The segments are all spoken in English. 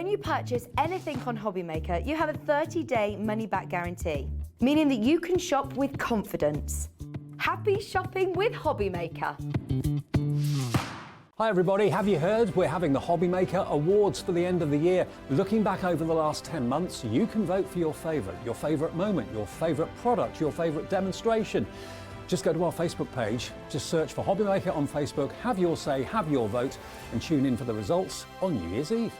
When you purchase anything on Hobbymaker, you have a 30-day money-back guarantee, meaning that you can shop with confidence. Happy shopping with Hobbymaker. Hi everybody, have you heard? We're having the Hobbymaker Awards for the end of the year. Looking back over the last 10 months, you can vote for your favourite moment, your favourite product, your favourite demonstration. Just go to our Facebook page, just search for Hobbymaker on Facebook, have your say, have your vote, and tune in for the results on New Year's Eve.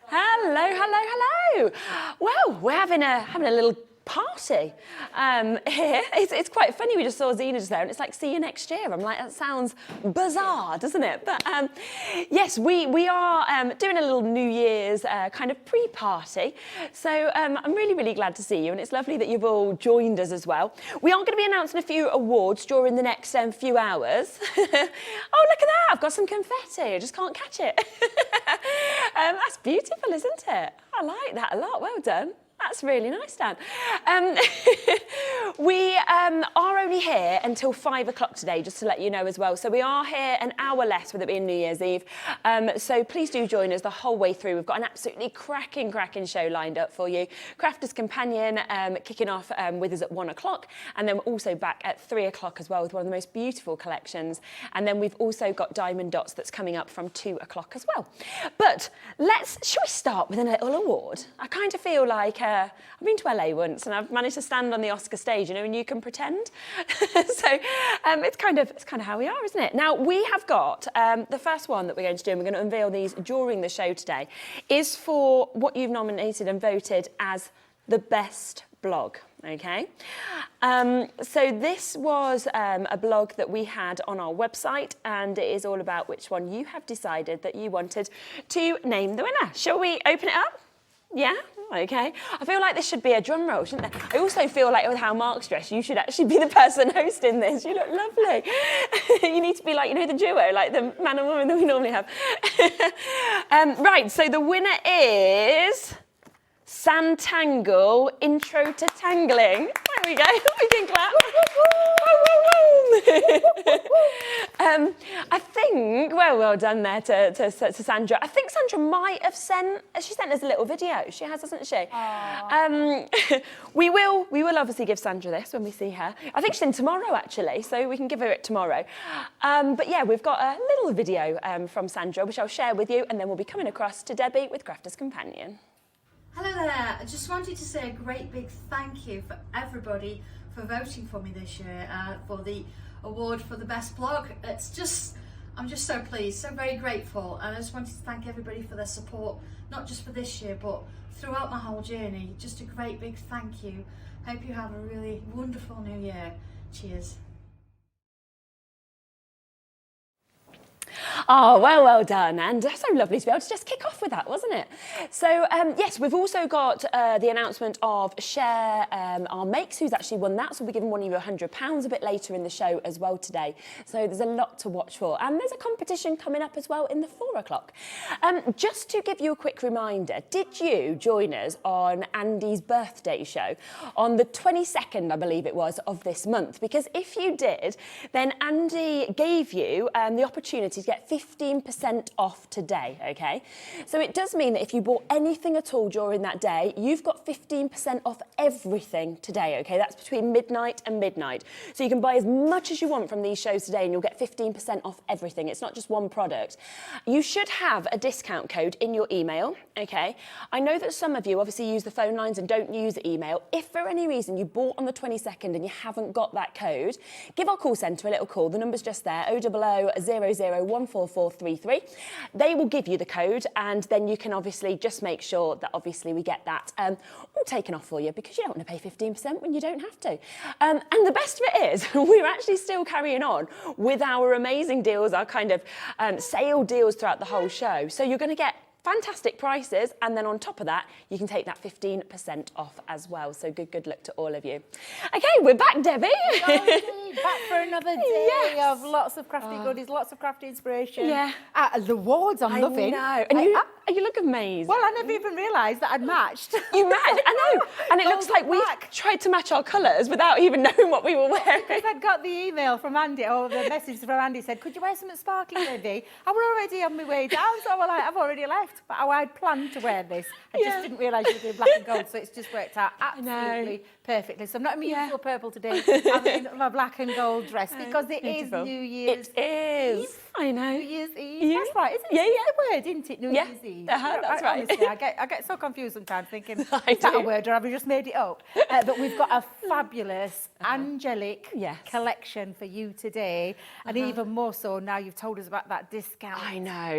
Hello, hello, hello. Well, we're having a little party here. It's quite funny. We just saw Zena just there, and it's like, see you next year. I'm like, that sounds bizarre, doesn't it? But yes, we are doing a little New Year's kind of pre-party. So I'm really, really glad to see you, and it's lovely that you've all joined us as well. We are going to be announcing a few awards during the next few hours. Oh, look at that. I've got some confetti. I just can't catch it. That's beautiful, isn't it? I like that a lot. Well done. That's really nice, Dan. We are only here until 5 o'clock today, just to let you know as well. So we are here an hour less with it being New Year's Eve. So please do join us the whole way through. We've got an absolutely cracking show lined up for you. Crafter's Companion kicking off with us at 1 o'clock. And then we're also back at 3 o'clock as well with one of the most beautiful collections. And then we've also got Diamond Dotz that's coming up from 2 o'clock as well. But should we start with a little award? I kind of feel like I've been to LA once and I've managed to stand on the Oscar stage, you know, and you can pretend. So it's kind of how we are, isn't it? Now, we have got the first one that we're going to do, and we're going to unveil these during the show today, is for what you've nominated and voted as the best blog. Okay, so this was a blog that we had on our website, and it is all about which one you have decided that you wanted to name the winner. Shall we open it up? Yeah? Okay. I feel like this should be a drum roll, shouldn't there? I also feel like with how Mark's dressed, you should actually be the person hosting this. You look lovely. You need to be like, you know, the duo, like the man and woman that we normally have. Right, so the winner is Santangle Intro to Tangling. There we go. We can clap. I think, well done there to Sandra. I think Sandra might have sent us a little video. She has, hasn't she? We will obviously give Sandra this when we see her. I think she's in tomorrow, actually, so we can give her it tomorrow. But yeah, we've got a little video from Sandra, which I'll share with you, and then we'll be coming across to Debbie with Crafter's Companion. Hello there, I just wanted to say a great big thank you for everybody for voting for me this year for the award for the best blog. I'm just so pleased, so very grateful, and I just wanted to thank everybody for their support, not just for this year but throughout my whole journey. Just a great big thank you. Hope you have a really wonderful new year. Cheers. Oh, well done, and so lovely to be able to just kick off with that, wasn't it? So, yes, we've also got the announcement of Share Our Makes, who's actually won that, so we'll be giving one of you £100 a bit later in the show as well today. So there's a lot to watch for, and there's a competition coming up as well in the 4 o'clock. Just to give you a quick reminder, did you join us on Andy's birthday show on the 22nd, I believe it was, of this month? Because if you did, then Andy gave you the opportunity to get 15% off today, okay? So it does mean that if you bought anything at all during that day, you've got 15% off everything today, okay? That's between midnight and midnight. So you can buy as much as you want from these shows today and you'll get 15% off everything. It's not just one product. You should have a discount code in your email, okay? I know that some of you obviously use the phone lines and don't use email. If for any reason you bought on the 22nd and you haven't got that code, give our call centre a little call. The number's just there, 000-14433. They will give you the code, and then you can obviously just make sure that obviously we get that all taken off for you, because you don't want to pay 15% when you don't have to. And the best of it is we're actually still carrying on with our amazing deals, our kind of sale deals throughout the whole show. So you're going to get fantastic prices, and then on top of that, you can take that 15% off as well. So good luck to all of you. Okay, we're back, Debbie. Back for another day of lots of crafty goodies, lots of crafty inspiration. Yeah. The awards I'm loving. I know. And you look amazing. Well, I never even realised that I'd matched. You matched, I know. And it looks like we tried to match our colours without even knowing what we were wearing. Because I'd got the email from Andy, or the message from Andy said, could you wear something sparkly, Debbie? I was already on my way down, so I was like, I've already left. But I'd planned to wear this. I just didn't realise you were doing black and gold, so it's just worked out absolutely perfectly. So I'm not in my usual purple today. I'm in my black and gold dress because it is New Year's Eve. I know. New Year's Eve. That's right, isn't it? Yeah, It's the word, isn't it? New Year's Eve. That's right. Honestly, I get so confused sometimes thinking, is that a word or have we just made it up? But we've got a fabulous Angelic collection for you today. And even more so now you've told us about that discount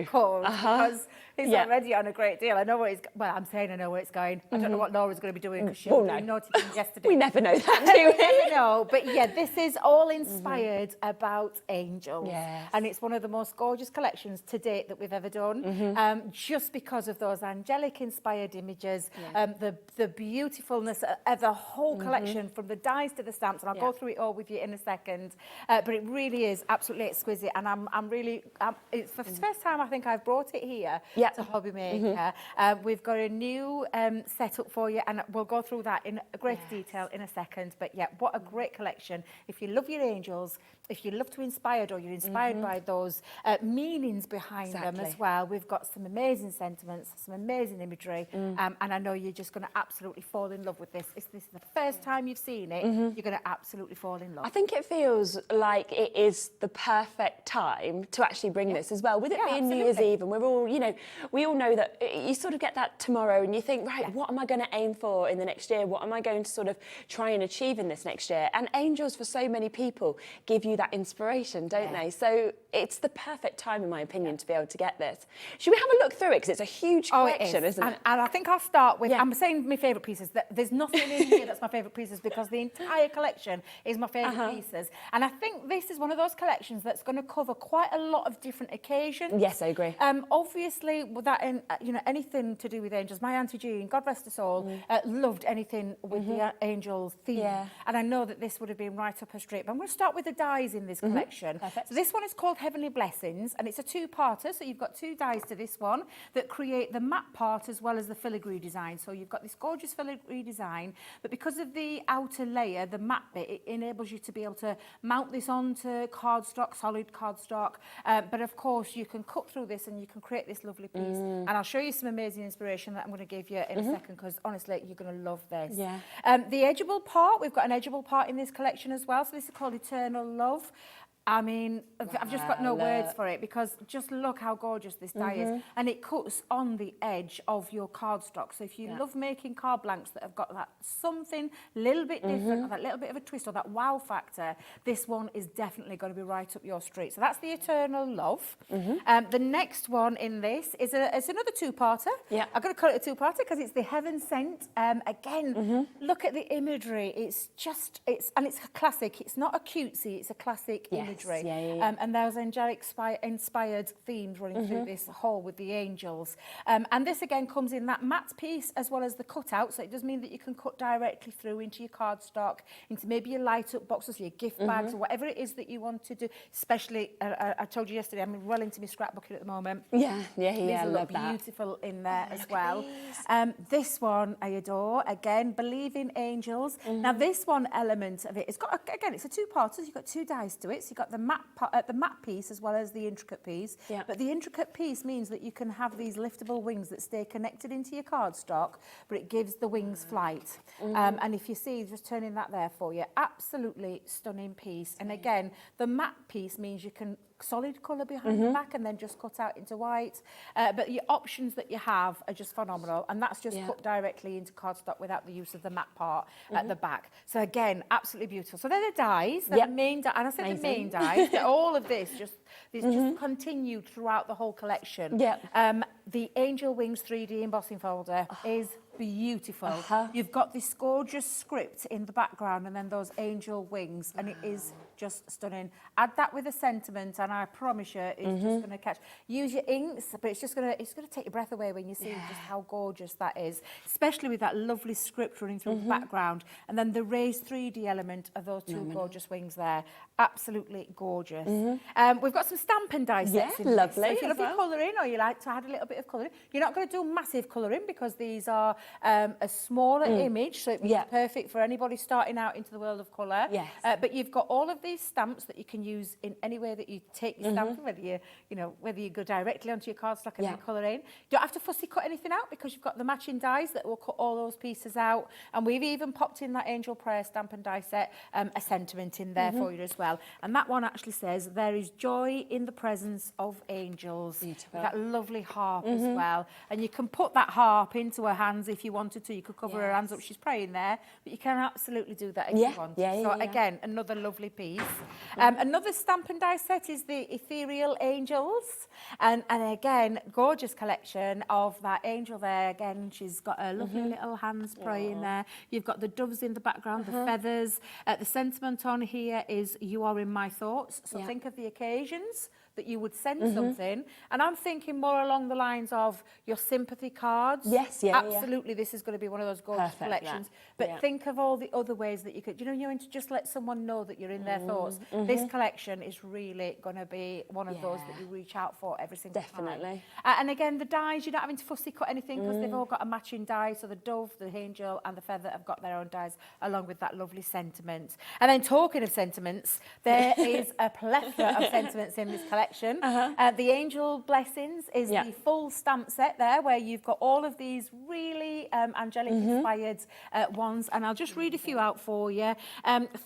code. Because it's already on a great deal. I know where it's well, I'm saying I know where it's going. I don't know what Laura's going to be doing because she was doing naughty things yesterday. We never know that, do we? Never know. But yeah, this is all inspired about angels. Yes. And it's one of the most gorgeous collections to date that we've ever done. Just because of those angelic inspired images, the beautifulness of the whole collection, from the dies to the stamps, and I'll go through it all with you in a second. But it really is absolutely exquisite, and I'm really it's the first time I think I've brought it here to Hobbymaker. We've got a new setup for you, and we'll go through that in great detail in a second. But yeah, what a great collection. If you love your angels, if you love to inspire, or you're inspired by those meanings behind them as well, we've got some amazing sentiments, some amazing imagery, and I know you're just going to absolutely fall in love with this. If this is the first time you've seen it, you're going to absolutely fall in love. I think it feels like it is the perfect time to actually bring this as well. With it being New Year's Eve, and we're all, you know, we all know that you sort of get that tomorrow and you think, right, what am I going to aim for in the next year? What am I going to sort of try and achieve in this next year? And angels, for so many people, give you that inspiration, don't they? So it's the perfect time, in my opinion, to be able to get this. Should we have a look through it? Because it's a huge collection, isn't it? And I think I'll start with, I'm saying my favourite pieces. There's nothing in here that's my favourite pieces, because the entire collection is my favourite pieces. And I think this is one of those collections that's going to cover quite a lot of different occasions. Yes, I agree. Obviously, with that, you know, anything to do with angels. My Auntie Jean, God rest her soul, loved anything with the angels theme. And I know that this would have been right up her street. But I'm going to start with the dies in this collection. So this one is called Heavenly Blessings, and it's a two-parter. So you've got two dies to this one that create the matte part as well as the filigree design. So you've got this gorgeous filigree design, but because of the outer layer, the matte bit, it enables you to be able to mount this onto cardstock, solid cardstock. But of course, you can cut through this and you can create this lovely piece. And I'll show you some amazing inspiration that I'm going to give you in a second, because honestly, you're going to love this. The edgeable part, we've got an edgeable part in this collection as well. So this is called Eternal Love. I mean, I've just got no words for it, because just look how gorgeous this die is. And it cuts on the edge of your cardstock. So if you love making card blanks that have got that something a little bit different, or that little bit of a twist, or that wow factor, this one is definitely going to be right up your street. So that's the Eternal Love. The next one in this is it's another two-parter. I've got to call it a two-parter because it's the Heaven Sent. Again, look at the imagery. It's just, it's a classic. It's not a cutesy, it's a classic imagery. And there's angelic inspired themes running through this whole with the angels. And this again comes in that matte piece as well as the cutout. So it does mean that you can cut directly through into your cardstock, into maybe your light up boxes, your gift bags, or whatever it is that you want to do. Especially, I told you yesterday, I'm well into my scrapbooking at the moment. I love that. Beautiful in there as well. This one I adore. Again, believe in angels. Now this one element of it, it's got, again, it's a two-parter. So you've got two dies to it. So you've got the matte piece as well as the intricate piece. But the intricate piece means that you can have these liftable wings that stay connected into your cardstock, but it gives the wings flight. And if you see, just turning that there for you, absolutely stunning piece. And again, the matte piece means you can solid colour behind the back and then just cut out into white. But your options that you have are just phenomenal, and that's just cut directly into cardstock without the use of the matte part at the back. So again, absolutely beautiful. So they're the dies, they're the main die, and I said the main dies. All of this just continued throughout the whole collection. The Angel Wings 3D embossing folder is beautiful. You've got this gorgeous script in the background and then those angel wings, and it is just stunning. Add that with a sentiment, and I promise you, it's just going to catch. Use your inks, but it's going to take your breath away when you see just how gorgeous that is, especially with that lovely script running through the background, and then the raised 3D element of those two gorgeous wings there. Absolutely gorgeous. We've got some Stampin' Die sets in lovely. So if you love your colouring, or you like to add a little bit of colouring, you're not going to do massive colouring because these are a smaller image, so it's perfect for anybody starting out into the world of colour. Yes. But you've got all of these stamps that you can use in any way that you take your stamping, whether you go directly onto your cardstock and colour in. You don't have to fussy cut anything out because you've got the matching dies that will cut all those pieces out. And we've even popped in that Angel Prayer Stampin' Die set, a sentiment in there for you as well. And that one actually says, there is joy in the presence of angels. Beautiful. That lovely harp as well. And you can put that harp into her hands if you wanted to. You could cover her hands up. She's praying there. But you can absolutely do that if you want. So again, another lovely piece. Another Stampin' Die set is the Ethereal Angels. And again, gorgeous collection of that angel there. Again, she's got her lovely little hands praying there. You've got the doves in the background, the feathers. The sentiment on here is, you are in my thoughts. So think of the occasions that you would send something. And I'm thinking more along the lines of your sympathy cards. Yes, absolutely. This is going to be one of those gorgeous collections. But think of all the other ways that you could, you're going to just let someone know that you're in their thoughts. This collection is really going to be one of those that you reach out for every single time. And again, the dies, you're not having to fussy cut anything because they've all got a matching die. So the dove, the angel and the feather have got their own dies along with that lovely sentiment. And then talking of sentiments, there is a plethora of sentiments in this collection. The Angel Blessings is the full stamp set there, where you've got all of these really angelic inspired ones, and I'll just read a few out for you.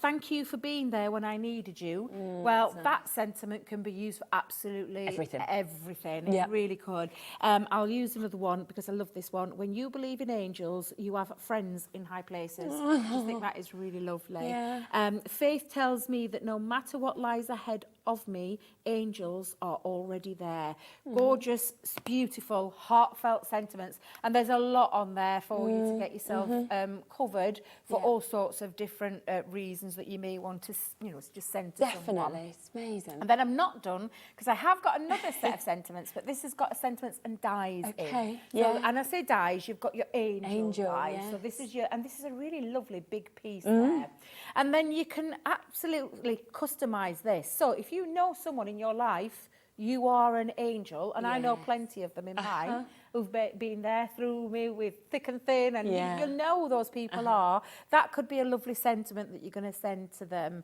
Thank you for being there when I needed you. Well, that sentiment can be used for absolutely everything. It really could. I'll use another one because I love this one. When you believe in angels, you have friends in high places. I just think that is really lovely. Faith tells me that no matter what lies ahead of me, angels are already there. Gorgeous, beautiful, heartfelt sentiments. And there's a lot on there for you to get yourself covered for all sorts of different reasons that you may want to, just send to someone. It's amazing. And then I'm not done because I have got another set of sentiments, but this has got sentiments and dies in. So, and I say dies, you've got your angel dies. So this is and this is a really lovely big piece there. And then you can absolutely customise this. So if you know someone in your life, you are an angel, and I know plenty of them in mine who've been there through me with thick and thin, and you know who those people are. That could be a lovely sentiment that you're going to send to them.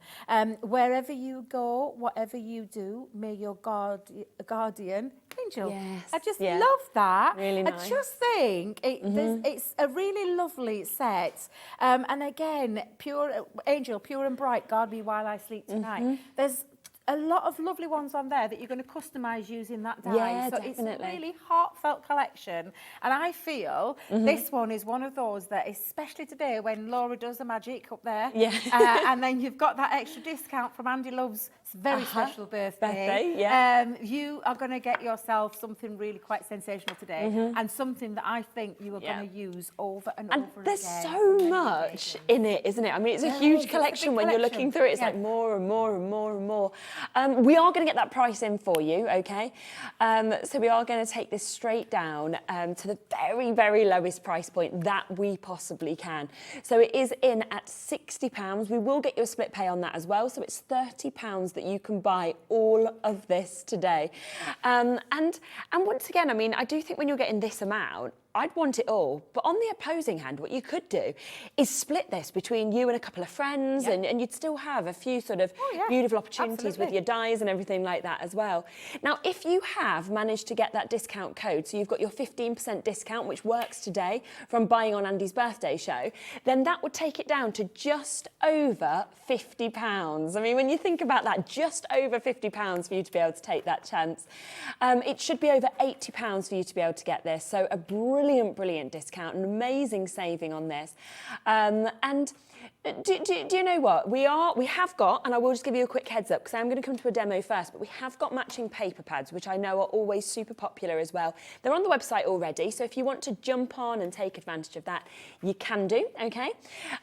Wherever you go, whatever you do, may your guardian angel. I just love that. Really nice. I just think it's a really lovely set. And again, pure angel, pure and bright, guard me while I sleep tonight. There's a lot of lovely ones on there that you're going to customise using that die. So it's a really heartfelt collection. And I feel this one is one of those that, especially today when Laura does the magic up there, and then you've got that extra discount from Andy Love's very special birthday. You are going to get yourself something really quite sensational today, and something that I think you are going to use over and over again. There's so much in it, isn't it? I mean, it's a huge collection when you're looking through it. It's like more and more and more and more. We are going to get that price in for you, okay? So we are going to take this straight down to the very, very lowest price point that we possibly can. So it is in at £60. We will get you a split pay on that as well. So it's £30 that you can buy all of this today. And once again, I mean, I do think when you're getting this amount, I'd want it all. But on the opposing hand, what you could do is split this between you and a couple of friends, and you'd still have a few sort of beautiful opportunities with your dies and everything like that as well. Now, if you have managed to get that discount code, so you've got your 15% discount, which works today from buying on Andy's birthday show, then that would take it down to just over £50. I mean, when you think about that, just over £50 for you to be able to take that chance. It should be over £80 for you to be able to get this. So a brilliant discount, an amazing saving on this. And Do you know what? We have got, and I will just give you a quick heads up because I'm going to come to a demo first, but we have got matching paper pads, which I know are always super popular as well. They're on the website already, so if you want to jump on and take advantage of that, you can do, okay?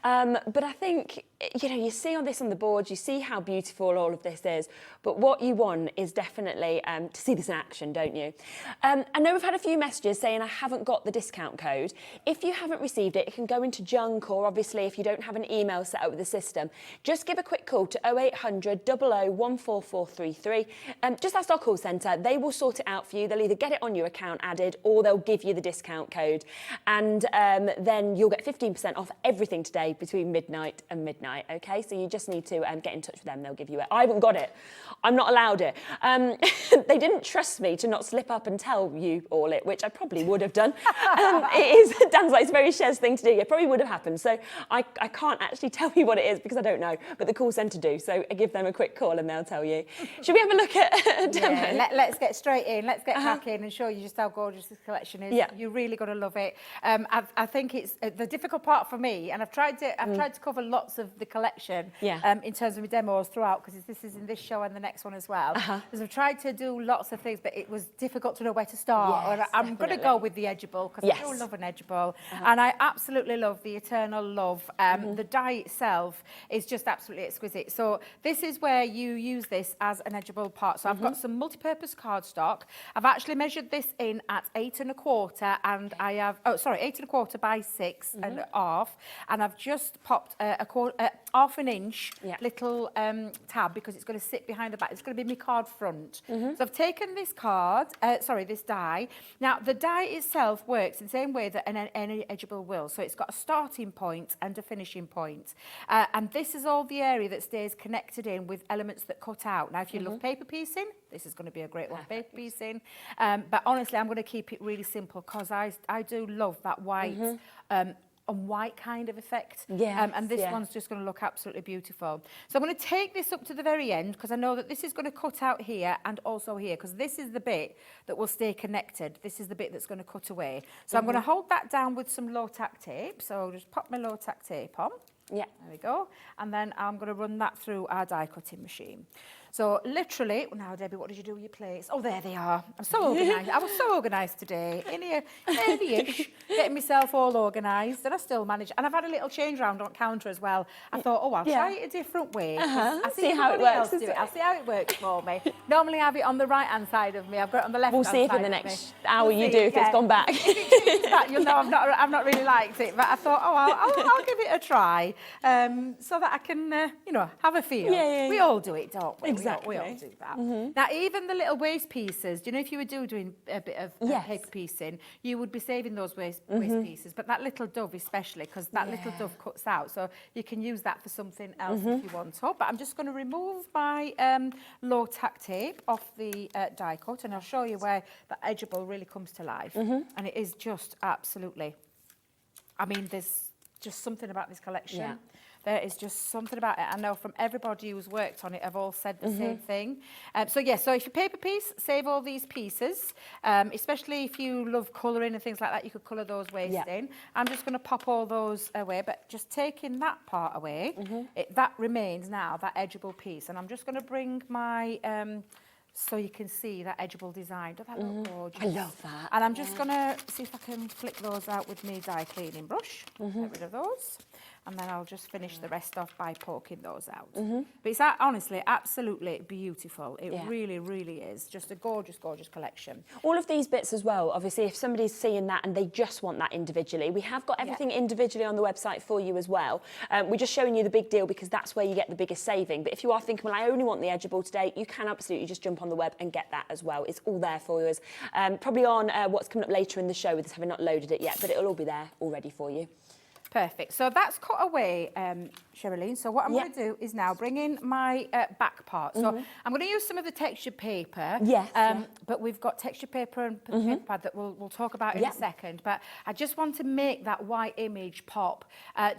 But I think, you know, you see on the board, you see how beautiful all of this is, but what you want is definitely to see this in action, don't you? I know we've had a few messages saying I haven't got the discount code. If you haven't received it, it can go into junk, or obviously if you don't have an email set up with the system, just give a quick call to 0800 00 14433. Just ask our call centre. They will sort it out for you. They'll either get it on your account added or they'll give you the discount code. And then you'll get 15% off everything today between midnight and midnight, okay? So you just need to get in touch with them. They'll give you it. I haven't got it. I'm not allowed it. They didn't trust me to not slip up and tell you all it, which I probably would have done. It is, Dan's like, it's a very Shez thing to do. It probably would have happened. So I can't actually tell you what it is because I don't know, but the call centre do. So I give them a quick call and they'll tell you. Should we have a look at a demo? Yeah, let's get straight in. Let's get cracking and show you just how gorgeous this collection is. Yeah. You're really going to love it. I think it's the difficult part for me, and I've tried to cover lots of the collection in terms of my demos throughout, because this is in this show and the next one as well. Because I've tried to do lots of things, but it was difficult to know where to start. Yes, I'm going to go with the edgeable because I do love an edgeable, and I absolutely love the Eternal Love. The die itself is just absolutely exquisite. So this is where you use this as an edgeable part. So I've got some multi-purpose cardstock. I've actually measured this in at 8 1/4, and I have 8 1/4 by 6 and a half, and I've just popped half an inch little tab because it's going to sit behind the back. It's going to be my card front. So I've taken this this die. Now the die itself works in the same way that any edgeable will. So it's got a starting point and a finishing point. And this is all the area that stays connected in with elements that cut out. Now, if you love paper piecing, this is going to be a great one, paper piecing. But honestly, I'm going to keep it really simple because I do love that white on white kind of effect. And this one's just going to look absolutely beautiful. So I'm going to take this up to the very end because I know that this is going to cut out here and also here, because this is the bit that will stay connected. This is the bit that's going to cut away. So I'm going to hold that down with some low tack tape. So I'll just pop my low tack tape on. There we go. And then I'm going to run that through our die cutting machine. So literally, now Debbie, what did you do with your plates? Oh, there they are. I'm so organised. I was so organised today. In here, maybe-ish, getting myself all organised, and I still managed. And I've had a little change round on counter as well. I thought, I'll try it a different way. I'll see how it works. I'll see how it works for me. Normally I have it on the right-hand side of me. I've got it on the left-hand side. We'll see if in the next hour you do, if it's gone back. If it changes back, you'll know I've not really liked it. But I thought, I'll give it a try so that I can, have a feel. We all do it, don't we? Exactly. We all do that. Now, even the little waste pieces, do you know, if you were doing a bit of paper piecing, you would be saving those waste pieces. But that little dove especially, because that little dove cuts out, so you can use that for something else if you want to. But I'm just going to remove my low tack tape off the die cut, and I'll show you where the edgeable really comes to life. And it is just absolutely, I mean, there's just something about this collection. There is just something about it. I know from everybody who's worked on it have all said the same thing. So if you paper piece, save all these pieces, especially if you love colouring and things like that, you could colour those waste in. I'm just going to pop all those away, but just taking that part away, that remains now, that edgeable piece. And I'm just going to bring my... so you can see that edgeable design. Does that look gorgeous? I love that. And I'm just going to see if I can flick those out with my die cleaning brush. Get rid of those. And then I'll just finish the rest off by poking those out. But it's honestly absolutely beautiful. It really, really is. Just a gorgeous, gorgeous collection. All of these bits as well, obviously, if somebody's seeing that and they just want that individually, we have got everything individually on the website for you as well. We're just showing you the big deal because that's where you get the biggest saving. But if you are thinking, well, I only want the edgeable today, you can absolutely just jump on the web and get that as well. It's all there for you. Probably on what's coming up later in the show with us having not loaded it yet, but it'll all be there already for you. Perfect. So that's cut away, Cheralene. So what I'm going to do is now bring in my back part. So I'm going to use some of the textured paper. But we've got textured paper and paper pad that we'll talk about in a second. But I just want to make that white image pop.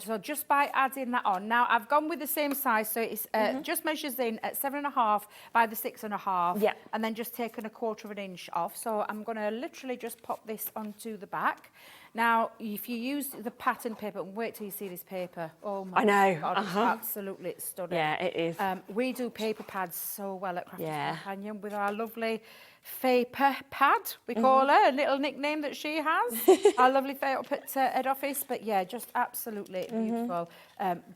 So just by adding that on. Now, I've gone with the same size. So it's just measures in at 7.5 by the 6.5. And then just taken 1/4 inch off. So I'm going to literally just pop this onto the back. Now, if you use the pattern paper, wait till you see this paper. Oh my I know. God, it's absolutely stunning. Yeah, it is. We do paper pads so well at Crafters Yeah. Companion with our lovely Paper Pad, we call her, a little nickname that she has. Our lovely Faye up at head office. But yeah, just absolutely beautiful.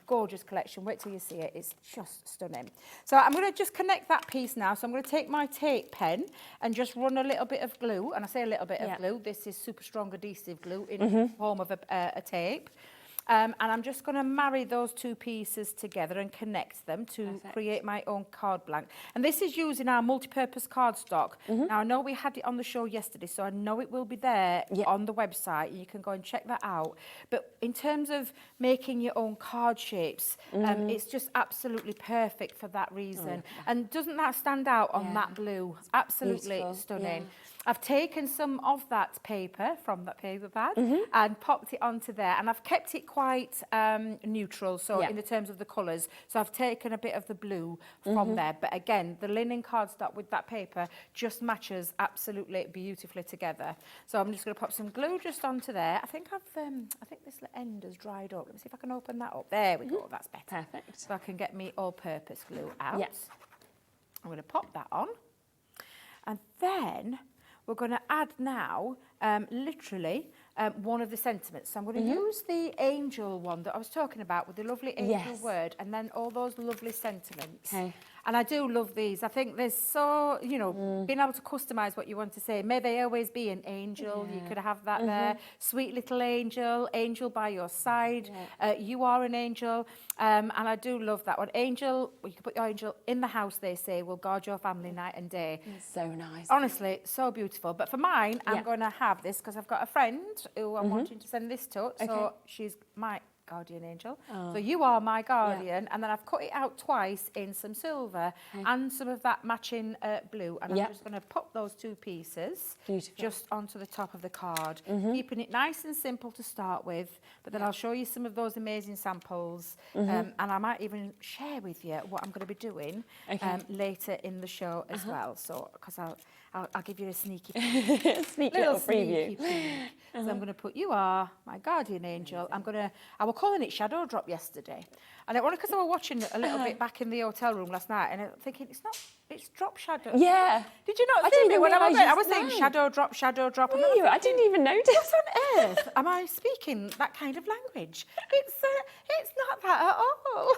Gorgeous collection. Wait till you see it. It's just stunning. So I'm going to just connect that piece now. So I'm going to take my tape pen and just run a little bit of glue. And I say a little bit of glue. This is super strong adhesive glue in the form of a tape. And I'm just going to marry those two pieces together and connect them to create my own card blank. And this is using our multi-purpose cardstock. Now, I know we had it on the show yesterday, so I know it will be there on the website. You can go and check that out. But in terms of making your own card shapes, it's just absolutely perfect for that reason. And doesn't that stand out on that blue? Absolutely Beautiful. stunning. I've taken some of that paper from that paper pad and popped it onto there, and I've kept it quite neutral, so in the terms of the colours. So I've taken a bit of the blue from there, but again, the linen cardstock with that paper just matches absolutely beautifully together. So I'm just going to pop some glue just onto there. I think this end has dried up. Let me see if I can open that up. There we go. That's better. Perfect. So I can get me all-purpose glue out. Yes. I'm going to pop that on, and then we're going to add now, literally, one of the sentiments. So I'm going to use the angel one that I was talking about with the lovely angel word, and then all those lovely sentiments. Okay. And I do love these. I think there's so, you know, being able to customise what you want to say. May they always be an angel. You could have that there. Sweet little angel, angel by your side. You are an angel. And I do love that one. Angel, you can put your angel in the house, they say, will guard your family night and day. So nice. Honestly, so beautiful. But for mine, I'm going to have this because I've got a friend who I'm wanting to send this to. So she's my guardian angel. So you are my guardian. And then I've cut it out twice in some silver and some of that matching blue. And I'm just going to pop those two pieces just onto the top of the card, keeping it nice and simple to start with. But then I'll show you some of those amazing samples. And I might even share with you what I'm going to be doing later in the show as well. So, because I'll give you a sneaky sneaky little preview. So I'm going to put you are my guardian angel. I was calling it shadow drop yesterday, and it only because I was watching a little bit back in the hotel room last night, and I'm thinking it's drop shadow. Yeah. Did you not I see didn't me even when I realise was you saying sang. shadow drop, shadow drop? And I didn't even notice. What on earth am I speaking that kind of language? It's not that at all.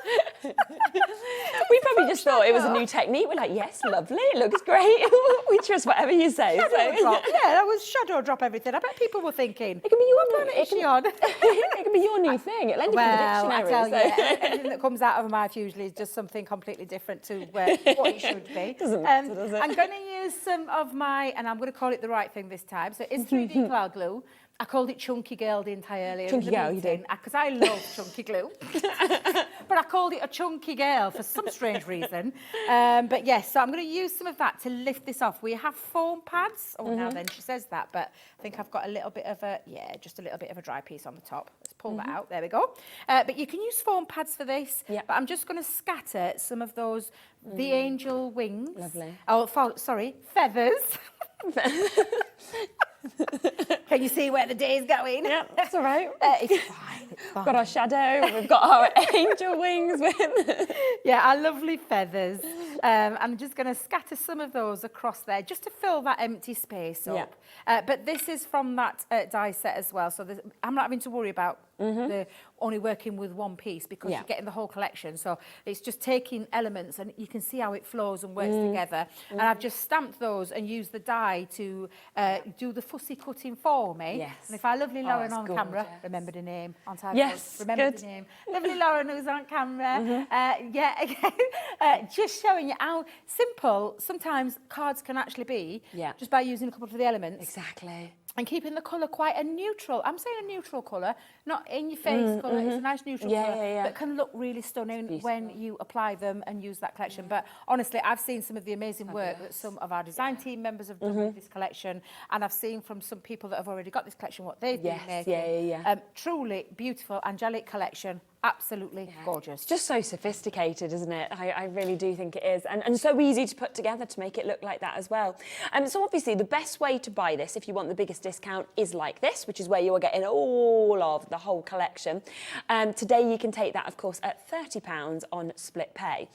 We probably just thought it was a new technique. We're like, yes, lovely, it looks great. We trust whatever you say. Shadow drop. Yeah, that was shadow drop everything. I bet people were thinking, It could be your what planet is she on? It could be your new thing. It'll end up Well, in the I dictionary. tell you, anything that comes out of my mouth usually is just something completely different to what it should be. Doesn't matter, does it? I'm going to use some of my, and I'm going to call it the right thing this time. So it's 3D cloud glue. I called it Chunky Girl, didn't I, earlier? Chunky in the Girl, you meeting, because I love chunky glue. But I called it a Chunky Girl for some strange reason. But yes, so I'm going to use some of that to lift this off. We have foam pads. Oh, now then, she says that, but I think I've got a little bit of just a little bit of a dry piece on the top. Let's pull that out. There we go. But you can use foam pads for this. Yep. But I'm just going to scatter some of those, the angel wings. Lovely. Oh, sorry, feathers. Can you see where the day's going? Yeah, that's all right. It's fine. It's fine. We've got our shadow, we've got our angel wings with. Yeah, our lovely feathers. I'm just going to scatter some of those across there just to fill that empty space up. But this is from that die set as well, so I'm not having to worry about the only working with one piece because you're getting the whole collection. So it's just taking elements and you can see how it flows and works together. And I've just stamped those and used the die to do the fussy cutting for me. Yes. And if our lovely Lauren it's on camera, gorgeous. remember the name on time. Yes, remember good. the name. Lovely Lauren who's on camera. Just showing you how simple sometimes cards can actually be just by using a couple of the elements. Exactly. And keeping the colour quite a neutral, I'm saying a neutral colour, not in your face colour, it's a nice neutral colour that can look really stunning when you apply them and use that collection. But honestly, I've seen some of the amazing work that some of our design team members have done with this collection, and I've seen from some people that have already got this collection what they've been making. Truly beautiful, angelic collection. Absolutely gorgeous. Just so sophisticated, isn't it? I really do think it is. And so easy to put together to make it look like that as well. So obviously the best way to buy this, if you want the biggest discount, is like this, which is where you are getting all of the whole collection. Today you can take that, of course, at £30 on split pay.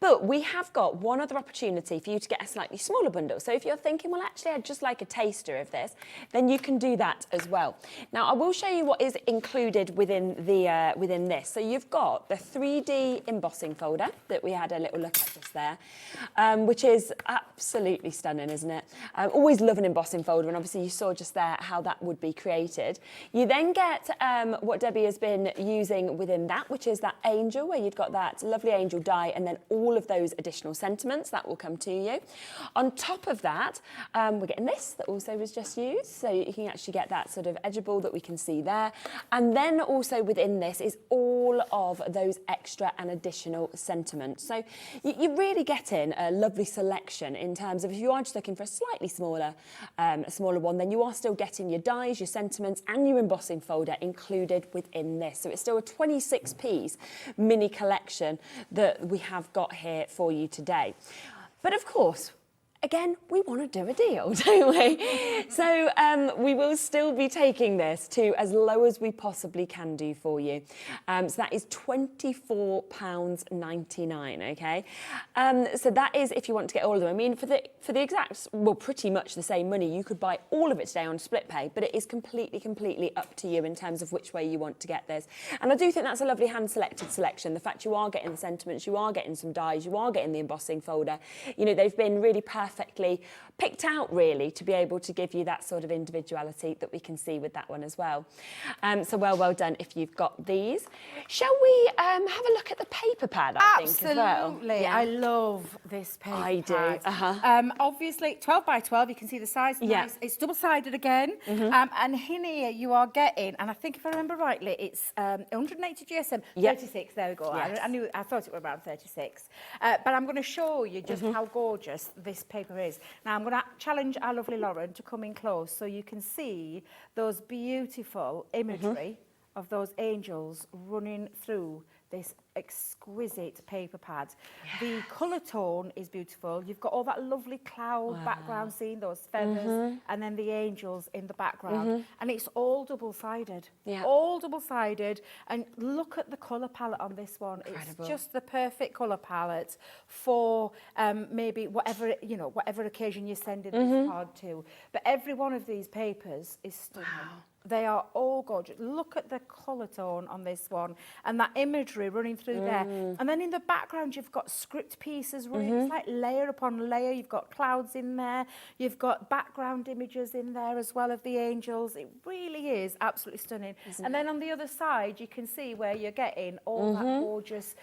But we have got one other opportunity for you to get a slightly smaller bundle. So if you're thinking, well, actually, I'd just like a taster of this, then you can do that as well. Now, I will show you what is included within this. So you've got the 3D embossing folder that we had a little look at just there, which is absolutely stunning, isn't it? Always love an embossing folder, and obviously you saw just there how that would be created. You then get what Debbie has been using within that, which is that angel, where you've got that lovely angel die, and then all of those additional sentiments that will come to you. On top of that, we're getting this that also was just used, so you can actually get that sort of edgeable that we can see there. And then also within this is all of those extra and additional sentiments. So you're really getting a lovely selection in terms of, if you are just looking for a slightly smaller one, then you are still getting your dies, your sentiments and your embossing folder included within this. So it's still a 26-piece mini collection that we have got here for you today. But of course, again, we want to do a deal, don't we? So we will still be taking this to as low as we possibly can do for you. So that is £24.99, okay? So that is if you want to get all of them. I mean, for the exact, well, pretty much the same money, you could buy all of it today on split pay, but it is completely up to you in terms of which way you want to get this. And I do think that's a lovely hand-selected selection. The fact you are getting the sentiments, you are getting some dies, you are getting the embossing folder. You know, they've been really perfectly picked out, really, to be able to give you that sort of individuality that we can see with that one as well. So well done if you've got these. Shall we have a look at the paper pad, I think, as well? Absolutely. Yeah. I love this paper I do. pad. Obviously, 12 by 12, you can see the size. Yeah. Nice. It's double-sided again. And in here you are getting, and I think if I remember rightly, it's 180 GSM, 36, there we go. Yes. I thought it were around 36. But I'm going to show you just how gorgeous this paper is. Now, I'm going to challenge our lovely Lauren to come in close so you can see those beautiful imagery of those angels running through this exquisite paper pad. The colour tone is beautiful. You've got all that lovely cloud background scene, those feathers, and then the angels in the background. And it's all double-sided. All double-sided. And look at the colour palette on this one. Incredible. It's just the perfect colour palette for maybe whatever, you know, whatever occasion you're sending this card to. But every one of these papers is stunning. They are all gorgeous. Look at the colour tone on this one and that imagery running through there. And then in the background, you've got script pieces running. It's like layer upon layer. You've got clouds in there. You've got background images in there as well of the angels. It really is absolutely stunning. And then on the other side, you can see where you're getting all that gorgeous,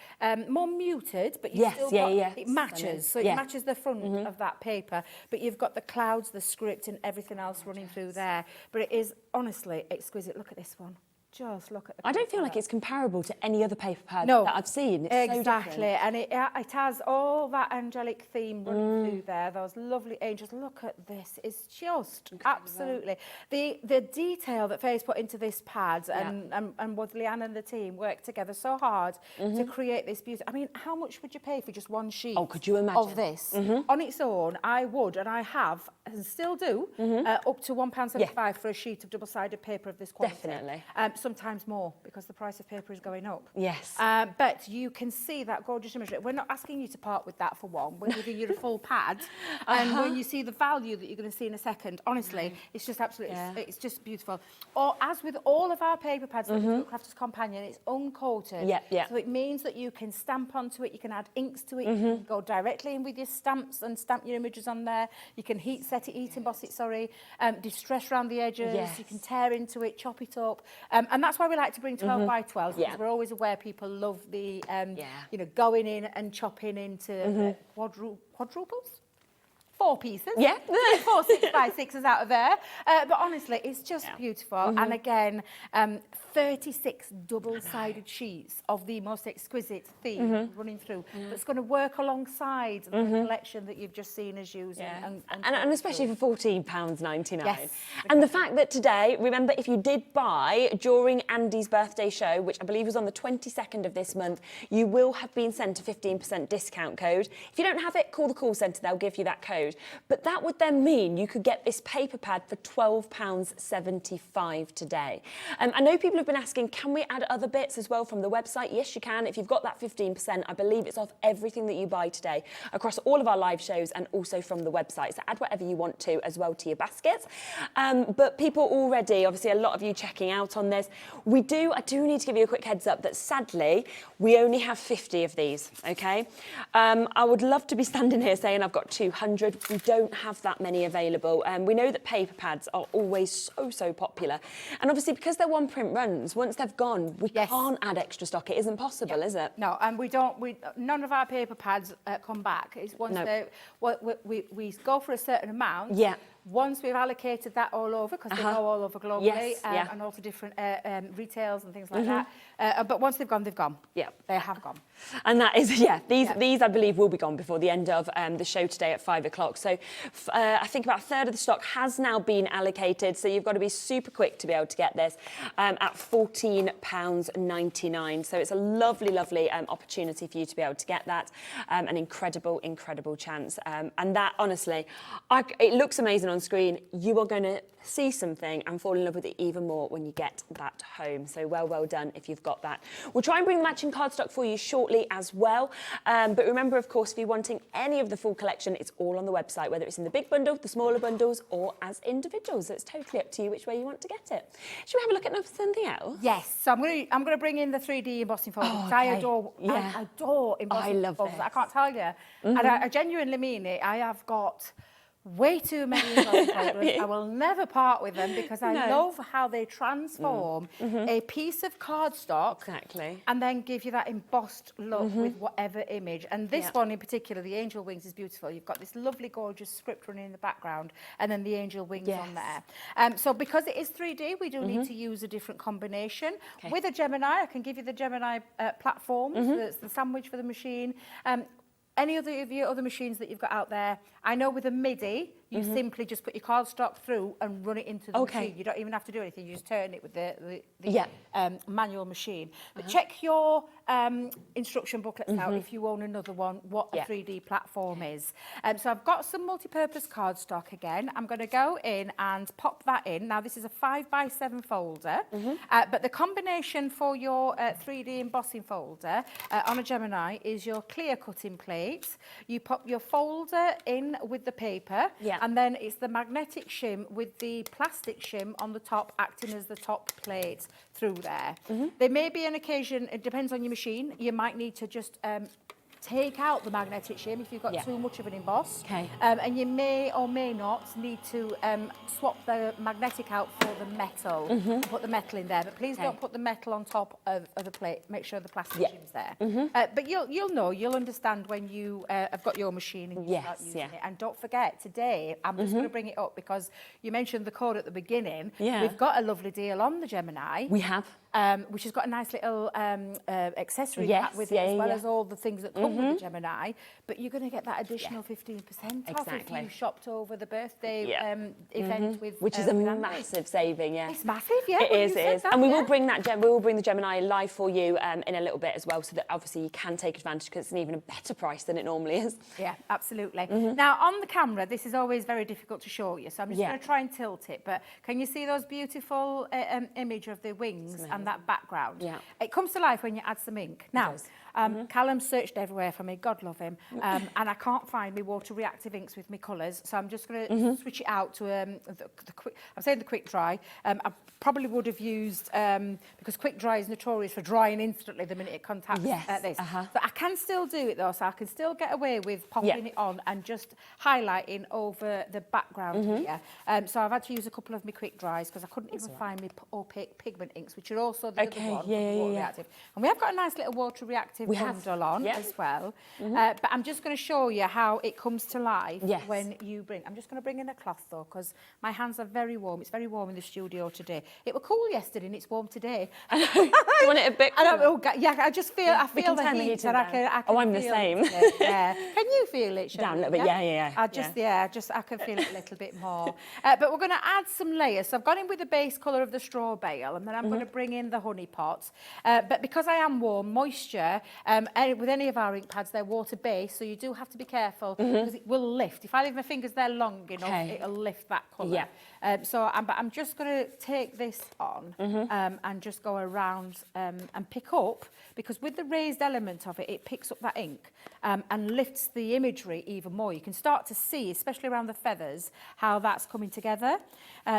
more muted, but you've still got, it matches. So it matches the front of that paper, but you've got the clouds, the script and everything else running through there. But it is honestly exquisite. Look at this one. Just look at the I don't feel like it's comparable to any other paper pad No, that I've seen. It's exactly. So and it has all that angelic theme running through there, those lovely angels. Look at this. It's just absolutely. The detail that Faye's put into this pad and what Leanne and the team worked together so hard to create this beauty. I mean, how much would you pay for just one sheet could you imagine? of this? On its own, I would, and I have, and still do, up to £1.75 for a sheet of double-sided paper of this quality. Definitely. Sometimes more, because the price of paper is going up. Yes. But you can see that gorgeous imagery. We're not asking you to part with that for one. We're giving you the full pad. And when you see the value that you're going to see in a second, honestly, it's just absolutely, it's just beautiful. Or as with all of our paper pads, like the Crafters Companion, it's uncoated. So it means that you can stamp onto it, you can add inks to it, you can go directly in with your stamps and stamp your images on there. You can heat emboss it, distress around the edges, you can tear into it, chop it up. And that's why we like to bring 12 by 12, because we're always aware people love the, you know, going in and chopping into quadruples. 4 pieces. Yeah. 4 6x6s out of there. But honestly, it's just beautiful. And again, 36 double-sided sheets of the most exquisite theme running through. That's going to work alongside the collection that you've just seen us use. And especially for £14.99. Yes. And the fact that today, remember, if you did buy during Andy's birthday show, which I believe was on the 22nd of this month, you will have been sent a 15% discount code. If you don't have it, call the call centre, they'll give you that code. But that would then mean you could get this paper pad for £12.75 today. I know people have been asking, can we add other bits as well from the website? Yes, you can. If you've got that 15%, I believe it's off everything that you buy today across all of our live shows and also from the website. So add whatever you want to as well to your basket. But people already, obviously a lot of you checking out on this. I do need to give you a quick heads up that sadly, we only have 50 of these, okay? I would love to be standing here saying I've got 200. We don't have that many available. We know that paper pads are always so popular. And obviously because they're one print runs, once they've gone, we can't add extra stock. It isn't possible, is it? No, and none of our paper pads come back. It's once we go for a certain amount. Yeah. Once we've allocated that all over, because they go all over globally, and also different retails and things like that. But once they've gone, they've gone. Yeah. They have gone. And that is, these I believe will be gone before the end of the show today at 5 o'clock. So I think about a third of the stock has now been allocated. So you've got to be super quick to be able to get this at £14.99. So it's a lovely opportunity for you to be able to get that. An incredible chance. And that, honestly, it looks amazing on screen. You are going to see something and fall in love with it even more when you get that home. So well done if you've got that. We'll try and bring matching cardstock for you shortly as well. But remember, of course, if you're wanting any of the full collection, it's all on the website, whether it's in the big bundle, the smaller bundles, or as individuals. So it's totally up to you which way you want to get it. Should we have a look at something else? Yes. So I'm going to bring in the 3D embossing folders. Oh, Okay. I adore embossing folders. this. I can't tell you. And I genuinely mean it. I have got way too many embossing folders. I will never part with them because I love how they transform a piece of cardstock and then give you that embossed look with whatever image. And this one in particular, the angel wings, is beautiful. You've got this lovely, gorgeous script running in the background and then the angel wings on there. So because it is 3D, we do need to use a different combination. With a Gemini, I can give you the Gemini platform. It's the sandwich for the machine. Any of your other machines that you've got out there, I know with a MIDI, you simply just put your cardstock through and run it into the machine. You don't even have to do anything. You just turn it with the manual machine. But check your instruction booklets out if you own another one, what a 3D platform is. So I've got some multi-purpose cardstock again. I'm going to go in and pop that in. Now, this is a 5x7 folder, but the combination for your 3D embossing folder on a Gemini is your clear cutting plate. You pop your folder in with the paper, and then it's the magnetic shim with the plastic shim on the top acting as the top plate through there. There may be an occasion, it depends on your machine, you might need to just take out the magnetic shim if you've got too much of an emboss. And you may or may not need to swap the magnetic out for the metal, put the metal in there. But please don't put the metal on top of the plate. Make sure the plastic shim's there. But you'll understand when you have got your machine and you start using it. And don't forget, today, I'm just going to bring it up because you mentioned the code at the beginning. We've got a lovely deal on the Gemini. We have. Which has got a nice little accessory pack with it, as well as all the things that come with the Gemini. But you're going to get that additional 15% off if you shopped over the birthday event with, which is a massive saving. It's massive, It is. And we will bring the Gemini live for you in a little bit as well, so that obviously you can take advantage because it's an even better price than it normally is. Yeah, absolutely. Now on the camera, this is always very difficult to show you, so I'm just going to try and tilt it. But can you see those beautiful image of the wings and that background? It comes to life when you add some ink. Now, Callum searched everywhere for me, God love him, and I can't find my water reactive inks with my colours, so I'm just going to switch it out to the quick dry. I probably would have used, because quick dry is notorious for drying instantly the minute it contacts this. But I can still do it though, so I can still get away with popping it on and just highlighting over the background here. So I've had to use a couple of my quick dries because I couldn't even find my opaque pigment inks, which are also the other one, water reactive. And we have got a nice little water reactive interactive We have. bundle on Yeah. as well. But I'm just going to show you how it comes to life Yes. when you bring... I'm just going to bring in a cloth, though, because my hands are very warm. It's very warm in the studio today. It was cool yesterday and it's warm today. You want it a bit I cooler? don't, yeah, I just feel, I we feel can turn the heat heater and I down. can Oh, I'm the feel same. it, yeah. Can you feel it, Cheralene? Down a little bit, yeah. I can feel it a little bit more. But we're going to add some layers. So I've gone in with the base colour of the straw bale, and then I'm going to bring in the honey pot. But because I am warm, moisture, with any of our ink pads, they're water-based, so you do have to be careful because it will lift. If I leave my fingers there long enough, it'll lift that colour. Yeah. But I'm just going to take this on and just go around and pick up, because with the raised element of it, it picks up that ink and lifts the imagery even more. You can start to see, especially around the feathers, how that's coming together.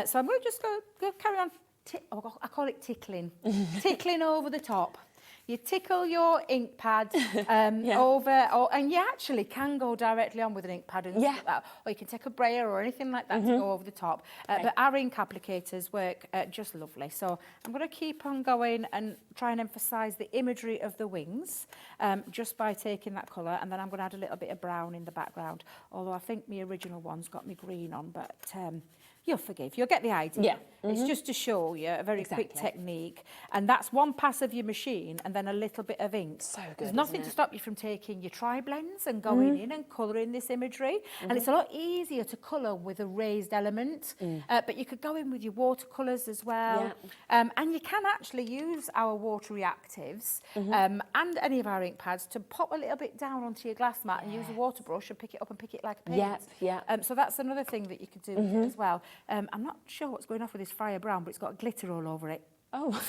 So I'm going to just go carry on. I call it tickling. Tickling over the top. You tickle your ink pad over, and you actually can go directly on with an ink pad and stuff like that, or you can take a brayer or anything like that to go over the top. But our ink applicators work just lovely. So I'm going to keep on going and try and emphasise the imagery of the wings just by taking that colour, and then I'm going to add a little bit of brown in the background, although I think my original one's got me green on, but... you'll forgive. You'll get the idea. Yeah. It's just to show you a very quick technique. And that's one pass of your machine and then a little bit of ink. So good, There's nothing to stop you from taking your tri-blends and going in and colouring this imagery. And it's a lot easier to colour with a raised element. But you could go in with your watercolours as well. And you can actually use our water reactives and any of our ink pads to pop a little bit down onto your glass mat and use a water brush and pick it up and pick it like a paint. So that's another thing that you could do with it as well. I'm not sure what's going on with this fire brown, but it's got glitter all over it. Oh,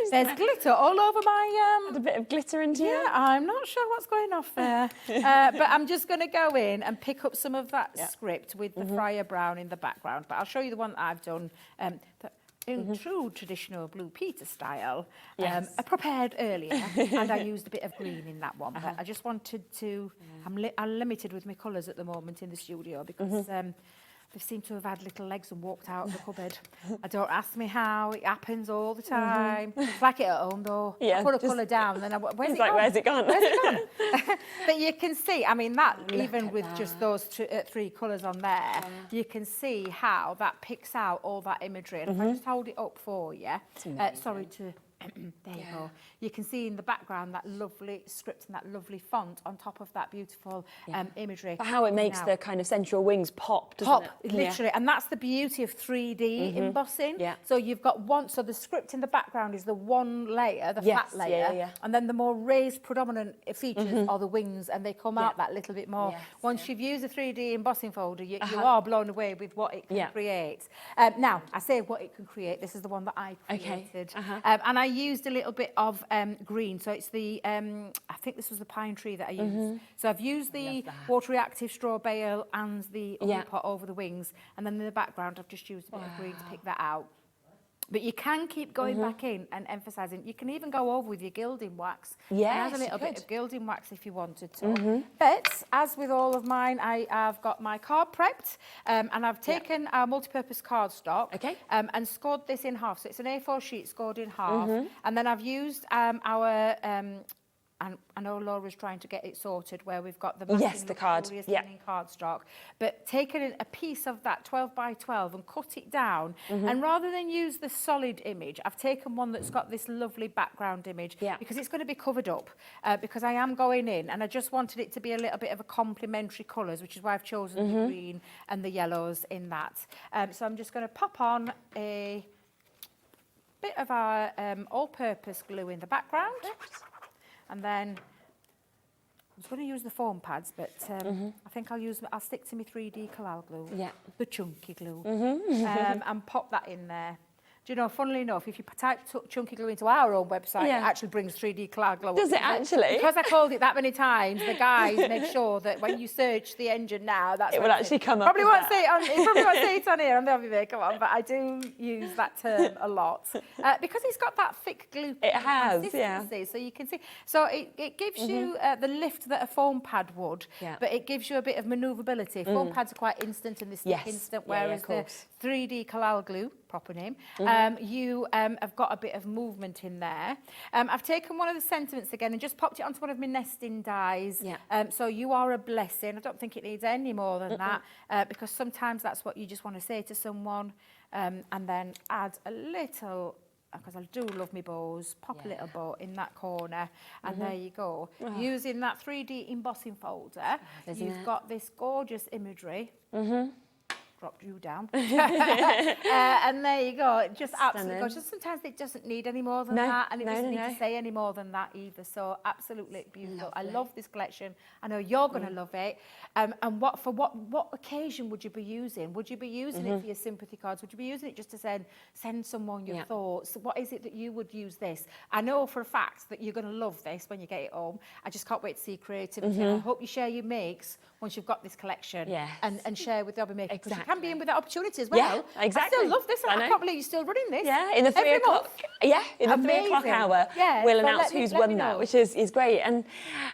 There's glitter all over my... Add a bit of glitter into Yeah, it. I'm not sure what's going off there. But I'm just going to go in and pick up some of that script with the fire brown in the background. But I'll show you the one that I've done. In true traditional Blue Peter style, I prepared earlier, and I used a bit of green in that one. But I just wanted to... I'm limited with my colours at the moment in the studio because... they seem to have had little legs and walked out of the cupboard. I don't ask me how, it happens all the time. It's like it at home though. I put a colour down, then where's it gone? But you can see, I mean, that even with just those three colours on there, you can see how that picks out all that imagery. And if I just hold it up for you, sorry to... there you go. You can see in the background that lovely script and that lovely font on top of that beautiful imagery. But how it makes the kind of central wings pop, doesn't it? Literally. And that's the beauty of 3D embossing. So you've got one, so the script in the background is the one layer, the flat layer, and then the more raised predominant features are the wings, and they come out that little bit more. Once you've used a 3D embossing folder, you are blown away with what it can create. Now, I say what it can create. This is the one that I created. And I used a little bit of green, so it's the I think this was the pine tree that I used. So I've used the water reactive straw bale and the honey pot over the wings, and then in the background I've just used a bit of green to pick that out. But you can keep going back in and emphasising. You can even go over with your gilding wax. Yes, add a little bit of gilding wax if you wanted to. But as with all of mine, I have got my card prepped, and I've taken our multi-purpose cardstock and scored this in half. So it's an A4 sheet scored in half, and then I've used our. And I know Laura's trying to get it sorted where we've got the cardstock, but taken a piece of that 12 by 12 and cut it down, and rather than use the solid image, I've taken one that's got this lovely background image because it's going to be covered up because I am going in, and I just wanted it to be a little bit of a complementary colours, which is why I've chosen the green and the yellows in that. So I'm just going to pop on a bit of our all-purpose glue in the background. And then I was going to use the foam pads, but I think I'll stick to my 3D Collal glue, the chunky glue, and pop that in there. Do you know, funnily enough, if you type chunky glue into our own website, it actually brings 3D Collal glue. Does it actually? Because I called it that many times, the guys make sure that when you search the engine now, that's it will actually come up. Probably won't say it on here on the Hobbymaker one, but I do use that term a lot because it's got that thick glue. It has, So you can see. So it gives you the lift that a foam pad would, but it gives you a bit of manoeuvrability. Foam pads are quite instant and they stick instant, whereas the 3D Collal glue, proper name. You have got a bit of movement in there. I've taken one of the sentiments again and just popped it onto one of my nesting dies. Yeah. So you are a blessing. I don't think it needs any more than that because sometimes that's what you just want to say to someone. And then add a little, because I do love my bows, pop a little bow in that corner, and there you go. Using that 3D embossing folder, you've got this gorgeous imagery. Dropped you down. And there you go. It just absolutely gorgeous. Sometimes it doesn't need any more than that, and it doesn't need to say any more than that either. So absolutely beautiful. I love this collection. I know you're going to love it. And what occasion would you be using? Would you be using it for your sympathy cards? Would you be using it just to send someone your thoughts? What is it that you would use this? I know for a fact that you're going to love this when you get it home. I just can't wait to see your creativity. I hope you share your makes once you've got this collection and share with the Hobbymaker. Exactly. You can be in with that opportunity as well. Yeah, exactly. I still love this. I can't believe you're still running this. Yeah, in the 3 o'clock. Yeah, in the 3 o'clock hour, we'll announce who's won that, which is great. And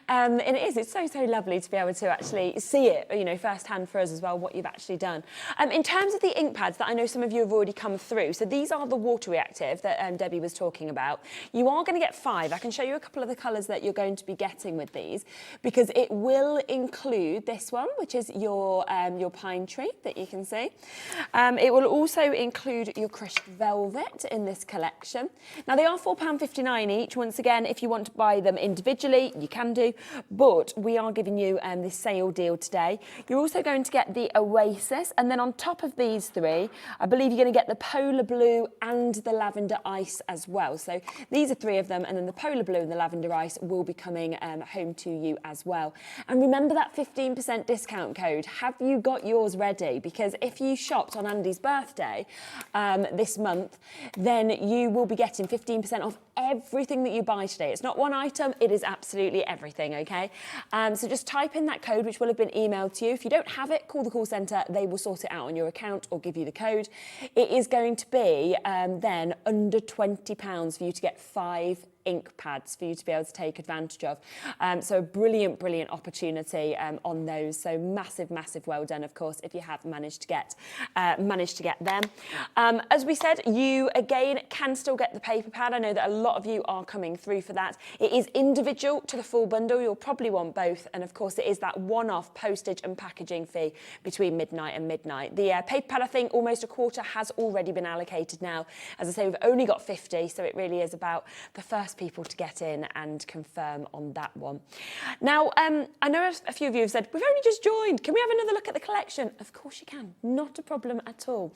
it's so lovely to be able to actually see it, you know, firsthand for us as well, what you've actually done. In terms of the ink pads that I know some of you have already come through, so these are the water reactive that Debbie was talking about. You are going to get 5. I can show you a couple of the colours that you're going to be getting with these, because it will include this one, which is your pine tree that you can see. It will also include your crushed velvet in this collection. Now they are £4.59 each. Once again, if you want to buy them individually, you can do, but we are giving you this sale deal today. You're also going to get the Oasis, and then on top of these 3, I believe you're going to get the Polar Blue and the Lavender Ice as well. So these are 3 of them, and then the Polar Blue and the Lavender Ice will be coming home to you as well. And remember that 15% discount code. Have you got yours ready? Because if you shopped on Andy's birthday this month, then you will be getting 15% off everything that you buy today. It's not one item, it is absolutely everything, okay? So just type in that code, which will have been emailed to you. If you don't have it, call the call centre. They will sort it out on your account or give you the code. It is going to be then under £20 for you to get 5 ink pads for you to be able to take advantage of. So a brilliant opportunity on those. So massive well done, of course, if you have managed to get them. As we said, you again can still get the paper pad. I know that a lot of you are coming through for that. It is individual to the full bundle. You'll probably want both, and of course it is that one-off postage and packaging fee between midnight and midnight. The paper pad, I think almost a quarter has already been allocated now. As I say, we've only got 50, so it really is about the first people to get in and confirm on that one. Now, I know a few of you have said, we've only just joined, can we have another look at the collection? Of course you can, not a problem at all.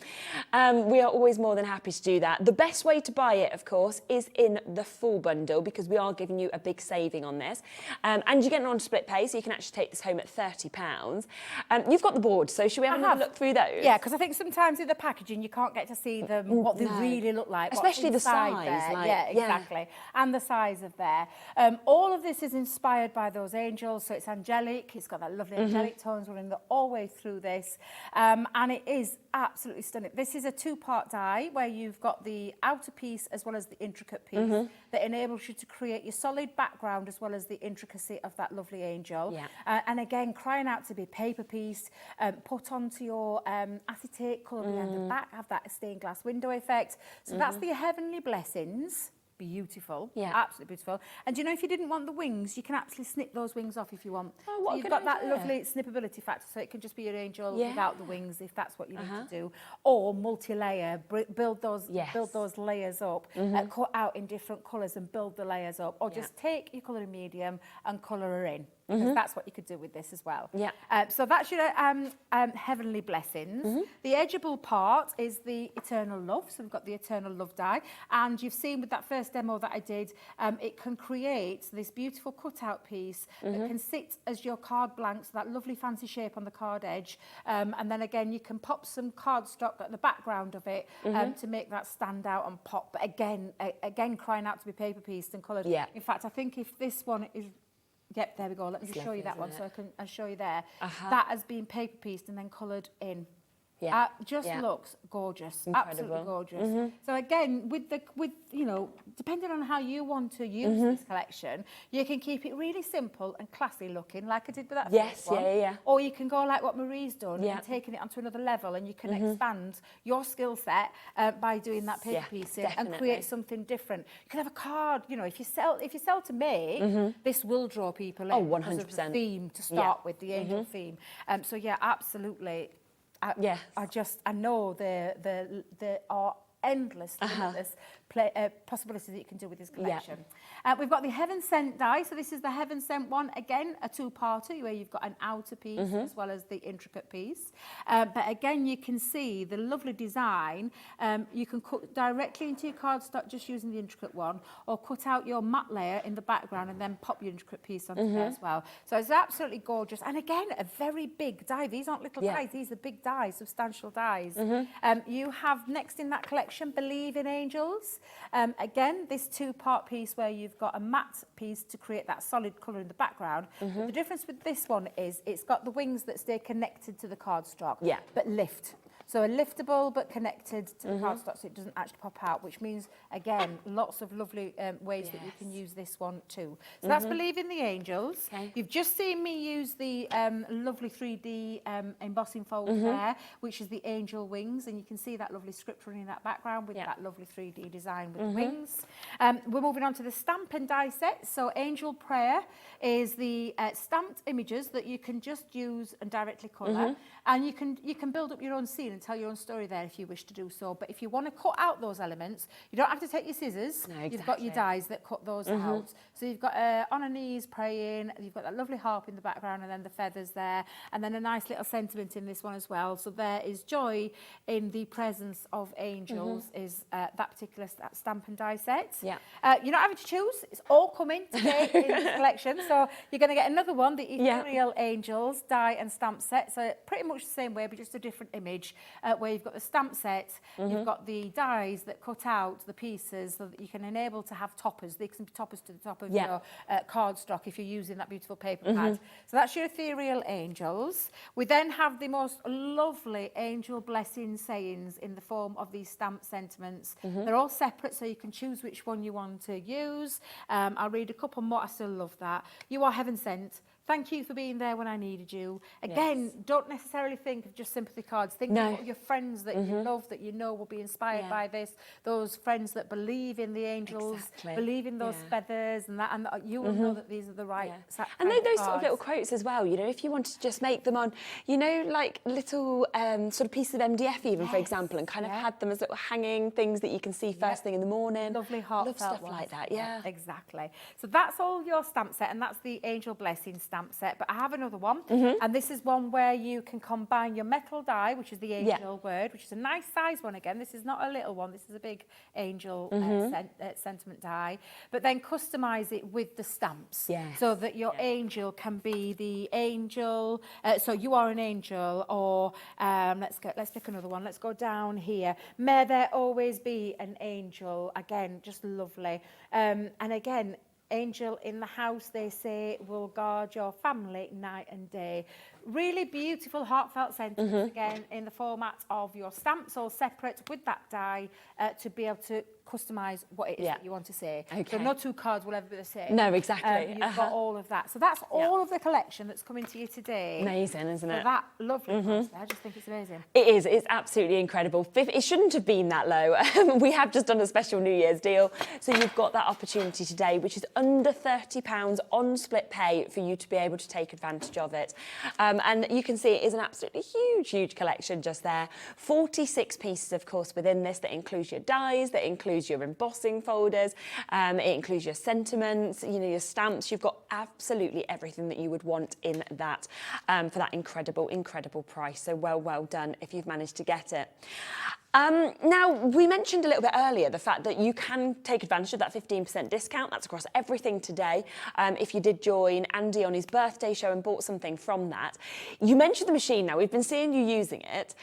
We are always more than happy to do that. The best way to buy it, of course, is in the full bundle, because we are giving you a big saving on this. And you're getting on split pay, so you can actually take this home at £30. You've got the board, so should we have another look through those? Yeah, because I think sometimes in the packaging you can't get to see them, what they really look like. Especially the size. Like, yeah, exactly. And the size of there. All of this is inspired by those angels, so it's angelic. It's got that lovely angelic tones running all the way through this. And it is absolutely stunning. This is a 2-part die where you've got the outer piece as well as the intricate piece that enables you to create your solid background as well as the intricacy of that lovely angel. Yeah. And again, crying out to be paper pieced, put onto your acetate colour behind the back, have that stained glass window effect. So that's the heavenly blessings. Beautiful, absolutely beautiful. And do you know, if you didn't want the wings, you can actually snip those wings off if you want. Oh, what so you've got that lovely snippability factor, so it can just be your angel without the wings, if that's what you need to do. Or multi-layer, build those layers up, cut out in different colours and build the layers up. Or just take your colouring medium and colour her in. Because that's what you could do with this as well. Yeah. So that's your heavenly blessings. The edgeable part is the eternal love. So we've got the eternal love die, and you've seen with that first demo that I did, it can create this beautiful cutout piece that can sit as your card blank, so that lovely fancy shape on the card edge. And then again, you can pop some cardstock at the background of it to make that stand out and pop. But again, crying out to be paper pieced and coloured. Yeah. In fact, I think if this one is. Yep, there we go. Let me just show you that one, so I'll show you there. That has been paper pieced and then coloured in. Just Yeah. looks gorgeous, Incredible. absolutely gorgeous. So again, with you know, depending on how you want to use this collection, you can keep it really simple and classy looking, like I did with that first one. Yeah. Or you can go like what Marie's done Yeah. and taking it onto another level, and you can expand your skill set by doing that paper piecing and definitely. create something different. You can have a card, you know, if you sell to me, this will draw people in. Oh, Because of the 100%. theme to start with, the angel theme. So yeah, absolutely. I know there are endless limitless possibilities that you can do with this collection. We've got the Heaven Sent die. So this is the Heaven Sent one. Again, a two-parter where you've got an outer piece as well as the intricate piece. But again, you can see the lovely design. You can cut directly into your cardstock just using the intricate one, or cut out your matte layer in the background and then pop your intricate piece onto there as well. So it's absolutely gorgeous. And again, a very big die. These aren't little dies. These are big dies, substantial dies. You have next in that collection, Believe in Angels. Again, this two-part piece where you've got a matte piece to create that solid colour in the background. The difference with this one is it's got the wings that stay connected to the cardstock, but lift. So a liftable but connected to the cardstock, so it doesn't actually pop out, which means, again, lots of lovely ways that you can use this one too. So that's Believe in the Angels. You've just seen me use the lovely 3D embossing fold there, which is the angel wings, and you can see that lovely script running in that background with that lovely 3D design with wings. We're moving on to the stamp and die set. So Angel Prayer is the stamped images that you can just use and directly colour, and you can build up your own scene and tell your own story there if you wish to do so. But if you want to cut out those elements, you don't have to take your scissors. No, exactly. You've got your dies that cut those out. So you've got on her knees praying, you've got that lovely harp in the background, and then the feathers there, and then a nice little sentiment in this one as well. So there is joy in the presence of angels is that particular stamp and die set. You're not having to choose. It's all coming today in this collection. So you're going to get another one, the Ethereal Angels die and stamp set. So pretty much the same way, but just a different image. Where you've got the stamp set, you've got the dies that cut out the pieces so that you can enable to have toppers. They can be toppers to the top of your cardstock if you're using that beautiful paper pad. So that's your Ethereal Angels. We then have the most lovely angel blessing sayings in the form of these stamp sentiments. They're all separate, so you can choose which one you want to use. I'll read a couple more. I still love that. You are heaven sent. Thank you for being there when I needed you. Again, don't necessarily think of just sympathy cards. Think of your friends that you love, that you know will be inspired by this. Those friends that believe in the angels, believe in those feathers, and you will know that these are the right. And those sort of little quotes as well. You know, if you wanted to just make them on, you know, like little sort of pieces of MDF even, for example, and kind of had them as little hanging things that you can see first thing in the morning. Lovely heartfelt stuff ones. like that. Yeah, exactly. So that's all your stamp set, and that's the angel blessing stamp set. But I have another one, and this is one where you can combine your metal die, which is the angel word, which is a nice size one again. This is not a little one. This is a big angel sentiment die, but then customize it with the stamps so that your angel can be the angel. So you are an angel, or let's pick another one. Let's go down here. May there always be an angel. Again, just lovely. And again, angel in the house, they say, will guard your family night and day. Really beautiful, heartfelt sentiments, again, in the format of your stamps, all separate with that die to be able to customise what it is that you want to say. So no two cards will ever be the same. No, exactly. You've got all of that. So that's all of the collection that's coming to you today. Amazing, isn't it? So that lovely price there, I just think it's amazing. It is. It's absolutely incredible. It shouldn't have been that low. We have just done a special New Year's deal. So you've got that opportunity today, which is under £30 on split pay for you to be able to take advantage of it. And you can see it is an absolutely huge, huge collection just there. 46 pieces, of course, within this. That includes your dies, that includes your embossing folders, it includes your sentiments, you know, your stamps. You've got absolutely everything that you would want in that for that incredible, incredible price. So well done if you've managed to get it. Now, we mentioned a little bit earlier the fact that you can take advantage of that 15% discount. That's across everything today. If you did join Andy on his birthday show and bought something from that. You mentioned the machine now. We've been seeing you using it.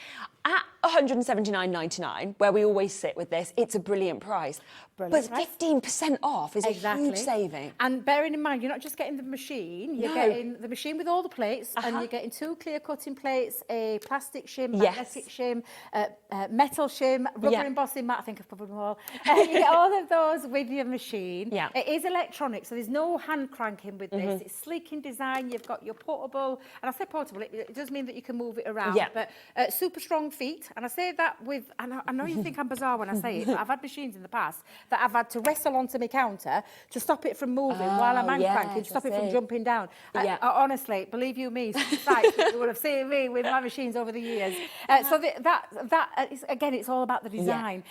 At $179.99, where we always sit with this, it's a brilliant price. But 15% off is a huge saving. And bearing in mind, you're not just getting the machine, you're getting the machine with all the plates, and you're getting 2 clear cutting plates, a plastic shim, magnetic shim, metal shim, rubber embossing mat, I think I've covered them all. You get all of those with your machine. It is electronic, so there's no hand cranking with this. It's sleek in design, you've got your portable, and I say portable, it does mean that you can move it around, but super strong feet, and I say that with, I know you think I'm bizarre when I say it, but I've had machines in the past that I've had to wrestle onto my counter to stop it from moving while I'm hand cranking, to stop it from jumping down. Honestly, believe you me, you would have seen me with my machines over the years. So that is, again, it's all about the design.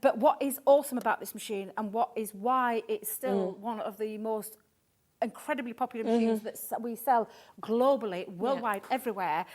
But what is awesome about this machine, and what is why it's still one of the most incredibly popular machines that we sell globally, worldwide, everywhere,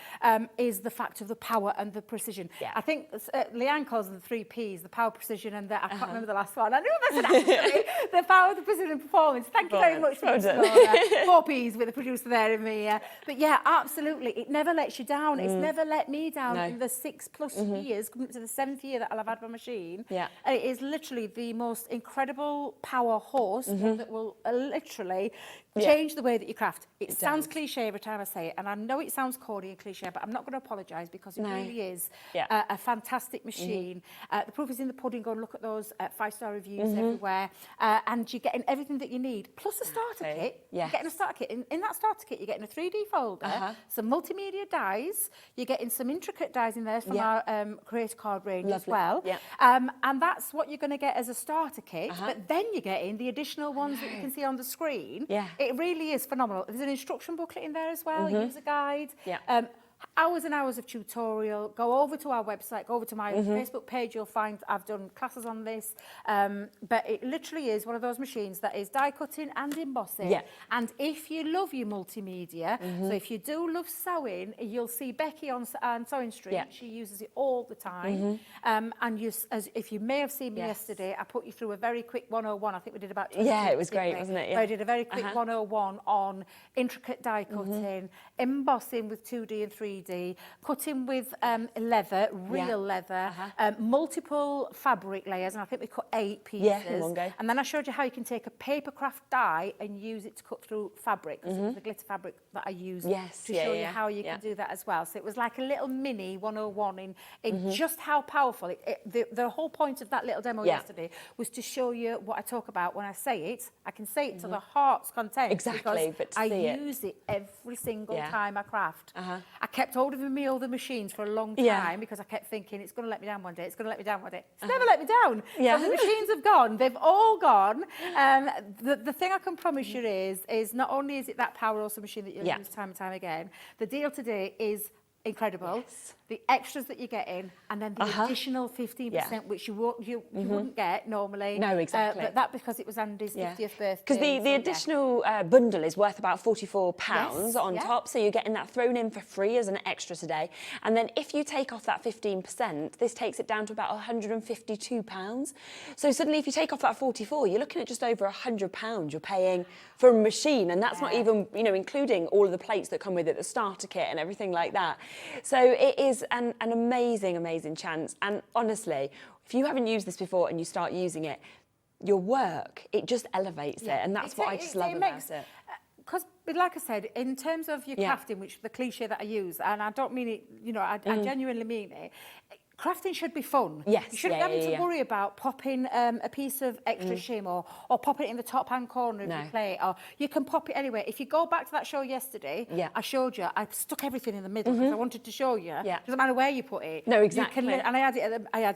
is the fact of the power and the precision. I think Leanne calls them the 3 Ps, the power, precision, and I can't remember the last one. I knew that's an actually. The power, the precision, and performance. Thank you very much for that. 4 Ps with the producer there in me. But yeah, absolutely. It never lets you down. It's never let me down in the 6+ years, coming up to the 7th year that I'll have had my machine. It is literally the most incredible power horse that will literally change the way that you craft. It sounds cliche every time I say it, and I know it sounds corny and cliche, but I'm not going to apologise, because it really is a fantastic machine. The proof is in the pudding. Go and look at those 5-star reviews everywhere, and you're getting everything that you need, plus a starter kit. You're getting a starter kit. In that starter kit, you're getting a 3D folder, some multimedia dies, you're getting some intricate dies in there from our Creator Card range as well. And that's what you're going to get as a starter kit, but then you're getting the additional ones that you can see on the screen. It really is phenomenal. There's an instruction booklet in there as well, a user guide. Hours and hours of tutorial. Go over to our website, go over to my Facebook page, you'll find I've done classes on this. But it literally is one of those machines that is die cutting and embossing. And if you love your multimedia, so if you do love sewing, you'll see Becky on Sewing Street. She uses it all the time. And if you may have seen me yesterday, I put you through a very quick 101. I think we did about 20 it was great, wasn't it? I did a very quick 101 on intricate die cutting, embossing with 2D and 3D, cutting with leather, real leather, multiple fabric layers, and I think we cut 8 pieces. In one go. And then I showed you how you can take a papercraft die and use it to cut through fabric, because it was the glitter fabric that I used to show you how you can do that as well. So it was like a little mini 101 in just how powerful. The whole point of that little demo yesterday was to show you what I talk about when I say it. I can say it to the heart's content. Exactly, but to I see use it every single time I craft. I kept hold of me all the machines for a long time because I kept thinking it's going to let me down one day, it's going to let me down one day. It's never let me down. So the machines have gone, they've all gone. The thing I can promise you is not only is it that power awesome machine that you'll use time and time again, the deal today is incredible. The extras that you're getting, and then the additional 15%, which you wouldn't get normally. No, exactly. But that because it was Andy's 50th birthday. Because the additional bundle is worth about £44 on top, so you're getting that thrown in for free as an extra today. And then if you take off that 15%, this takes it down to about £152. So suddenly, if you take off that 44, you're looking at just over £100 you're paying for a machine, and that's not even including all of the plates that come with it, the starter kit and everything like that. So it is an amazing chance. And honestly, if you haven't used this before and you start using it, your work, it just elevates it. And that's what I just love about it. Because, like I said, in terms of your crafting, which the cliche that I use, and I don't mean it, I genuinely mean it, crafting should be fun. Yes. You shouldn't have to worry about popping a piece of extra shim or popping it in the top hand corner of your plate, or you can pop it anywhere. If you go back to that show yesterday, I showed you, I stuck everything in the middle because I wanted to show you. Doesn't matter where you put it. No, exactly. And I had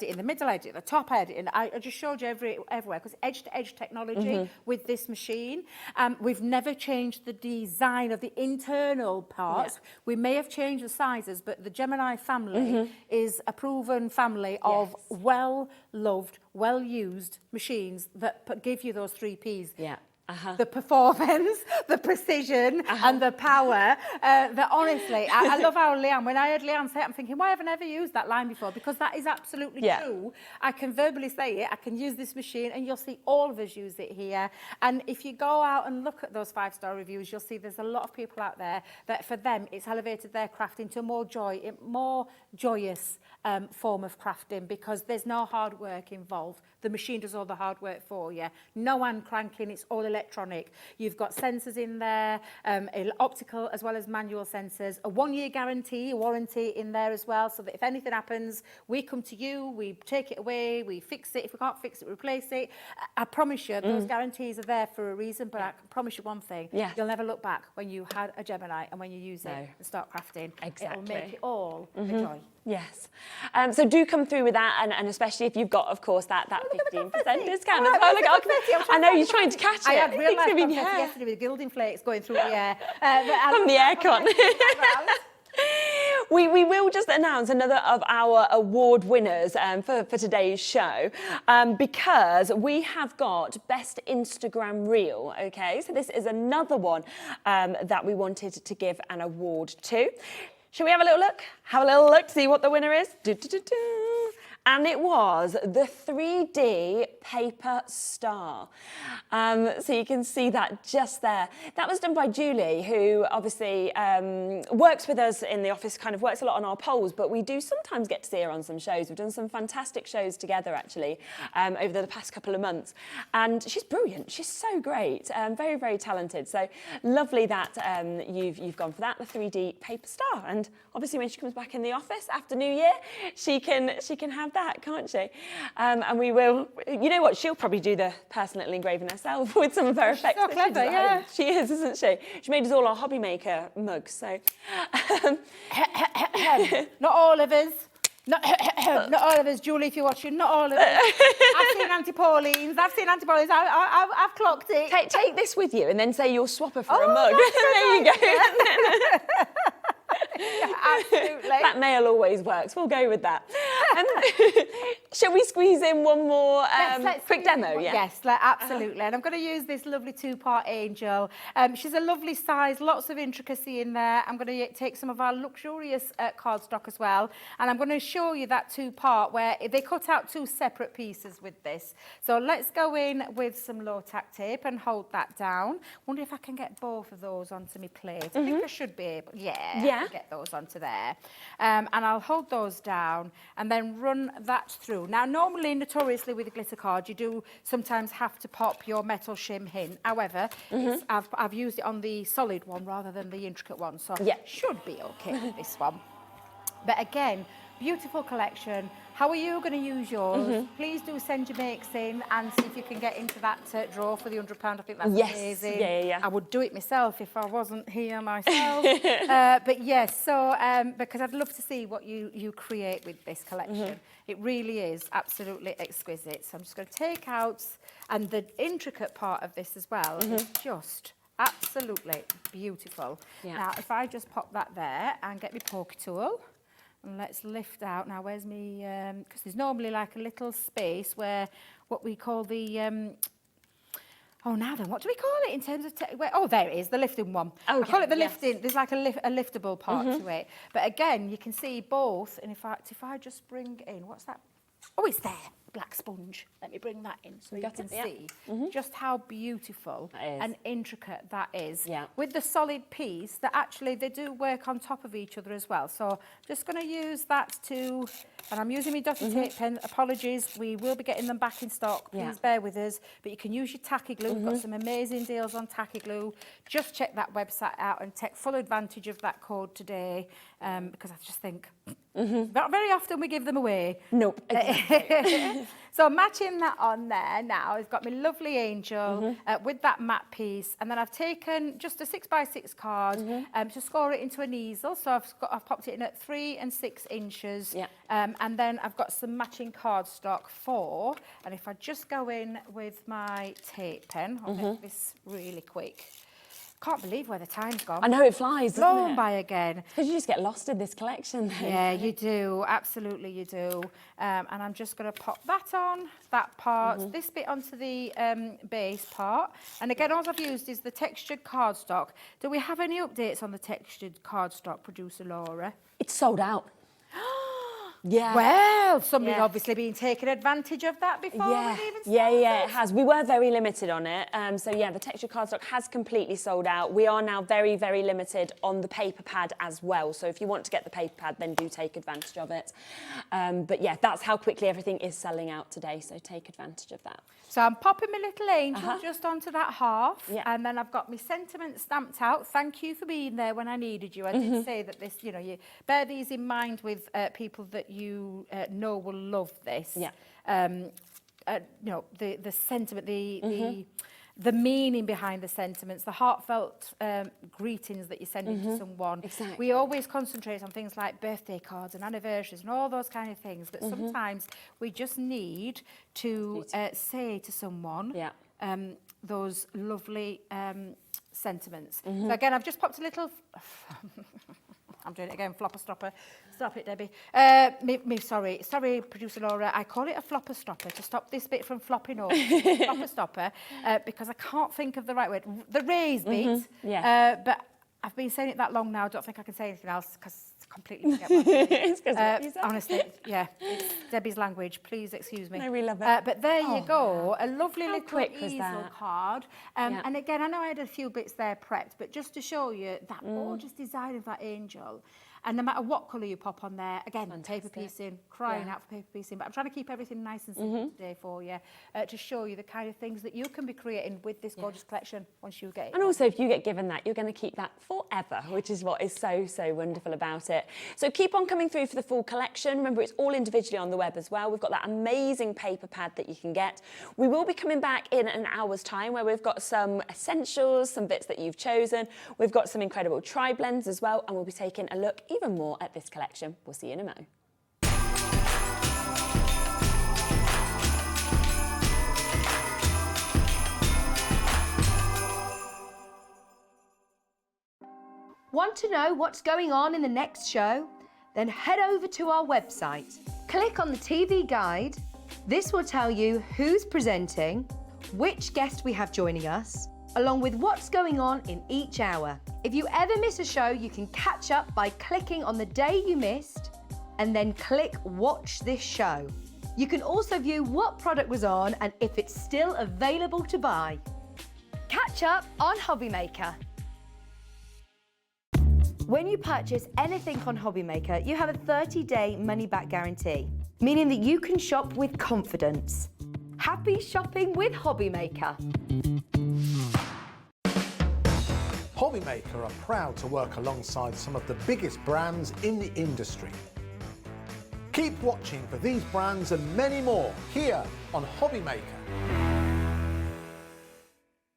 it in the middle, I had it at the top, I had it in, I just showed you everywhere, because edge-to-edge technology with this machine. We've never changed the design of the internal parts. We may have changed the sizes, but the Gemini family is a proven family of well-loved, well-used machines that give you those 3 Ps. the performance, the precision and the power. That honestly, I love how Leanne, when I heard Leanne say it, I'm thinking, why have I never used that line before? Because that is absolutely true. I can verbally say it, I can use this machine, and you'll see all of us use it here. And if you go out and look at those 5-star reviews, you'll see there's a lot of people out there that for them, it's elevated their craft into more joyous form of crafting, because there's no hard work involved. The machine does all the hard work for you. No hand cranking, it's all electronic. You've got sensors in there, optical as well as manual sensors, a 1-year guarantee, a warranty in there as well, so that if anything happens, we come to you, we take it away, we fix it. If we can't fix it, we replace it. I promise you, those guarantees are there for a reason, but I can promise you one thing, you'll never look back when you had a Gemini and when you use it and start crafting. Exactly. It'll make it all a joy. Yes. So do come through with that, and especially if you've got, of course, that 15% discount as well. Look, I know you're trying to catch it. I had real life confetti yeah. yesterday with gilding flakes going through the air. From the aircon. We will just announce another of our award winners for today's show, because we have got Best Instagram Reel, okay? So this is another one that we wanted to give an award to. Shall we have a little look? Have a little look to see what the winner is? And it was the 3D paper star. So you can see that just there. That was done by Julie, who obviously works with us in the office, kind of works a lot on our polls, but we do sometimes get to see her on some shows. We've done some fantastic shows together, actually, over the past couple of months. And she's brilliant. She's so great. Very, very talented. So lovely that you've gone for that, the 3D paper star. And obviously when she comes back in the office after New Year, she can have that, can't she? And we will, you know what, she'll probably do the personal engraving herself with some of her effects. So clever, yeah. She is, isn't she? She made us all our Hobbymaker mugs, so. Not all of us. Not all of us, Julie, if you're watching, not all of us. I've seen Auntie Pauline's, I've clocked it. Take this with you and then say you'll swap her for a mug. There you go. Absolutely. That mail always works. We'll go with that. Shall we squeeze in one more quick demo? Yeah. Yes, absolutely. And I'm going to use this lovely 2-part Angel. She's a lovely size, lots of intricacy in there. I'm going to take some of our luxurious cardstock as well. And I'm going to show you that 2-part where they cut out 2 separate pieces with this. So let's go in with some low tack tape and hold that down. Wonder if I can get both of those onto my plate. I think I should be able. Yeah. I can get those onto there. And I'll hold those down and then run that through. Now, normally, notoriously with a glitter card, you do sometimes have to pop your metal shim in. However, I've used it on the solid one rather than the intricate one, so should be okay with this one. But again, beautiful collection. How are you going to use yours? Please do send your makes in and see if you can get into that draw for the £100. I think that's amazing. Yeah. I would do it myself if I wasn't here myself. But yes, so because I'd love to see what you create with this collection. It really is absolutely exquisite. So I'm just going to take out, and the intricate part of this as well is just absolutely beautiful. Now, if I just pop that there and get my poke tool. And let's lift out. Now, where's me, because there's normally like a little space where what we call the, oh, now then, what do we call it in terms of, oh, there it is, the lifting one. Okay, I call it the lifting, there's like a liftable part to it. But again, you can see both, and if I just bring in, what's that? Oh, it's there, black sponge. Let me bring that in so you can see just how beautiful and intricate that is. With the solid piece, that actually they do work on top of each other as well. So just going to use that to, and I'm using my dotty tape pen. Apologies, we will be getting them back in stock. Please bear with us. But you can use your tacky glue. We've got some amazing deals on tacky glue. Just check that website out and take full advantage of that code today, because I just think not very often we give them away. Nope. So matching that on there now, I've got my lovely Angel with that matte piece, and then I've taken just a 6x6 card to score it into an easel. So I've popped it in at 3 and 6 inches, and then I've got some matching cardstock for. And if I just go in with my tape pen, I'll make this really quick. can't believe where the time's gone. I know, it flies, doesn't Blown it? by again. Because you just get lost in this collection. Yeah, you do. Absolutely, you do. And I'm just going to pop that on, that part, this bit onto the base part. And again, all I've used is the textured cardstock. Do we have any updates on the textured cardstock, producer Laura? It's sold out. Yeah. Well, somebody's obviously been taking advantage of that before it even started. Yeah, it has. We were very limited on it. So yeah, the textured cardstock has completely sold out. We are now very, very limited on the paper pad as well. So if you want to get the paper pad, then do take advantage of it. But yeah, that's how quickly everything is selling out today. So take advantage of that. So I'm popping my little angel just onto that half, and then I've got my sentiment stamped out. Thank you for being there when I needed you. I did say that this, you know, you bear these in mind with people that you know will love this. Yeah. You know, the sentiment, the meaning behind the sentiments, the heartfelt greetings that you're sending to someone. Exactly. We always concentrate on things like birthday cards and anniversaries and all those kind of things, but sometimes we just need to say to someone those lovely sentiments. So again, I've just popped a little... I'm doing it again, flopper stopper. Stop it, Debbie. Sorry, producer Laura. I call it a flopper stopper to stop this bit from flopping over. Flopper stopper, because I can't think of the right word. The raised bit. But I've been saying it that long now. I don't think I can say anything else because I completely forget what I'm saying. Honestly, it's Debbie's language. Please excuse me. No, we love it. But there you go. A lovely little quick was easel that? card. And again, I know I had a few bits there prepped, but just to show you that gorgeous design of that angel. And no matter what colour you pop on there, again, paper piecing, crying out for paper piecing. But I'm trying to keep everything nice and simple today for you to show you the kind of things that you can be creating with this gorgeous collection once you get it. And also, if you get given that, you're going to keep that forever, which is what is so, so wonderful about it. So keep on coming through for the full collection. Remember, it's all individually on the web as well. We've got that amazing paper pad that you can get. We will be coming back in an hour's time where we've got some essentials, some bits that you've chosen. We've got some incredible tri-blends as well, and we'll be taking a look even more at this collection. We'll see you in a mo. Want to know what's going on in the next show? Then head over to our website. Click on the TV guide. This will tell you who's presenting, which guest we have joining us, along with what's going on in each hour. If you ever miss a show, you can catch up by clicking on the day you missed and then click Watch This Show. You can also view what product was on and if it's still available to buy. Catch up on Hobbymaker. When you purchase anything on Hobbymaker, you have a 30-day money-back guarantee, meaning that you can shop with confidence. Happy shopping with Hobbymaker. Hobbymaker are proud to work alongside some of the biggest brands in the industry. Keep watching for these brands and many more here on Hobbymaker.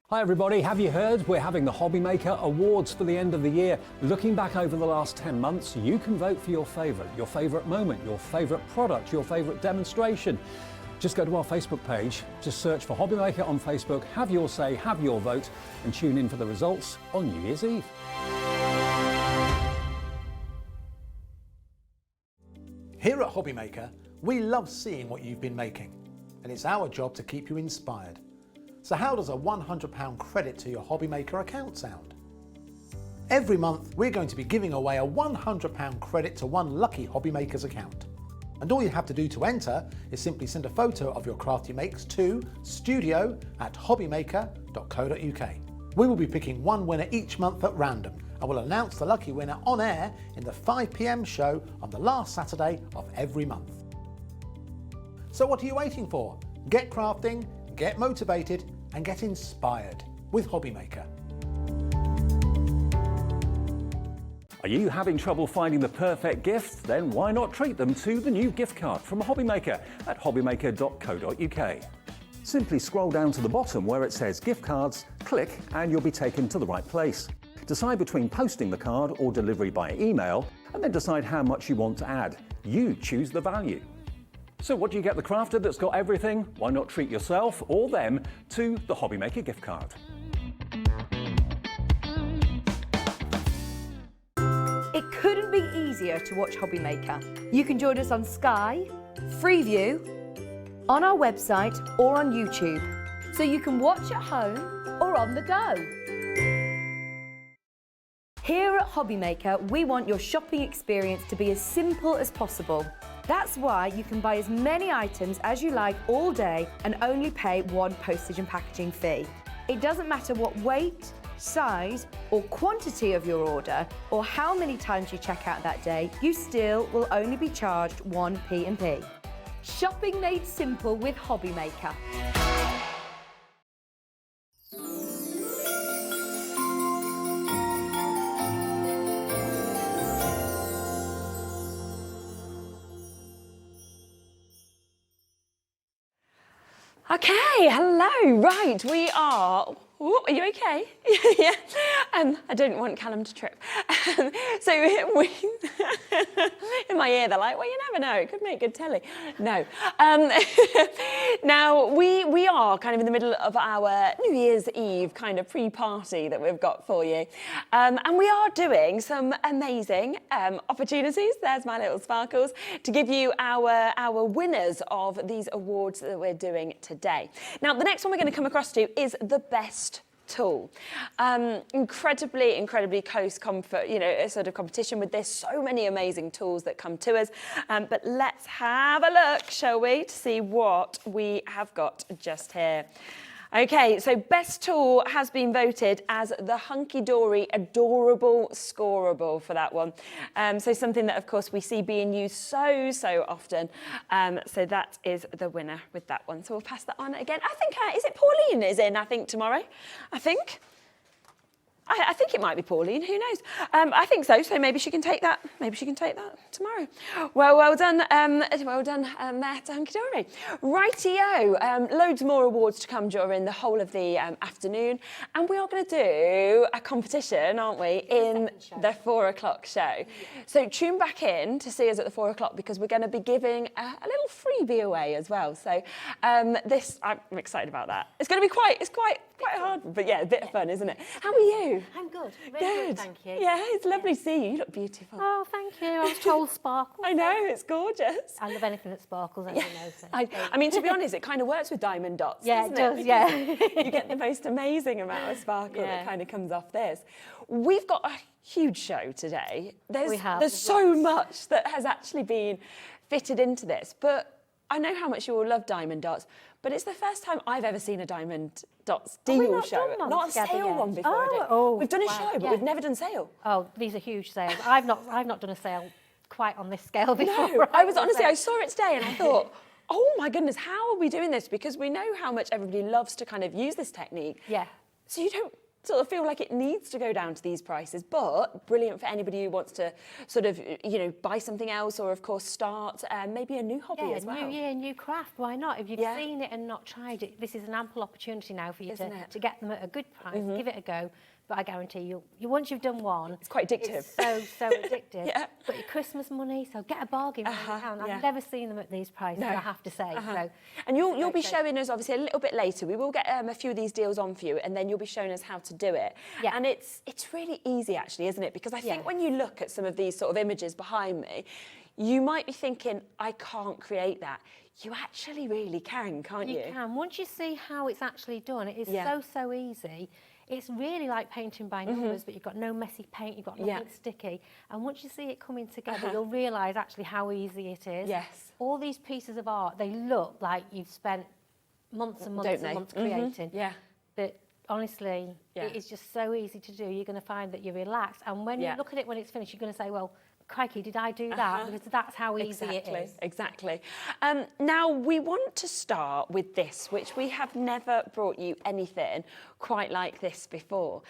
Hi everybody, have you heard? We're having the Hobbymaker Awards for the end of the year. Looking back over the last 10 months, you can vote for your favourite moment, your favourite product, your favourite demonstration. Just go to our Facebook page, just search for Hobbymaker on Facebook, have your say, have your vote, and tune in for the results on New Year's Eve. Here at Hobbymaker, we love seeing what you've been making, and it's our job to keep you inspired. So how does a £100 credit to your Hobbymaker account sound? Every month, we're going to be giving away a £100 credit to one lucky Hobbymaker's account. And all you have to do to enter is simply send a photo of your craft you makes to studio@hobbymaker.co.uk. We will be picking one winner each month at random and will announce the lucky winner on air in the 5 PM show on the last Saturday of every month. So what are you waiting for? Get crafting, get motivated and get inspired with Hobbymaker. Are you having trouble finding the perfect gift? Then why not treat them to the new gift card from Hobbymaker at hobbymaker.co.uk. Simply scroll down to the bottom where it says gift cards, click and you'll be taken to the right place. Decide between posting the card or delivery by email and then decide how much you want to add. You choose the value. So what do you get the crafter that's got everything? Why not treat yourself or them to the Hobbymaker gift card? It couldn't be easier to watch Hobbymaker. You can join us on Sky, Freeview, on our website or on YouTube, so you can watch at home or on the go. Here at Hobbymaker, we want your shopping experience to be as simple as possible. That's why you can buy as many items as you like all day and only pay one postage and packaging fee. It doesn't matter what weight, size or quantity of your order or how many times you check out that day, you still will only be charged one P&P. Shopping made simple with Hobbymaker. Okay, hello. Right, we are. Ooh, are you okay? Yeah. I didn't want Callum to trip. So we, in my ear, they're like, well, you never know. It could make good telly. No. Now, we are kind of in the middle of our New Year's Eve kind of pre-party that we've got for you. And we are doing some amazing opportunities. There's my little sparkles to give you our winners of these awards that we're doing today. Now, the next one we're going to come across to is the best tool. Incredibly close sort of competition with this. So many amazing tools that come to us. But let's have a look, shall we, to see what we have got just here. Okay, so best tool has been voted as the hunky-dory adorable scoreable for that one. So something that, of course, we see being used so often. So that is the winner with that one. So we'll pass that on again. I think, is it Pauline is in, I think, tomorrow? I think. I think it might be Pauline, who knows? I think so, so maybe she can take that. Maybe she can take that tomorrow. Well done there to Hunky Dory. Rightio, loads more awards to come during the whole of the afternoon. And we are going to do a competition, aren't we, in the 4 o'clock show. So tune back in to see us at the 4 o'clock because we're going to be giving a little freebie away as well. So I'm excited about that. It's going to be quite hard, but yeah, a bit of fun, isn't it? How are you? I'm good. Really good, thank you. Yeah, it's lovely to see you. You look beautiful. Oh, thank you. I was told sparkles. I know, it's gorgeous. I love anything that sparkles, as you know. So. I mean, to be honest, it kind of works with diamond dots, yeah, doesn't it does, yeah. You get the most amazing amount of sparkle that kind of comes off this. We've got a huge show today. There's so much that has actually been fitted into this, but I know how much you all love diamond dots, but it's the first time I've ever seen a diamond dots deal show. Not a sale one before. We've done a show, but we've never done sale. Oh, these are huge sales. I've not done a sale quite on this scale before. No, I saw it today and I thought, oh my goodness, how are we doing this? Because we know how much everybody loves to kind of use this technique. Yeah. So you don't sort of feel like it needs to go down to these prices, but brilliant for anybody who wants to sort of, buy something else or, of course, start maybe a new hobby as well. New year, new craft, why not? If you've seen it and not tried it, this is an ample opportunity now for you to get them at a good price, give it a go. But I guarantee you, once you've done one, it's quite addictive. It's so addictive. Yeah. But your Christmas money, so get a bargain when you can. I've never seen them at these prices, I have to say. So, and you'll be showing us obviously a little bit later. We will get a few of these deals on for you, and then you'll be showing us how to do it. Yeah. And it's really easy actually, isn't it? Because I think when you look at some of these sort of images behind me, you might be thinking, I can't create that. You actually really can, can't you? You can. Once you see how it's actually done, it is so easy. It's really like painting by numbers, but you've got no messy paint, you've got nothing sticky. And once you see it coming together, you'll realise actually how easy it is. Yes. All these pieces of art, they look like you've spent months and months and months creating. Yeah. But honestly, it is just so easy to do. You're going to find that you're relaxed. And when you look at it when it's finished, you're going to say, well, crikey, did I do that? Because that's how easy it is. Exactly. Now, we want to start with this, which we have never brought you anything quite like this before.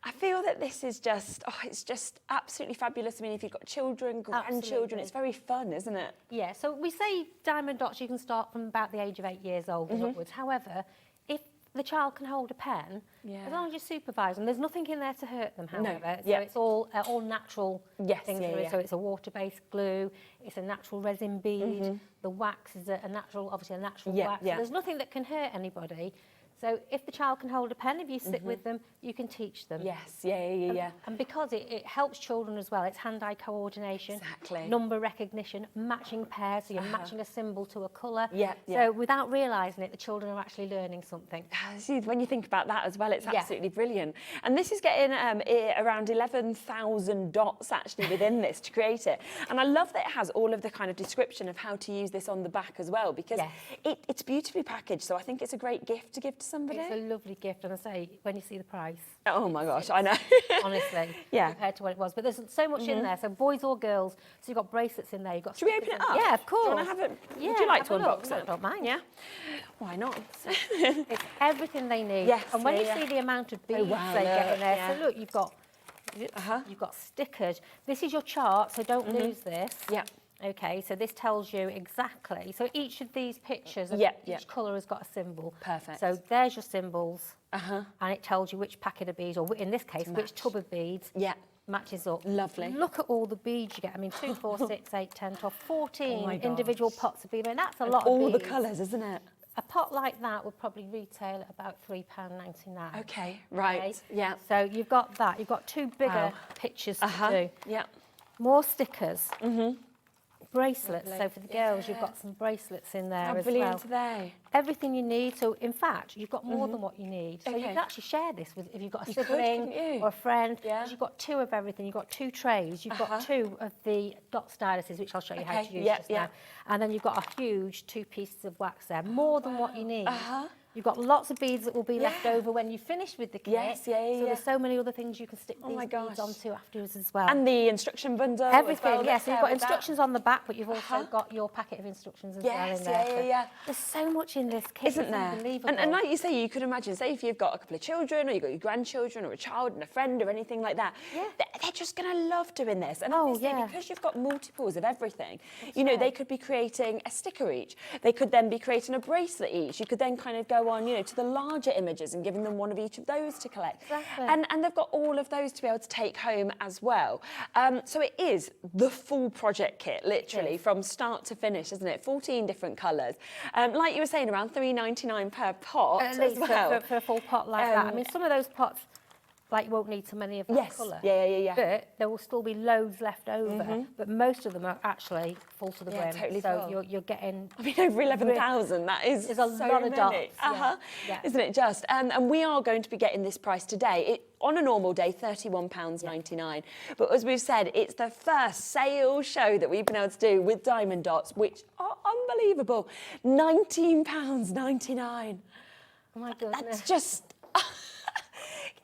I feel that this is just, it's just absolutely fabulous. I mean, if you've got children, grandchildren, it's very fun, isn't it? Yeah, so we say diamond dots, you can start from about the age of 8 years old and upwards. However, if the child can hold a pen, as long as you supervise them, there's nothing in there to hurt them, however. So it's all all things. So it's a water-based glue, it's a natural resin bead, the wax is obviously a natural wax. So there's nothing that can hurt anybody. So if the child can hold a pen, if you sit with them, you can teach them. Yes, yeah. And because it helps children as well, it's hand-eye coordination, Exactly. number recognition, matching pairs, so you're matching a symbol to a colour. Yeah. So without realising it, the children are actually learning something. See, when you think about that as well, it's absolutely brilliant. And this is getting around 11,000 dots actually within this to create it. And I love that it has all of the kind of description of how to use this on the back as well, because it's beautifully packaged. So I think it's a great gift to give to somebody. It's a lovely gift, and I say, when you see the price. Oh my gosh, I know. Honestly, Yeah. compared to what it was. But there's so much in there, so boys or girls. So you've got bracelets in there, you've got... Should we open it up? Yeah, of course. Do you want to have it? Would you like to unbox it? I don't mind. Yeah? Why not? It's everything they need. Yes, and when you yeah. see the amount of beads wow, they get in there, yeah. so look, you've got stickers. This is your chart, so don't lose this. Yeah. Okay, so this tells you exactly. So each of these pictures, each colour has got a symbol. Perfect. So there's your symbols, and it tells you which packet of beads, or in this case, which tub of beads. Yeah. Matches up. Lovely. Look at all the beads you get. I mean, 2, 4, 6, 8, 10, 12, 14 my individual gosh. pots of beads. And that's a lot of All beads. the colours, isn't it? A pot like that would probably retail at about £3.99. Okay, right. Okay? Yeah. So you've got that. You've got 2 bigger pictures to do. Yeah. More stickers. Bracelets. So for the girls, you've got some bracelets in there How as brilliant well. are they? Everything you need. So in fact, you've got more than what you need. So you Okay. can actually share this with if you've got a You could, sibling couldn't you? or a friend. Yeah. 'Cause you've got 2 of everything. You've got 2 trays. You've got 2 of the dot styluses, which I'll show you how to use just now. And then you've got a huge 2 pieces of wax there. More than what you need. You've got lots of beads that will be left over when you finish with the kit. Yes, So there's so many other things you can stick these my beads gosh. onto afterwards as well. And the instruction bundle. as Everything, well, yes. that's You've there got with that. instructions on the back, but you've also got your packet of instructions as well in Yes, there. yeah. There's so much in this kit, Isn't it's there? unbelievable. And like you say, you could imagine, say if you've got a couple of children, or you've got your grandchildren, or a child and a friend, or anything like that, they're just going to love doing this. And obviously, because you've got multiples of everything, you know, they could be creating a sticker each. They could then be creating a bracelet each. You could then kind of go on, you know, to the larger images and giving them one of each of those to collect. Exactly. And they've got all of those to be able to take home as well. So it is the full project kit, literally, from start to finish, isn't it? 14 different colours. Like you were saying, around £3.99 per pot At as least well. for a full pot like that. I mean, some of those pots, like, you won't need so many of that colour. Yeah. But there will still be loads left over. But most of them are actually full to the brim. totally so full. you're getting... I mean, over 11,000, that is There's a so lot of many. dots, Isn't it just? And we are going to be getting this price today. On a normal day, £31.99. But as we've said, it's the first sale show that we've been able to do with Diamond Dots, which are unbelievable. £19.99. Oh, my goodness. That's just...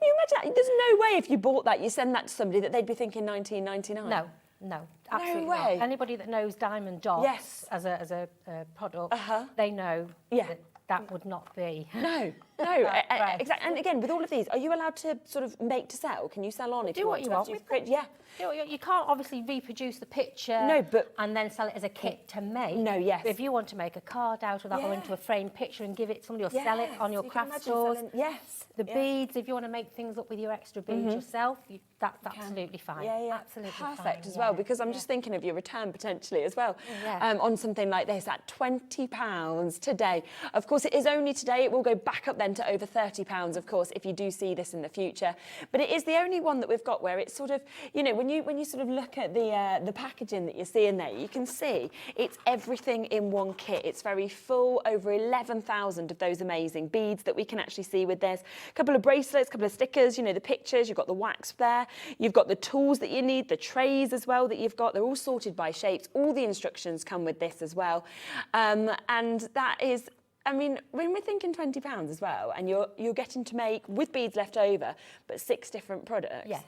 Can you imagine that? There's no way if you bought that, you send that to somebody, that they'd be thinking £19.99. No, absolutely way. not. Anybody that knows Diamond Dots as a product, they know that would not be. No, exactly. And again, with all of these, are you allowed to sort of make to sell? Can you sell on if you want to? You can't obviously reproduce the picture and then sell it as a kit to make. No, yes. But if you want to make a card out of that or into a framed picture and give it to somebody or sell it on your craft stores. The beads, if you want to make things up with your extra beads yourself, that's absolutely fine. Absolutely Perfect fine, as well, because I'm just thinking of your return potentially as well on something like this at £20 today. Of course, it is only today. It will go back up then to over £30, of course, if you do see this in the future. But it is the only one that we've got where it's sort of, you know, when you sort of look at the packaging that you see in there, you can see it's everything in one kit. It's very full, over 11,000 of those amazing beads that we can actually see with this. A couple of bracelets, a couple of stickers, you know, the pictures, you've got the wax there, you've got the tools that you need, the trays as well that you've got. They're all sorted by shapes. All the instructions come with this as well. And that is... I mean, when we're thinking £20 as well, and you're getting to make, with beads left over, but 6 different products. Yes.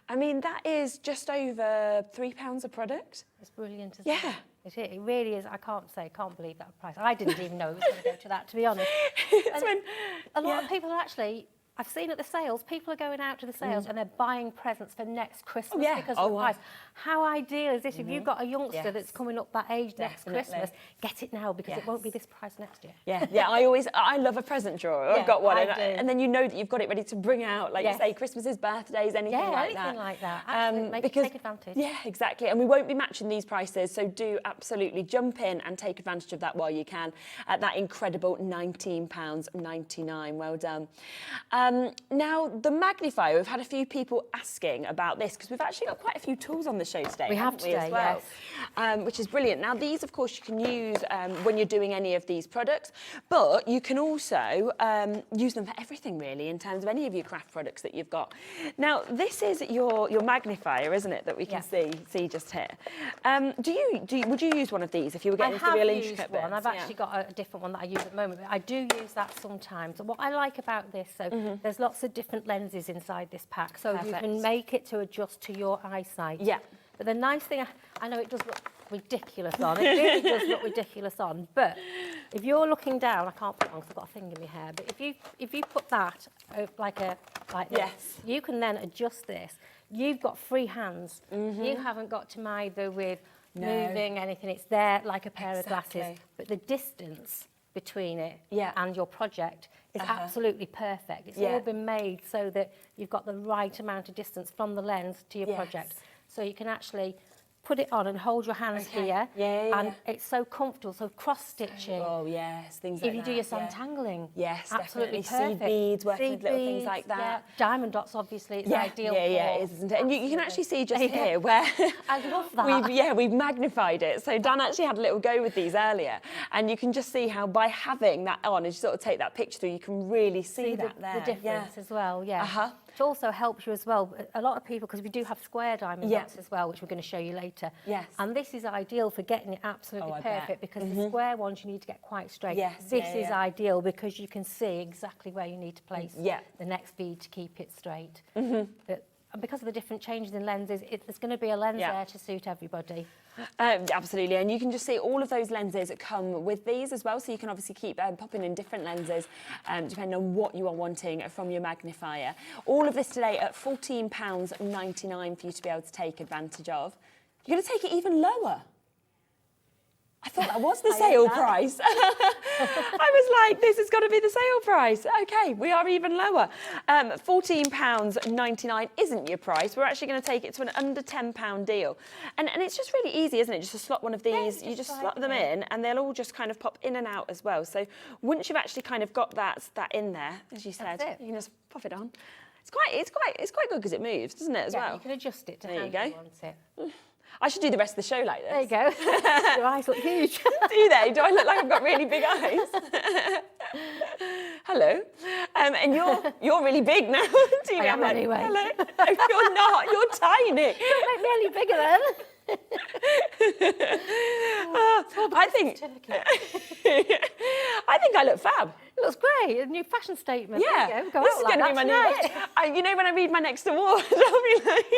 I mean, that is just over £3 a product. It's brilliant, isn't it? Yeah. It really is. I can't believe that price. I didn't even know it was going to go to that, to be honest. A lot of people are actually... I've seen at the sales, people are going out to the sales and they're buying presents for next Christmas because Oh, of the wow. price. How ideal is this? If you've got a youngster that's coming up that age next Christmas, get it now because it won't be this price next year. Yeah, I love a present drawer. I've got one, and then you know that you've got it ready to bring out, like you say, Christmases, birthdays, anything like that. Anything like that. Absolutely, take advantage. Yeah, exactly. And we won't be matching these prices, so do absolutely jump in and take advantage of that while you can at that incredible £19.99. Well done. Now, the magnifier, we've had a few people asking about this because we've actually got quite a few tools on the show today. We have today, as well, which is brilliant. Now, these, of course, you can use when you're doing any of these products, but you can also use them for everything, really, in terms of any of your craft products that you've got. Now, this is your magnifier, isn't it, that we can see just here. Would you use one of these if you were getting into the real intricate bits? I've actually got a different one that I use at the moment, but I do use that sometimes. And what I like about this, there's lots of different lenses inside this pack, so you can make it to adjust to your eyesight. Yeah. But the nice thing, I know it does look ridiculous on, it really does look ridiculous on, but if you're looking down, I can't put it on because I've got a thing in my hair, but if you put that like this, you can then adjust this. You've got free hands. You haven't got to either with moving anything. It's there like a pair of glasses, but the distance between it and your project is absolutely perfect. It's all been made so that you've got the right amount of distance from the lens to your project. So you can actually put it on and hold your hands here. And it's so comfortable, so cross-stitching. Oh, yes, things like that. If you do your sandtangling. Yes, absolutely definitely. perfect. Seed beads, working with little things like that. Yeah. Diamond dots, obviously, it's ideal it is, isn't it? And you can actually see just here where I love that. we've magnified it. So Dan actually had a little go with these earlier, and you can just see how by having that on, as you sort of take that picture through, you can really see that the difference as well. It also helps you as well. A lot of people, because we do have square diamond dots as well, which we're going to show you later. And this is ideal for getting it absolutely perfect because the square ones you need to get quite straight. This is ideal because you can see exactly where you need to place the next bead to keep it straight. But because of the different changes in lenses, there's going to be a lens there to suit everybody. Absolutely, and you can just see all of those lenses that come with these as well, so you can obviously keep popping in different lenses depending on what you are wanting from your magnifier. All of this today at £14.99 for you to be able to take advantage of. You're going to take it even lower. I thought that was the sale price. I was like, this has got to be the sale price. Okay, we are even lower. £14.99 isn't your price. We're actually going to take it to an under £10 deal. And it's just really easy, isn't it? Just to slot one of these, you just slot them in and they'll all just kind of pop in and out as well. So once you've actually kind of got that in there, as you said, you can just pop it on. It's quite good because it moves, doesn't it, as well? You can adjust it to how you want it. I should do the rest of the show like this. There you go. Your eyes look huge. Do they? Do I look like I've got really big eyes? Hello. And you're really big now. Do you? I am anyway. Hello. No, you're not. You're tiny. Don't make me any bigger then. I think I look fab. It looks great. A new fashion statement. Yeah. Go this is going to be my new look. You know, when I read my next award, I'll be like,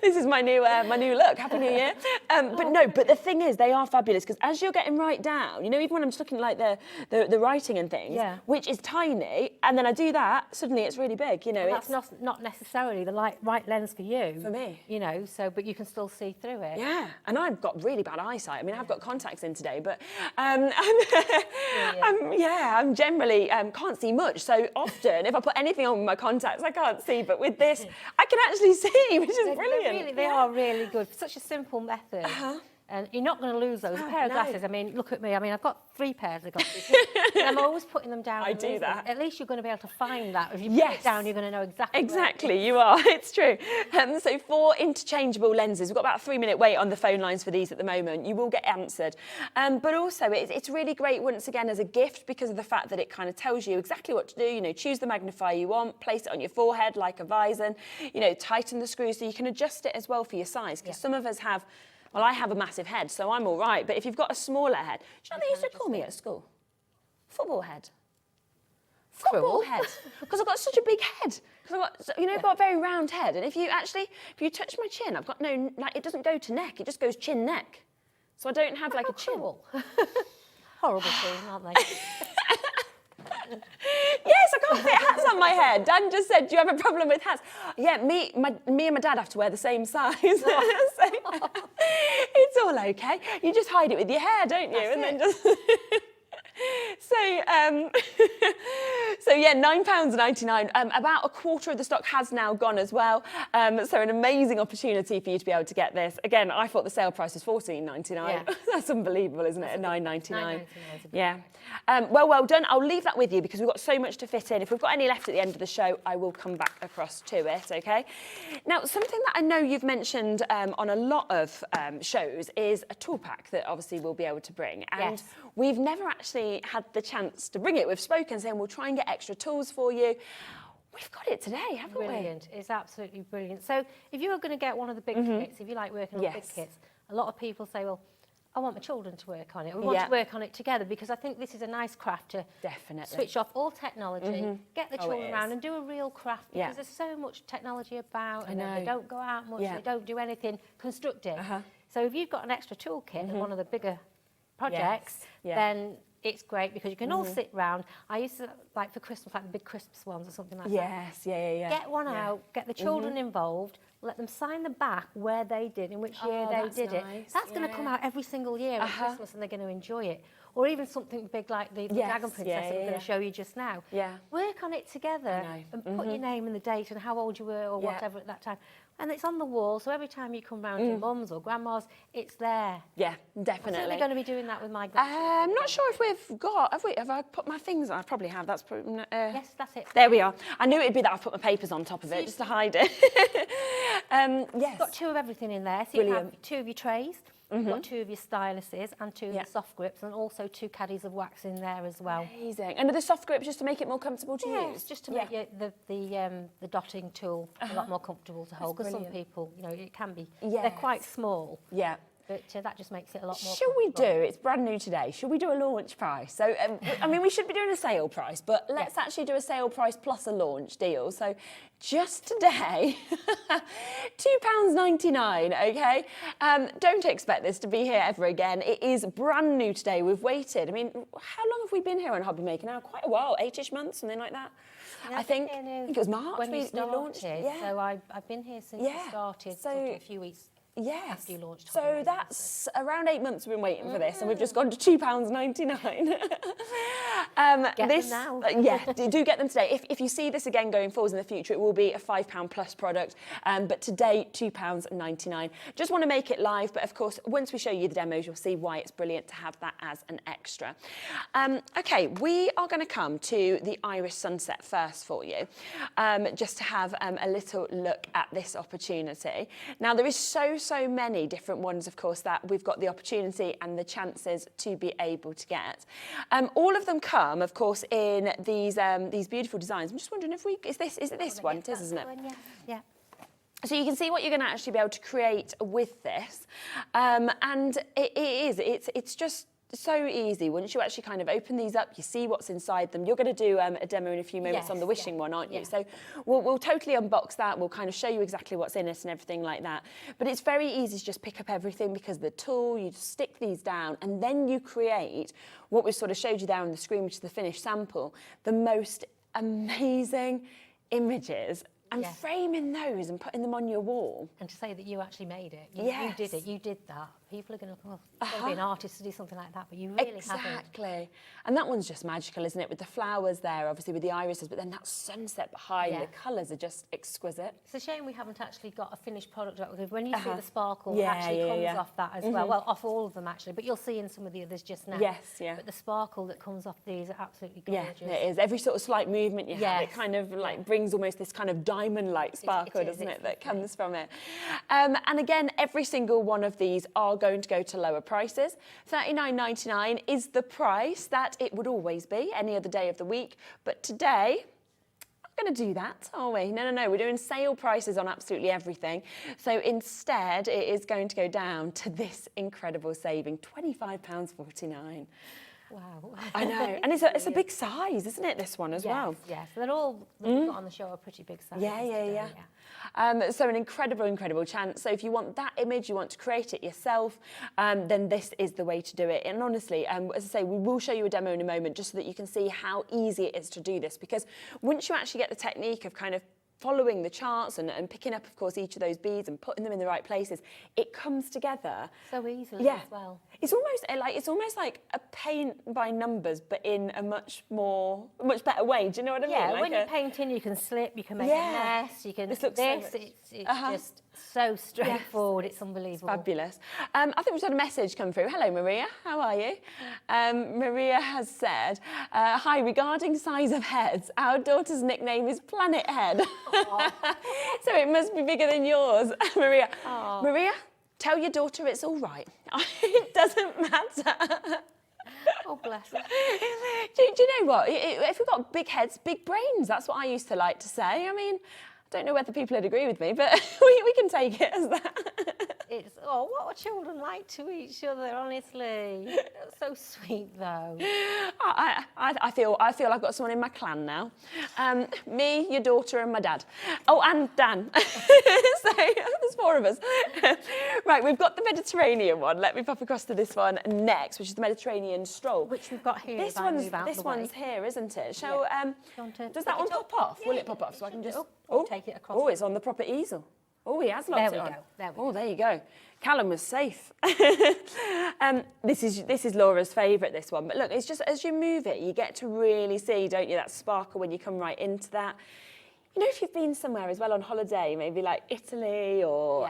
this is my new look. Happy New Year. But the thing is, they are fabulous because as you're getting right down, you know, even when I'm just looking at like the writing and things, which is tiny, and then I do that, suddenly it's really big. You know, that's not necessarily the right lens for you. For me. You know, but you can still see through it. Yeah, and I've got really bad eyesight. I mean, I've got contacts in today, but I'm generally can't see much. So often, if I put anything on with my contacts, I can't see. But with this, I can actually see, which is brilliant. They are really good. Such a simple method. And you're not going to lose those. A pair of glasses, I mean, look at me. I mean, I've got 3 pairs of glasses. And I'm always putting them down. I do that. At least you're going to be able to find that. If you put it down, you're going to know exactly. Exactly, you are. It's true. So 4 interchangeable lenses. We've got about a 3-minute wait on the phone lines for these at the moment. You will get answered. But also, it's really great, once again, as a gift because of the fact that it kind of tells you exactly what to do. You know, choose the magnifier you want, place it on your forehead like a visor, you know, tighten the screws so you can adjust it as well for your size. Because some of us have... Well, I have a massive head, so I'm all right. But if you've got a smaller head, do you know what they used to call me at school? Football head. Football head. Because I've got such a big head. Because I've got a very round head. And if you touch my chin, I've got it doesn't go to neck. It just goes chin neck. So I don't have like a chin. Horrible team, aren't they? Yes, I can't fit hats on my hair. Dan just said, do you have a problem with hats? Yeah, me and my dad have to wear the same size. So, it's all okay. You just hide it with your hair, don't you? That's and it. then just... So yeah, £9.99. About a quarter of the stock has now gone as well. So an amazing opportunity for you to be able to get this. Again, I thought the sale price was £14.99. Yeah. That's unbelievable, isn't it? At £9.99. £9.99 Yeah. Well done. I'll leave that with you because we've got so much to fit in. If we've got any left at the end of the show, I will come back across to it, okay? Now, something that I know you've mentioned on a lot of shows is a tool pack that obviously we'll be able to bring. And Yes. we've never actually had the chance to bring it. We've spoken saying we'll try and get extra tools for you. We've got it today, haven't we? Brilliant. It's absolutely brilliant. So if you were going to get one of the big kits, if you like working on big kits, a lot of people say, well, I want my children to work on it. We want to work on it together because I think this is a nice craft to switch off all technology, get the children around and do a real craft because there's so much technology about and they don't go out much, they don't do anything constructive. So if you've got an extra toolkit and one of the bigger projects, then it's great because you can all sit round. I used to, like for Christmas, like the big Christmas ones or something like that. Get one out, get the children involved, let them sign the back where they did, in which year they did it. That's going to come out every single year at Christmas and they're going to enjoy it. Or even something big like the Dragon Princess that I'm going to show you just now. Work on it together and put your name and the date and how old you were or whatever at that time. And it's on the wall, so every time you come round to mum's or grandma's, it's there. Yeah, definitely. I'm certainly going to be doing that with my I'm not sure if we've got, have I put my things on? I probably have, that's probably, yes, that's it. There we are. I knew it'd be that I've put my papers on top of it, just to hide it. Yes. You've got two of everything in there, so you have two of your trays, you've got two of your styluses and two of the soft grips and also two caddies of wax in there as well. Amazing. And are the soft grips just to make it more comfortable to use? Yes, just to make the dotting tool a lot more comfortable to hold, because some people, you know, it can be, they're quite small. Yeah. But that just makes it a lot more Should we do, it's brand new today, should we do a launch price? So, I mean, we should be doing a sale price, but let's actually do a sale price plus a launch deal. So just today, £2.99, okay? Don't expect this to be here ever again. It is brand new today. We've waited. I mean, how long have we been here on Hobbymaker now? Quite a while, 8-ish months, something like that. Yeah, I think it was March when we launched. So I've been here since we started, so a few weeks. Yes. After you launched. So that's around 8 months we've been waiting for this, and we've just gone to £2.99. Get them now. Do get them today. If you see this again going forwards in the future, it will be a £5 plus product. But today, £2.99. Just want to make it live, but of course, once we show you the demos, you'll see why it's brilliant to have that as an extra. Okay, we are going to come to the Iris Sunset first for you, just to have a little look at this opportunity. Now, there is so many different ones, of course, that we've got the opportunity and the chances to be able to get. All of them come, of course, in these beautiful designs. I'm just wondering if is it this one? It is, isn't it? Yeah. So you can see what you're going to actually be able to create with this, and it's just so easy. Once you actually kind of open these up, you see what's inside them. You're going to do a demo in a few moments on the wishing one, aren't you? So we'll totally unbox that. We'll kind of show you exactly what's in it and everything like that. But it's very easy to just pick up everything because the tool, you just stick these down and then you create what we've sort of showed you there on the screen, which is the finished sample, the most amazing images. And framing those and putting them on your wall. And to say that you actually made it. You did it. You did that. People are going to, well, you've got to be an artist to do something like that, but you really haven't. Exactly. And that one's just magical, isn't it? With the flowers there, obviously with the irises, but then that sunset behind, the colours are just exquisite. It's a shame we haven't actually got a finished product out, because when you see the sparkle actually comes off that as well. Well, off all of them actually, but you'll see in some of the others just now. But the sparkle that comes off these are absolutely gorgeous. Yeah, it is. Every sort of slight movement you have, it kind of like brings almost this kind of diamond-like sparkle, doesn't it, that comes from it. And again, every single one of these are going to go to lower prices. $39.99 is the price that it would always be any other day of the week, but today I'm going to do that, are we? No, we're doing sale prices on absolutely everything. So instead, it is going to go down to this incredible saving, £25.49. Wow. I know, and it's a big size, isn't it, this one as well? Yes, they're all that we've got on the show are pretty big sizes. Yeah. So an incredible chance. So if you want that image, you want to create it yourself, then this is the way to do it. And honestly, as I say, we will show you a demo in a moment just so that you can see how easy it is to do this, because once you actually get the technique of kind of following the charts and picking up, of course, each of those beads and putting them in the right places, it comes together so easily as well. It's almost like a paint by numbers, but in a much better way. Do you know what I mean? Yeah, when you're painting, you can slip, you can make a mess, you can. This looks it's just so straightforward. It's unbelievable. It's fabulous. I think we've had a message come through. Hello, Maria. How are you? Maria has said, "Hi. Regarding size of heads, our daughter's nickname is Planet Head, so it must be bigger than yours." Maria. Aww. Maria, tell your daughter it's all right. It doesn't matter. Oh, bless her. Do you know what? If we've got big heads, big brains. That's what I used to like to say. I mean, I don't know whether people would agree with me, but we can take it as that. It's, what are children like to each other, honestly? That's so sweet, though. I feel I've got someone in my clan now. Me, your daughter, and my dad. Oh, and Dan. So there's 4 of us. Right, we've got the Mediterranean one. Let me pop across to this one next, which is the Mediterranean stroll. Which we've got here. This one's here, isn't it? Shall, does that one pop off? Will it pop off so I can just... take it across. Oh, it's on the proper easel. Oh, he has locked it on. There you go. Callum was safe. This is Laura's favourite, this one. But look, it's just as you move it, you get to really see, don't you, that sparkle when you come right into that. You know, if you've been somewhere as well on holiday, maybe like Italy or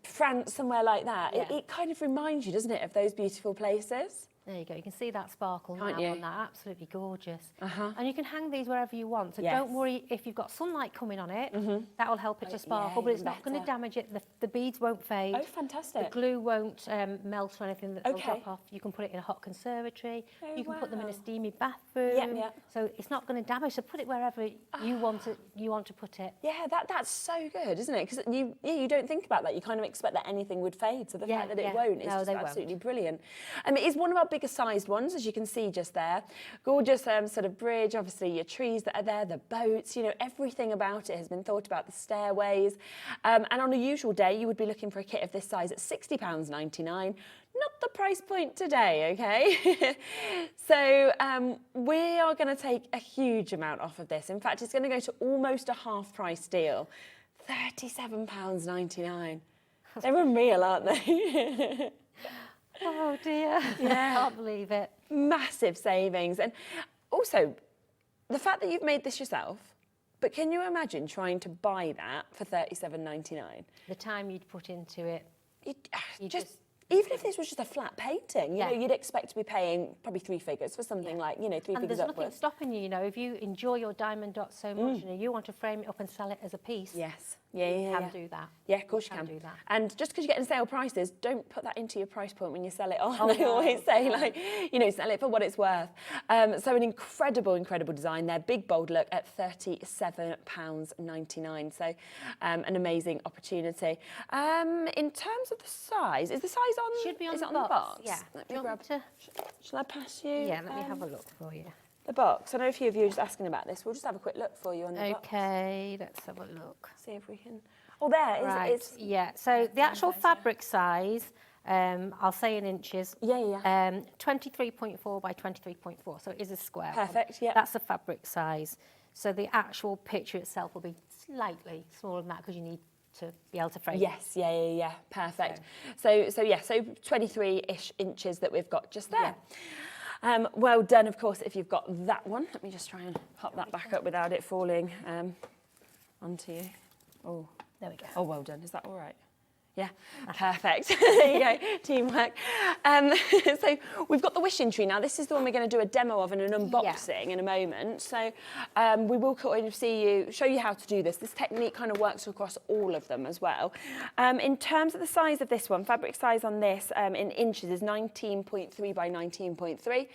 France, somewhere like that, it kind of reminds you, doesn't it, of those beautiful places. There you go. You can see that sparkle now Can't you? on that. Absolutely gorgeous. And you can hang these wherever you want. So don't worry if you've got sunlight coming on it. That will help it to sparkle, but it's not going to damage it. The beads won't fade. Oh, fantastic. The glue won't melt or anything that will drop off. You can put it in a hot conservatory. You can put them in a steamy bathroom. So it's not going to damage. So put it wherever you want to put it. Yeah, that's so good, isn't it? Because you don't think about that. You kind of expect that anything would fade. So the fact that it won't is just absolutely brilliant. I mean, it's one of our bigger sized ones, as you can see just there. Gorgeous sort of bridge, obviously your trees that are there, the boats, you know, everything about it has been thought about, the stairways. And on a usual day, you would be looking for a kit of this size at £60.99. Not the price point today, okay? So we are going to take a huge amount off of this. In fact, it's going to go to almost a half price deal. £37.99. They're unreal, aren't they? Oh dear. I can't believe it. Massive savings. And also, the fact that you've made this yourself, but can you imagine trying to buy that for £37.99? The time you'd put into it. Even if this was just a flat painting, you know, you'd expect to be paying probably 3 figures for something like, you know, 3 figures upwards. And there's nothing stopping you, you know, if you enjoy your diamond dots so much, you know, you want to frame it up and sell it as a piece. Yes. You can do that. Yeah, of course you can. Do that. And just because you're getting sale prices, don't put that into your price point when you sell it on. I always say, like, you know, sell it for what it's worth. So an incredible design there. Big, bold look at £37.99. So an amazing opportunity. In terms of the size, is the size on? Should be on is the it on the box? Yeah. Let me grab. Shall I pass you? Yeah, let me have a look for you. The box. I know a few of you are just asking about this. We'll just have a quick look for you on the box. Okay, let's have a look. See if we can. Oh, there. Right. Yeah. So the actual fabric size, I'll say in inches. 23.4 by 23.4. So it is a square. Perfect. Yeah. That's the fabric size. So the actual picture itself will be slightly smaller than that because you need to be able to frame. Yes. Yeah. Perfect. So 23-ish inches that we've got just there. Yeah. Well done, of course, if you've got that one. Let me just try and pop that back up without it falling onto you. Oh, there we go. Oh, well done. Is that all right? Yeah, perfect. There you go, teamwork. So we've got the wishing tree now. This is the one we're going to do a demo of and an unboxing in a moment. So we will kind of show you how to do this. This technique kind of works across all of them as well. In terms of the size of this one, fabric size on this in inches is 19.3 by 19.3.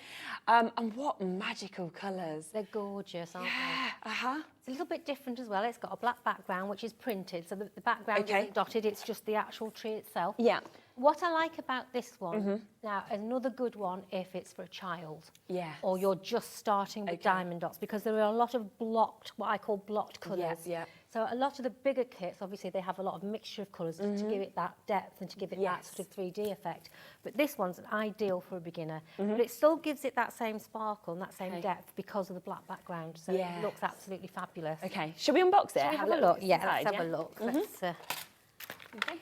And what magical colours. They're gorgeous, aren't they? It's a little bit different as well. It's got a black background, which is printed, so the background isn't dotted, it's just the actual tree itself. Yeah. What I like about this one, now another good one if it's for a child. Yeah. Or you're just starting with diamond dots, because there are a lot of blocked, what I call blocked colours. Yeah. So a lot of the bigger kits, obviously they have a lot of mixture of colours to give it that depth and to give it that sort of 3D effect. But this one's ideal for a beginner. But it still gives it that same sparkle and that same depth because of the black background. So it looks absolutely fabulous. Okay, shall we unbox it? Shall we have a look? Yeah, inside, let's have a look. Let's, Okay.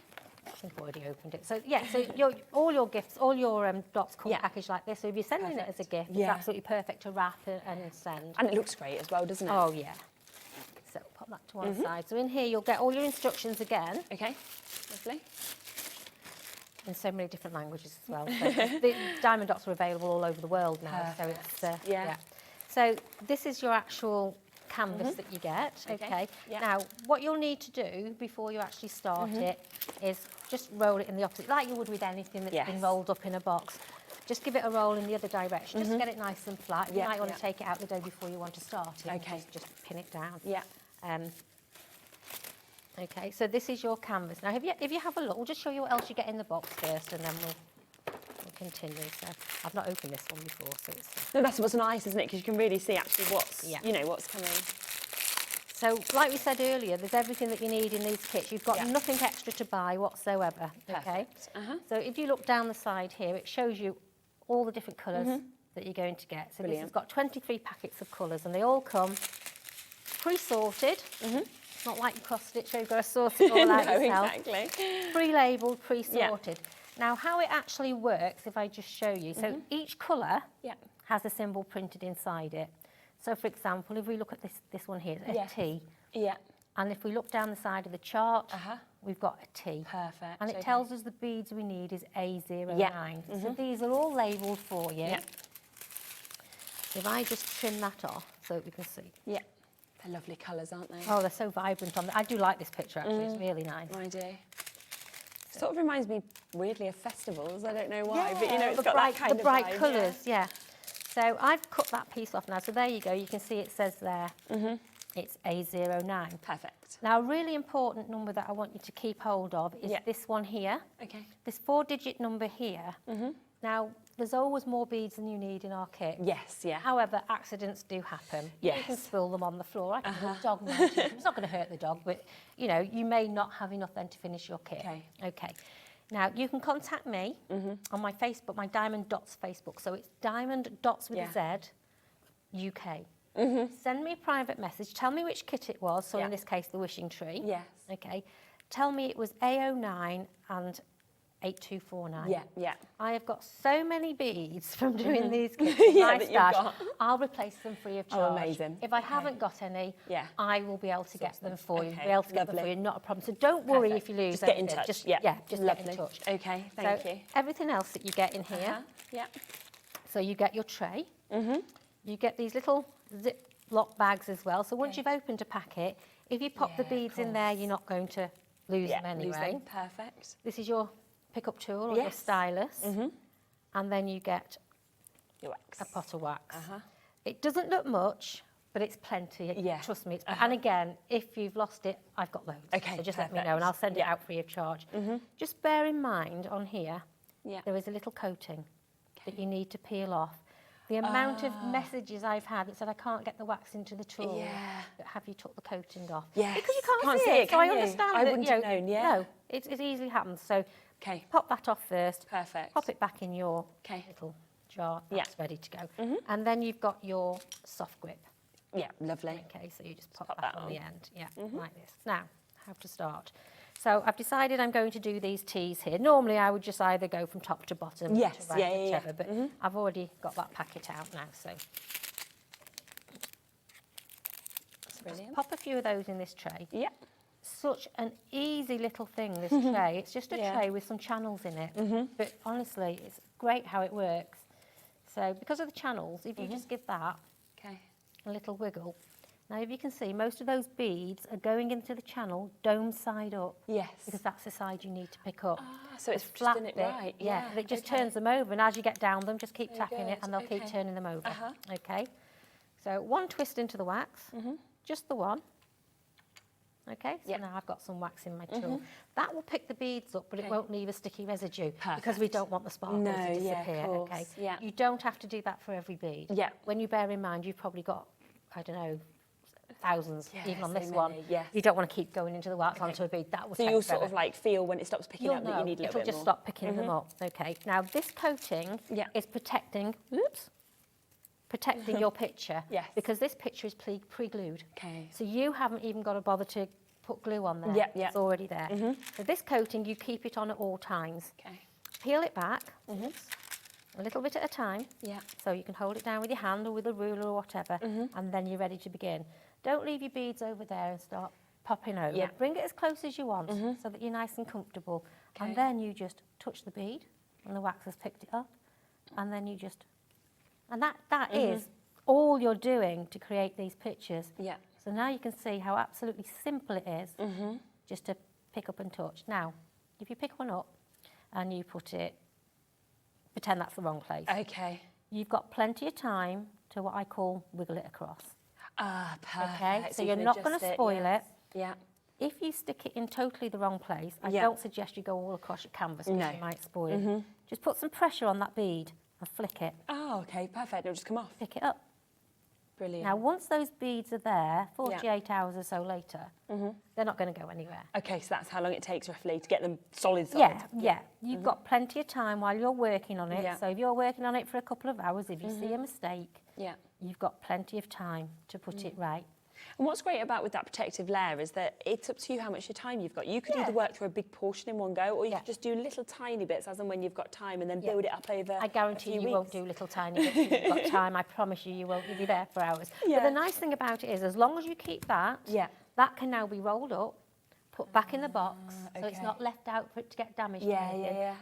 I've already opened it. So yeah, so all your gifts, all your dots come packaged like this. So if you're sending it as a gift, it's absolutely perfect to wrap and send. And it looks great as well, doesn't it? Oh yeah. So pop that to one side. So in here you'll get all your instructions again. Okay, lovely. In so many different languages as well. So the diamond dots are available all over the world now. Perfect. So it's So this is your actual canvas that you get. Okay. Yeah. Now what you'll need to do before you actually start it is just roll it in the opposite, like you would with anything that's been rolled up in a box. Just give it a roll in the other direction. Just get it nice and flat. You might want to take it out the dough before you want to start it. Okay. Just pin it down. Yeah. Okay, so this is your canvas. Now, if you have a look, we'll just show you what else you get in the box first, and then we'll continue. So I've not opened this one before, so it's... No, that's what's nice, isn't it? Because you can really see actually what's, you know, what's coming. So, like we said earlier, there's everything that you need in these kits. You've got nothing extra to buy whatsoever. Okay. So if you look down the side here, it shows you all the different colours that you're going to get. So this has got 23 packets of colours, and they all come pre-sorted. It's not like you crossed it, so you've got to sort it all out yourself. Exactly. Pre-labelled, pre-sorted. Now, how it actually works, if I just show you, so each colour has a symbol printed inside it. So, for example, if we look at this one here, it's a T. Yeah. And if we look down the side of the chart, we've got a T. Perfect. And it tells us the beads we need is A09. So these are all labelled for you. Yeah. If I just trim that off so that we can see. Yeah. They're lovely colours, aren't they? Oh, they're so vibrant on. I do like this picture, actually. It's really nice. I do. Sort of reminds me weirdly of festivals. I don't know why, but you know, it's got that kind of the bright vibe, colours, yeah. So I've cut that piece off now. So there you go. You can see it says there. It's A09. Perfect. Now, a really important number that I want you to keep hold of is this one here. Okay. This 4-digit number here. Now, there's always more beads than you need in our kit. Yes, yeah. However, accidents do happen. Yes. You can spill them on the floor. I can do a dog mounted. It's not going to hurt the dog, but, you know, you may not have enough then to finish your kit. Okay. Okay. Now, you can contact me on my Facebook, my Diamond Dots Facebook. So it's Diamond Dots with a Z, UK. Send me a private message. Tell me which kit it was. So in this case, the wishing tree. Yes. Okay. Tell me it was A09 and 8249. Yeah, yeah. I have got so many beads from doing these kits. Yeah, my that you've stash. got. I'll replace them free of charge. Oh, amazing. If I haven't got any, I will be able to get them for you. Okay, Be able to get them for lovely. you, not a problem. So don't worry if you lose Just get in anything. touch. Just, yeah, just lovely. get in touch. Okay, thank you. Everything else that you get in here. Yeah. So you get your tray. You get these little Ziploc bags as well. So once you've opened a packet, if you pop the beads in there, you're not going to lose them anyway. Lose them. Perfect. This is your pick-up tool or your stylus. And then you get Your wax. a pot of wax. It doesn't look much, but it's plenty. Yeah. Trust me. And again, if you've lost it, I've got loads. Okay, So just let me perfect. know and I'll send it out free of charge. Just bear in mind on here, Yeah. there is a little coating that you need to peel off. The amount of messages I've had that said I can't get the wax into the tool. Yeah. But have you took the coating off? Yes. Because you can't see it. So can I you? understand I that, wouldn't you have know, known, yeah. No, it easily happens. So Okay. pop that off first. Perfect. Pop it back in your Okay. little jar. Yeah. That's ready to go. And then you've got your soft grip. Yeah, lovely. Okay, so you just pop pop that that on the on. end. Yeah, like this. Now, how to start. So I've decided I'm going to do these teas here. Normally I would just either go from top to bottom. Yes, to right, yeah, yeah, whichever, but I've already got that packet out now, so. Brilliant. Pop a few of those in this tray. Yeah. Such an easy little thing, this tray. It's just a tray with some channels in it. But honestly, it's great how it works. So because of the channels, if you just give that Okay. a little wiggle. Now, if you can see, most of those beads are going into the channel dome side up. Yes. Because that's the side you need to pick up. So it's The just in flat it bit, right. Yeah, and it just okay. turns them over. And as you get down them, just keep tapping it good, and they'll keep okay. turning them over. Okay. So one twist into the wax, just the one. Okay, so now I've got some wax in my tool. That will pick the beads up, but it won't leave a sticky residue because we don't want the sparkles to disappear. Okay, you don't have to do that for every bead. Yeah. When you bear in mind, you've probably got, I don't know, thousands, even on this one. Yes. You don't want to keep going into the wax onto a bead. That will So you'll sort of like feel when it stops picking up that you need a little bit more. It'll just stop picking them up. Okay, now this coating is protecting, protecting your picture. Yes. Because this picture is pre-glued. Okay. So you haven't even got to bother to put glue on there. It's already there. So this coating, you keep it on at all times. Okay. Peel it back, a little bit at a time. Yeah. So you can hold it down with your hand or with a ruler or whatever, and then you're ready to begin. Don't leave your beads over there and start popping over. Yeah. Bring it as close as you want so that you're nice and comfortable. Okay. And then you just touch the bead and the wax has picked it up. And then you just... And that is all you're doing to create these pictures. Yeah. So now you can see how absolutely simple it is just to pick up and touch. Now, if you pick one up and you put it, pretend that's the wrong place. Okay. You've got plenty of time to what I call wiggle it across. Ah, perfect. Okay, so you you're can not going adjust to spoil it. Yeah. If you stick it in totally the wrong place, I don't suggest you go all across your canvas because you might spoil it. Just put some pressure on that bead and flick it. Oh, okay, perfect. It'll just come off. Pick it up. Brilliant. Now, once those beads are there, 48 hours or so later, they're not going to go anywhere. Okay, so that's how long it takes roughly to get them solid. Yeah. You've got plenty of time while you're working on it. So if you're working on it for a couple of hours, if you see a mistake, you've got plenty of time to put it right. And what's great about with that protective layer is that it's up to you how much time you've got. You could either work through a big portion in one go, or you could just do little tiny bits as and when you've got time, and then build it up over I guarantee a few you won't weeks. do little tiny bits if you've got time. I promise you won't. You'll be there for hours. But the nice thing about it is, as long as you keep that, that can now be rolled up, put back in the box, so it's not left out for it to get damaged.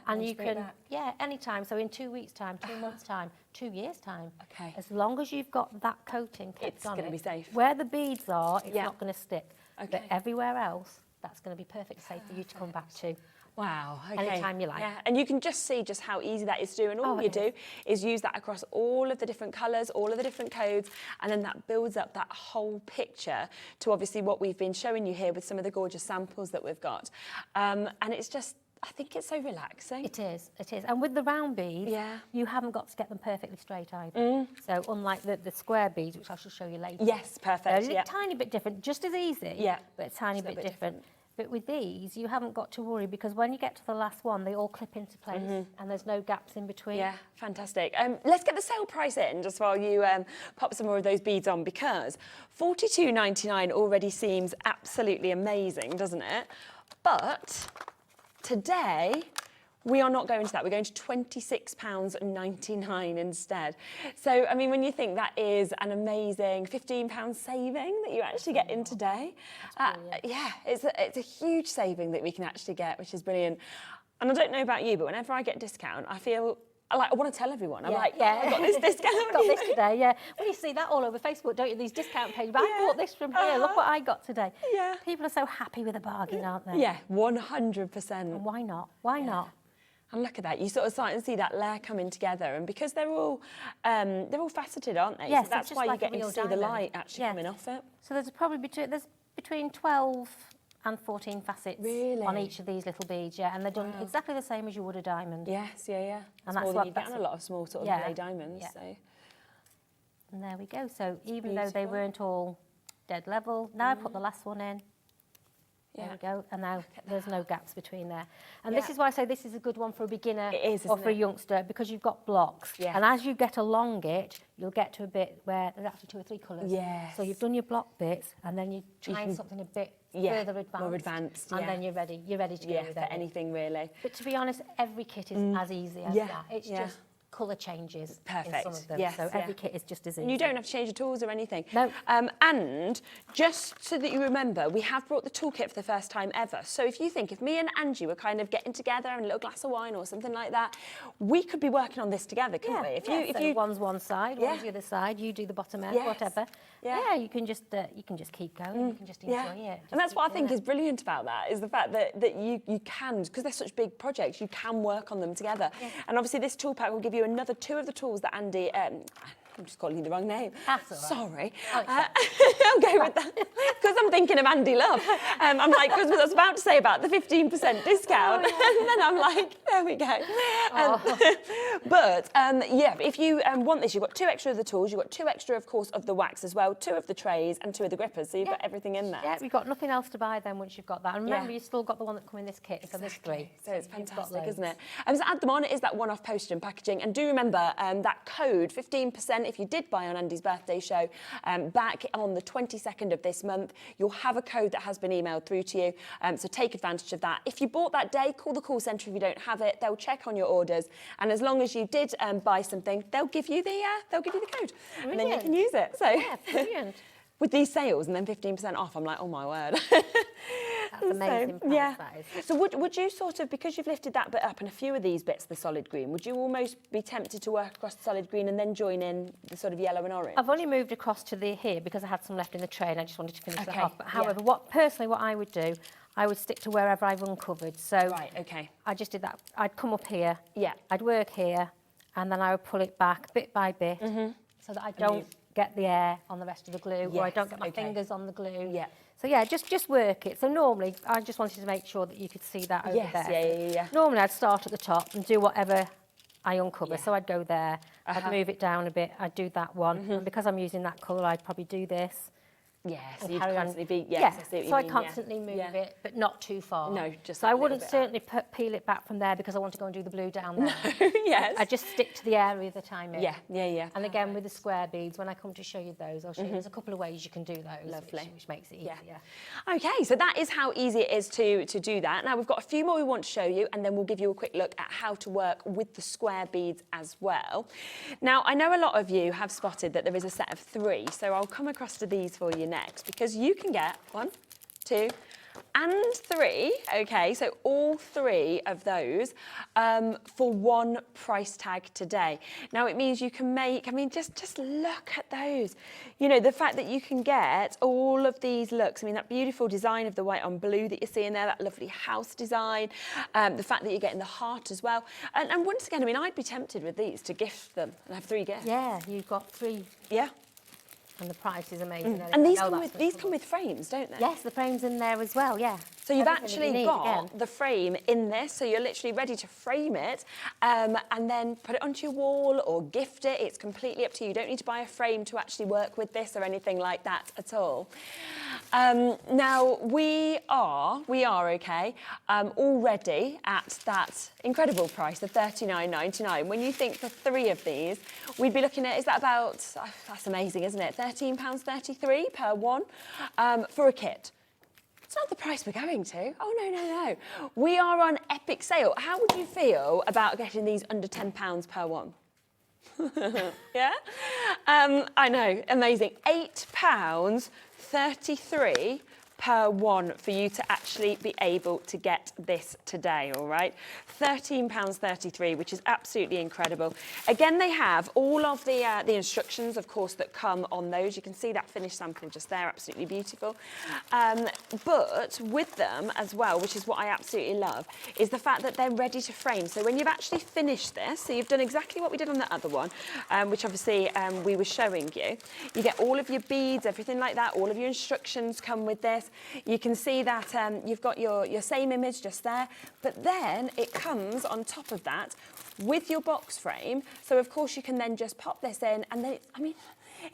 And you can, anytime. So in 2 weeks' time, 2 months' time, 2 years' time. Okay. As long as you've got that coating kept on it, It's gonna be safe. Where the beads are, it's not going to stick. Okay. But everywhere else, that's going to be perfectly safe for you to come back to. Wow, okay. Anytime you like. Yeah, and you can just see just how easy that is to do, and all you do is use that across all of the different colours, all of the different codes, and then that builds up that whole picture to obviously what we've been showing you here with some of the gorgeous samples that we've got. And it's just, I think it's so relaxing. It is. And with the round beads, you haven't got to get them perfectly straight either. So unlike the square beads, which I shall show you later. Yes, perfect. They're a tiny bit different, just as easy, but a tiny bit different. But with these, you haven't got to worry because when you get to the last one, they all clip into place and there's no gaps in between. Yeah, fantastic. Let's get the sale price in just while you pop some more of those beads on, because $42.99 already seems absolutely amazing, doesn't it? But today, we are not going to that. We're going to £26.99 instead. So, I mean, when you think that is an amazing £15 saving that you actually get in today, it's a huge saving that we can actually get, which is brilliant. And I don't know about you, but whenever I get a discount, I feel I want to tell everyone. I'm I got this discount. Got this today, Well, you see that all over Facebook, don't you? These discount pages. But I bought this from here. Look what I got today. Yeah. People are so happy with a bargain, aren't they? Yeah, 100%. And why not? Why not? And look at that, you sort of start to see that layer coming together, and because they're all faceted, aren't they? Yes, so that's why like you're getting to see the light actually coming off it. So there's probably between 12 and 14 facets on each of these little beads, and they're done exactly the same as you would a diamond. Yes, And that's that's more what than you get on a lot of small sort of lay diamonds. So. And there we go. So even though they weren't all dead level, now I put the last one in. There we go, and now there's no gaps between there. And this is why I say this is a good one for a beginner or for a youngster, because you've got blocks. And as you get along it, you'll get to a bit where there's actually 2 or 3 colours. So you've done your block bits, and then you try something a bit further advanced. More advanced, and then you're ready to go with for anything really. But to be honest, every kit is as easy as that. It's just colour changes in some of them. So every kit is just as easy. And you don't have to change the tools or anything. No. And just so that you remember, we have brought the toolkit for the first time ever. So if me and Angie were kind of getting together and a little glass of wine or something like that, we could be working on this together, couldn't we? If you one's one side, one's the other side, you do the bottom end, whatever. You can just keep going. You can just enjoy it. And that's what I think is brilliant about that, is the fact that you can, because they're such big projects, you can work on them together. And obviously this tool pack will give you another 2 of the tools that Andy, I'm just calling you the wrong name. That's all right. Sorry. Oh, I'll go with that. Because I'm thinking of Andy Love. I'm like, because I was about to say about the 15% discount. And then I'm like, there we go. But yeah, if you want this, you've got 2 extra of the tools, you've got 2 extra, of course, of the wax as well, 2 of the trays and 2 of the grippers. So you've got everything in there. Yeah, you've got nothing else to buy then once you've got that. And remember, you've still got the one that come in this kit, so there's 3. So it's fantastic, isn't it? So add them on, it is that one-off postage and packaging. And do remember that code, 15%, if you did buy on Andy's birthday show, back on the 22nd of this month, you'll have a code that has been emailed through to you. So take advantage of that. If you bought that day, call the call centre if you don't have it. They'll check on your orders. And as long as you did buy something, they'll give you the code. Brilliant. And then you can use it. So Yeah, brilliant. with these sales and then 15% off, I'm like, oh my word. That's amazing price, yeah. that is. So would you sort of, because you've lifted that bit up and a few of these bits, the solid green, would you almost be tempted to work across the solid green and then join in the sort of yellow and orange? I've only moved across to the here because I had some left in the tray and I just wanted to finish that Okay, off. But however, what I would do, I would stick to wherever I've uncovered. So Right, okay. I just did that. I'd come up here, Yeah. I'd work here, and then I would pull it back bit by bit so that I don't get the air on the rest of the glue or I Yes, don't get my okay. fingers on the glue. Yeah. So yeah, just work it. So normally, I just wanted to make sure that you could see that over Yes, there. yeah. Normally, I'd start at the top and do whatever I uncover. Yeah. So I'd go there, I'd move it down a bit, I'd do that one. And because I'm using that colour, I'd probably do this. Yes, and so you'd carry on. constantly be, Yeah, yes, I see what you so I mean, constantly move it, but not too far. No, just so a I little wouldn't bit certainly peel it back from there because I want to go and do the blue down there. Yes. I just stick to the area that I'm in. Yeah. And again, with the square beads, when I come to show you those, I'll show you there's a couple of ways you can do those, Lovely. which makes it easier. Okay, so that is how easy it is to do that. Now we've got a few more we want to show you and then we'll give you a quick look at how to work with the square beads as well. Now, I know a lot of you have spotted that there is a set of 3, so I'll come across to these for you next because you can get 1, 2, and 3, okay, so all 3 of those for one price tag today. Now it means you can make, I mean, just look at those. You know, the fact that you can get all of these looks, I mean, that beautiful design of the white on blue that you're seeing there, that lovely house design, the fact that you're getting the heart as well. And once again, I mean, I'd be tempted with these to gift them and have 3 gifts. Yeah, you've got 3. Yeah. And the price is amazing. And these come with frames, don't they? Yes, the frame's in there as well, yeah. So you've Everything that actually you need, got again. the frame in this, so you're literally ready to frame it and then put it onto your wall or gift it. It's completely up to you. You don't need to buy a frame to actually work with this or anything like that at all. Now, we are okay, already at that incredible price of $39.99. When you think for 3 of these, we'd be looking at, is that about, that's amazing, isn't it? £13.33 per one for a kit. It's not the price we're going to. Oh, no. We are on epic sale. How would you feel about getting these under £10 per one? Yeah? I know, amazing. £8.33 per one for you to actually be able to get this today, all right? £13.33, which is absolutely incredible. Again, they have all of the instructions, of course, that come on those. You can see that finished sample just there, absolutely beautiful. But with them as well, which is what I absolutely love, is the fact that they're ready to frame. So when you've actually finished this, so you've done exactly what we did on the other one, which obviously we were showing you. You get all of your beads, everything like that, all of your instructions come with this. You can see that you've got your same image just there, but then it comes on top of that with your box frame. So of course you can then just pop this in, and then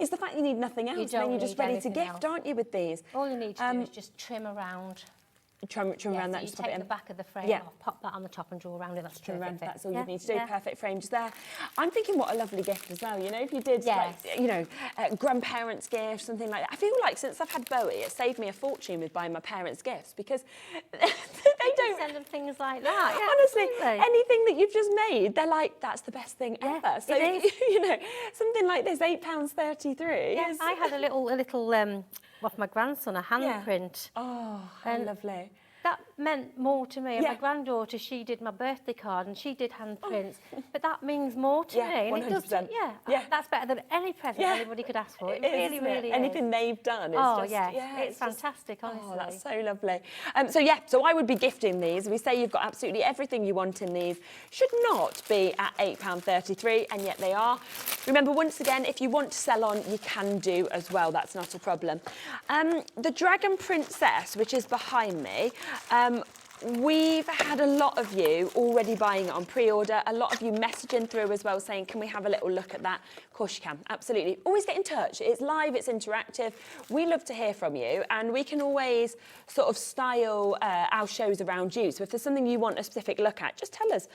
it's the fact you need nothing else. Then you're just ready to gift, aren't you, with these? All you need to do is just trim around. Trim around that, So you just pop it take in. the back of the frame off, pop that on the top and draw around it. That's Trim around, perfect. that's all you need to do. Perfect frame just there. I'm thinking what a lovely gift as well. You know, if you did, like, you know, grandparents' gift, something like that. I feel like since I've had Bowie, it saved me a fortune with buying my parents' gifts because they don't send them things like that. Yeah, honestly, absolutely. anything that you've just made, they're like, that's the best thing ever. So it is. you know, something like this, £8.33. Yes, I had a little off my grandson, a handprint. Oh, how lovely. meant more to me. And my granddaughter, she did my birthday card and she did handprints, but that means more to me. And 100%. it does, that's better than any present anybody could ask for. It really, really is. Anything they've done is it's fantastic, honestly. Oh, that's so lovely. So I would be gifting these. We say you've got absolutely everything you want in these. Should not be at £8.33, and yet they are. Remember, once again, if you want to sell on, you can do as well. That's not a problem. The Dragon Princess, which is behind me, we've had a lot of you already buying it on pre-order, a lot of you messaging through as well saying, can we have a little look at that? Of course you can, absolutely. Always get in touch. It's live, it's interactive. We love to hear from you, and we can always sort of style our shows around you. So if there's something you want a specific look at, just tell us.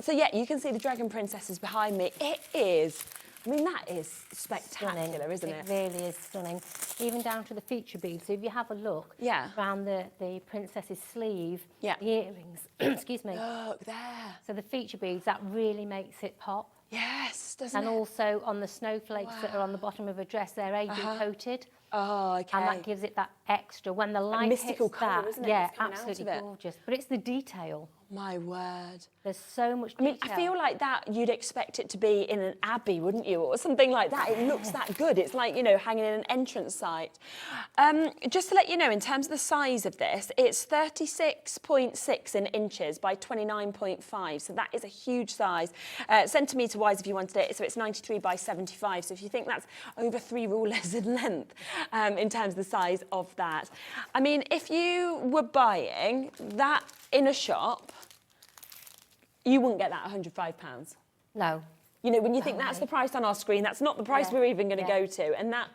So yeah, you can see the Dragon Princesses behind me. It is, I mean, that is spectacular, isn't it? It really is stunning. Even down to the feature beads. So if you have a look around the princess's sleeve, the earrings, excuse me. Look there. So the feature beads, that really makes it pop. Yes, doesn't it? And also on the snowflakes that are on the bottom of a dress, they're AD coated. Oh, okay. And that gives it that extra. When the light mystical hits colour, that, isn't it? yeah, It's coming out absolutely of it. gorgeous. But it's the detail. My word. There's so much detail. I mean, I feel like that you'd expect it to be in an abbey, wouldn't you? Or something like that. It looks that good. It's like, you know, hanging in an entrance site. Just to let you know, in terms of the size of this, it's 36.6 in inches by 29.5. So that is a huge size. Centimetre-wise, if you wanted it, so it's 93 by 75. So if you think that's over 3 rulers in length, in terms of the size of that. I mean, if you were buying that in a shop, you wouldn't get that £105. No. You know, when you think that's the price on our screen, that's not the price we're even going to go to. And that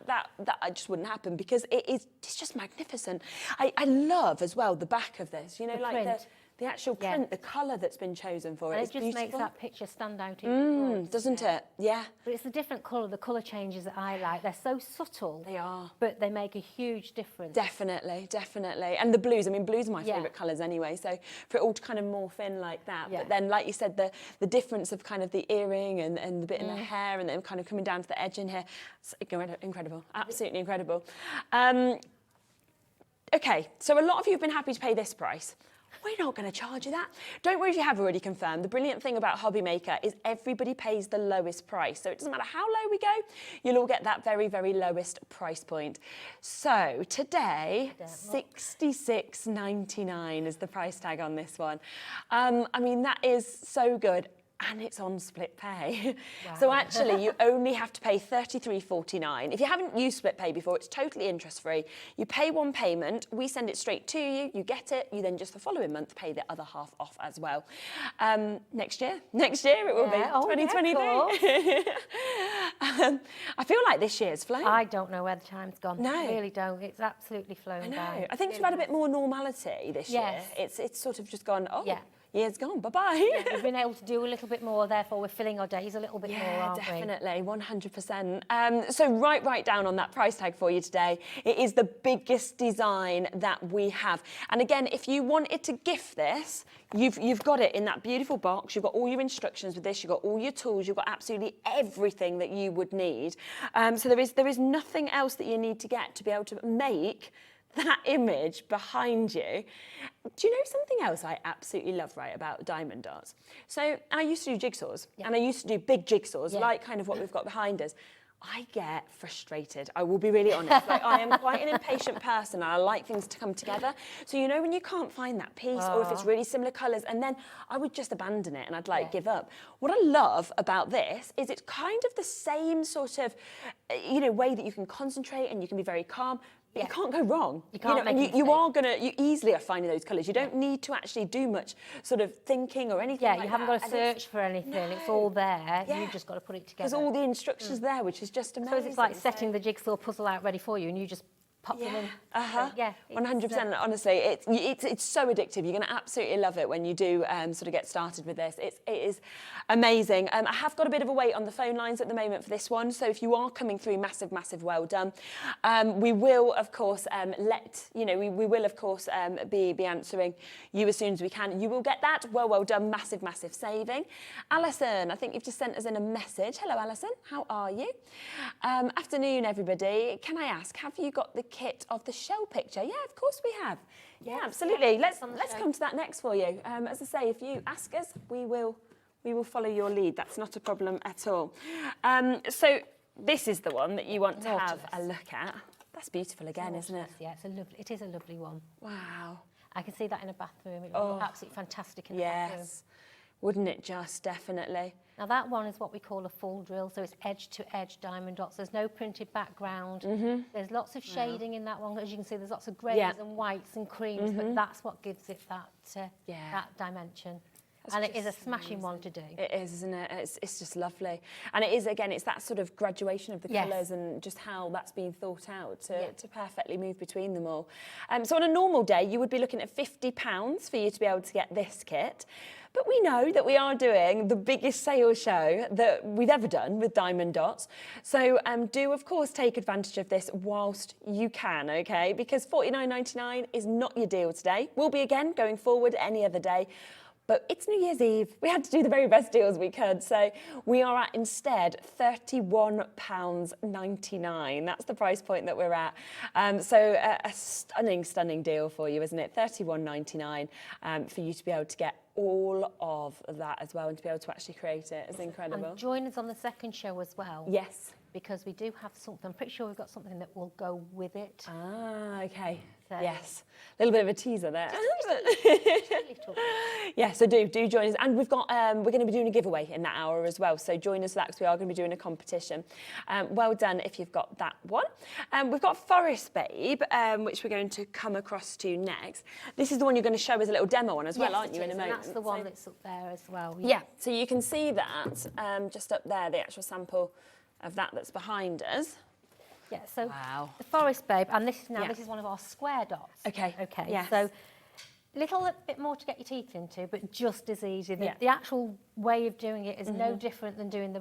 just wouldn't happen, because it's just magnificent. I love as well the back of this, you know, like the actual print, the colour that's been chosen for it. It just makes that picture stand out. Doesn't it? Yeah. But it's a different colour, the colour changes that I like. They're so subtle. They are. But they make a huge difference. Definitely, definitely. And the blues, I mean, blues are my favourite colours anyway, so for it all to kind of morph in like that. But then, like you said, the difference of kind of the earring and the bit in the hair and then kind of coming down to the edge in here, it's incredible, absolutely incredible. Okay, so a lot of you have been happy to pay this price. We're not going to charge you that. Don't worry if you have already confirmed. The brilliant thing about Hobbymaker is everybody pays the lowest price. So it doesn't matter how low we go, you'll all get that very, very lowest price point. So today, $66.99 is the price tag on this one. I mean, that is so good. And it's on split pay. Wow. So actually, you only have to pay $33.49. If you haven't used split pay before, it's totally interest-free. You pay one payment, we send it straight to you, you get it, you then just the following month pay the other half off as well. Next year it will be, 2023. I feel like this year's flown. I don't know where the time's gone. No. I really don't. It's absolutely flown I know. by. I think we've had a bit more normality this year. It's sort of just gone, year's gone, bye-bye. We've been able to do a little bit more, therefore we're filling our days a little bit more, aren't we? Definitely, 100%. So right down on that price tag for you today. It is the biggest design that we have. And again, if you wanted to gift this, you've got it in that beautiful box. You've got all your instructions with this. You've got all your tools. You've got absolutely everything that you would need. So there is nothing else that you need to get to be able to make that image behind you. Do you know something else I absolutely love, right, about diamond dots? So I used to do jigsaws, and I used to do big jigsaws, like kind of what we've got behind us. I get frustrated, I will be really honest. Like, I am quite an impatient person, and I like things to come together. So, you know, when you can't find that piece, or if it's really similar colours, and then I would just abandon it and I'd like give up. What I love about this is it's kind of the same sort of, you know, way that you can concentrate and you can be very calm. You can't go wrong. You can't you easily are finding those colours. You don't need to actually do much sort of thinking or anything like that. You haven't got to search for anything. No. It's all there. You've just got to put it together. There's all the instructions there, which is just amazing. So it's like setting the jigsaw puzzle out ready for you, and you just pop them in. 100%. Honestly, it's so addictive. You're going to absolutely love it when you do sort of get started with this. It is amazing. I have got a bit of a wait on the phone lines at the moment for this one, so if you are coming through, massive well done. We will, of course, we will, of course, be answering you as soon as we can. You will get that. Well done. Massive saving. Alison, I think you've just sent us in a message. Hello, Alison. How are you? Afternoon, everybody. Can I ask, have you got the kit of the shell picture? Yeah, of course we have. Yeah, absolutely. Let's come to that next for you. As I say, if you ask us, we will follow your lead. That's not a problem at all. So this is the one that you want to have a look at. That's beautiful again, isn't it? Yeah, it is a lovely one. Wow. I can see that in a bathroom. It would look absolutely fantastic in a bathroom. Yes. Wouldn't it just, definitely. Now that one is what we call a full drill, so it's edge-to-edge diamond dots. There's no printed background. There's lots of shading in that one. As you can see, there's lots of greys and whites and creams, but that's what gives it that dimension. And it is a smashing one to do. It is, isn't it? It's just lovely. And it is, again, it's that sort of graduation of the colours and just how that's been thought out to perfectly move between them all. So on a normal day, you would be looking at £50 for you to be able to get this kit. But we know that we are doing the biggest sales show that we've ever done with Diamond Dots. So do, of course, take advantage of this whilst you can, OK? Because $49.99 is not your deal today. Will be again going forward any other day. But it's New Year's Eve. We had to do the very best deals we could. So we are at instead £31.99. That's the price point that we're at. So a stunning, stunning deal for you, isn't it? £31.99 for you to be able to get all of that as well and to be able to actually create it. It's incredible. And join us on the second show as well. Yes. Because we do have something, I'm pretty sure we've got something that will go with it. Ah, OK. So yes. A little bit of a teaser there. Just a little. Yeah, so do join us. And we've got, we're going to be doing a giveaway in that hour as well. So join us for that because we are going to be doing a competition. Well done if you've got that one. We've got Forest Babe, which we're going to come across to next. This is the one you're going to show us a little demo on as well, aren't you, in a moment? And that's the one that's up there as well. Yeah, so you can see that just up there, the actual sample of that's behind us. Yeah, so the Forest Babe, and this is one of our square dots. Okay. Okay. Yes. So little bit more to get your teeth into, but just as easy. The actual way of doing it is no different than doing the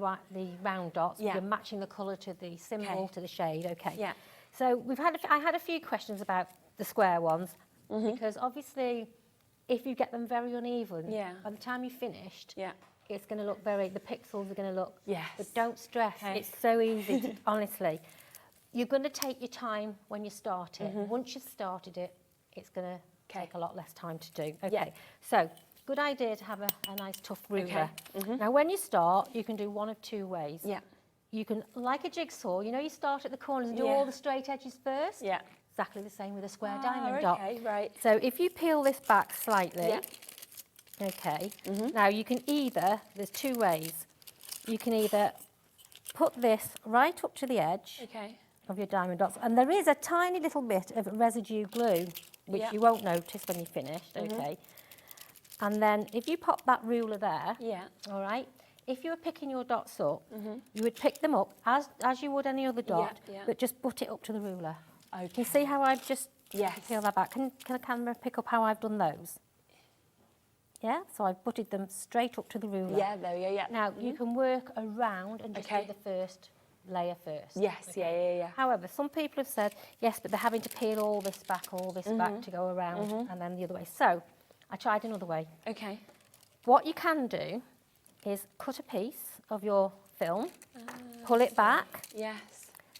round dots. Yeah. You're matching the colour to the symbol, to the shade. Okay. Yeah. So I had a few questions about the square ones because obviously, if you get them very uneven, by the time you've finished, it's going to look the pixels are going to look. Yes. But don't stress. Okay. It's so easy. Honestly, you're going to take your time when you start it. Once you've started it, it's going to take a lot less time to do. Okay. Yeah. So, good idea to have a nice tough ruler. Okay. Now, when you start, you can do one of two ways. Yeah. You can, like a jigsaw, you start at the corners and do all the straight edges first. Yeah. Exactly the same with a square diamond dot. Okay, right. So if you peel this back slightly, okay, now you can there's two ways. You can either put this right up to the edge of your diamond dots, and there is a tiny little bit of residue glue, which you won't notice when you're finished, okay. And then if you pop that ruler there, all right, if you were picking your dots up, you would pick them up as you would any other dot, but just butt it up to the ruler. Okay. Can you see how I've just peel that back? Can the camera pick up how I've done those? Yeah, so I've butted them straight up to the ruler. Yeah, there we go, Now, you can work around and just do the first layer first. Yes, yeah. However, some people have said, yes, but they're having to peel all this back to go around and then the other way. So, I tried another way. Okay. What you can do is cut a piece of your film, pull it back. Yes.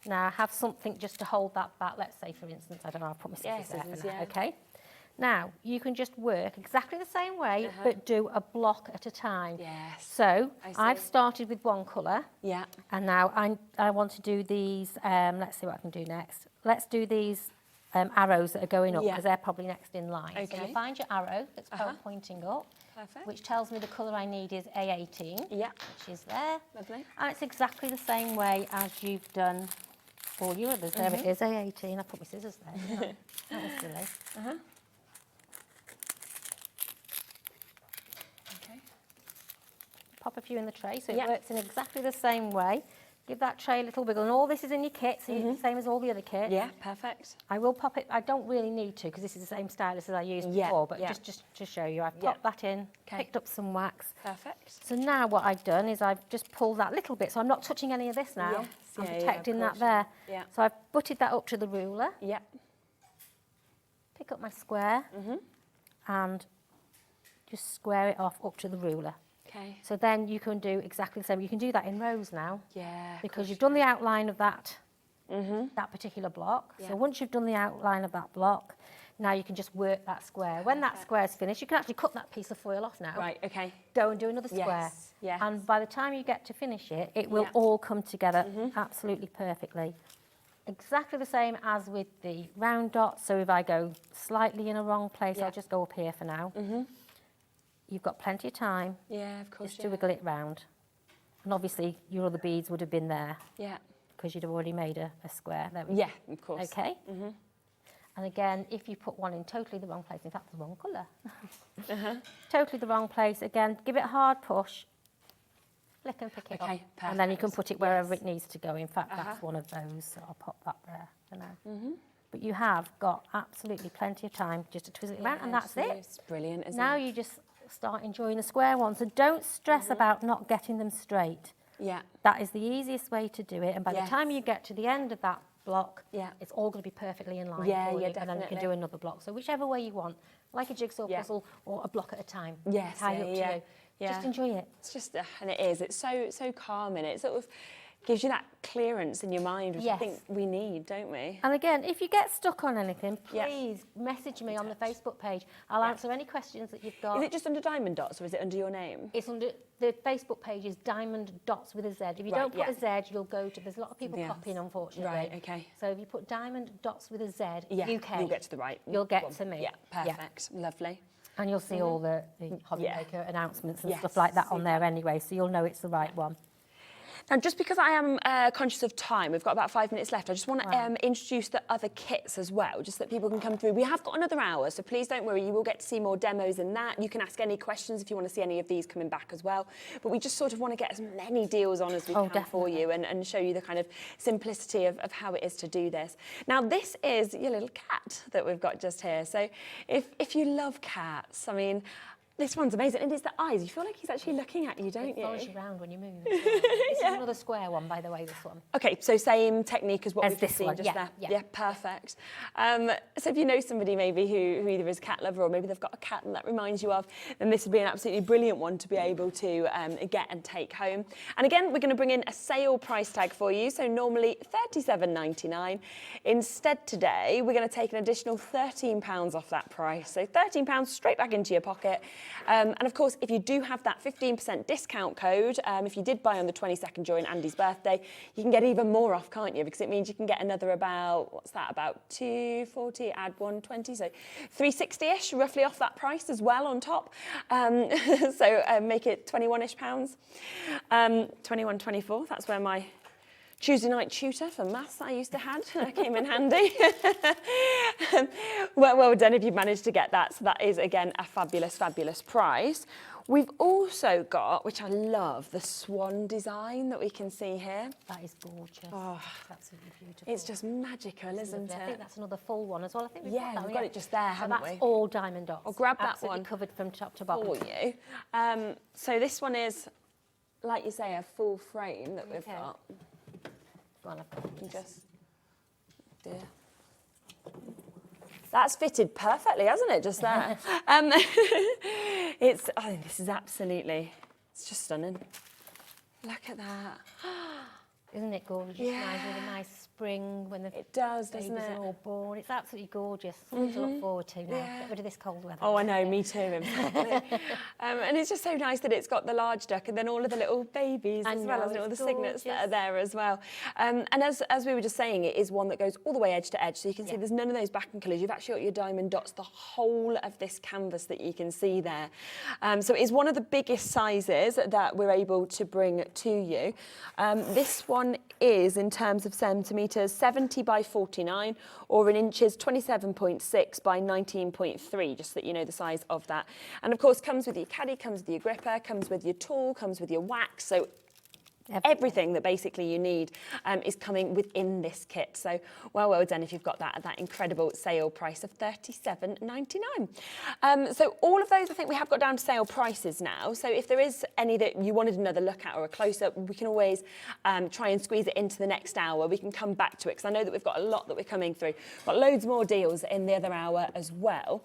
Now, have something just to hold that back. Let's say, for instance, I don't know, I'll put my scissors there for now, okay? Now, you can just work exactly the same way, but do a block at a time. Yes. So, I've started with one colour. Yeah. And now I want to do these, let's see what I can do next. Let's do these arrows that are going up, because they're probably next in line. Okay. So you find your arrow that's pointing up. Perfect. Which tells me the colour I need is A18. Yeah. Which is there. Lovely. And it's exactly the same way as you've done all your others. There it is, A18. I put my scissors there. Didn't I? That was silly. Okay. Pop a few in the tray, so it works in exactly the same way. Give that tray a little wiggle, and all this is in your kit, so it's the same as all the other kits. Yeah, perfect. I will pop it. I don't really need to because this is the same stylus as I used before, but just to show you, I've popped that in, picked up some wax. Perfect. So now what I've done is I've just pulled that little bit, so I'm not touching any of this now. Yes. I'm protecting that there. Yeah. So I've butted that up to the ruler. Yeah. Pick up my square and just square it off up to the ruler. Okay. So then you can do exactly the same. You can do that in rows now. Yeah. Because you've done the outline of that that particular block. So once you've done the outline of that block, now you can just work that square. When that square's finished, you can actually cut that piece of foil off now. Right, okay. Go and do another square. Yes. And by the time you get to finish it, it will all come together absolutely perfectly. Exactly the same as with the round dots. So if I go slightly in a wrong place, I'll just go up here for now. You've got plenty of time Of course. just to wiggle it round. And obviously your other beads would have been there because you'd have already made a square. There we go. Of course. Okay. And again, if you put one in totally the wrong place, in fact, the wrong colour, totally the wrong place, again, give it a hard push, flick and pick it up. And then you can put it wherever it needs to go. In fact, that's one of those, so I'll pop that there for now. But you have got absolutely plenty of time just to twist it around, and that's it. It's brilliant, isn't it? Now you just start enjoying the square ones, and don't stress about not getting them straight. That is the easiest way to do it, and by the time you get to the end of that block, it's all going to be perfectly in line for you, and then you can do another block. So whichever way you want, like a jigsaw puzzle or a block at a time. Entirely up to you. Just enjoy it. It's just, and it is. It's so calming. It sort of gives you that clearance in your mind, which I think we need, don't we? And again, if you get stuck on anything, please message me on the Facebook page. I'll answer any questions that you've got. Is it just under Diamond Dots, or is it under your name? It's under, the Facebook page is Diamond Dots with a Z. If you don't put a Z, you'll go to, there's a lot of people copying, unfortunately. Right, okay. So if you put Diamond Dots with a Z, UK, you'll get to the right. You'll get to me. Yeah, perfect. Lovely. And you'll see all the Hobbymaker announcements and stuff like that on there anyway, so you'll know it's the right one. Now, just because I am conscious of time, we've got about 5 minutes left, I just want to introduce the other kits as well, just so that people can come through. We have got another hour, so please don't worry, you will get to see more demos in that. You can ask any questions if you want to see any of these coming back as well. But we just sort of want to get as many deals on as we can for you, and show you the kind of simplicity of how it is to do this. Now, this is your little cat that we've got just here. So if you love cats, I mean, this one's amazing, and it's the eyes. You feel like he's actually looking at you, don't you? It follows you around when you move. This is another square one, by the way, this one. Okay, so same technique as what we've this seen one, just there. Yeah, perfect. So if you know somebody maybe who either is a cat lover or maybe they've got a cat and that reminds you of, then this would be an absolutely brilliant one to be able to get and take home. And again, we're going to bring in a sale price tag for you. So normally $37.99. Instead today, we're going to take an additional £13 off that price. So £13 straight back into your pocket. And of course, if you do have that 15% discount code, if you did buy on the 22nd during Andy's birthday, you can get even more off, can't you? Because it means you can get another about, what's that, about $240, add 120, so $360-ish, roughly off that price as well on top. So make it 21-ish pounds. 21.24, that's where my Tuesday night tutor for maths I used to have came in handy. well done if you've managed to get that. So that is, again, a fabulous, fabulous price. We've also got, which I love, the swan design that we can see here. That is gorgeous. Oh, that's absolutely beautiful. It's just magical, isn't it? I think that's another full one as well. I think we've got it just there, haven't we? That's all diamond dots. I'll grab that absolutely one covered from top to bottom. for you. So this one is, like you say, a full frame that we've got. Go on, I've got Just, dear. That's fitted perfectly, hasn't it, just there? It's, I think this is absolutely, it's just stunning. Look at that. Isn't it gorgeous? Nice with a nice spring when the doesn't babies it? are all born. It's absolutely gorgeous. Something to look forward to now. Get rid of this cold weather. Oh, I know, me too. Exactly. And it's just so nice that it's got the large duck and then all of the little babies as well as all the signets that are there as well. And as we were just saying, it is one that goes all the way edge to edge. So you can see there's none of those backing colours. You've actually got your diamond dots, the whole of this canvas that you can see there. So it's one of the biggest sizes that we're able to bring to you. This one is, in terms of centimetres, 70 by 49, or in inches, 27.6 by 19.3, just so that you know the size of that. And of course, comes with your caddy, comes with your gripper, comes with your tool, comes with your wax. So everything that basically you need is coming within this kit. So well done if you've got that at that incredible sale price of $37.99. So all of those I think we have got down to sale prices now. So if there is any that you wanted another look at or a close-up, we can always try and squeeze it into the next hour. We can come back to it because I know that we've got a lot that we're coming through. Got loads more deals in the other hour as well.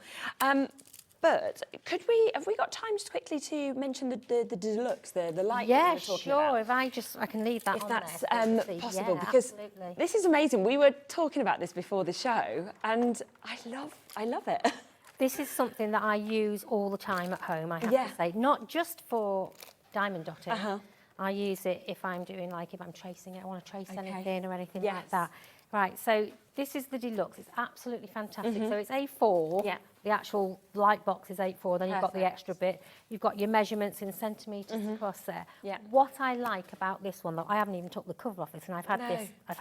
But have we got time just quickly to mention the Deluxe, the light that we Yeah, were talking sure. about? I can leave that If on that's there. possible, Yeah, because absolutely. this is amazing. We were talking about this before the show, and I love it. This is something that I use all the time at home, I have Yeah. to say. Not just for diamond dotting. Uh-huh. I use it if I'm doing, like, if I'm tracing it, I want to trace anything or anything Yes. like that. Right, so this is the Deluxe. It's absolutely fantastic. So it's A4. Yeah. The actual light box is A4. Then you've got the Perfect. extra bit. You've got your measurements in centimetres across there. Yeah. What I like about this one, though, I haven't even took the cover off this, and I've had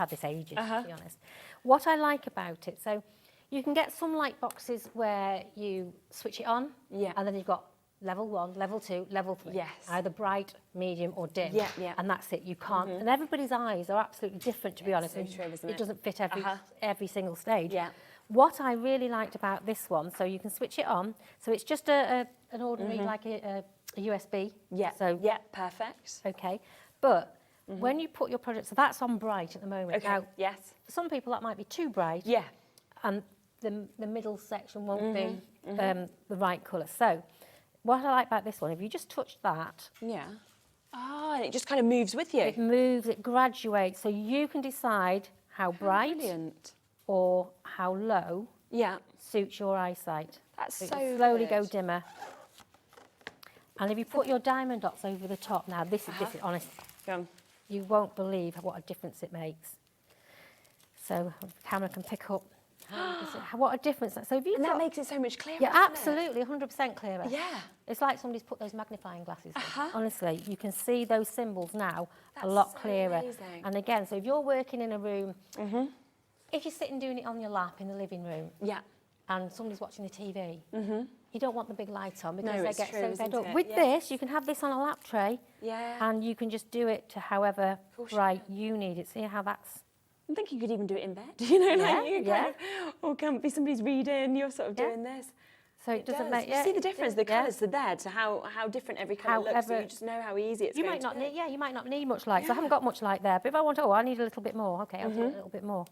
this ages, to be honest. What I like about it, so you can get some light boxes where you switch it on, and then you've got level 1, level 2, level 3. Yes. Either bright, medium or dim. Yeah, yeah. And that's it. You can't. And everybody's eyes are absolutely different, to be honest. so and true, isn't it it? doesn't fit every single stage. Yeah. What I really liked about this one, so you can switch it on. So it's just an ordinary, like a USB. Yeah. So yeah, perfect. okay. But when you put your project, so that's on bright at the moment. Okay. Now, Yes. for some people that might be too bright. Yeah. And the middle section won't be the right colour. So what I like about this one, if you just touch that, Yeah. Ah, and it just kind of moves with you. it moves, it graduates, so you can decide how bright Brilliant. or how low Yeah. suits your eyesight. That's It'll so slowly go good. dimmer. And if you put your diamond dots over the top, now this is honest, Go on. you won't believe what a difference it makes. So the camera can pick up what a difference. So if you And that got, makes it so much clearer. yeah, doesn't it? absolutely, 100% clearer. Yeah. It's like somebody's put those magnifying glasses in. Uh-huh. Honestly, you can see those symbols now a That's lot so clearer. amazing. And again, so if you're working in a room, if you're sitting doing it on your lap in the living room Yeah. and somebody's watching the TV, you don't want the big light on because No, they it's get true, so isn't fed up. it? With Yeah. this, you can have this on a lap tray Yeah. and you can just do it to however course you bright you need it. See how that's... I think you could even do it in bed, you know, like you yeah. kind of, or can't be somebody's reading, you're sort of Yeah. doing this. So it doesn't does. make... You see the difference, the yeah. colours are there to how different every colour looks, so However- you just know how easy it's You going might not to be. need, you might not need much light. So I haven't got much light there, but if I want, I need a little bit more. Okay, I'll do a little bit more.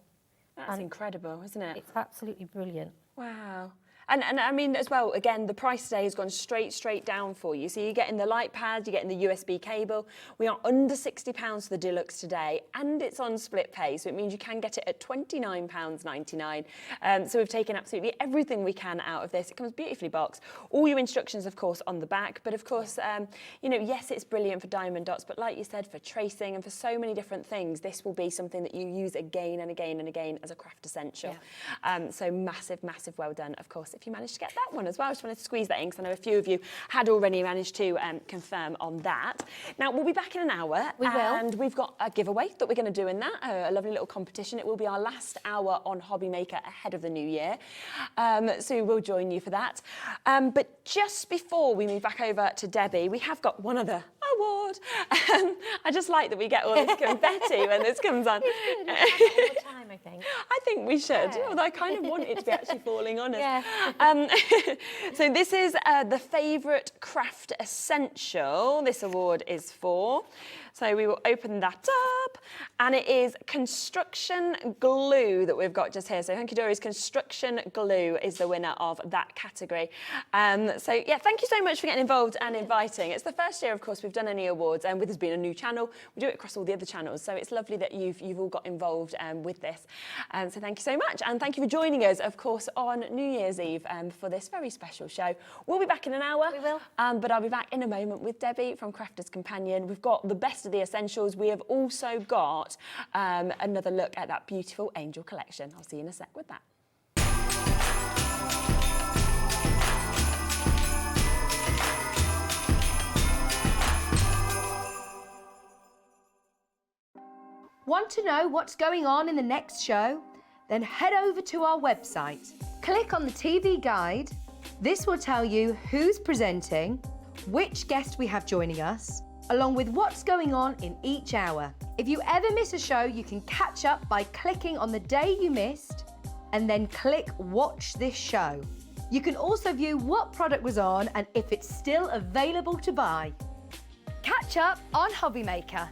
That's incredible, isn't it? It's absolutely brilliant. Wow. And I mean, as well, again, the price today has gone straight down for you. So you're getting the light pad, you're getting the USB cable. We are under £60 for the Deluxe today, and it's on split pay. So it means you can get it at £29.99. So we've taken absolutely everything we can out of this. It comes beautifully boxed. All your instructions, of course, on the back. But of course, you know, yes, it's brilliant for diamond dots, but like you said, for tracing and for so many different things, this will be something that you use again and again and again as a craft essential. So massive, massive well done, of course, if you managed to get that one as well. I just wanted to squeeze that in because I know a few of you had already managed to confirm on that. Now, we'll be back in an hour. We will. And we've got a giveaway that we're going to do in that, a lovely little competition. It will be our last hour on Hobbymaker ahead of the new year. So we'll join you for that. But just before we move back over to Debbie, we have got one other award. I just like that we get all this confetti when this comes on. All the time, I think. I think we should, although I kind of want it to be actually falling on us. Yeah. So this is the favourite craft essential this award is for. So we will open that up, and it is construction glue that we've got just here. So Hunky Dory's construction glue is the winner of that category. So yeah, thank you so much for getting involved and inviting. It's the first year, of course, we've done any awards, and with us being a new channel, we do it across all the other channels. So it's lovely that you've all got involved with this. So thank you so much, and thank you for joining us, of course, on New Year's Eve for this very special show. We'll be back in an hour. We will. But I'll be back in a moment with Debbie from Crafter's Companion. We've got the best of the essentials. We have also got another look at that beautiful Angel collection. I'll see you in a sec with that. Want to know what's going on in the next show? Then head over to our website. Click on the TV guide. This will tell you who's presenting, which guest we have joining us, along with what's going on in each hour. If you ever miss a show, you can catch up by clicking on the day you missed and then click Watch This Show. You can also view what product was on and if it's still available to buy. Catch up on Hobbymaker.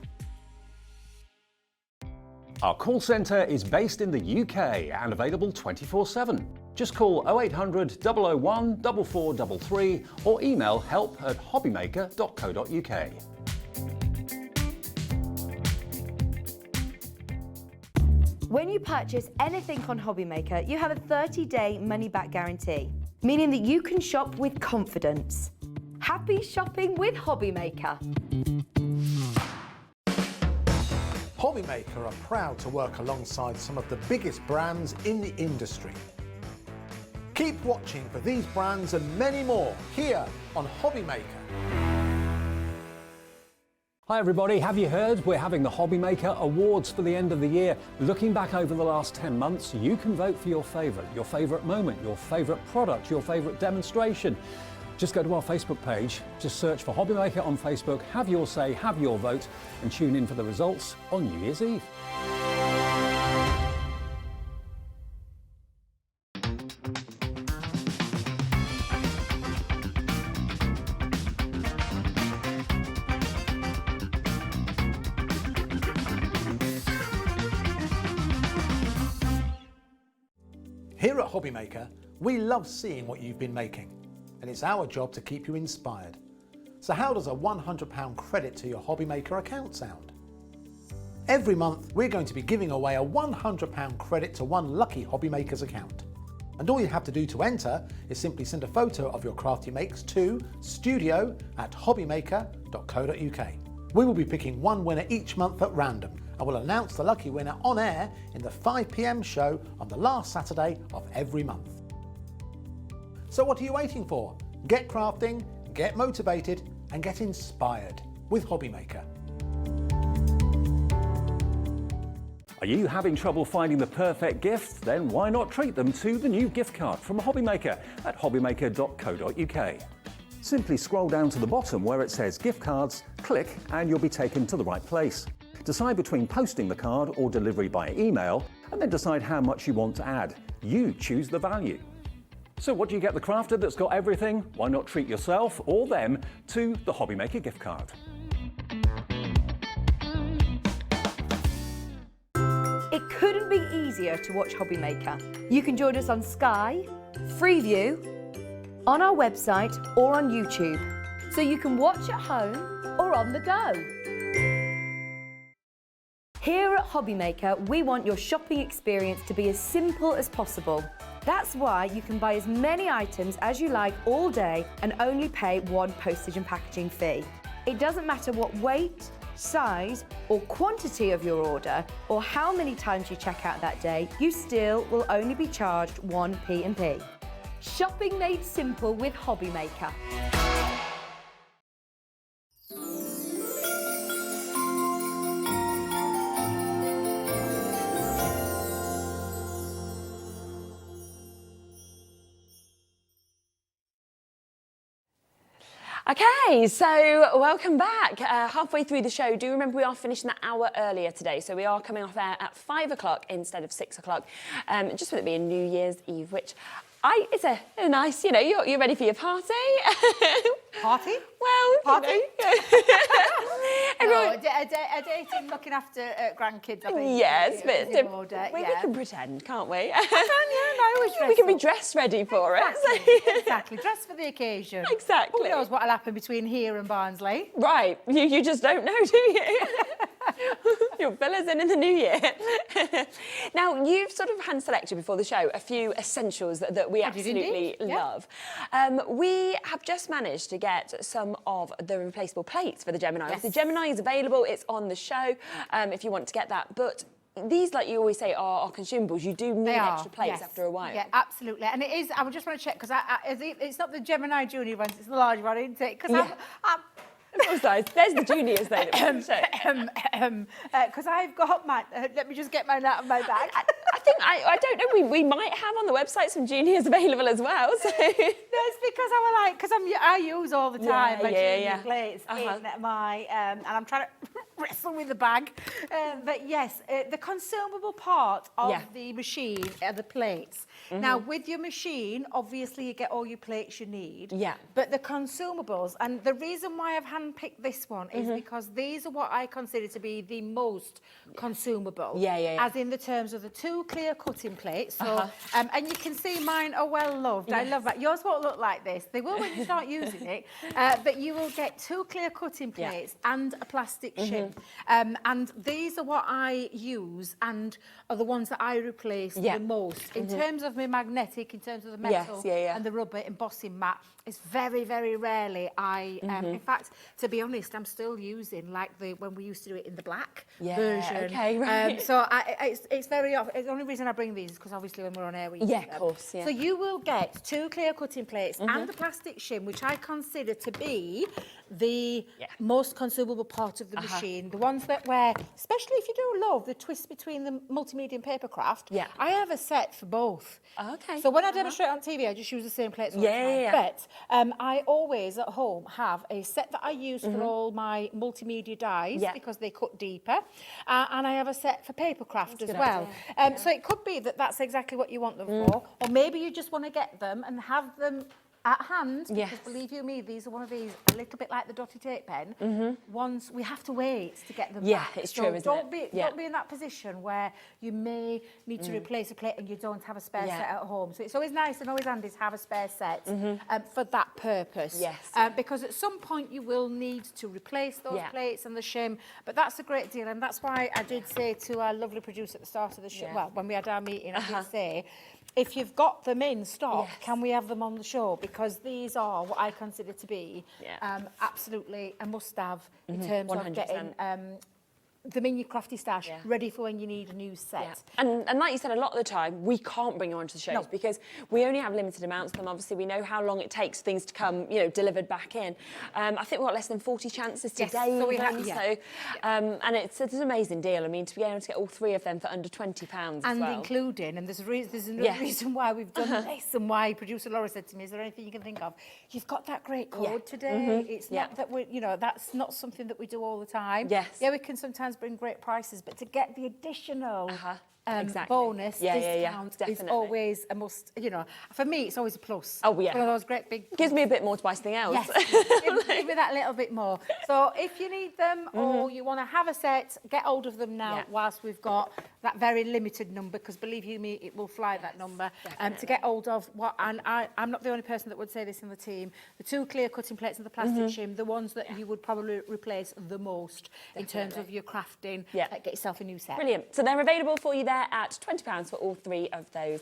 Our call centre is based in the UK and available 24/7. Just call 0800 001 4433 or email help@hobbymaker.co.uk. When you purchase anything on Hobbymaker, you have a 30-day money-back guarantee, meaning that you can shop with confidence. Happy shopping with Hobbymaker. Hobbymaker are proud to work alongside some of the biggest brands in the industry. Keep watching for these brands and many more here on Hobbymaker. Hi everybody, have you heard? We're having the Hobbymaker Awards for the end of the year. Looking back over the last 10 months, you can vote for your favourite moment, your favourite product, your favourite demonstration. Just go to our Facebook page, just search for Hobbymaker on Facebook, have your say, have your vote, and tune in for the results on New Year's Eve. Here at Hobbymaker, we love seeing what you've been making, and it's our job to keep you inspired. So how does a £100 credit to your Hobbymaker account sound? Every month, we're going to be giving away a £100 credit to one lucky Hobbymaker's account. And all you have to do to enter is simply send a photo of your craft you makes to studio@hobbymaker.co.uk. We will be picking one winner each month at random, and we'll announce the lucky winner on air in the 5 PM show on the last Saturday of every month. So what are you waiting for? Get crafting, get motivated, and get inspired with Hobbymaker. Are you having trouble finding the perfect gift? Then why not treat them to the new gift card from Hobbymaker at hobbymaker.co.uk. Simply scroll down to the bottom where it says gift cards, click and you'll be taken to the right place. Decide between posting the card or delivery by email, and then decide how much you want to add. You choose the value. So what do you get the crafter that's got everything? Why not treat yourself or them to the Hobbymaker gift card? It couldn't be easier to watch Hobbymaker. You can join us on Sky, Freeview, on our website or on YouTube, so you can watch at home or on the go. Here at Hobbymaker, we want your shopping experience to be as simple as possible. That's why you can buy as many items as you like all day and only pay one postage and packaging fee. It doesn't matter what weight, size or quantity of your order or how many times you check out that day, you still will only be charged one P&P. Shopping made simple with Hobbymaker. Okay, so welcome back. Halfway through the show, do remember we are finishing that hour earlier today, so we are coming off air at 5 o'clock instead of 6 o'clock, just with it being New Year's Eve, which it's a nice, you know, you're ready for your party. Party? Well, party. You know. No, dating, looking after grandkids. I think. Yes, but we yeah. can pretend, can't we? I always dress we can be up. dress ready for Exactly, it. exactly. Dress for the occasion. Exactly. Who knows what'll happen between here and Barnsley? Right, you just don't know, do you? You'll fill us in the new year. Now, you've sort of hand-selected before the show a few essentials that we absolutely love. We have just managed to get some of the replaceable plates for the Gemini. Yes. The Gemini is available, it's on the show if you want to get that. But these, like you always say, are consumables. You do need extra plates after a while. Yeah, absolutely. And it is, I would just want to check, because it's not the Gemini Junior ones, it's the large one, isn't it? Because There's the juniors though. Because I've got my, let me just get mine out of my bag. I think, I don't know, we might have on the website some juniors available as well. So. No, it's because I use all the time my junior plates in my, and I'm trying to, wrestle with the bag. But yes, the consumable part of the machine are the plates. Now, with your machine, obviously you get all your plates you need. Yeah. But the consumables, and the reason why I've handpicked this one is because these are what I consider to be the most consumable. Yeah. As in the terms of the 2 clear cutting plates. So, and you can see mine are well loved. I love that. Yours won't look like this. They will when you start using it. But you will get 2 clear cutting plates and a plastic shim. And these are what I use and are the ones that I replace the most. In terms of my magnetic, in terms of the metal and the rubber embossing mat, it's very, very rarely I, in fact, to be honest, I'm still using like when we used to do it in the black version. Okay, right. So it's very often, the only reason I bring these is because obviously when we're on air we use them. Of course, So you will get 2 clear cutting plates and a plastic shim, which I consider to be the most consumable part of the machine. The ones that especially if you do love the twist between the multimedia and paper craft, I have a set for both. Okay. So when I demonstrate on TV, I just use the same plates all the time. But I always at home have a set that I use for all my multimedia dies because they cut deeper. And I have a set for paper craft as well. So it could be that that's exactly what you want them for. Or maybe you just want to get them and have them at hand, because believe you me, these are one of these, a little bit like the dotty tape pen. Once we have to wait to get them back. It's true, isn't it? Don't be in that position where you may need to replace a plate and you don't have a spare set at home. So it's always nice and always handy to have a spare set for that purpose. Because at some point you will need to replace those plates and the shim, but that's a great deal, and that's why I did say to our lovely producer at the start of the show, well, when we had our meeting, I did say, if you've got them in stock, can we have them on the show? Because these are what I consider to be absolutely a must-have in terms of getting them in your crafty stash, ready for when you need a new set. And like you said, a lot of the time, we can't bring you onto the shows because we only have limited amounts of them. Obviously, we know how long it takes things to come, delivered back in. I think we've got less than 40 chances today. So we have, and it's an amazing deal. I mean, to be able to get all 3 of them for under £20 as well. Including, and there's another reason why we've done this and why producer Laura said to me, is there anything you can think of? You've got that great code today. It's not that we, that's not something that we do all the time. Yeah, we can sometimes bring great prices, but to get the additional bonus discount is always a must. For me, it's always a plus. Oh yeah, one of those great big. Gives me a bit more to buy something else. Yes, give me that little bit more. So if you need them or you want to have a set, get hold of them now whilst we've got that very limited number, because believe you me, it will fly that number. To get hold of and I'm not the only person that would say this in the team. The 2 clear cutting plates and the plastic shim, the ones that you would probably replace the most in terms of your crafting. Get yourself a new set. Brilliant. So they're available for you there at £20 for all 3 of those.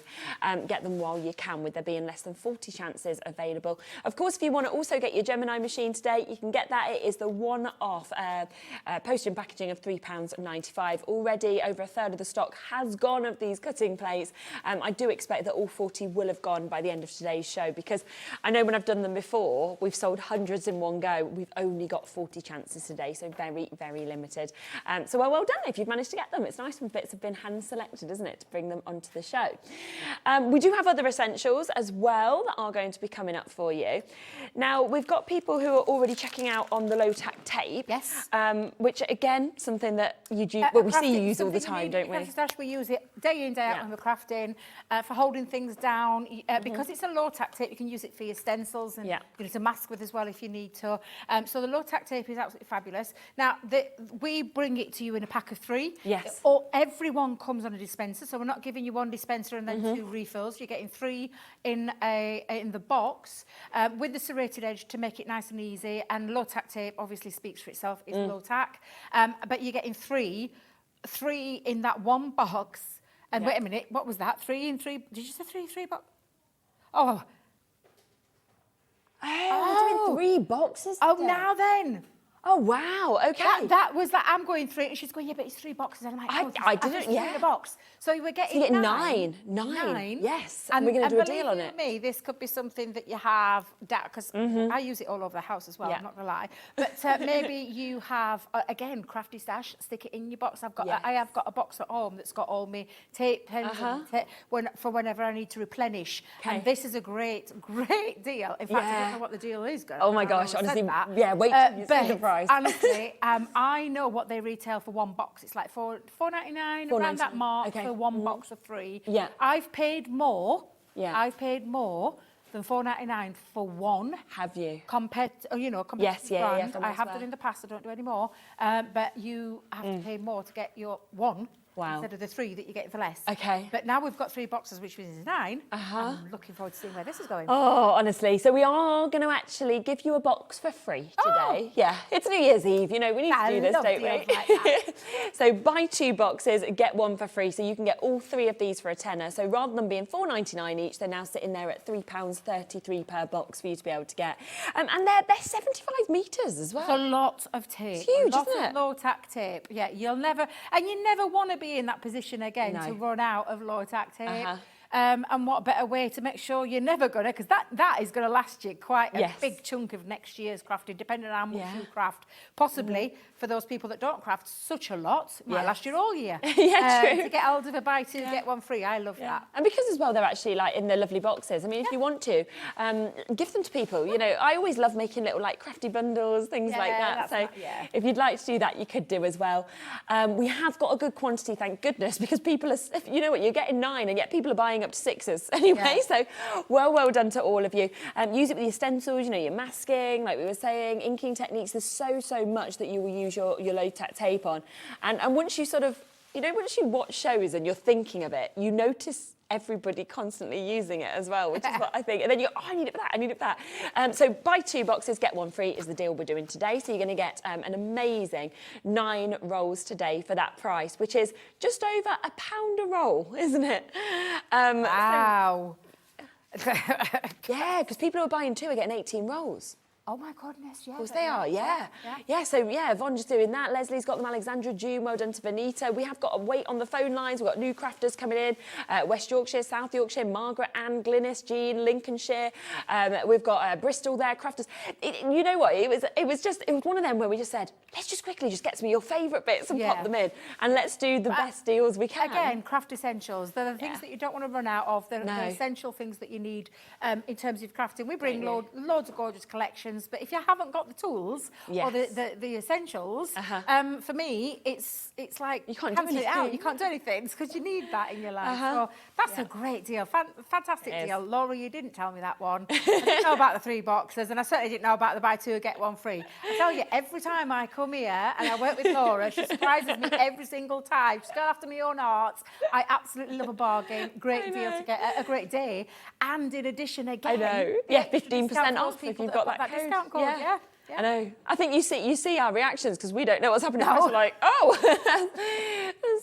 Get them while you can, with there being less than 40 chances available. Of course, if you want to also get your Gemini machine today, you can get that. It is the one-off postage and packaging of £3.95. Already over a third of the stock has gone of these cutting plates. I do expect that all 40 will have gone by the end of today's show, because I know when I've done them before, we've sold hundreds in one go. We've only got 40 chances today, so very, very limited. So well done if you've managed to get them. It's nice when bits have been hand-selected, isn't it, to bring them onto the show. We do have other essentials as well that are going to be coming up for you. Now, we've got people who are already checking out on the low-tack tape. Yes. Which, again, something that you do, we see you use all the time, don't we? We use it day in, day out when we're crafting, for holding things down. Because it's a low-tack tape, you can use it for your stencils and to mask with as well if you need to. So the low-tack tape is absolutely fabulous. Now, we bring it to you in a pack of 3. Yes. Everyone comes on a dispenser, so we're not giving you 1 dispenser and then 2 refills. You're getting 3 in the box with the serrated edge to make it nice and easy. And low-tack tape obviously speaks for itself. It's low-tack. But you're getting 3 in that 1 box. And wait a minute, what was that? 3 in 3? Did you say 3 box? Oh, we're doing 3 boxes today. Oh, now then. Oh, wow, okay. That was that. I'm going 3, and she's going, yeah, but it's 3 boxes. And I'm like, I didn't, 3 in a box. So we're getting so you get 9. 9, yes. And we're going to do a deal on it. Me, this could be something that you have, because I use it all over the house as well, I'm not going to lie. But maybe you have, again, crafty stash, stick it in your box. I have got a box at home that's got all my tape, pens, for whenever I need to replenish. And this is a great, great deal. In fact, I don't know what the deal is. Oh my gosh, honestly, wait till you see the price. price. Honestly, I know what they retail for one box. It's like $4.99, around that mark for one box of 3. Yeah. I've paid more. Yeah. I've paid more than $4.99 for one. Have you? Compared to, compared Yes, to yeah, brand. from I have elsewhere. done in the past, I don't do anymore. But you have to pay more to get your one. Wow. Instead of the 3 that you get for less. Okay. But now we've got 3 boxes, which is 9. I'm looking forward to seeing where this is going. Oh, honestly. So we are going to actually give you a box for free today. Yeah, it's New Year's Eve. We need to do this, don't we? Like that. So buy 2 boxes, get 1 for free. So you can get all 3 of these for a tenner. So rather than being $4.99 each, they're now sitting there at £3.33 per box for you to be able to get. And they're 75 metres as well. It's a lot of tape. It's huge, a lot isn't of it? low-tack tape. Yeah, you never want to be in that position again to run out of low-tack tape. And what better way to make sure you're never going to, because that is going to last you quite a big chunk of next year's crafting, depending on how much you craft. Possibly, for those people that don't craft such a lot, it might last you all year. True. To get hold of a buy 2, get 1 free. I love that. And because as well, they're actually like in the lovely boxes. I mean, if you want to, give them to people. I always love making little like crafty bundles, things like that. So if you'd like to do that, you could do as well. We have got a good quantity, thank goodness, because people are, you're getting 9 and yet people are buying up to 6s anyway. So well done to all of you. Use it with your stencils, your masking, like we were saying, inking techniques. There's so much that you will use your low-tack tape on. And once you sort of, once you watch shows and you're thinking of it, you notice everybody constantly using it as well, which is what I think. And then you go, oh, I need it for that, I need it for that. So buy 2 boxes, get 1 free is the deal we're doing today. So you're going to get an amazing 9 rolls today for that price, which is just over £1 a roll, isn't it? Wow. Yeah, because people who are buying 2 are getting 18 rolls. Oh my goodness, yeah. Of course they are, yeah. So Yvonne's doing that. Leslie's got them, Alexandra, June, well done to Benita. We have got a wait on the phone lines. We've got new crafters coming in. West Yorkshire, South Yorkshire, Margaret, Anne, Glynis, Jean, Lincolnshire. We've got Bristol there, crafters. You know what, it was one of them where we just said, let's just quickly just get some of your favourite bits and pop them in. And let's do the best deals we can. Again, craft essentials. They're the things that you don't want to run out of. They're the essential things that you need in terms of crafting. We bring loads of gorgeous collections, but if you haven't got the tools or the essentials, for me, it's like you can't cancel do it out. You can't do anything because you need that in your life. So that's a great deal, fantastic deal. Laura, you didn't tell me that one. I didn't know about the 3 boxes, and I certainly didn't know about the buy 2 get 1 free. I tell you, every time I come here and I work with Laura, she surprises me every single time. She's gone after my own arts. I absolutely love a bargain. Great deal to get a great day, and in addition, again, I know. 15% off if you've got that code. Discount code. Yeah. I know. I think you see our reactions because we don't know what's happening. We're like, oh.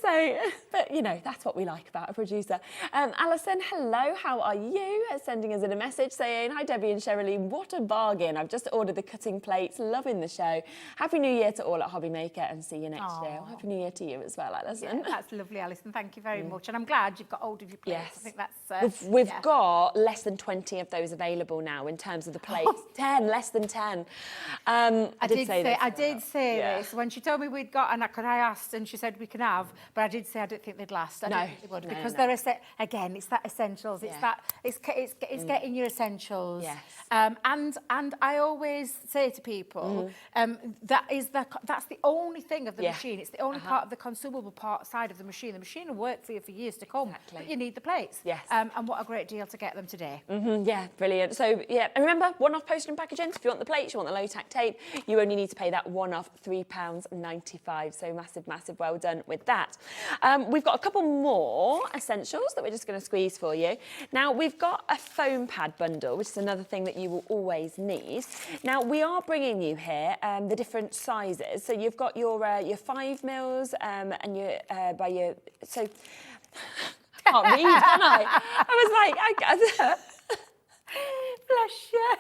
So, but that's what we like about a producer. Alison, hello, how are you? Sending us in a message saying, hi Debbie and Cheralene, what a bargain. I've just ordered the cutting plates, loving the show. Happy New Year to all at Hobbymaker and see you next year. Well, Happy New Year to you as well, Alison. Yeah, that's lovely, Alison. Thank you very much. And I'm glad you've got hold of your plates. Yes. I think that's... We've got less than 20 of those available now in terms of the plates. 10, less than 10. I did say this when she told me we'd got, and I asked, and she said we can have, but I did say I don't think they'd last. I don't think they would because they're again, it's that essentials. It's that it's getting your essentials. Yes. And I always say to people, that's the only thing of the machine. It's the only part of the consumable part side of the machine. The machine will work for you for years to come, but you need the plates. Yes. And what a great deal to get them today. Yeah, brilliant. So and remember, one-off postage and packaging. So if you want the plates, you want the low-tack tape, you only need to pay that one-off £3.95. So massive well done with that. We've got a couple more essentials that we're just going to squeeze for you. Now, we've got a foam pad bundle, which is another thing that you will always need. Now, we are bringing you here the different sizes. So you've got your 5 mils and your so I can't read, can I? I was like, bless you.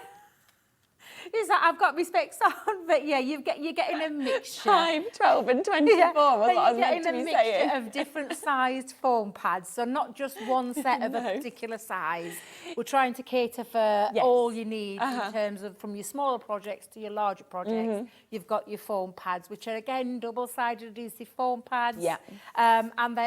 It's like I've got my specs on, but yeah, you're getting a mixture. 5, 12 and 24 was what I was meant to be saying. You're getting a mixture of different sized foam pads, so not just one set of a particular size. We're trying to cater for all you need in terms of from your smaller projects to your larger projects. You've got your foam pads, which are again double-sided adhesive foam pads. Yeah. And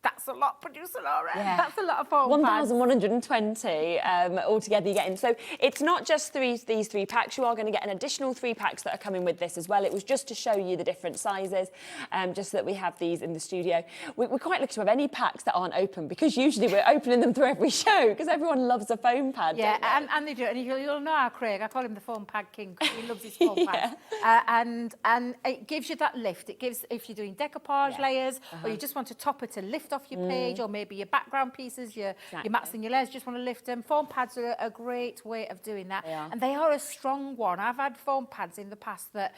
that's a lot, producer Laura. Yeah. That's a lot of foam pads. 1,120 altogether you're getting. So it's not just these 3 packs. You are going to get an additional 3 packs that are coming with this as well. It was just to show you the different sizes, just so that we have these in the studio. We're quite lucky to have any packs that aren't open, because usually we're opening them through every show, because everyone loves a foam pad. Yeah, and they do. And you'll know how Craig, I call him the foam pad king, because he loves his foam pads. And it gives you that lift. It gives, if you're doing decoupage layers, or you just want a topper to lift off your page, or maybe your background pieces, your mats and your layers, just want to lift them. Foam pads are a great way of doing that. And they are a strong one. I've had foam pads in the past that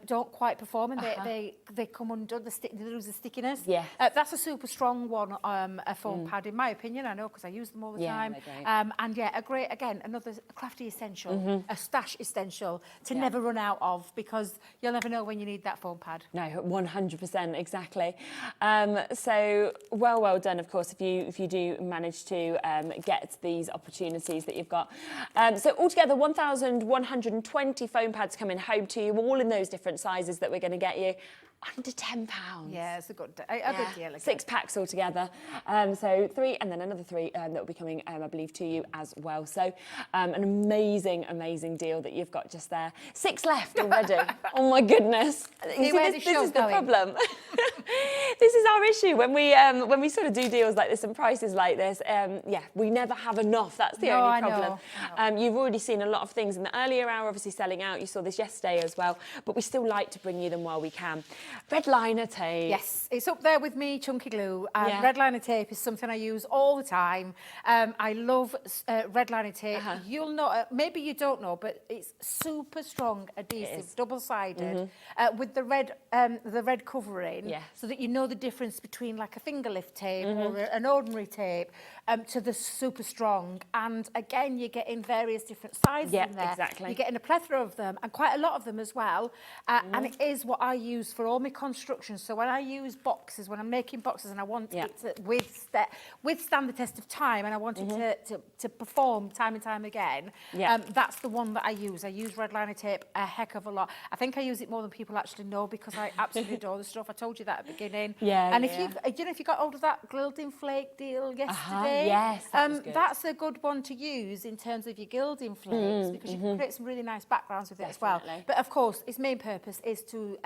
don't quite perform, and they come undone, they lose the stickiness. That's a super strong one, a foam pad, in my opinion. I know, because I use them all the time. And yeah, a great, again, another crafty essential, a stash essential to never run out of, because you'll never know when you need that foam pad. No, 100%, exactly. So well done, of course, if you do manage to get these opportunities that you've got. So altogether, 1,120 foam pads coming home to you, all in those different sizes that we're going to get you. Under £10. Yeah, it's a good deal. Again. 6 packs altogether. So 3, and then another 3 that will be coming, I believe, to you as well. So an amazing deal that you've got just there. 6 left already. Oh my goodness! This is the problem. This is our issue when we sort of do deals like this and prices like this. Yeah, we never have enough. That's the only problem. I know. You've already seen a lot of things in the earlier hour, obviously selling out. You saw this yesterday as well, but we still like to bring you them while we can. Red liner tape. Yes, it's up there with me, chunky glue. Red liner tape is something I use all the time. I love red liner tape. You'll know, maybe you don't know, but it's super strong adhesive, double-sided, with the red covering, so that you know the difference between like a finger lift tape or an ordinary tape to the super strong. And again, you're getting various different sizes in there. Exactly. You're getting a plethora of them, and quite a lot of them as well. And it is what I use for all my construction. So when I use boxes, when I'm making boxes, and I want it to withstand the test of time, and I want it to perform time and time again, that's the one that I use. I use red liner tape a heck of a lot. I think I use it more than people actually know, because I absolutely adore the stuff. I told you that at the beginning. And if you got hold of that gilding flake deal yesterday, that's a good one to use in terms of your gilding flakes, because you can create some really nice backgrounds with it as well. But of course, its main purpose is to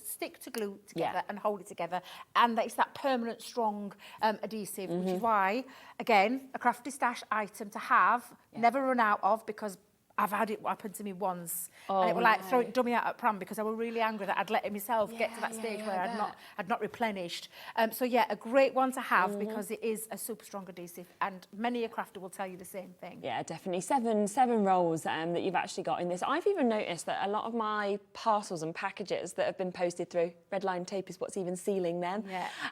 stick to glue together and hold it together, and it's that permanent strong adhesive, which is why, again, a crafty stash item to have, never run out of, because I've had it happen to me once, and it was like throwing dummy out at pram, because I was really angry that I'd let myself get to that stage where I'd not replenished. So yeah, a great one to have, because it is a super strong adhesive, and many a crafter will tell you the same thing. Yeah, definitely. Seven rolls that you've actually got in this. I've even noticed that a lot of my parcels and packages that have been posted through red line tape is what's even sealing them.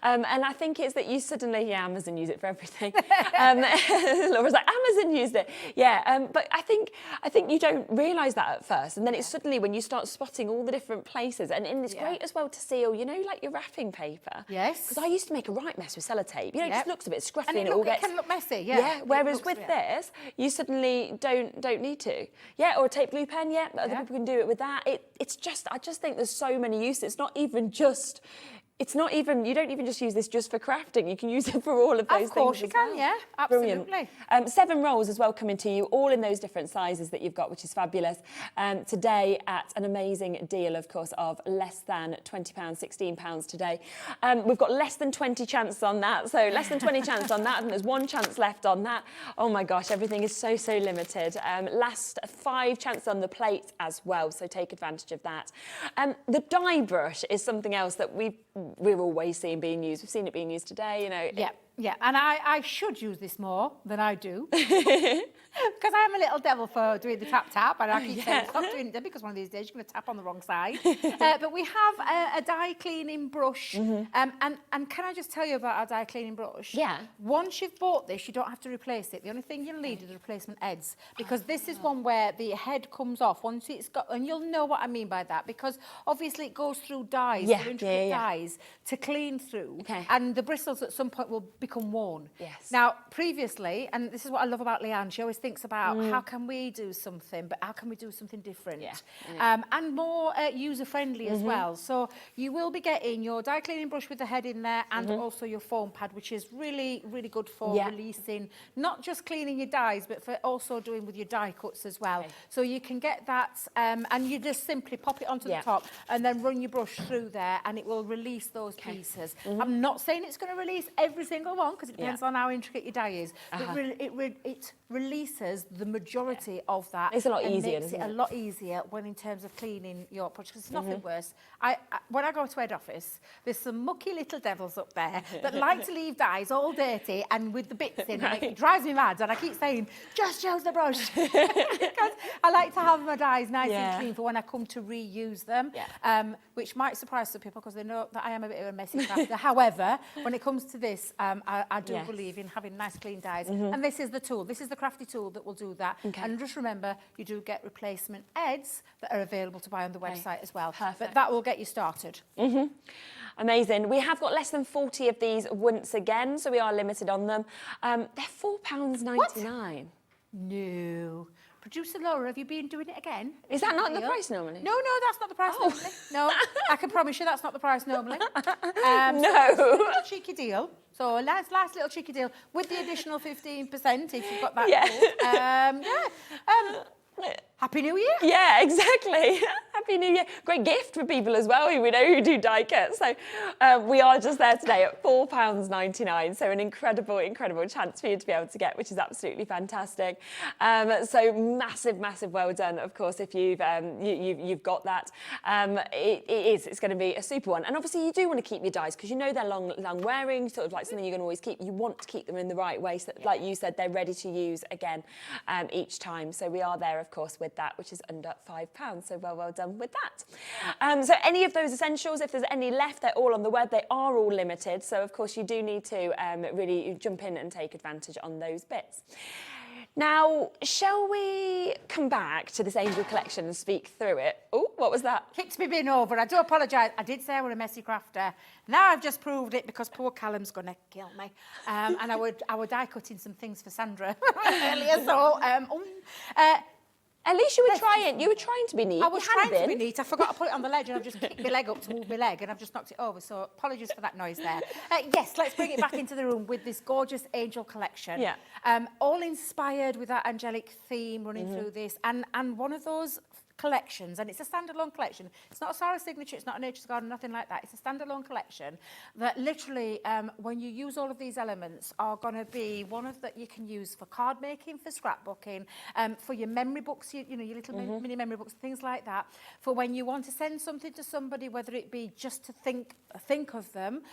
And I think it's that you suddenly, Amazon use it for everything. Laura's like, Amazon used it. But I think you don't realise that at first, and then it's suddenly when you start spotting all the different places, and it's great as well to seal, you know, like your wrapping paper. Because I used to make a right mess with sellotape. You know, it just looks a bit scruffy, and it all gets... It can look messy, whereas with this, you suddenly don't need to. Or a tape glue pen, but other people can do it with that. It's just, I just think there's so many uses. It's not even just... you don't even just use this just for crafting. You can use it for all of those things. Of course you can, absolutely. Brilliant. 7 rolls as well coming to you, all in those different sizes that you've got, which is fabulous. Today at an amazing deal, of course, of less than £20, £16 today. We've got less than 20 chances on that, so less than 20 chance on that, and there's 1 chance left on that. Oh my gosh, everything is so limited. Last 5 chances on the plate as well, so take advantage of that. The die brush is something else that we're always seeing being used. We've seen it being used today, you know. Yeah, and I should use this more than I do, because I'm a little devil for doing the tap, and I keep saying stop doing it, because one of these days you're going to tap on the wrong side. But we have a die cleaning brush, and can I just tell you about our die cleaning brush? Once you've bought this, you don't have to replace it. The only thing you'll need is the replacement heads, because this is one where the head comes off once it's got, and you'll know what I mean by that, because obviously it goes through dies, intricate dies to clean through, and the bristles at some point will become become worn. Yes. Now, previously, and this is what I love about Leanne, she always thinks about how can we do something, but how can we do something different? And more user-friendly as well. So you will be getting your dye cleaning brush with the head in there and also your foam pad, which is really, really good for releasing, not just cleaning your dyes, but for also doing with your die cuts as well. So you can get that, and you just simply pop it onto the top and then run your brush through there, and it will release those pieces. I'm not saying it's going to release every single one, because it depends on how intricate your dye is, but it releases the majority of that. It's a lot easier, makes it a lot easier when in terms of cleaning your brush, because it's nothing worse. When I go to head office, there's some mucky little devils up there that like to leave dyes all dirty and with the bits in, and it drives me mad, and I keep saying, just use the brush, because I like to have my dyes nice and clean for when I come to reuse them, which might surprise some people because they know that I am a bit of a messy crafter. However, when it comes to this, I do believe in having nice clean dyes, and this is the tool, this is the crafty tool that will do that. And just remember, you do get replacement heads that are available to buy on the website as well. But that will get you started. Amazing. We have got less than 40 of these once again, so we are limited on them. They're £4.99. No. Producer Laura, have you been doing it again? Is that not the price normally? No, that's not the price normally. No, I can promise you that's not the price normally. No. So it's a cheeky deal. So a nice little cheeky deal with the additional 15% if you've got that. Happy New Year. Yeah, exactly. Happy New Year. Great gift for people as well who we know who do die cuts. So we are just there today at £4.99. So an incredible chance for you to be able to get, which is absolutely fantastic. So massive well done, of course, if you've got that. It's going to be a super one. And obviously you do want to keep your dies because you know they're long wearing, sort of like something you're going to always keep. You want to keep them in the right way so that, like you said, they're ready to use again each time. So we are there, of course, with that, which is under £5. So well done with that. So any of those essentials, if there's any left, they're all on the web. They are all limited. So of course you do need to really jump in and take advantage on those bits. Now, shall we come back to this Angel collection and speak through it? Oh, what was that? Kicked me bin over. I do apologise. I did say I were a messy crafter. Now I've just proved it because poor Callum's going to kill me. And I would die cutting some things for Sandra earlier. So, at least you were trying. You were trying to be neat. I was trying to be neat. I forgot to put it on the ledge, and I've just kicked my leg up to move my leg, and I've just knocked it over. So apologies for that noise there. Yes, let's bring it back into the room with this gorgeous Angel collection. Yeah. All inspired with that angelic theme running through this, and one of those collections, and it's a standalone collection. It's not a Sarah signature, it's not a Nature's Garden, nothing like that. It's a standalone collection that literally, when you use all of these elements, are going to be one of that you can use for card making, for scrapbooking, for your memory books, your little mini memory books, things like that. For when you want to send something to somebody, whether it be just to think of them,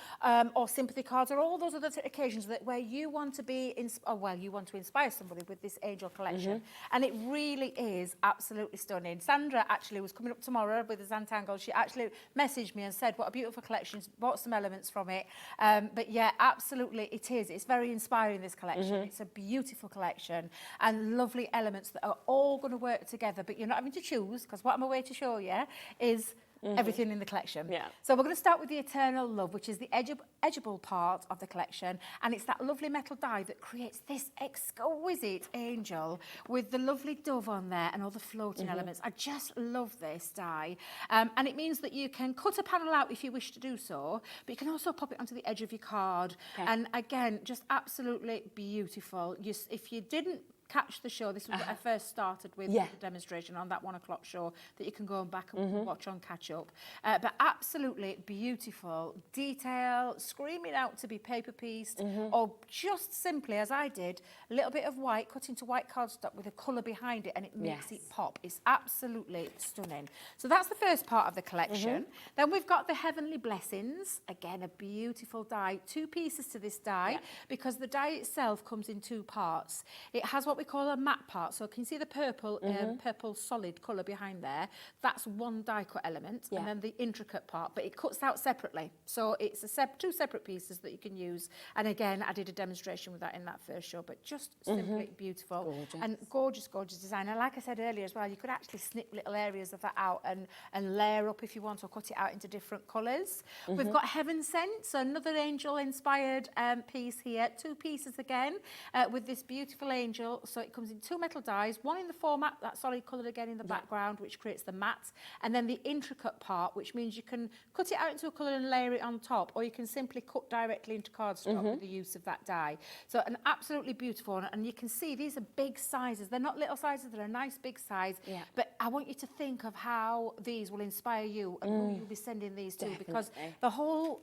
or sympathy cards, or all those other occasions that where you want to be, you want to inspire somebody with this Angel collection, and it really is absolutely stunning. Sandra actually was coming up tomorrow with the Zantangle. She actually messaged me and said, what a beautiful collection, bought some elements from it. But yeah, absolutely it is. It's very inspiring, this collection. It's a beautiful collection and lovely elements that are all going to work together, but you're not having to choose, because what I'm away to show you is everything in the collection. Yeah. So we're going to start with the Eternal Love, which is the edgeable part of the collection, and it's that lovely metal die that creates this exquisite angel with the lovely dove on there and all the floating elements. I just love this die, and it means that you can cut a panel out if you wish to do so, but you can also pop it onto the edge of your card. And again, just absolutely beautiful. If you didn't catch the show, this was what I first started with the demonstration on that 1 o'clock show that you can go back and watch on catch up. But absolutely beautiful detail, screaming out to be paper pieced, or just simply, as I did, a little bit of white cut into white cardstock with a colour behind it, and it makes it pop. It's absolutely stunning. So that's the first part of the collection. Then we've got the Heavenly Blessings. Again, a beautiful die. 2 pieces to this die because the die itself comes in 2 parts. It has what what we call a matte part. So can you see the purple, purple solid colour behind there? That's one die cut element, and then the intricate part, but it cuts out separately. So it's two separate pieces that you can use. And again, I did a demonstration with that in that first show, but just simply beautiful. Gorgeous. And gorgeous, gorgeous design. And like I said earlier as well, you could actually snip little areas of that out and layer up if you want, or cut it out into different colours. We've got Heaven Sent, so another angel-inspired piece here. 2 pieces again with this beautiful angel. So it comes in 2 metal dies, one in the format, that solid coloured again in the background, which creates the matte, and then the intricate part, which means you can cut it out into a colour and layer it on top, or you can simply cut directly into cardstock with the use of that die. So an absolutely beautiful one, and you can see these are big sizes. They're not little sizes, they're a nice big size, but I want you to think of how these will inspire you and who you'll be sending these to, because the whole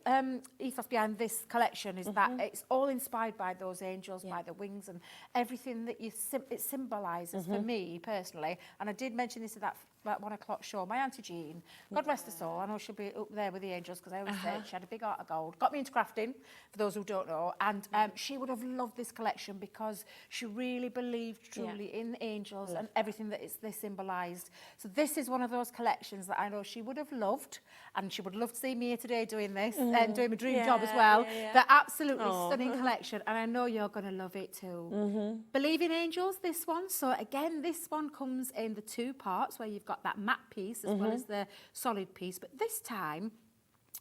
ethos behind this collection is that it's all inspired by those angels, by the wings and everything that it symbolises for me personally. And I did mention this at that 1 o'clock show. My Auntie Jean, God rest her soul, I know she'll be up there with the angels, because I always say she had a big heart of gold. Got me into crafting, for those who don't know, and she would have loved this collection because she really believed truly in angels and everything that they symbolised. So this is one of those collections that I know she would have loved, and she would love to see me here today doing this and doing my dream job as well. They're absolutely stunning collection, and I know you're going to love it too. Believe in Angels, this one. So again, this one comes in the 2 parts where you've got that matte piece as well as the solid piece, but this time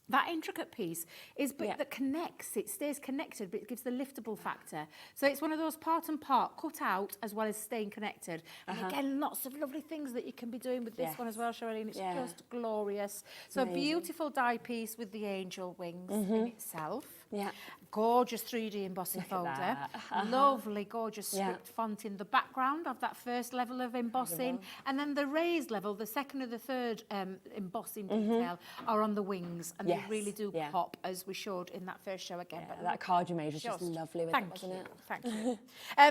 that intricate piece is bit that connects, it stays connected, but it gives the liftable factor. So it's one of those part and part, cut out as well as staying connected. And again, lots of lovely things that you can be doing with this one as well, Cheralene. It's just glorious. So amazing. A beautiful die piece with the angel wings in itself. Gorgeous 3D embossing folder. Lovely, gorgeous script font in the background of that first level of embossing. And then the raised level, the second and the third embossing detail are on the wings. And they really do pop, as we showed in that first show again. But that card you made was just lovely with it, wasn't it? Thank you.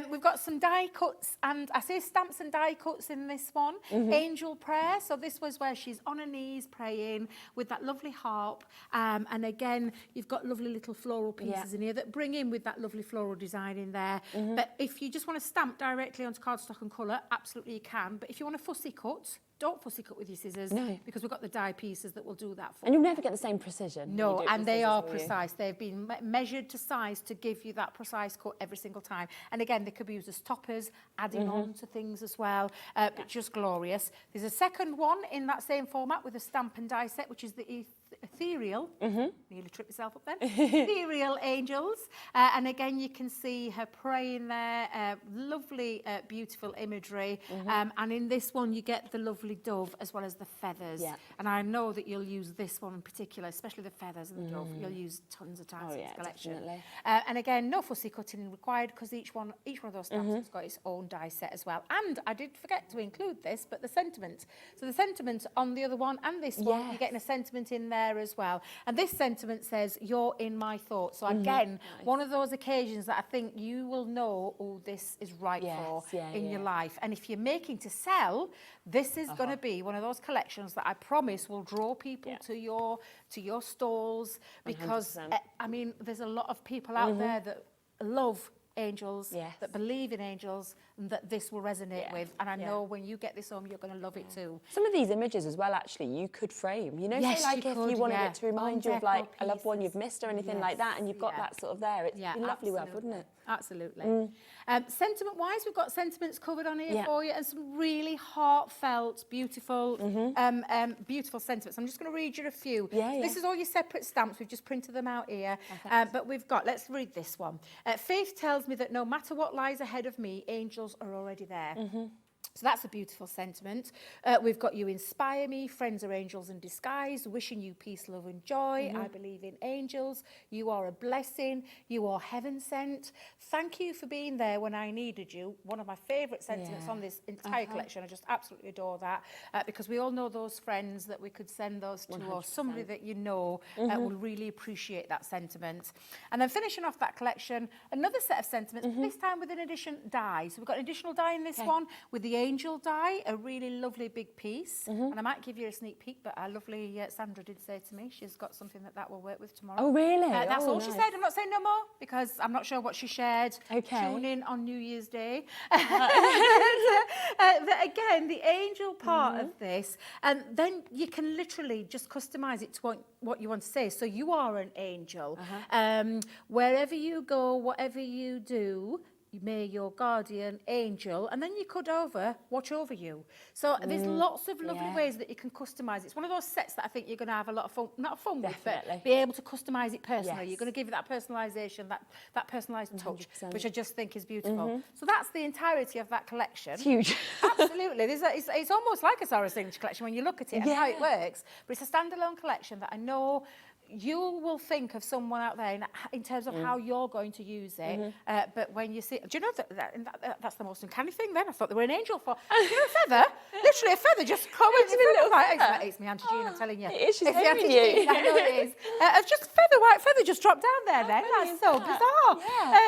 We've got some die cuts, and I say stamps and die cuts in this one. Angel Prayer. So this was where she's on her knees praying with that lovely harp. And again, you've got lovely little floral pieces in here that bring in with that lovely floral design in there. But if you just want to stamp directly onto cardstock and colour, absolutely you can. But if you want a fussy cut, don't fussy cut with your scissors, because we've got the die pieces that will do that for you. And you'll never get the same precision. No, and they are precise. They've been measured to size to give you that precise cut every single time. And again, they could be used as toppers, adding on to things as well, but just glorious. There's a second one in that same format with a stamp and die set, which is the ethereal, nearly tripped myself up then, ethereal angels. And again, you can see her praying there, lovely, beautiful imagery. And in this one, you get the lovely dove as well as the feathers. And I know that you'll use this one in particular, especially the feathers and the dove. You'll use tons of times in this collection. Definitely. And again, no fussy cutting required, because each one of those stamps has got its own die set as well. And I did forget to include this, but the sentiment. So the sentiment on the other one and this one, you're getting a sentiment in there as well. And this sentiment says, "You're in my thoughts." So again, one of those occasions that I think you will know, oh, this is right for in your life. And if you're making to sell, this is going to be one of those collections that I promise will draw people to your stalls, because I mean, there's a lot of people out there that love angels, that believe in angels, and that this will resonate with. And I know when you get this home, you're going to love it too. Some of these images as well, actually, you could frame. You know, say like if you wanted it to remind you of like a loved one you've missed or anything like that, and you've got that sort of there, it'd be lovely work, wouldn't it? Absolutely. Sentiment-wise, we've got sentiments covered on here for you, and some really heartfelt, beautiful, beautiful sentiments. I'm just going to read you a few. This is all your separate stamps. We've just printed them out here. But we've got, let's read this one. Faith tells me that no matter what lies ahead of me, angels are already there. So that's a beautiful sentiment. We've got you inspire me, friends are angels in disguise, wishing you peace, love and joy. I believe in angels. You are a blessing. You are heaven sent. Thank you for being there when I needed you. One of my favourite sentiments on this entire collection. I just absolutely adore that, because we all know those friends that we could send those to, 100%. Or somebody that you know will really appreciate that sentiment. And then finishing off that collection, another set of sentiments, this time with an addition die. So we've got an additional die in this one with the the angel die, a really lovely big piece. And I might give you a sneak peek, but our lovely Sandra did say to me she's got something that will work with tomorrow. Oh, really? That's all she said. I'm not saying no more because I'm not sure what she shared. Okay. Tune in on New Year's Day. But again, the angel part of this, and then you can literally just customise it to what you want to say. So you are an angel. Wherever you go, whatever you do, may your guardian angel, and then you could watch over you. So there's lots of lovely ways that you can customise. It's one of those sets that I think you're going to have a lot of fun, not fun with, but be able to customise it personally. You're going to give it that personalisation, that personalised touch, 100%. which I just think is beautiful. So that's the entirety of that collection. It's huge. Absolutely. It's almost like a Sarah Signature collection when you look at it and how it works, but it's a standalone collection that I know you will think of someone out there in terms of how you're going to use it. But when you see, do you know that's the most uncanny thing then? I thought they were an angel for, you know, a feather, literally a feather just coming. It's me, Auntie Jean, I'm telling you. It is, she's it's me, hearing Auntie you. Jean, I know it is. It's just white feather just dropped down there then. That's so bizarre.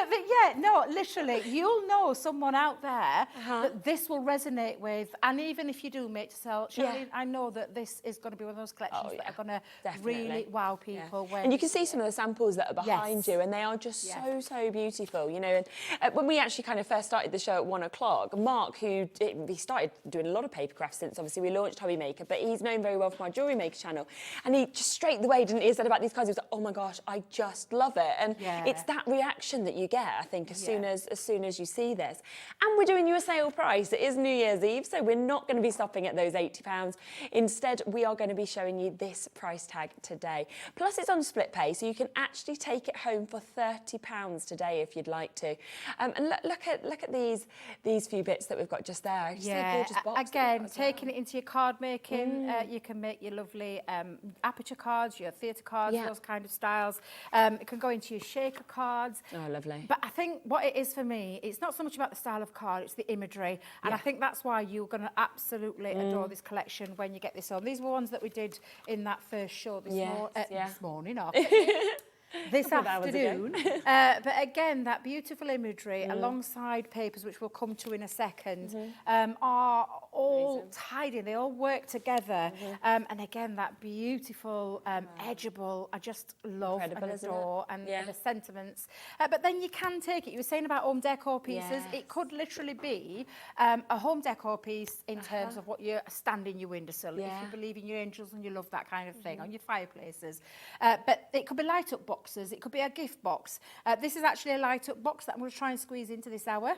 But yeah, no, literally, you'll know someone out there that this will resonate with. And even if you do make to sell, Cheralene, I know that this is going to be one of those collections that are going to really wow people. And you can see some of the samples that are behind you, and they are just so beautiful, you know. And when we actually kind of first started the show at 1 o'clock, Mark, he started doing a lot of paper crafts since obviously we launched Hobbymaker, but he's known very well from our Jewellery Maker channel, and he just straight away, didn't he, said about these cards, he was like, oh my gosh, I just love it. And it's that reaction that you get, I think, as soon as you see this. And we're doing you a sale price. It is New Year's Eve, so we're not going to be stopping at those £80. Instead, we are going to be showing you this price tag today. Plus, it's on split pay, so you can actually take it home for £30 today if you'd like to. And look at these few bits that we've got just there. Just a gorgeous box. Again, taking it into your card making, you can make your lovely aperture cards, your theatre cards, those kind of styles. It can go into your shaker cards. Oh, lovely. But I think what it is for me, it's not so much about the style of card, it's the imagery. And I think that's why you're going to absolutely adore this collection when you get this on. These were ones that we did in that first show this morning. This afternoon. But again, that beautiful imagery alongside papers, which we'll come to in a second, are all tied in. They all work together. And again, that beautiful, edgeable, I just love and adore, and the sentiments. But then you can take it. You were saying about home decor pieces. It could literally be a home decor piece in terms of what you're standing your windowsill, if you believe in your angels and you love that kind of thing, on your fireplaces. But it could be light-up boxes. It could be a gift box. This is actually a light-up box that I'm going to try and squeeze into this hour.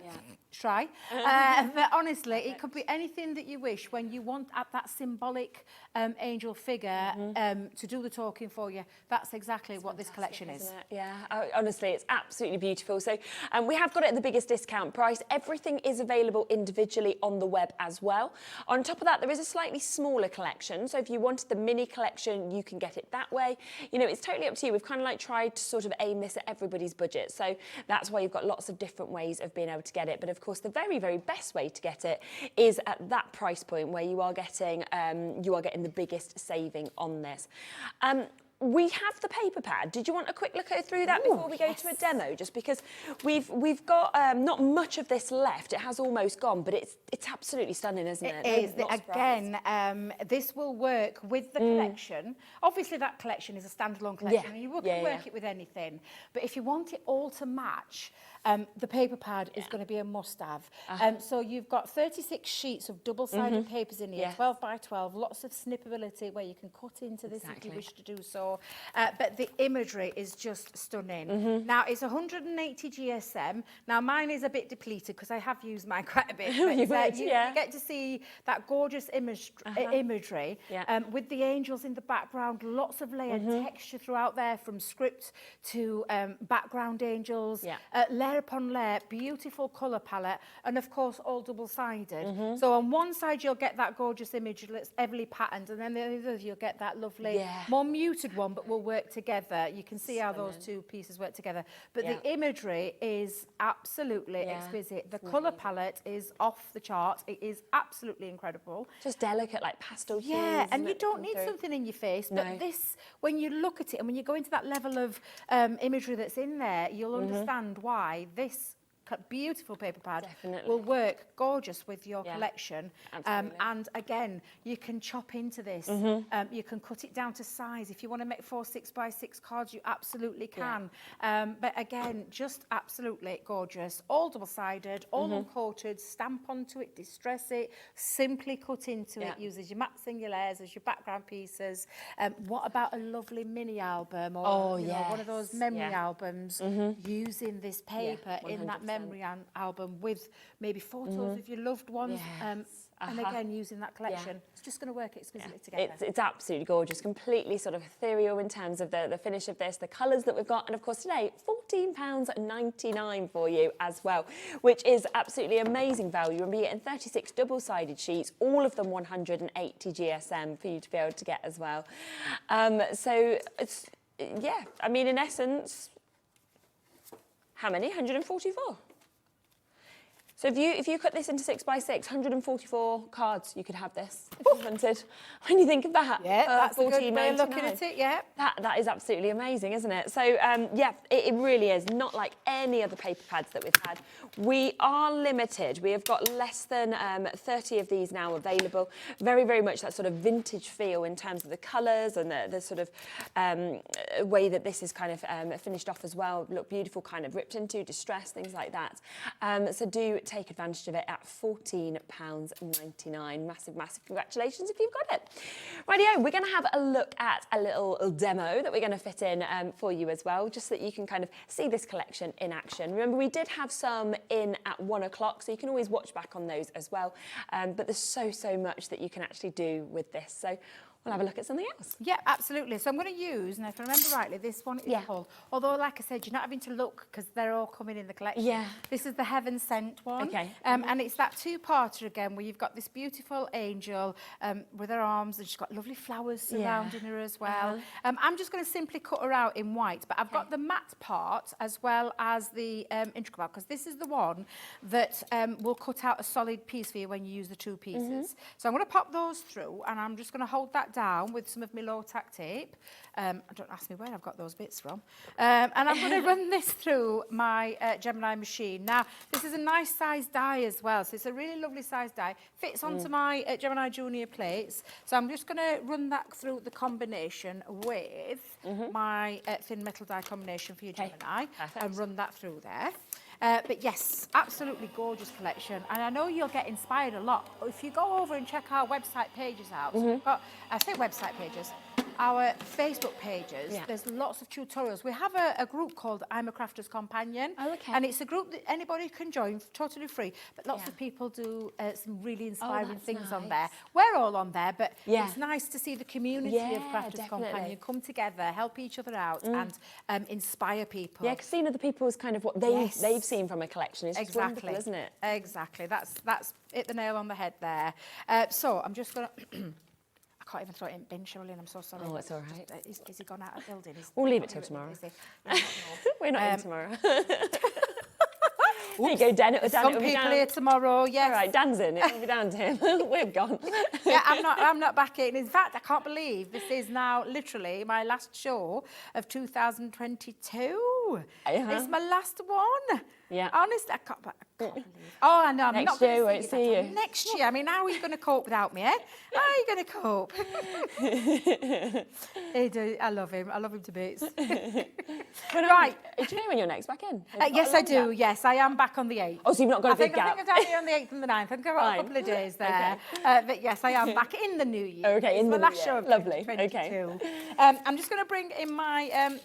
Try. But honestly, it could be anything that you wish when you want that symbolic angel figure to do the talking for you. That's exactly what this collection is. Honestly, it's absolutely beautiful. So we have got it at the biggest discount price. Everything is available individually on the web as well. On top of that, there is a slightly smaller collection. So if you wanted the mini collection, you can get it that way. You know, it's totally up to you. We've kind of like tried to sort of aim this at everybody's budget. So that's why you've got lots of different ways of being able to get it. But of course, the very, very best way to get it is at that price point where you are getting the biggest saving on this. We have the paper pad. Did you want a quick look through that before we go to a demo? Just because we've got not much of this left. It has almost gone, but it's absolutely stunning, isn't it? It is. Again, this will work with the collection. Obviously, that collection is a standalone collection, and you can work it with anything. But if you want it all to match, the paper pad is going to be a must-have. So you've got 36 sheets of double-sided papers in here, 12 by 12, lots of snippability where you can cut into this if you wish to do so. But the imagery is just stunning. Now, it's 180 GSM. Now, mine is a bit depleted because I have used mine quite a bit. You get to see that gorgeous imagery with the angels in the background, lots of layered texture throughout there, from script to background angels, layer upon layer, beautiful colour palette, and of course all double-sided. So on one side you'll get that gorgeous image that's heavily patterned, and then the other you'll get that lovely, more muted one, but will work together. You can see how those two pieces work together. But the imagery is absolutely exquisite. The colour palette is off the chart. It is absolutely incredible. Just delicate, like pastel hues. Yeah, and you don't need something in your face, but this, when you look at it and when you go into that level of imagery that's in there, you'll understand why this beautiful paper pad Definitely. will work gorgeous with your collection. Absolutely. And again, you can chop into this. You can cut it down to size. If you want to make 4 6x6 cards, you absolutely can. But again, just absolutely gorgeous. All double-sided, all uncoated, stamp onto it, distress it, simply cut into it, use as your mats and your layers, as your background pieces. What about a lovely mini album or you know, one of those memory albums using this paper in that memory album with maybe photos of your loved ones and again using that collection. It's just going to work exquisitely together. It's absolutely gorgeous, completely sort of ethereal in terms of the finish of this, the colours that we've got, and of course today £14.99 for you as well, which is absolutely amazing value. You'll be getting 36 double-sided sheets, all of them 180 GSM for you to be able to get as well. So it's, yeah, I mean in essence, how many? 144. So if you cut this into 6x6, 144 cards, you could have this if you wanted. When you think of that, that's a good way of looking at it. That is absolutely amazing, isn't it? So yeah, it really is not like any other paper pads that we've had. We are limited. We have got less than 30 of these now available. Very, very much that sort of vintage feel in terms of the colours and the sort of way that this is kind of finished off as well. Look beautiful, kind of ripped into, distressed, things like that. So do take advantage of it at £14.99. Massive, massive congratulations if you've got it. Rightio, we're going to have a look at a little demo that we're going to fit in for you as well, just so that you can kind of see this collection in action. Remember, we did have some in at 1 o'clock, so you can always watch back on those as well. But there's so much that you can actually do with this. So we'll have a look at something else. Yeah, absolutely. So I'm going to use, and if I remember rightly, this one is called, although like I said, you're not having to look because they're all coming in the collection. Yeah. This is the Heaven Sent one. Okay. And it's that two-parter again, where you've got this beautiful angel with her arms, and she's got lovely flowers surrounding her as well. I'm just going to simply cut her out in white, but I've got the matte part as well as the intricate part, because this is the one that will cut out a solid piece for you when you use the two pieces. So I'm going to pop those through, and I'm just going to hold that down with some of my low tack tape. Don't ask me where I've got those bits from. And I'm going to run this through my Gemini machine. Now, this is a nice size die as well, so it's a really lovely size die. Fits onto my Gemini Junior plates. So I'm just going to run that through the combination with my thin metal die combination for your Gemini. And run that through there. But yes, absolutely gorgeous collection, and I know you'll get inspired a lot. If you go over and check our website pages out, so we've got, I say website pages, our Facebook pages, there's lots of tutorials. We have a group called I'm a Crafter's Companion, and it's a group that anybody can join, totally free, but lots of people do some really inspiring things on there. We're all on there, but it's nice to see the community of Crafter's Companion come together, help each other out and inspire people. Yeah, because seeing other people's kind of what they've seen from a collection is just wonderful, isn't it? Exactly, that's hit the nail on the head there. So I'm just going to... I can't even throw it in bin, Cheralene, I'm so sorry. Oh, it's all right. Is he gone out of building? We'll leave it till tomorrow. We're not in tomorrow. There you go, Dan. Some people here tomorrow, yes. All right, Dan's in. It'll be down to him. We're gone. Yeah, I'm not back in. In fact, I can't believe this is now literally my last show of 2022. It's my last one. Yeah. Honest, I can't believe. Oh, I know. I'm Next not going year, to won't see you. Next year. I mean, how are you going to cope without me, eh? How are you going to cope? I love him. I love him to bits. Right. Do you know when you're next back in? Yes, I do. Yes, I am back on the 8th. Oh, so you've not got a big gap? I think I'm down here on the 8th and the 9th. I think I've got a couple of days there. But yes, I am back in the new year. Okay, in the new year. Lovely. Okay. I'm just going to bring in my...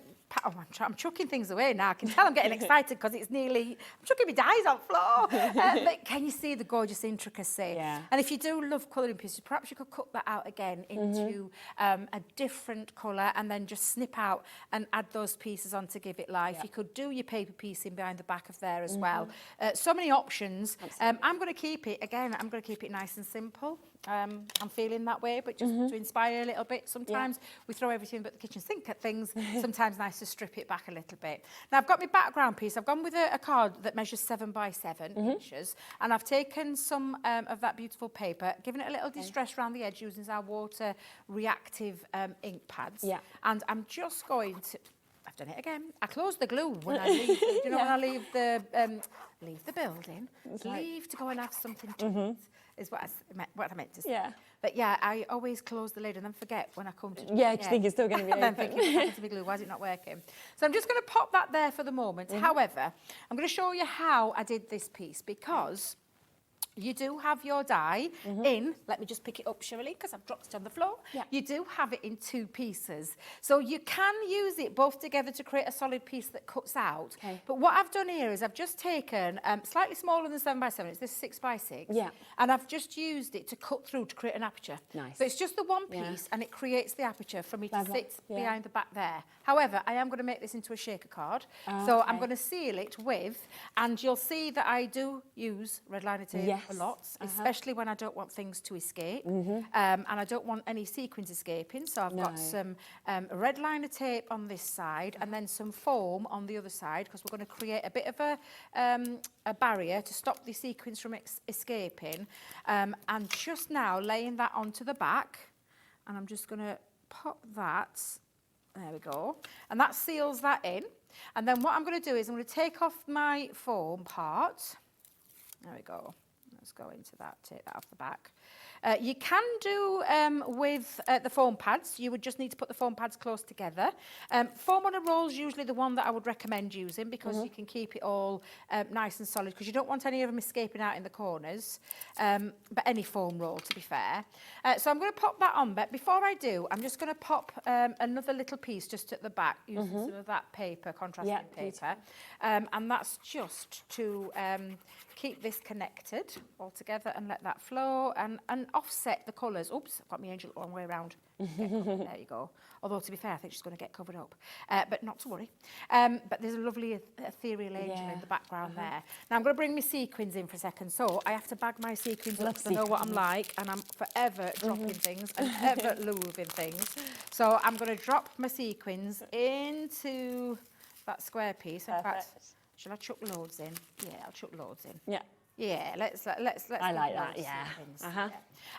Oh, I'm chucking things away now. I can tell I'm getting excited because it's nearly... I'm chucking my dies on the floor. But can you see the gorgeous intricacy? Yeah. And if you do love colouring pieces, perhaps you could cut that out again into a different colour and then just snip out and add those pieces on to give it life. Yeah. You could do your paper piecing behind the back of there as well. So many options. I'm going to keep it, again, I'm going to keep it nice and simple. I'm feeling that way, but just to inspire a little bit. Sometimes we throw everything but the kitchen sink at things. Sometimes nice to strip it back a little bit. Now I've got my background piece. I've gone with a card that measures 7 by 7 inches, and I've taken some of that beautiful paper, given it a little distress around the edge using our water reactive ink pads. Yeah. And I'm just going to... I've done it again. I close the glue when I leave. You know, when I leave the building, leave to go and have something to eat, is what I meant to say. Yeah. But yeah, I always close the lid and then forget when I come to. Yeah, do you think it's still going to be open? And then thinking, it's to be glue. Why is it not working? So I'm just going to pop that there for the moment. However, I'm going to show you how I did this piece, because you do have your die in, let me just pick it up, Cheralene, because I've dropped it on the floor. Yeah. You do have it in 2 pieces. So you can use it both together to create a solid piece that cuts out. Okay. But what I've done here is I've just taken, slightly smaller than 7x7, it's this 6x6. Yeah. And I've just used it to cut through to create an aperture. Nice. So it's just the one piece and it creates the aperture for me to sit behind the back there. However, I am going to make this into a shaker card. So I'm going to seal it with, and you'll see that I do use red liner tape a lot, especially when I don't want things to escape. And I don't want any sequins escaping. So I've got some red liner tape on this side and then some foam on the other side, because we're going to create a bit of a barrier to stop the sequins from escaping. And just now laying that onto the back, and I'm just going to pop that. There we go. And that seals that in. And then what I'm going to do is I'm going to take off my foam part. There we go. Let's go into that, take that off the back. You can do with the foam pads. You would just need to put the foam pads close together. Foam on a roll is usually the one that I would recommend using, because you can keep it all nice and solid, because you don't want any of them escaping out in the corners. But any foam roll, to be fair. So I'm going to pop that on, but before I do, I'm just going to pop another little piece just at the back, using some of that paper, contrasting paper. And that's just to keep this connected all together and let that flow and offset the colours. Oops, I've got my Angel the wrong way around. There you go. Although, to be fair, I think she's going to get covered up. But not to worry. But there's a lovely ethereal angel in the background there. Now, I'm going to bring my sequins in for a second. So I have to bag my sequins up, because I know what I'm like, and I'm forever dropping things and ever moving things. So I'm going to drop my sequins into that square piece. In fact, shall I chuck loads in? Yeah, I'll chuck loads in. Yeah. Yeah, let's. I like that. Yeah.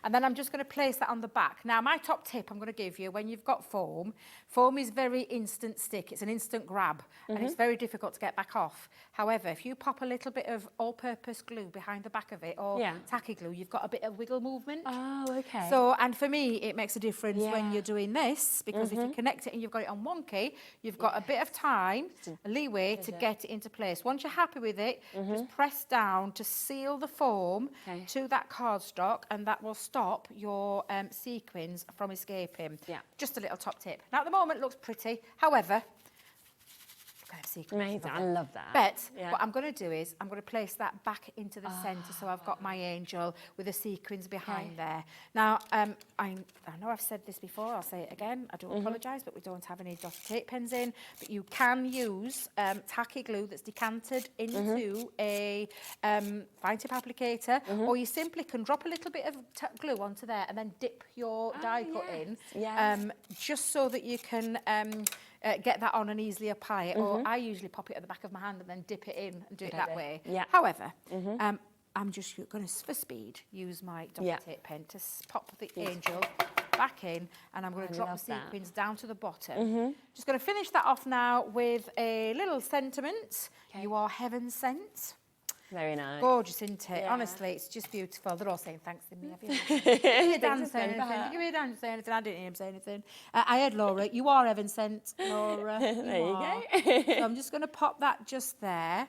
And then I'm just going to place that on the back. Now, my top tip I'm going to give you: when you've got foam, foam is very instant stick. It's an instant grab, and it's very difficult to get back off. However, if you pop a little bit of all-purpose glue behind the back of it, or tacky glue, you've got a bit of wiggle movement. Oh, okay. So, and for me, it makes a difference when you're doing this, because if you connect it and you've got it on wonky, you've got a bit of time, a leeway to get it into place. Once you're happy with it, just press down to seal the foam to that cardstock, and that will stop your sequins from escaping. Just a little top tip. Now, at the moment, it looks pretty. However, amazing. I love that. But what I'm going to do is I'm going to place that back into the centre, so I've got my angel with the sequins behind there. Now, I know I've said this before, I'll say it again, I do apologise, but we don't have any dotted tape pens in, but you can use tacky glue that's decanted into a fine tip applicator, or you simply can drop a little bit of glue onto there and then dip your die cut in, just so that you can get that on and easily apply it, or I usually pop it at the back of my hand and then dip it in and do it that way. However, I'm just going to, for speed, use my dotted tape pen to pop the angel back in, and I'm going to drop the sequins down to the bottom. Just going to finish that off now with a little sentiment. You are heaven sent. Very nice. Gorgeous, isn't it? Honestly, it's just beautiful. They're all saying thanks to me. Did you hear Dan say anything? Did you hear Dan say anything? I didn't hear him say anything. I heard Laura. You are heaven sent, Laura. There you go. So I'm just going to pop that just there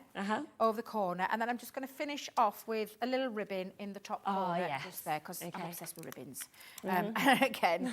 over the corner, and then I'm just going to finish off with a little ribbon in the top corner just there, because I'm obsessed with ribbons. Again,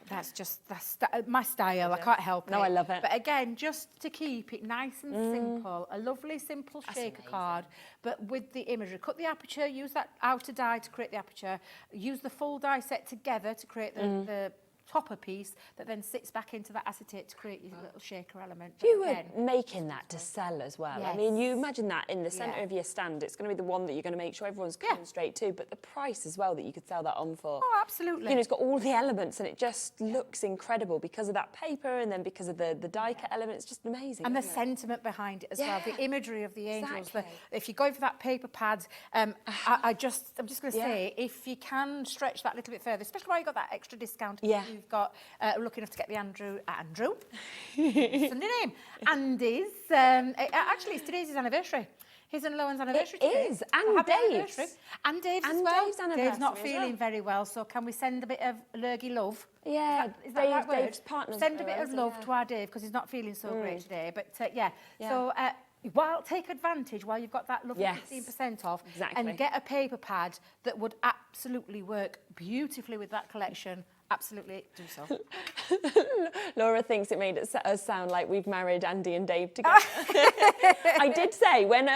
that's my style. I can't help it. No, I love it. But again, just to keep it nice and simple, a lovely simple shaker card, but with the imagery. Cut the aperture, use that outer die to create the aperture, use the full die set together to create the topper piece that then sits back into that acetate to create your little shaker element. You were making that to sell as well. I mean, you imagine that in the centre of your stand, it's going to be the one that you're going to make sure everyone's coming straight to, but the price as well that you could sell that on for. Oh, absolutely. You know, it's got all the elements and it just looks incredible because of that paper and then because of the die cut element. It's just amazing. And the sentiment behind it as well, the imagery of the angels. If you're going for that paper pad, I'm just going to say, if you can stretch that a little bit further, especially while you've got that extra discount, use you've got lucky enough to get the Andrew, Sunday name, Andy's. Actually, it's today's his anniversary. His and Lauren's anniversary today. It is, So and happy Dave's. anniversary. And Dave's as And well. Dave's anniversary Dave's not as feeling well. very well, so can we send a bit of lurgy love? Yeah, Is that the right word? Dave's partner's Send a bit of isn't love it? to our Dave because he's not feeling so great today. But Yeah. so take advantage while you've got that lovely Yes. 15% off, Exactly. and get a paper pad that would absolutely work beautifully with that collection. Absolutely do so. Laura thinks it made us sound like we've married Andy and Dave together. I did say when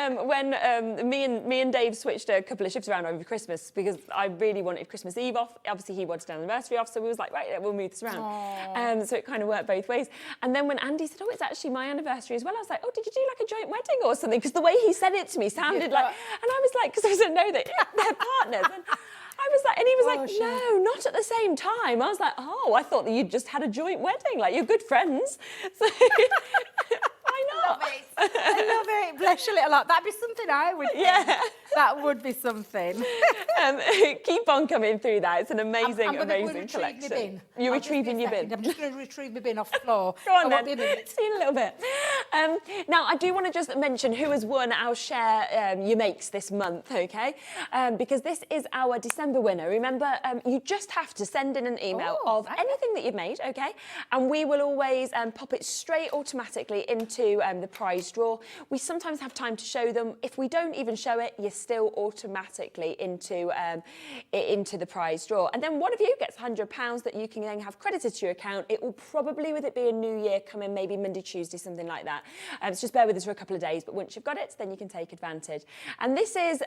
me and Dave switched a couple of shifts around over Christmas because I really wanted Christmas Eve off. Obviously, he wanted an anniversary off, so we was like, right, we'll move this around. So it kind of worked both ways. And then when Andy said, oh, it's actually my anniversary as well, I was like, oh, did you do like a joint wedding or something? Because the way he said it to me sounded like, and I was like, because I didn't know that they're partners. And I was like, and he was like, no, not at the same time. I was like, oh, I thought that you'd just had a joint wedding, like you're good friends. So why not? Love it. I love it. Bless your little heart. That'd be something I would think. Yeah. That would be something. Keep on coming through that. It's an amazing, I'm gonna amazing retrieve collection. my bin. You're I'll just be a retrieving your bin. second. I'm just going to retrieve my bin off the floor. Go on I won't be a then. minute. See you in a little bit. Now, I do want to just mention who has won our Share Your Makes this month, okay? Because this is our December winner. Remember, you just have to send in an email of anything that you've made, okay? And we will always pop it straight automatically into the prize draw. We sometimes have time to show them. If we don't even show it, you're still automatically into the prize draw. And then one of you gets £100 that you can then have credited to your account. It will probably, with it being a new year, come in maybe Monday, Tuesday, something like that. So just bear with us for a couple of days, but once you've got it, then you can take advantage. And this is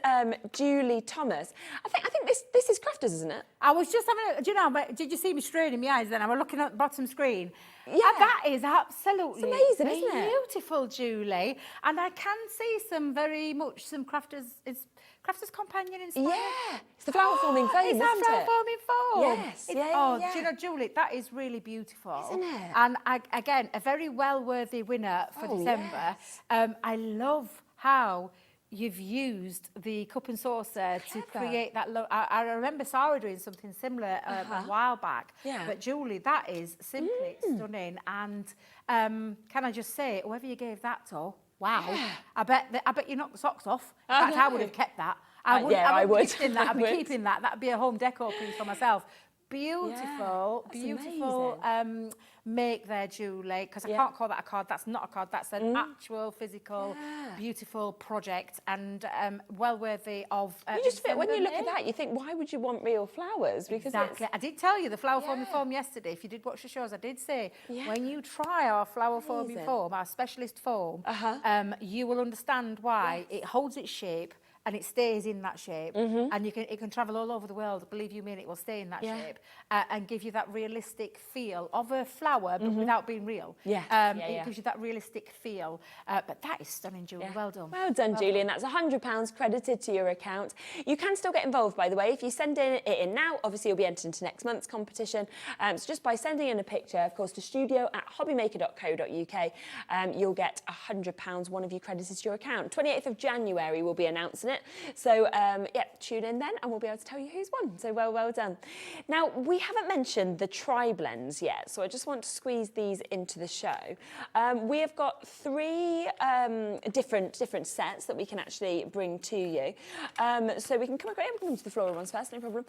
Julie Thomas. I think this is Crafters, isn't it? I was just having a, do you know, did you see me straining my eyes then? I was looking at the bottom screen. Yeah. And that is absolutely It's amazing, isn't it? beautiful, Julie. And I can see some Crafters companion inspired. Yeah, it's the flower forming foam, Is that isn't flower it? forming foam? Yes, Do you know, Julie, that is really beautiful. Isn't it? And again, a very well-worthy winner for December. Yes. I love how you've used the cup and saucer to create that. I remember Sarah doing something similar a while back. Yeah. But Julie, that is simply stunning. And can I just say, whoever you gave that to, wow! Yeah. I bet you knocked the socks off. In fact, I would have kept that. I would. Keeping that. I'd be keeping that. That'd be a home decor piece for myself. Beautiful, beautiful make there, Julie, because I can't call that a card. That's not a card. That's an actual physical, beautiful project and well worthy of. You just fit, when you look at that, you think, why would you want real flowers? Because exactly. I did tell you the flower forming foam yesterday. If you did watch the shows, I did say when you try our flower forming foam, our specialist foam, you will understand why it holds its shape. And it stays in that shape, and it can travel all over the world. Believe you me, it will stay in that shape and give you that realistic feel of a flower, but without being real. It gives you that realistic feel. But that is stunning, Julie. Well done. Well done, Julie. And that's £100 credited to your account. You can still get involved, by the way. If you send it in now, obviously you'll be entered into next month's competition. So just by sending in a picture, of course, to studio@hobbymaker.co.uk, you'll get £100, one of you credited to your account. 28th of January, we'll be announcing it. So, tune in then and we'll be able to tell you who's won. So well done. Now, we haven't mentioned the tri-blends yet, so I just want to squeeze these into the show. We have got 3 different sets that we can actually bring to you. So we can come to the floral ones first, no problem.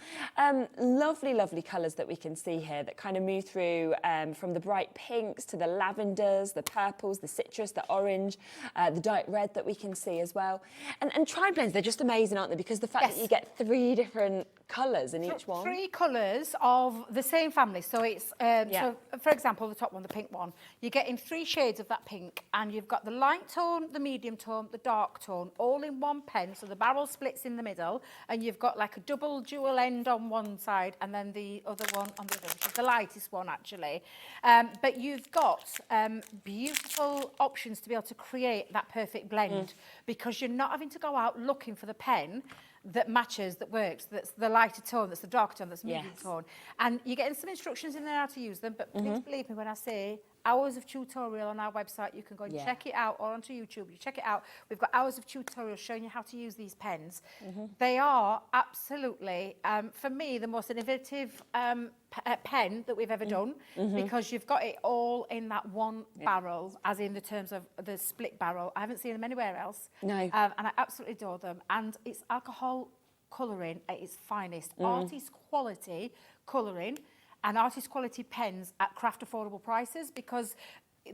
Lovely, lovely colours that we can see here that kind of move through from the bright pinks to the lavenders, the purples, the citrus, the orange, the dark red that we can see as well. And tri-blends, they're just amazing, aren't they? Because the fact that you get 3 different colours in each one. 3 colours of the same family. So it's, so for example, the top one, the pink one, you're getting 3 shades of that pink, and you've got the light tone, the medium tone, the dark tone, all in one pen. So the barrel splits in the middle, and you've got like a double dual end on one side, and then the other one on the other, which is the lightest one, actually. But you've got beautiful options to be able to create that perfect blend, because you're not having to go out looking for the pen that matches, that works, that's the lighter tone, that's the darker tone, that's medium tone. And you're getting some instructions in there how to use them, but please believe me when I say hours of tutorial on our website. You can go and check it out, or onto YouTube. You check it out. We've got hours of tutorials showing you how to use these pens. They are absolutely, for me, the most innovative pen that we've ever done, because you've got it all in that one barrel, as in the terms of the split barrel. I haven't seen them anywhere else. No. And I absolutely adore them. And it's alcohol colouring at its finest. Artist quality colouring and artist quality pens at craft affordable prices, because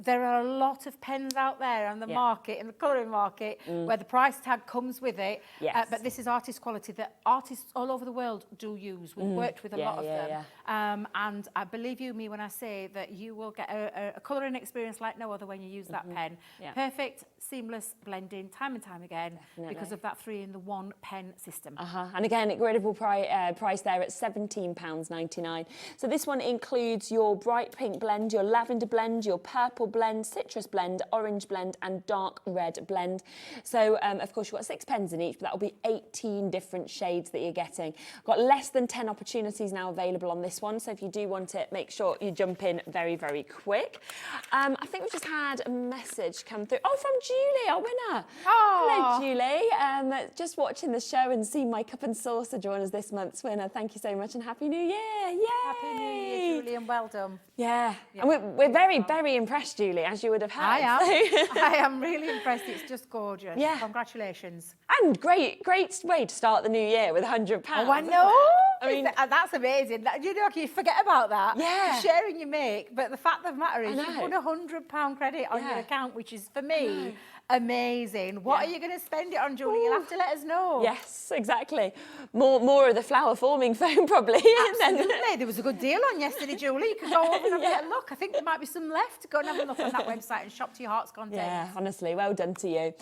there are a lot of pens out there on the market, in the colouring market, where the price tag comes with it. But this is artist quality that artists all over the world do use. We've worked with a lot of them. And I believe you me when I say that you will get a colouring experience like no other when you use that pen. Perfect, seamless blending, time and time again, because of that 3-in-1 pen system. And again, incredible price there at £17.99. So this one includes your bright pink blend, your lavender blend, your purple blend, citrus blend, orange blend and dark red blend. So of course you've got 6 pens in each, but that will be 18 different shades that you're getting. Got less than 10 opportunities now available on this one, so if you do want it, make sure you jump in very, very quick. I think we've just had a message come through. Oh, from Julie, our winner. Oh. Hello, Julie. Just watching the show and seeing my cup and saucer join us this month's winner. Thank you so much and Happy New Year. Yay! Happy New Year, Julie, and well done. Yeah. And we're very, very impressed, Julie, as you would have heard. I am. I am really impressed. It's just gorgeous. Yeah. Congratulations. And great way to start the new year with £100. Oh, I know. I mean, that's amazing. You know, you forget about that. Yeah. The sharing you make, but the fact of the matter is, you've won £100 credit on your Yeah. account, which is for me amazing. What are you going to spend it on, Julie? You'll have to let us know. Yes, exactly. More of the flower forming foam, probably. Absolutely. There was a good deal on yesterday, Julie. You can go over and have a little look. I think there might be some left. Go and have a look on that website and shop to your heart's content. Yeah, honestly, well done to you.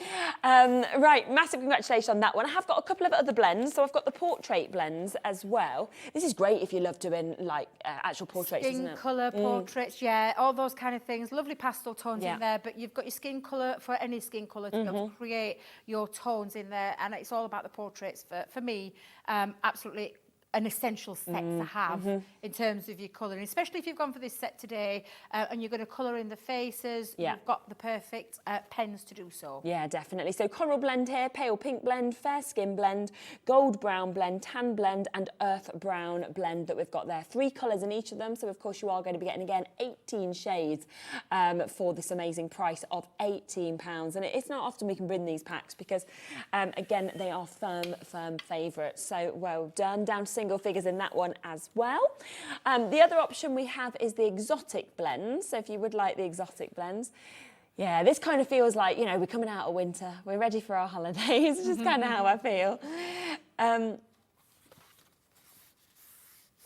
Right, massive congratulations on that one. I have got a couple of other blends. So I've got the portrait blends as well. This is great if you love doing like actual portraits, isn't Skin it? colour, portraits, all those kind of things. Lovely pastel tones in there, but you've got your skin colour for any skin colour to be able to create your tones in there, and it's all about the portraits for me. Absolutely an essential set to have in terms of your colouring, especially if you've gone for this set today and you're going to colour in the faces. You've got the perfect pens to do so. Yeah, definitely. So coral blend here, pale pink blend, fair skin blend, gold brown blend, tan blend and earth brown blend that we've got there. 3 colours in each of them. So of course you are going to be getting again 18 shades for this amazing price of £18. And it's not often we can bring these packs because again, they are firm favourites. So well done. Down to single figures in that one as well. The other option we have is the exotic blends. So if you would like the exotic blends, yeah, this kind of feels like, you know, we're coming out of winter, we're ready for our holidays, which is kind of how I feel.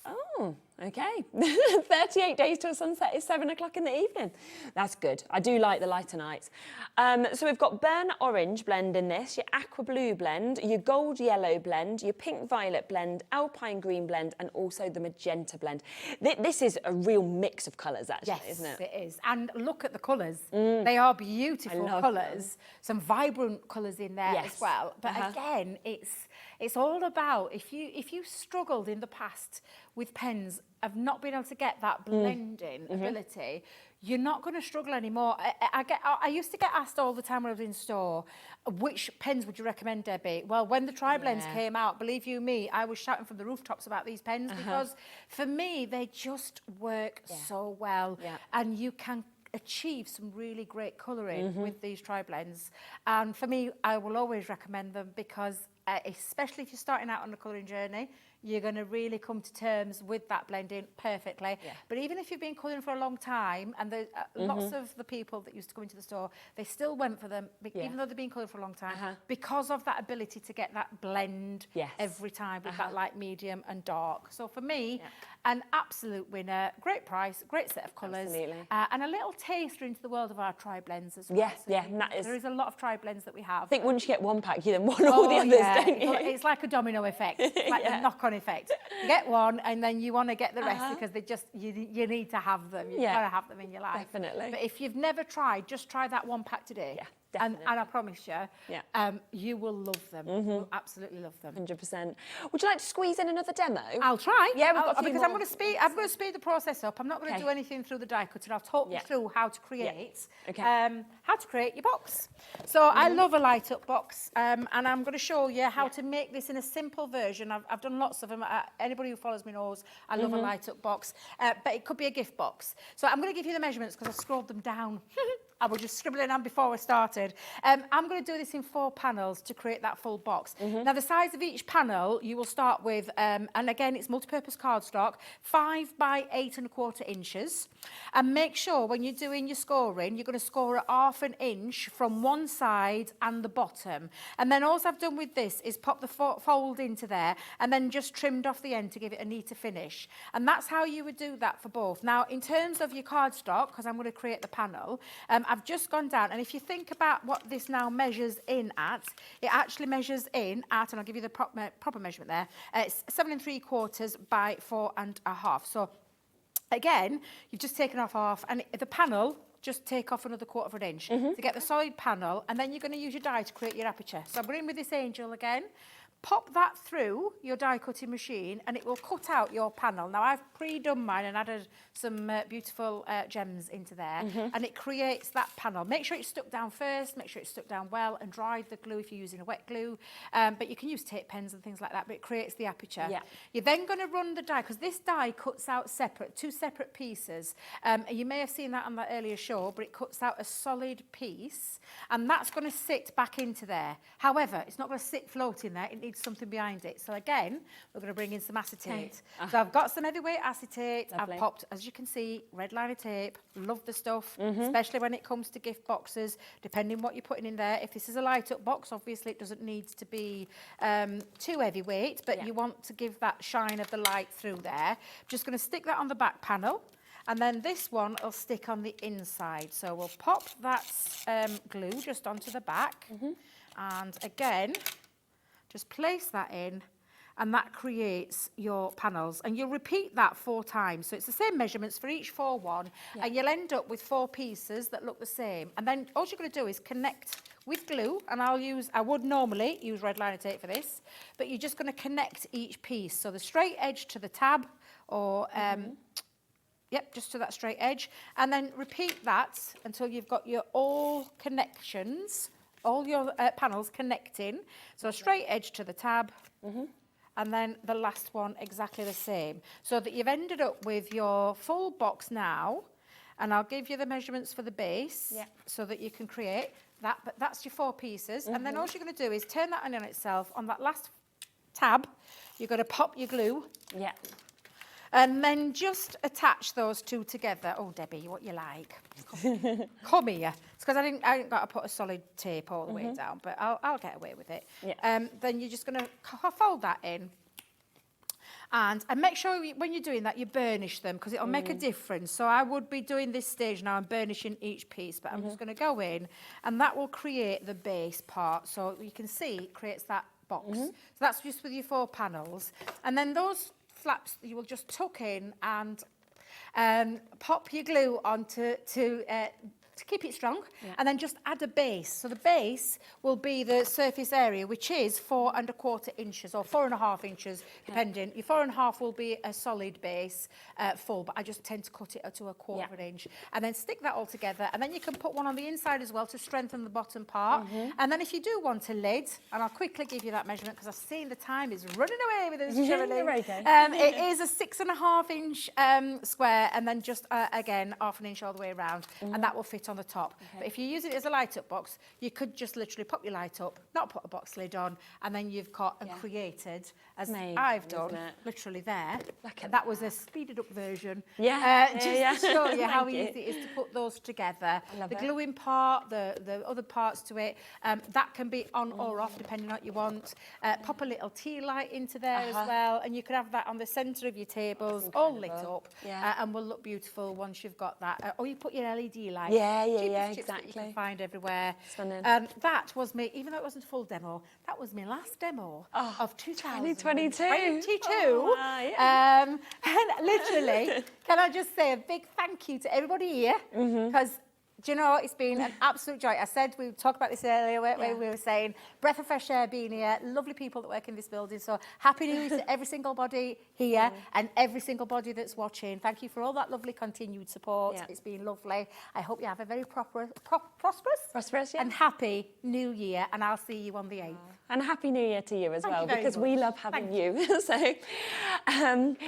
Oh, okay. 38 days till sunset is 7 o'clock in the evening. That's good. I do like the lighter nights. So we've got burnt orange blend in this, your aqua blue blend, your gold yellow blend, your pink violet blend, alpine green blend, and also the magenta blend. This is a real mix of colours, actually, isn't it? Yes, it is. And look at the colours. They are beautiful colours. Some vibrant colours in there as well. But again, it's all about, if you struggled in the past with pens, of not being able to get that blending ability, you're not going to struggle anymore. I used to get asked all the time when I was in store, which pens would you recommend, Debbie? Well, when the tri-blends came out, believe you me, I was shouting from the rooftops about these pens because for me, they just work so well. And you can achieve some really great colouring with these tri-blends. And for me, I will always recommend them because especially if you're starting out on a colouring journey, you're going to really come to terms with that blending perfectly. But even if you've been colouring for a long time, and lots of the people that used to come into the store, they still went for them, even though they've been colouring for a long time, because of that ability to get that blend every time with that light, medium and dark. So for me, an absolute winner, great price, great set of colours, and a little taster into the world of our tri-blends as well. There is a lot of tri-blends that we have. I think once you get one pack, you then want all the others, don't you? It's like a domino effect. It's like a knock-on effect. You get one and then you want to get the rest because they just you need to have them. You've got to have them in your life. Definitely. But if you've never tried, just try that one pack today. And I promise you, you will love them. You'll absolutely love them. 100%. Would you like to squeeze in another demo? I'll try. Yeah, we've got a few because more. I'm going to speed the process up. I'm not going to do anything through the die cutter. I'll talk you through how to create how to create your box. So I love a light up box, and I'm going to show you how to make this in a simple version. I've done lots of them. Anybody who follows me knows I love a light up box, but it could be a gift box. So I'm going to give you the measurements because I scrolled them down. I was just scribbling on before we started. I'm going to do this in 4 panels to create that full box. Now, the size of each panel, you will start with, and again, it's multi-purpose cardstock, 5 by 8 1/4 inches. And make sure when you're doing your scoring, you're going to score at 1/2 inch from one side and the bottom. And then all I've done with this is pop the fold into there and then just trimmed off the end to give it a neater finish. And that's how you would do that for both. Now, in terms of your cardstock, because I'm going to create the panel, I've just gone down, and if you think about what this now measures in at, it actually measures in at, and I'll give you the proper measurement there, it's 7 3/4 by 4 1/2. So again, you've just taken off half, and the panel, just take off another 1/4 inch to get the solid panel, and then you're going to use your die to create your aperture. So I'm going in with this angel again. Pop that through your die cutting machine and it will cut out your panel. Now I've pre-done mine and added some beautiful gems into there and it creates that panel. Make sure it's stuck down first, make sure it's stuck down well and dried the glue if you're using a wet glue. But you can use tape pens and things like that, but it creates the aperture. You're then going to run the die, because this die cuts out separate, 2 separate pieces. You may have seen that on the earlier show, but it cuts out a solid piece and that's going to sit back into there. However, it's not going to sit floating there, it needs something behind it. So again, we're going to bring in some acetate. So I've got some heavyweight acetate. Lovely. I've popped, as you can see, red liner tape. Love the stuff, especially when it comes to gift boxes, depending what you're putting in there. If this is a light up box, obviously it doesn't need to be too heavyweight, but you want to give that shine of the light through there. Just going to stick that on the back panel. And then this one will stick on the inside. So we'll pop that glue just onto the back. And again, just place that in and that creates your panels. And you'll repeat that 4 times. So it's the same measurements for each 4-1 and you'll end up with 4 pieces that look the same. And then all you're going to do is connect with glue, and I would normally use red liner tape for this, but you're just going to connect each piece. So the straight edge to the tab or just to that straight edge, and then repeat that until you've got your all connections, all your panels connecting. So straight edge to the tab, and then the last one exactly the same. So that you've ended up with your full box now, and I'll give you the measurements for the base so that you can create that, but that's your 4 pieces. And then all you're going to do is turn that on itself. On that last tab, you're going to pop your glue. And then just attach those 2 together. Oh, Debbie, what you like? Come here. It's because I ain't got to put a solid tape all the way down, but I'll get away with it. Then you're just going to fold that in. And make sure when you're doing that, you burnish them, because it'll make a difference. So I would be doing this stage now and burnishing each piece, but I'm just going to go in, and that will create the base part. So you can see it creates that box. So that's just with your 4 panels. And then those flaps you will just tuck in and pop your glue on to keep it strong, and then just add a base. So the base will be the surface area, which is 4 1/4 inches or 4 1/2 inches, depending. Your 4 1/2 will be a solid base, full, but I just tend to cut it to a 1/4 inch, and then stick that all together. And then you can put one on the inside as well to strengthen the bottom part. And then if you do want a lid, and I'll quickly give you that measurement because I've seen the time is running away with this, Cheralene. It is a 6 1/2 inch square, and then just again 1/2 inch all the way around, and that will fit on the top. But if you use it as a light up box, you could just literally pop your light up, not put a box lid on, and then you've got and created, as I've done, literally there. That was a speeded up version. Just to show you how easy it is to put those together. The gluing part, the other parts to it, that can be on or off depending on what you want. Pop a little tea light into there as well, and you could have that on the centre of your tables, all lit up, and will look beautiful once you've got that. Or you put your LED light. Exactly. That you can find everywhere. Stunning. That was me, even though it wasn't a full demo, that was my last demo of 2022. And literally, can I just say a big thank you to everybody here, because Do you know, it's been an absolute joy. I said, we talked about this earlier, where we were saying, breath of fresh air being here, lovely people that work in this building. So happy New Year to every single body here and every single body that's watching. Thank you for all that lovely continued support. It's been lovely. I hope you have a very prosperous and happy New Year, and I'll see you on the 8th. And Happy New Year to you as well, because much. we love having you. So,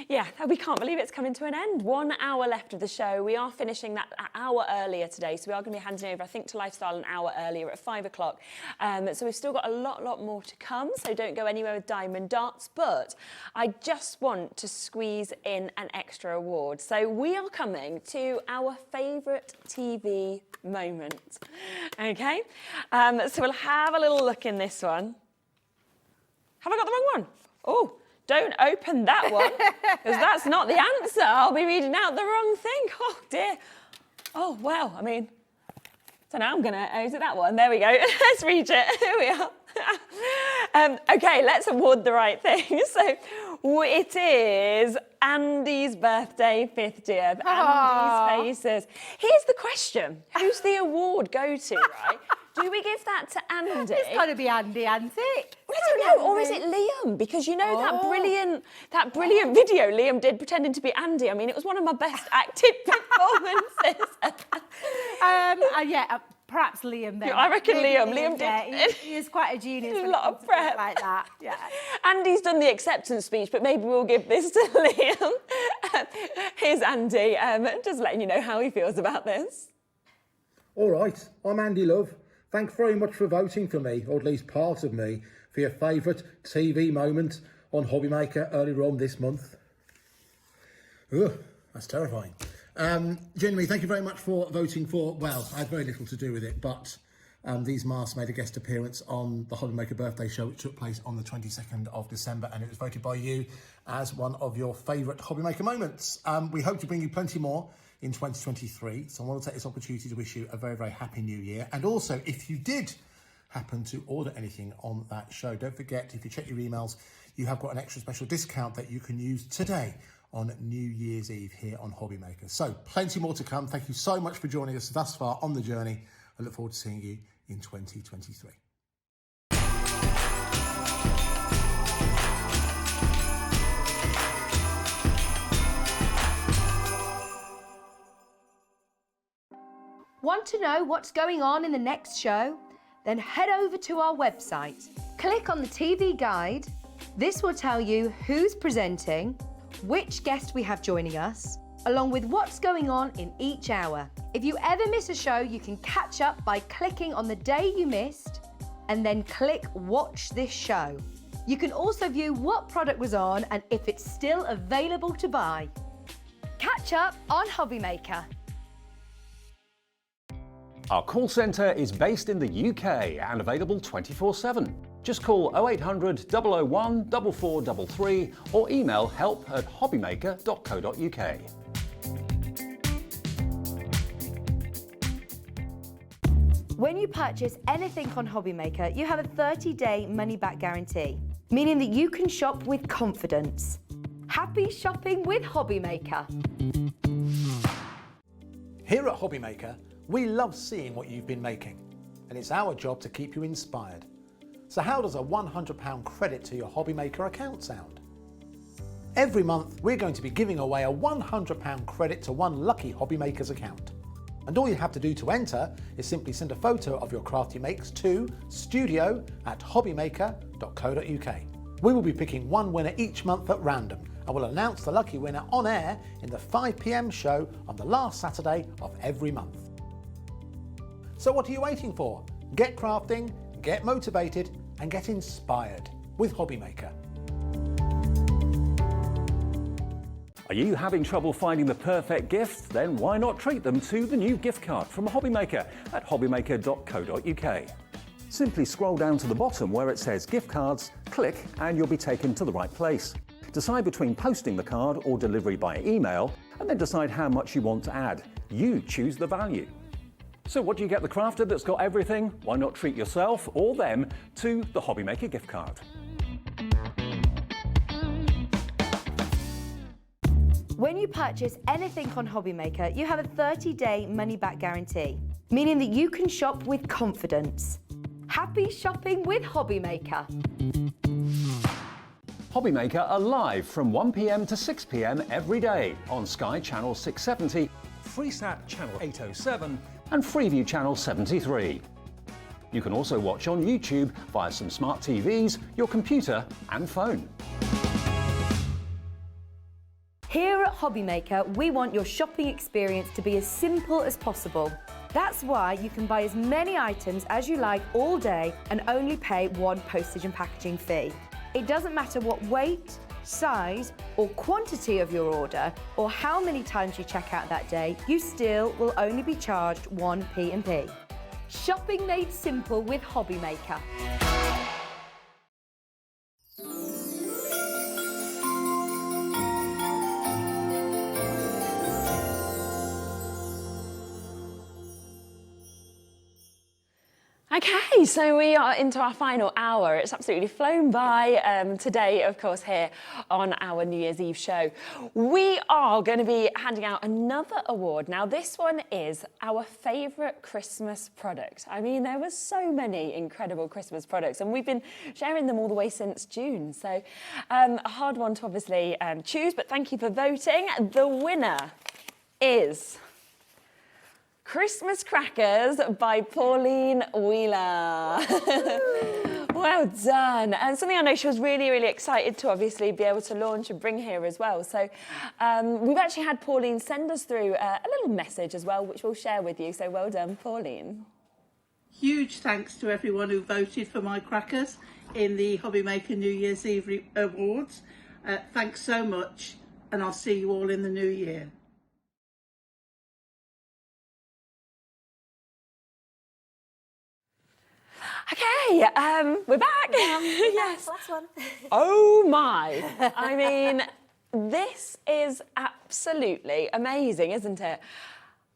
yeah, we can't believe it's coming to an end. 1 hour left of the show. We are finishing that an hour earlier today, so we are going to be handing over, I think, to Lifestyle an hour earlier at 5 o'clock. So we've still got a lot more to come, so don't go anywhere with Diamond Darts. But I just want to squeeze in an extra award. So we are coming to our favourite TV moment. Okay? So we'll have a little look in this one. Have I got the wrong one? Oh, don't open that one, because that's not the answer. I'll be reading out the wrong thing. Oh, dear. Oh, well, I mean, so now I'm going to, is it that one? There we go. Let's read it. Here we are. Okay, let's award the right thing. So it is Andy's birthday, 5th year. Andy's faces. Here's the question. Who's the award go to, right? Do we give that to Andy? It's got to be Andy, hasn't it? I don't know, or is it Liam? Because you know that brilliant video Liam did pretending to be Andy. I mean, it was one of my best acted performances. Perhaps Liam then. I reckon Liam. Liam did. Yeah, he is quite a genius. A lot of prep. Like that, yeah. Andy's done the acceptance speech, but maybe we'll give this to Liam. Here's Andy, just letting you know how he feels about this. All right, I'm Andy Love. Thanks very much for voting for me, or at least part of me, for your favourite TV moment on Hobbymaker earlier on this month. Ugh, that's terrifying. Genuinely, thank you very much for voting for, well, I had very little to do with it, but these masks made a guest appearance on the Hobbymaker birthday show, which took place on the 22nd of December, and it was voted by you as one of your favourite Hobbymaker moments. We hope to bring you plenty more in 2023. So I want to take this opportunity to wish you a very, very happy new year. And also, if you did happen to order anything on that show, don't forget, if you check your emails, you have got an extra special discount that you can use today on New Year's Eve here on Hobbymaker. So plenty more to come. Thank you so much for joining us thus far on the journey. I look forward to seeing you in 2023. Want to know what's going on in the next show? Then head over to our website. Click on the TV guide. This will tell you who's presenting, which guest we have joining us, along with what's going on in each hour. If you ever miss a show, you can catch up by clicking on the day you missed and then click Watch This Show. You can also view what product was on and if it's still available to buy. Catch up on Hobbymaker. Our call centre is based in the UK and available 24/7. Just call 0800 001 4433 or email help@hobbymaker.co.uk. When you purchase anything on Hobbymaker, you have a 30-day money-back guarantee, meaning that you can shop with confidence. Happy shopping with Hobbymaker. Here at Hobbymaker, we love seeing what you've been making, and it's our job to keep you inspired. So how does a £100 credit to your Hobbymaker account sound? Every month, we're going to be giving away a £100 credit to one lucky Hobbymaker's account. And all you have to do to enter is simply send a photo of your craft you makes to studio@hobbymaker.co.uk. We will be picking one winner each month at random, and we'll announce the lucky winner on air in the 5 PM show on the last Saturday of every month. So what are you waiting for? Get crafting, get motivated, and get inspired with Hobbymaker. Are you having trouble finding the perfect gift? Then why not treat them to the new gift card from Hobbymaker at hobbymaker.co.uk. Simply scroll down to the bottom where it says gift cards, click and you'll be taken to the right place. Decide between posting the card or delivery by email and then decide how much you want to add. You choose the value. So what do you get the crafter that's got everything? Why not treat yourself or them to the Hobbymaker gift card? When you purchase anything on Hobbymaker, you have a 30-day money-back guarantee, meaning that you can shop with confidence. Happy shopping with Hobbymaker. Hobbymaker are live from 1 p.m. to 6 p.m. every day on Sky Channel 670, Freesat Channel 807 and Freeview Channel 73. You can also watch on YouTube via some smart TVs, your computer and phone. Here at Hobbymaker, we want your shopping experience to be as simple as possible. That's why you can buy as many items as you like all day and only pay one postage and packaging fee. It doesn't matter what weight, size or quantity of your order or how many times you check out that day, you still will only be charged one P&P. Shopping made simple with Hobbymaker. Okay, so we are into our final hour. It's absolutely flown by today, of course, here on our New Year's Eve show. We are going to be handing out another award. Now, this one is our favourite Christmas product. I mean, there were so many incredible Christmas products, and we've been sharing them all the way since June. So, a hard one to obviously choose, but thank you for voting. The winner is Christmas Crackers by Pauline Wheeler. Well done. And something I know she was really, really excited to obviously be able to launch and bring here as well. So we've actually had Pauline send us through a little message as well, which we'll share with you. So well done, Pauline. Huge thanks to everyone who voted for my crackers in the Hobbymaker New Year's Eve Awards. Thanks so much, and I'll see you all in the new year. Okay, we're back. Yes. Last one. Oh my. I mean, this is absolutely amazing, isn't it?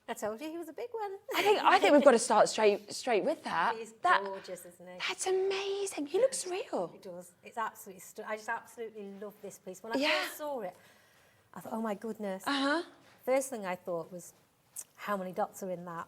I told you he was a big one. I think we've got to start straight with that. He's gorgeous, isn't he? That's amazing. He looks real. He does. It's absolutely I just absolutely love this piece. When I first saw it, I thought, oh my goodness. First thing I thought was, how many dots are in that?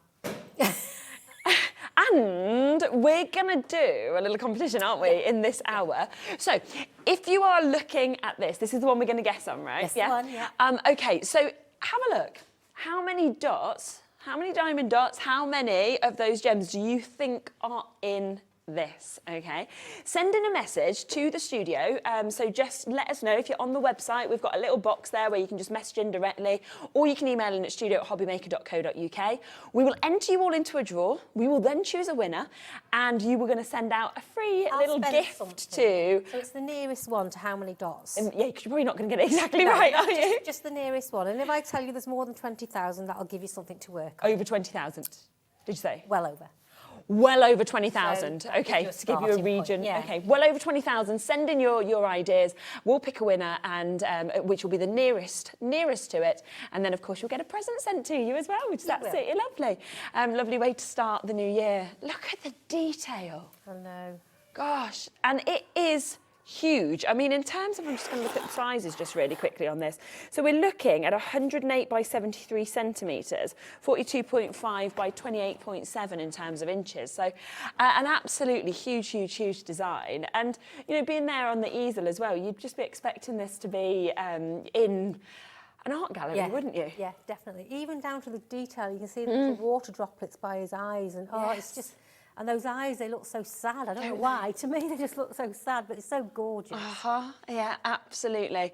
And we're going to do a little competition, aren't we, in this hour? So if you are looking at this is the one we're going to guess on, right? This one, yeah. Okay, so have a look. How many dots, how many diamond dots, how many of those gems do you think are in this, okay? Send in a message to the studio, so just let us know. If you're on the website, we've got a little box there where you can just message in directly, or you can email in at studio@hobbymaker.co.uk. We will enter you all into a draw. We will then choose a winner, and you were going to send out a free little gift to... So it's the nearest one to how many dots? Yeah, because you're probably not going to get it exactly right, are you? Just the nearest one. And if I tell you there's more than 20,000, that'll give you something to work on. Over 20,000, did you say? Well over. Well over 20,000, So okay, to give you a region. Point, yeah. Okay, well over 20,000. Send in your ideas. We'll pick a winner, and which will be the nearest to it. And then, of course, you'll get a present sent to you as well, which is absolutely lovely. Lovely way to start the new year. Look at the detail. I know. Gosh, and it is huge. I mean, in terms of, I'm just going to look at the sizes just really quickly on this. So we're looking at 108 by 73 centimetres, 42.5 by 28.7 in terms of inches. So an absolutely huge design. And, you know, being there on the easel as well, you'd just be expecting this to be in an art gallery, wouldn't you? Yeah, definitely. Even down to the detail, you can see the water droplets by his eyes. And, it's just... And those eyes, they look so sad. I don't know why. To me, they just look so sad, but it's so gorgeous. Yeah, absolutely.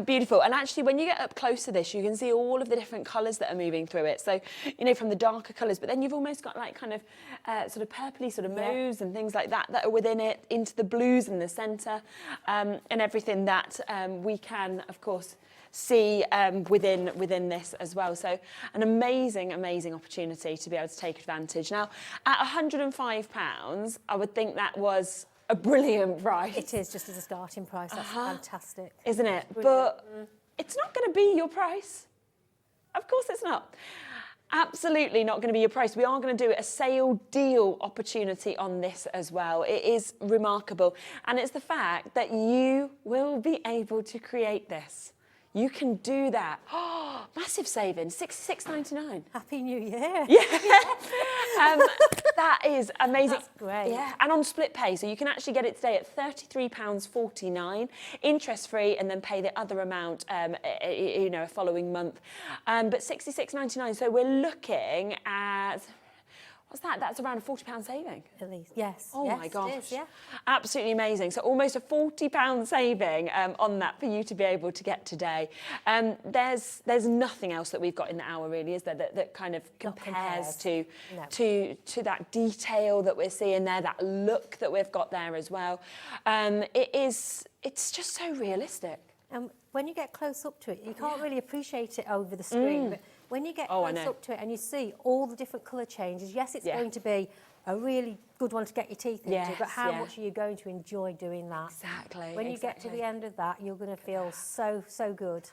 Beautiful. And actually, when you get up close to this, you can see all of the different colours that are moving through it. So, you know, from the darker colours, but then you've almost got like kind of sort of purpley sort of mauves and things like that are within it, into the blues in the centre, and everything that we can, of course, see within this as well. So an amazing opportunity to be able to take advantage. Now, at £105, I would think that was a brilliant price. It is, just as a starting price. That's fantastic. Isn't it? But it's not going to be your price. Of course it's not. Absolutely not going to be your price. We are going to do a sale deal opportunity on this as well. It is remarkable. And it's the fact that you will be able to create this. you can do that. Oh, massive saving, £66.99. Happy New Year. That is amazing. That's great. Yeah, and on split pay, so you can actually get it today at £33.49, interest-free, and then pay the other amount, you know, a following month. But £66.99, so we're looking at... What's that? That's around a £40 saving. At least, yes. Oh yes, my gosh. It is, yeah. Absolutely amazing. So almost a £40 saving on that for you to be able to get today. There's nothing else that we've got in the hour really, is there, that kind of compares to that detail that we're seeing there, that look that we've got there as well. It's just so realistic. When you get close up to it, you can't really appreciate it over the screen, but when you get close up to it and you see all the different colour changes, yes, it's going to be a really good one to get your teeth into, but how much are you going to enjoy doing that? Exactly. When you get to the end of that, you're going to feel so good.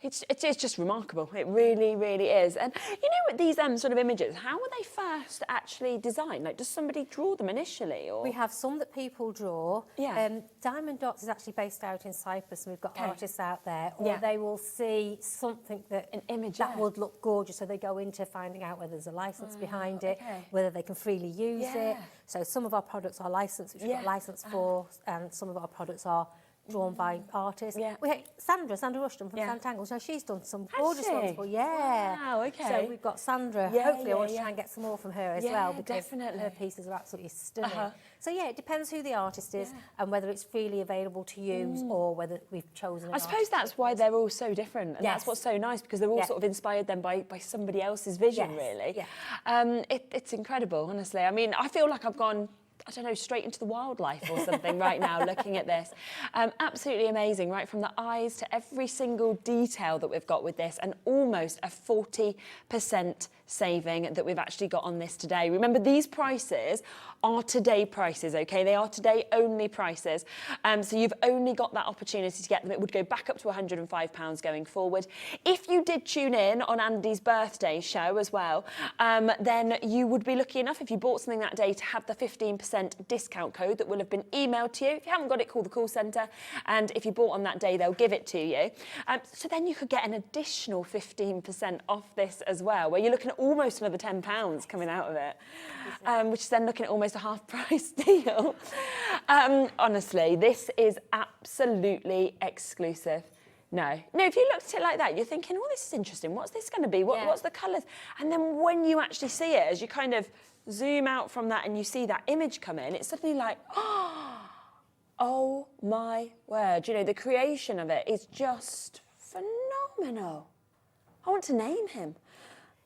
It's just remarkable. It really, really is. And you know, these sort of images, how were they first actually designed? Like, does somebody draw them initially? Or? We have some that people draw. Yeah. Diamond Dotz is actually based out in Cyprus, and we've got artists out there. Or they will see something an image that would look gorgeous, so they go into finding out whether there's a licence behind it, whether they can freely use it. So some of our products are licensed, which we've got license for, and some of our products are drawn by artists. We had Sandra Rushton from Santangles. Now she's done some gorgeous ones. Well, Wow, okay. So we've got Sandra. Hopefully I want to try and get some more from her as well, because her pieces are absolutely stunning. So yeah, it depends who the artist is and whether it's freely available to use or whether we've chosen. I suppose that's why they're all so different, and that's what's so nice, because they're all sort of inspired then by somebody else's vision, really. It's incredible, honestly. I mean, I feel like I've gone, I don't know, straight into the wildlife or something right now looking at this. Absolutely amazing, right from the eyes to every single detail that we've got with this, and almost a 40% saving that we've actually got on this today. Remember, these prices are today prices, okay? They are today only prices. So you've only got that opportunity to get them. It would go back up to £105 going forward. If you did tune in on Andy's birthday show as well, then you would be lucky enough, if you bought something that day, to have the 15% discount code that will have been emailed to you. If you haven't got it, call the call centre, and if you bought on that day, they'll give it to you. So then you could get an additional 15% off this as well, where you're looking at almost another £10 coming out of it, which is then looking at almost a half price deal. Honestly, this is absolutely exclusive. No, if you looked at it like that, you're thinking, oh, this is interesting. What's this going to be? What's the colours? And then when you actually see it, as you kind of zoom out from that and you see that image come in, it's suddenly like, oh my word. You know, the creation of it is just phenomenal. I want to name him.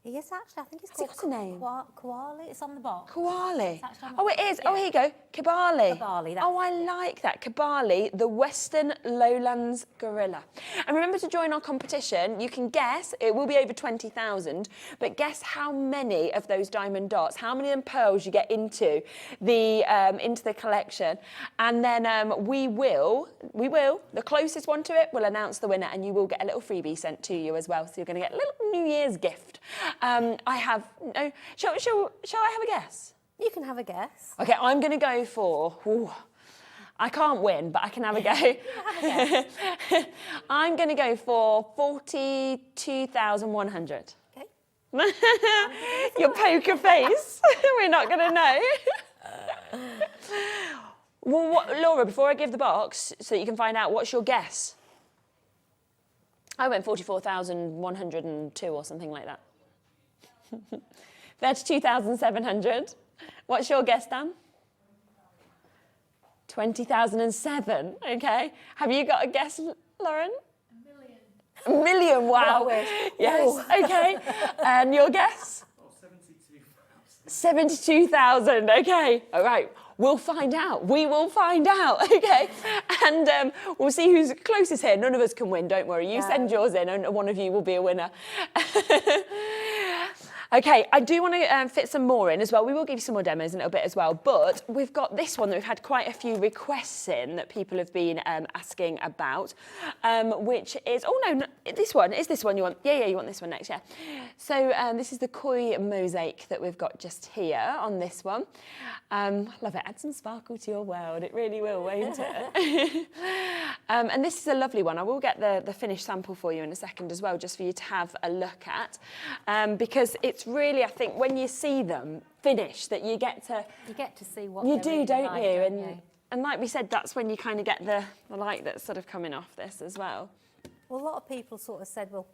He is actually, I think it's called... Has he got a name? Koali, it's on the box. Koali. Oh, it is. Yeah. Oh, here you go. Kibali. Kibali. Oh, I like that. Kibali, the Western Lowlands gorilla. And remember to join our competition. You can guess, it will be over 20,000, but guess how many of those diamond dots, how many of them pearls you get into the collection. And then we will, the closest one to it will announce the winner, and you will get a little freebie sent to you as well. So you're going to get a little New Year's gift. I have no. Shall I have a guess? You can have a guess. Okay, I'm going to go for. I can't win, but I can have a go. Have a guess. I'm going to go for 42,100. Okay. Your poker face. We're not going to know. Well, Laura, before I give the box, so that you can find out, what's your guess? I went 44,102 or something like that. 32,700. What's your guess, Dan? 20,007. Okay. Have you got a guess, Lauren? A million. Wow. Yes. Okay. And your guess? 72,000. Okay. All right. We'll find out. We will find out, okay? And we'll see who's closest here. None of us can win, don't worry. You send yours in and one of you will be a winner. Okay, I do want to fit some more in as well. We will give you some more demos in a little bit as well, but we've got this one that we've had quite a few requests in that people have been asking about, which is, oh no, this one, is this one you want? Yeah, you want this one next, yeah. So this is the koi mosaic that we've got just here on this one. Love it, add some sparkle to your world, it really will, won't it? And this is a lovely one. I will get the finished sample for you in a second as well, just for you to have a look at, because it's really, I think, when you see them finished, that you get to see what you they're do, really don't like, you? And like we said, that's when you kind of get the light that's sort of coming off this as well. Well, a lot of people sort of said, well,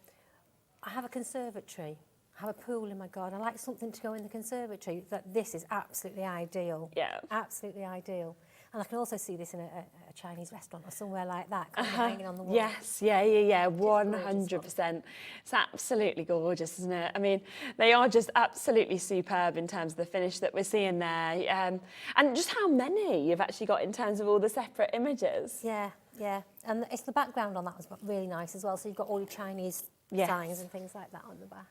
I have a conservatory, I have a pool in my garden, I like something to go in the conservatory. That this is absolutely ideal. Yeah. Absolutely ideal. And I can also see this in a Chinese restaurant or somewhere like that, kind of hanging on the wall. Yes, yeah, 100%. It's absolutely gorgeous, isn't it? I mean, they are just absolutely superb in terms of the finish that we're seeing there. And just how many you've actually got in terms of all the separate images. Yeah. And it's the background on that was really nice as well. So you've got all your Chinese signs and things like that on the back.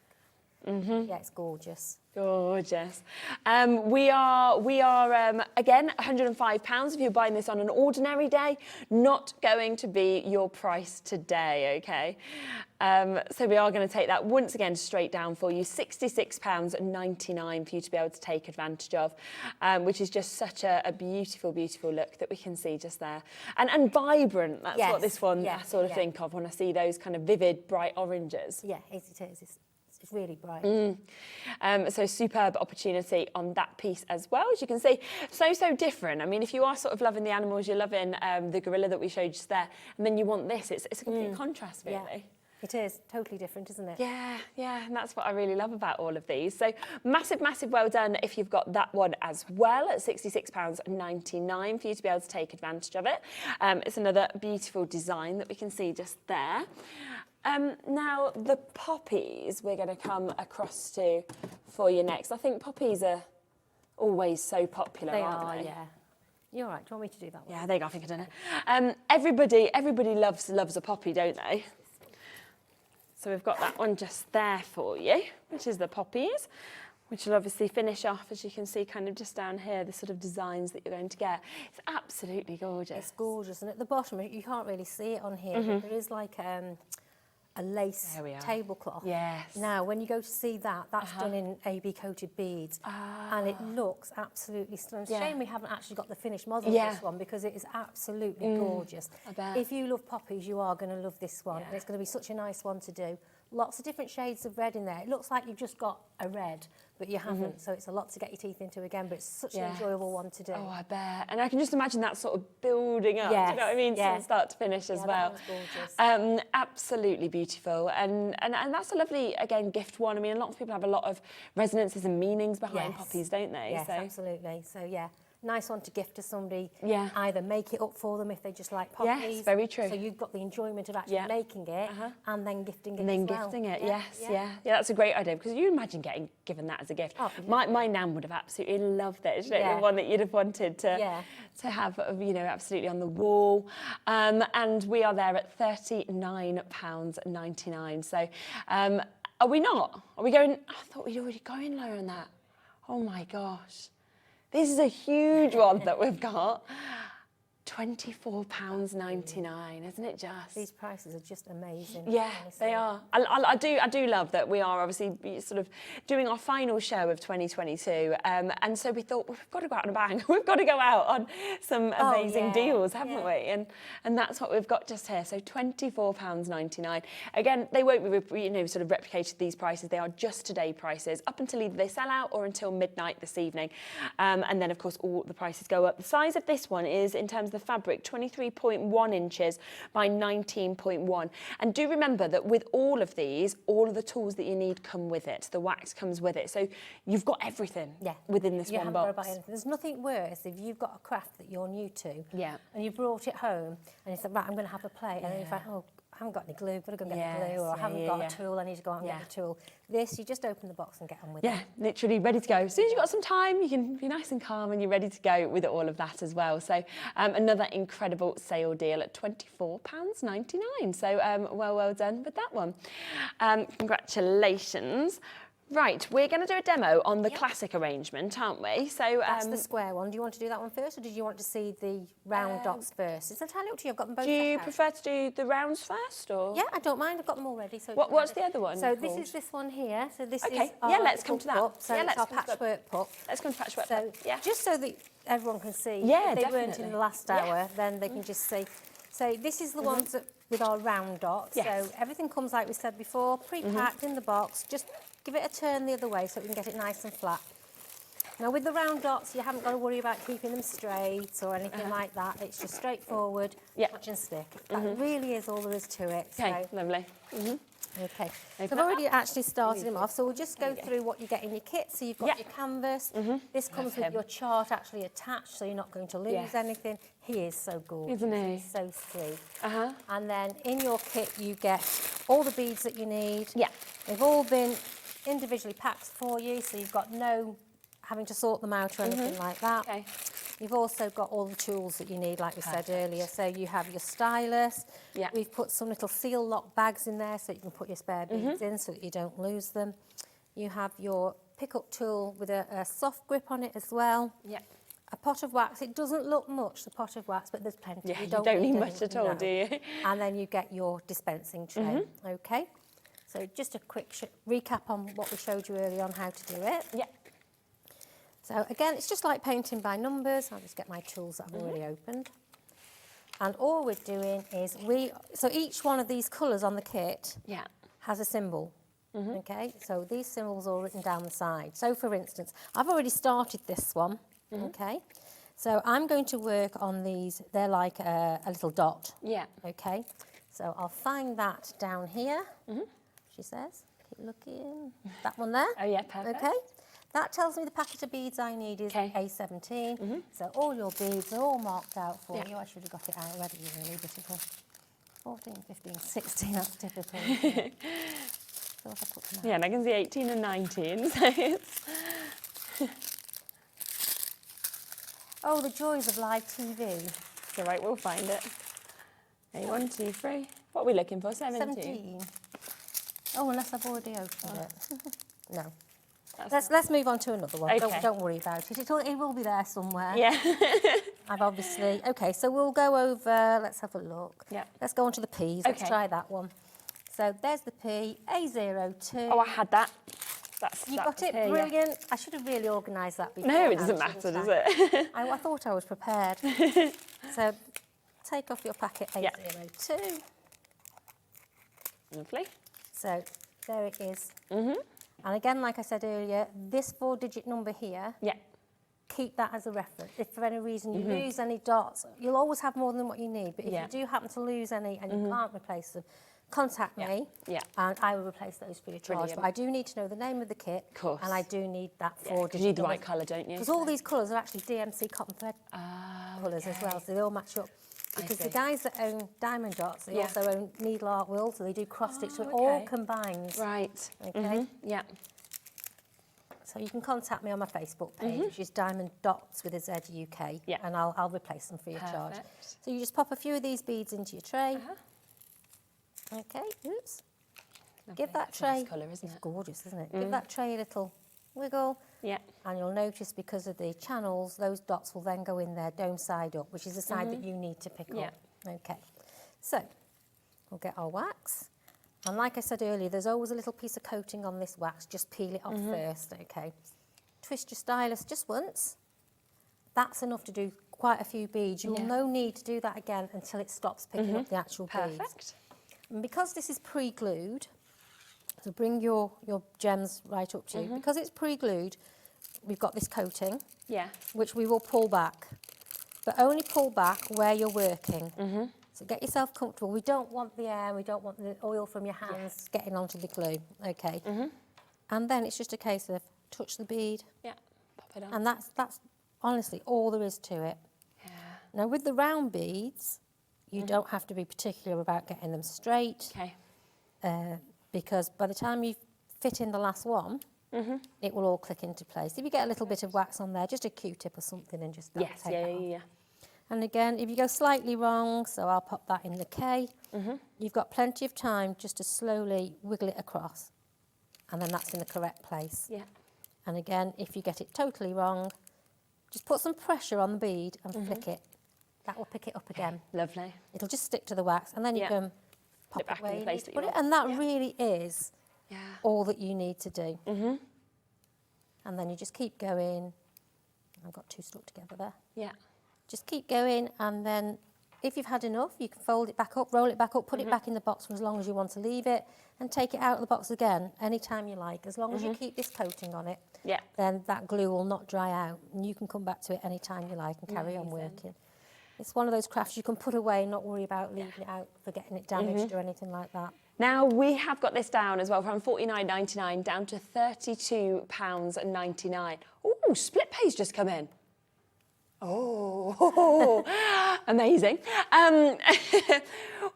Yeah, it's gorgeous. Gorgeous. We are again, £105 if you're buying this on an ordinary day, not going to be your price today, okay? So we are going to take that once again straight down for you, £66.99 for you to be able to take advantage of, which is just such a beautiful, beautiful look that we can see just there. And vibrant, that's what this one I sort of think of when I see those kind of vivid, bright oranges. Yeah, it is. It's really bright. So superb opportunity on that piece as well, as you can see. So different. I mean, if you are sort of loving the animals, you're loving the gorilla that we showed just there, and then you want this, it's a complete contrast, really. Yeah. It is totally different, isn't it? Yeah, and that's what I really love about all of these. So massive well done if you've got that one as well at £66.99 for you to be able to take advantage of it. It's another beautiful design that we can see just there. Now, the poppies we're going to come across to for you next. I think poppies are always so popular, aren't they? Yeah. You're right. Do you want me to do that one? Yeah, there you go. I think I've done it. Everybody loves a poppy, don't they? So we've got that one just there for you, which is the poppies, which will obviously finish off, as you can see, kind of just down here, the sort of designs that you're going to get. It's absolutely gorgeous. It's gorgeous. And at the bottom, you can't really see it on here, but there is like a lace tablecloth. Yes. Now, when you go to see that, that's done in AB coated beads, and it looks absolutely stunning. It's a shame we haven't actually got the finished model of this one, because it is absolutely gorgeous. I bet. If you love poppies, you are going to love this one, and it's going to be such a nice one to do. Lots of different shades of red in there. It looks like you've just got a red, but you haven't, so it's a lot to get your teeth into again, but it's such an enjoyable one to do. Oh, I bet. And I can just imagine that sort of building up, do you know what I mean, from start to finish as well. That one's gorgeous. Absolutely beautiful. And that's a lovely, again, gift one. I mean, a lot of people have a lot of resonances and meanings behind poppies, don't they? Yes, absolutely. So, yeah. Nice one to gift to somebody. Yeah. Either make it up for them if they just like poppies. Yes, very true. So you've got the enjoyment of actually making it and then gifting it gifting it, yeah, that's a great idea, because you imagine getting given that as a gift. Oh, my nan would have absolutely loved it. Isn't it? The one that you'd have wanted to have, you know, absolutely on the wall. And we are there at £39.99. So are we not? Are we going? I thought we'd already going lower on that. Oh my gosh. This is a huge one that we've got. £24.99, isn't it just? These prices are just amazing. Yeah, they are. I do love that we are obviously sort of doing our final show of 2022, and so we thought, well, we've got to go out on a bang. We've got to go out on some amazing deals, haven't we? And that's what we've got just here. So £24.99. Again, they won't be sort of replicated these prices. They are just today prices up until either they sell out or until midnight this evening, and then of course all the prices go up. The size of this one is, in terms of the fabric, 23.1 inches by 19.1. And do remember that with all of these, all of the tools that you need come with it. The wax comes with it. So you've got everything within this one box. There's nothing worse if you've got a craft that you're new to and you brought it home and you said, right, I'm going to have a play. And then you find, oh, I haven't got any glue, I've got to go and get the glue, or I haven't got a tool, I need to go out and get the tool. This, you just open the box and get on with it. Yeah, literally ready to go. As soon as you've got some time, you can be nice and calm and you're ready to go with all of that as well. So another incredible sale deal at £24.99. So well done with that one. Congratulations. Right, we're going to do a demo on the classic arrangement, aren't we? So That's the square one. Do you want to do that one first, or did you want to see the round dots first? It's entirely up to you. I've got them both. Do you set out. prefer to do the rounds first, or? Yeah, I don't mind. I've got them all ready. So What's the other one So called? this is this one here. So this Okay, is our yeah, let's come little to that. pup. So Yeah, it's let's our come to that. patchwork pup. Let's come to patchwork. So Yeah. just so that everyone can see, Yeah, if they weren't in definitely. the last hour, then they can just see. So this is the ones that, with our round dots. Yes. So everything comes like we said before, pre-packed in the box. Just give it a turn the other way so we can get it nice and flat. Now with the round dots, you haven't got to worry about keeping them straight or anything like that. It's just straightforward, touch and stick. That really is all there is to it. Okay, So, lovely. okay. So Open I've it already actually started them off. So we'll just go through what you get in your kit. So you've got your canvas. This comes with your chart actually attached, so you're not going to lose anything. He is so gorgeous. Isn't he? He's so sweet. Uh-huh. And then in your kit, you get all the beads that you need. Yeah. They've all been individually packed for you, so you've got no having to sort them out or anything like that. Okay. You've also got all the tools that you need, like we said earlier. So you have your stylus. Yeah. We've put some little seal lock bags in there so you can put your spare beads in so that you don't lose them. You have your pickup tool with a soft grip on it as well. Yeah. A pot of wax. It doesn't look much, the pot of wax, but there's plenty. Yeah, you don't need much any, at all, do you? And then you get your dispensing tray. Okay. So just a quick recap on what we showed you earlier on how to do it. Yeah. So again, it's just like painting by numbers. I'll just get my tools that I've already opened. And all we're doing is so each one of these colours on the kit has a symbol. Okay, so these symbols are all written down the side. So for instance, I've already started this one. Okay, so I'm going to work on these. They're like a little dot. Yeah. Okay, so I'll find that down here. She says, keep looking. That one there. Oh yeah, perfect. Okay. That tells me the packet of beads I need is A17. So all your beads are all marked out for you. I should have got it out already, really, but it was 14, 15, 16, that's typical. So if I put them out. Yeah, and I can see 18 and 19, so it's... Oh, the joys of live TV. It's all right, we'll find it. Okay, 1, 2, 3. What are we looking for? 17? Oh, unless I've already opened it. No. Let's move on to another one. Okay. Don't worry about it. It will be there somewhere. Yeah. I've obviously... Okay, so we'll go over... Let's have a look. Yeah. Let's go on to the P's. Let's Okay. try that one. So there's the P, A02. Oh, I had that. You that got was it? here, yeah. Brilliant. I should have really organised that before. No, it doesn't matter, does it? I thought I was prepared. So take off your packet A02. Lovely. So there it is. And again, like I said earlier, this 4-digit number here, keep that as a reference. If for any reason you lose any dots, you'll always have more than what you need. But if you do happen to lose any and you can't replace them, contact me and I will replace those free of charge. Brilliant. But I do need to know the name of the kit and I do need that 4-digit Because you need the number. right colour, don't you? Because all these colours are actually DMC cotton thread colours as well, so they all match up. Because the guys that own Diamond Dots, they also own Needle Art World, so they do cross-stitch, so it all combines. Right. Okay? Yeah. So you can contact me on my Facebook page, which is Diamond Dots with a Z UK, and I'll replace them free of charge. So you just pop a few of these beads into your tray. Okay, oops. Give that That's a nice tray, colour, isn't it's it? gorgeous, isn't it? Give that tray a little wiggle. Yeah. And you'll notice because of the channels, those dots will then go in there dome side up, which is the side that you need to pick up. Okay. So we'll get our wax. And like I said earlier, there's always a little piece of coating on this wax. Just peel it off first, okay? Twist your stylus just once. That's enough to do quite a few beads. You'll no need to do that again until it stops picking up the actual beads. Perfect. And because this is pre-glued, so bring your gems right up to you. Because it's pre-glued, we've got this coating, which we will pull back. But only pull back where you're working. So get yourself comfortable. We don't want the air, we don't want the oil from your hands getting onto the glue. Okay. And then it's just a case of touch the bead. Yeah, pop it on. And that's honestly all there is to it. Now with the round beads, you don't have to be particular about getting them straight. Because by the time you fit in the last one, it will all click into place. If you get a little bit of wax on there, just a Q-tip or something and just take that off. And again, if you go slightly wrong, so I'll pop that in the K, you've got plenty of time just to slowly wiggle it across. and then that's in the correct place. Yeah. And again, if you get it totally wrong, just put some pressure on the bead and flick it. That will pick it up again. Lovely. It'll just stick to the wax, and then you can pop it back where in the you place need to that put you it. want. And that really is Yeah. all that you need to do. And then you just keep going. I've got two stuck together there. Yeah. Just keep going, and then if you've had enough, you can fold it back up, roll it back up, put it back in the box for as long as you want to leave it, and take it out of the box again anytime you like. As long as you keep this coating on it, then that glue will not dry out, and you can come back to it anytime you like and carry on working. It's one of those crafts you can put away and not worry about leaving it out for getting it damaged or anything like that. Now, we have got this down as well from £49.99 down to £32.99. Ooh, split pay's just come in. Oh, amazing.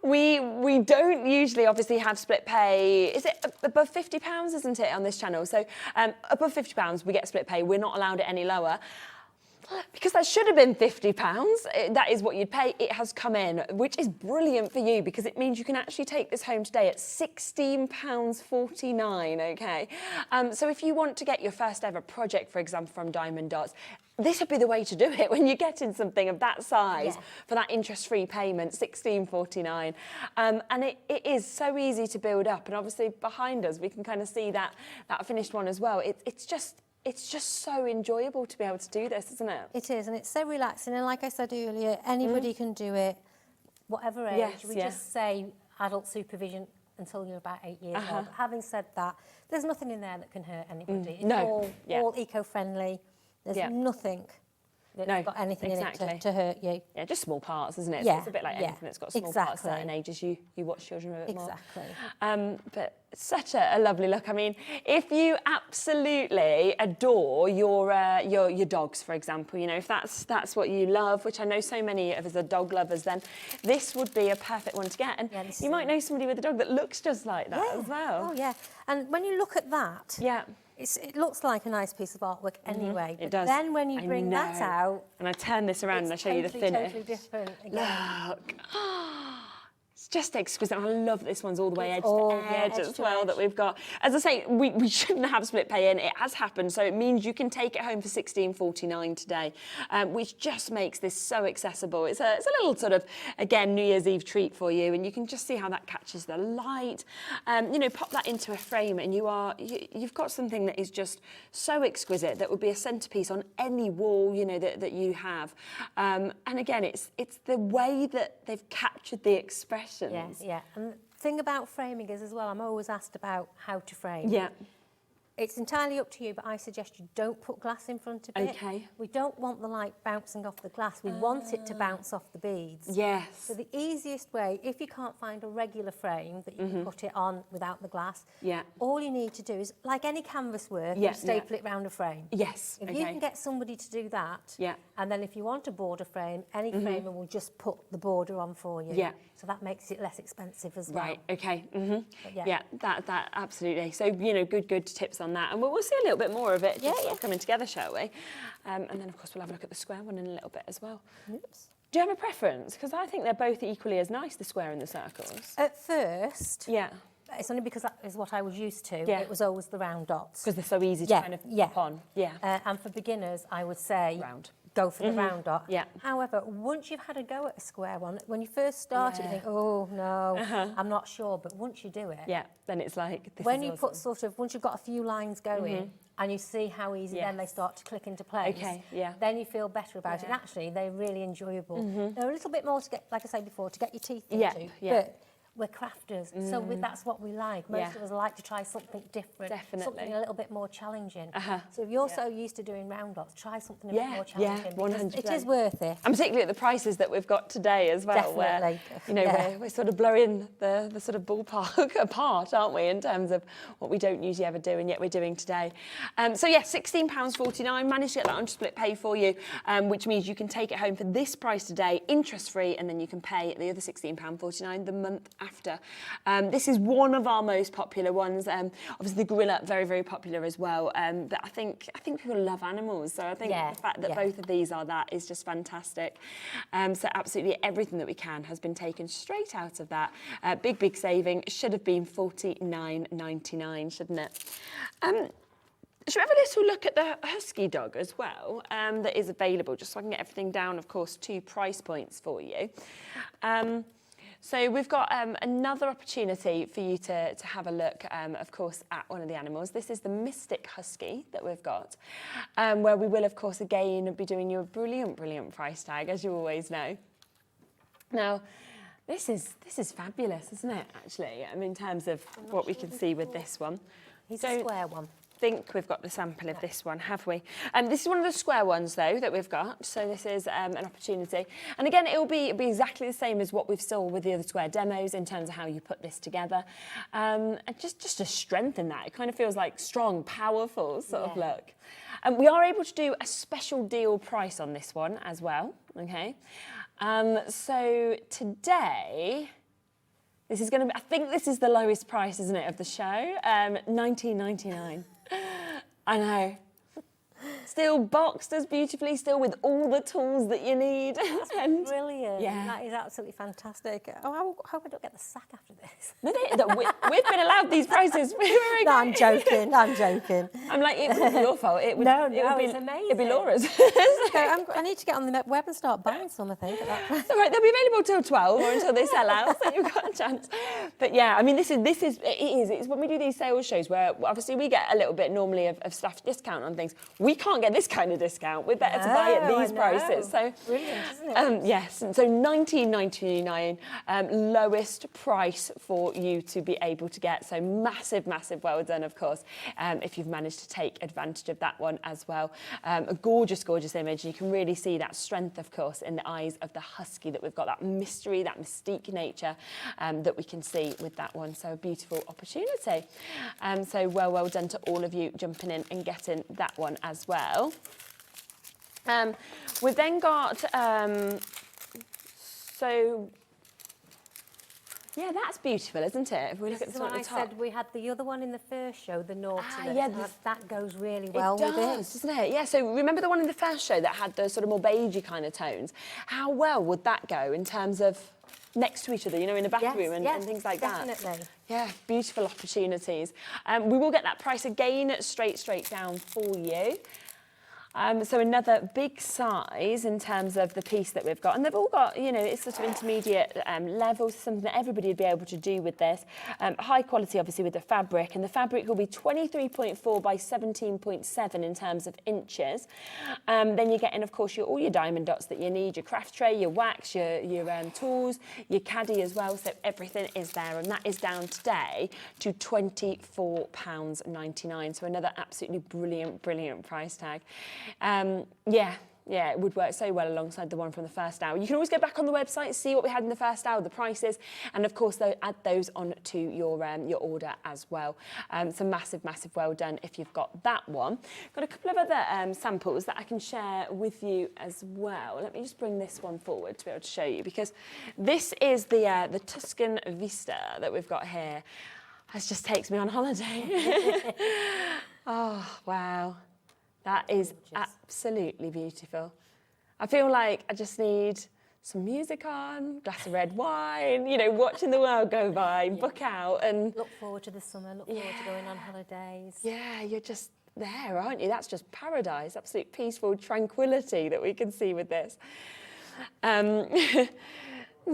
We don't usually obviously have split pay. Is it above £50, isn't it, on this channel? So above £50, we get split pay. We're not allowed it any lower. Because that should have been £50. That is what you'd pay. It has come in, which is brilliant for you because it means you can actually take this home today at £16.49, okay? So if you want to get your first ever project, for example, from Diamond Dotz, this would be the way to do it when you're getting something of that size for that interest-free payment, £16.49. And it is so easy to build up. And obviously behind us, we can kind of see that finished one as well. It's just so enjoyable to be able to do this, isn't it? It is, and it's so relaxing. And like I said earlier, anybody can do it, whatever age. We just say adult supervision until you're about 8 years old. But having said that, there's nothing in there that can hurt anybody. It's all eco-friendly. There's nothing that's got anything in it to hurt you. Yeah, just small parts, isn't it? Yeah, It's a bit like anything that's got small parts at certain ages. You watch children a bit more. But such a lovely look. I mean, if you absolutely adore your dogs, for example, you know, if that's what you love, which I know so many of us are dog lovers, then this would be a perfect one to get. And you might know somebody with a dog that looks just like that as well. Oh yeah, and when you look at that, it looks like a nice piece of artwork anyway. But it does. Then when you bring that out, and I turn this around and I show you the finish. Totally different again. Look. It's just exquisite. I love this one's all the way edge to edge as well that we've got. As I say, we shouldn't have split pay in. It has happened, so it means you can take it home for £16.49 today, which just makes this so accessible. It's a little sort of, again, New Year's Eve treat for you, and you can just see how that catches the light. You know, pop that into a frame, and you've got something that is just so exquisite that would be a centerpiece on any wall, you know, that you have. And again, it's the way that they've captured the expression. Yeah. And the thing about framing is as well, I'm always asked about how to frame. Yeah. It's entirely up to you, but I suggest you don't put glass in front of it. Okay. We don't want the light bouncing off the glass. We want it to bounce off the beads. Yes. So the easiest way, if you can't find a regular frame that you can put it on without the glass, all you need to do is, like any canvas work, you staple it round a frame. Yes. If you can get somebody to do that, and then if you want a border frame, any framer will just put the border on for you. Yeah. So that makes it less expensive as well. Right, okay. Yeah. That absolutely. So, you know, good tips on that. And we'll see a little bit more of it just sort of coming together, shall we? And then, of course, we'll have a look at the square one in a little bit as well. Oops. Do you have a preference? Because I think they're both equally as nice, the square and the circles. At first, Yeah. it's only because that is what I was used to. Yeah. It was always the round dots. Because they're so easy to kind of pop on. Yeah. And for beginners, I would say Round. go for the round dot. Yeah. However, once you've had a go at a square one, when you first start it, you think, oh no, I'm not sure. But once you do it, then it's like this when is you awesome. put sort of, once you've got a few lines going, and you see how easy then they start to click into place, then you feel better about it. And actually, they're really enjoyable. They're a little bit more to get, like I said before, to get your teeth into. But we're crafters, so that's what we like. Most of us like to try something different, something a little bit more challenging. So if you're so used to doing round dots, try something a bit more challenging. 100%. It is worth it. And particularly at the prices that we've got today as well, where, you know, we're sort of blowing the sort of ballpark apart, aren't we, in terms of what we don't usually ever do, and yet we're doing today. So yeah, £16.49, managed to get that on split pay for you, which means you can take it home for this price today, interest-free, and then you can pay the other £16.49 the month after. This is one of our most popular ones. Obviously the gorilla, very, very popular as well. But I think people love animals. So I think the fact that both of these are that is just fantastic. So absolutely everything that we can has been taken straight out of that. Big saving. Should have been $49.99, shouldn't it? Should we have a little look at the Husky dog as well, that is available, just so I can get everything down, of course, to price points for you. So we've got another opportunity for you to have a look, of course, at one of the animals. This is the Mystic Husky that we've got, where we will, of course, again, be doing you a brilliant price tag, as you always know. Now, this is fabulous, isn't it, actually, in terms of what we can see with this one. He's a square one. I think we've got the sample of this one, have we? This is one of the square ones, though, that we've got. So this is an opportunity. And again, it'll be exactly the same as what we've saw with the other square demos in terms of how you put this together. And just to strengthen that, it kind of feels like strong, powerful sort of look. We are able to do a special deal price on this one as well, okay? So today, this is going to be, I think this is the lowest price, isn't it, of the show? $19.99. I know. Still boxed as beautifully, still with all the tools that you need. That's brilliant. Yeah. That is absolutely fantastic. Oh, I hope I don't get the sack after this. No, we've been allowed these prices. No, I'm joking. I'm joking. I'm like, it wasn't your fault. It would, No, be, it's amazing. It'd be Laura's. I need to get on the web and start buying some, I think. It's all right, they'll be available till 12 or until they sell out, so you've got a chance. But yeah, I mean, it's when we do these sales shows where obviously we get a little bit normally of staff discount on things. We can't get this kind of discount. We're better to buy at these prices. So brilliant, isn't it? Yes, so $19.99, lowest price for you to be able to get. So massive well done, of course, if you've managed to take advantage of that one as well. A gorgeous image. You can really see that strength, of course, in the eyes of the Husky, that we've got that mystery, that mystique nature that we can see with that one. So a beautiful opportunity. So well done to all of you jumping in and getting that one as well. We've then got, so, yeah, that's beautiful, isn't it? If we look at This this is one what at the I top. said, we had the other one in the first show, the naughtiness. yeah, That goes really well with It does, this. doesn't it? Yeah, so remember the one in the first show that had those sort of more beigey kind of tones? How well would that go in terms of next to each other, you know, in a bathroom and things like that? Definitely. Yeah, beautiful opportunities. We will get that price again straight down for you. So another big size in terms of the piece that we've got. And they've all got, you know, it's sort of intermediate levels, something that everybody would be able to do with this. High quality, obviously, with the fabric. And the fabric will be 23.4 by 17.7 in terms of inches. Then you're getting, of course, all your diamond dots that you need, your craft tray, your wax, your tools, your caddy as well. So everything is there. And that is down today to £24.99. So another absolutely brilliant price tag. Yeah, it would work so well alongside the one from the first hour. You can always go back on the website, see what we had in the first hour, the prices, and of course, add those on to your order as well. So massive well done if you've got that one. Got a couple of other samples that I can share with you as well. Let me just bring this one forward to be able to show you, because this is the Tuscan Vista that we've got here. This just takes me on holiday. Oh, wow. That is absolutely beautiful. I feel like I just need some music on, glass of red wine, you know, watching the world go by, book out and... Look forward to the summer, look forward to going on holidays. Yeah, you're just there, aren't you? That's just paradise, absolute peaceful tranquility that we can see with this.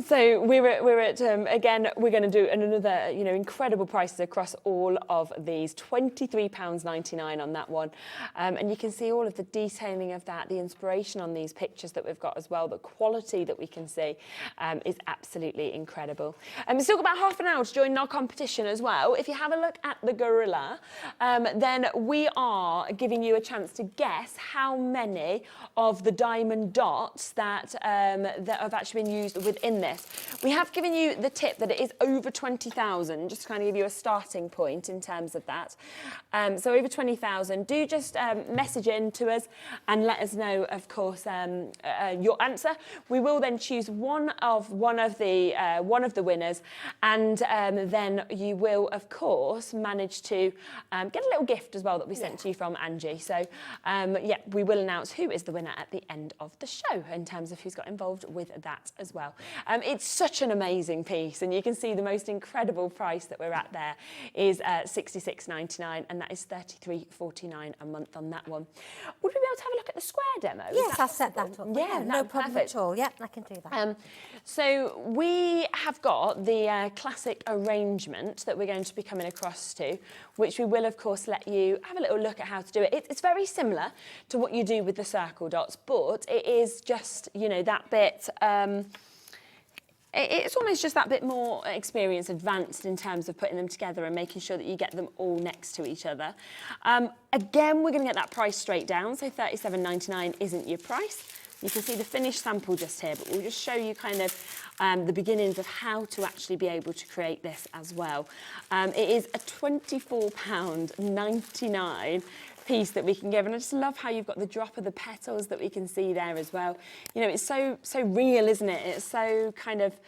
So we're at again, we're going to do another, you know, incredible prices across all of these, £23.99 on that one. And you can see all of the detailing of that, the inspiration on these pictures that we've got as well, the quality that we can see is absolutely incredible. We've still got about half an hour to join our competition as well. If you have a look at the gorilla, then we are giving you a chance to guess how many of the diamond dots that have actually been used within win this. We have given you the tip that it is over 20,000, just to kind of give you a starting point in terms of that. So over 20,000, do just message in to us and let us know, of course, your answer. We will then choose one of the winners, and then you will, of course, manage to get a little gift as well that we sent to you from Angie. So yeah, we will announce who is the winner at the end of the show in terms of who's got involved with that as well. It's such an amazing piece, and you can see the most incredible price that we're at there is $66.99, and that is $33.49 a month on that one. Would we be able to have a look at the square demo? Yes, I'll set that up. Yeah, no problem at all. Yeah, I can do that. So we have got the classic arrangement that we're going to be coming across to, which we will, of course, let you have a little look at how to do it. It's very similar to what you do with the circle dots, but it is just, you know, that bit... it's almost just that bit more experience, advanced in terms of putting them together and making sure that you get them all next to each other. Again, we're going to get that price straight down, so $37.99 isn't your price. You can see the finished sample just here, but we'll just show you kind of the beginnings of how to actually be able to create this as well. It is a £24.99 piece that we can give, and I just love how you've got the drop of the petals that we can see there as well. You know, it's so real, isn't it? It's so kind of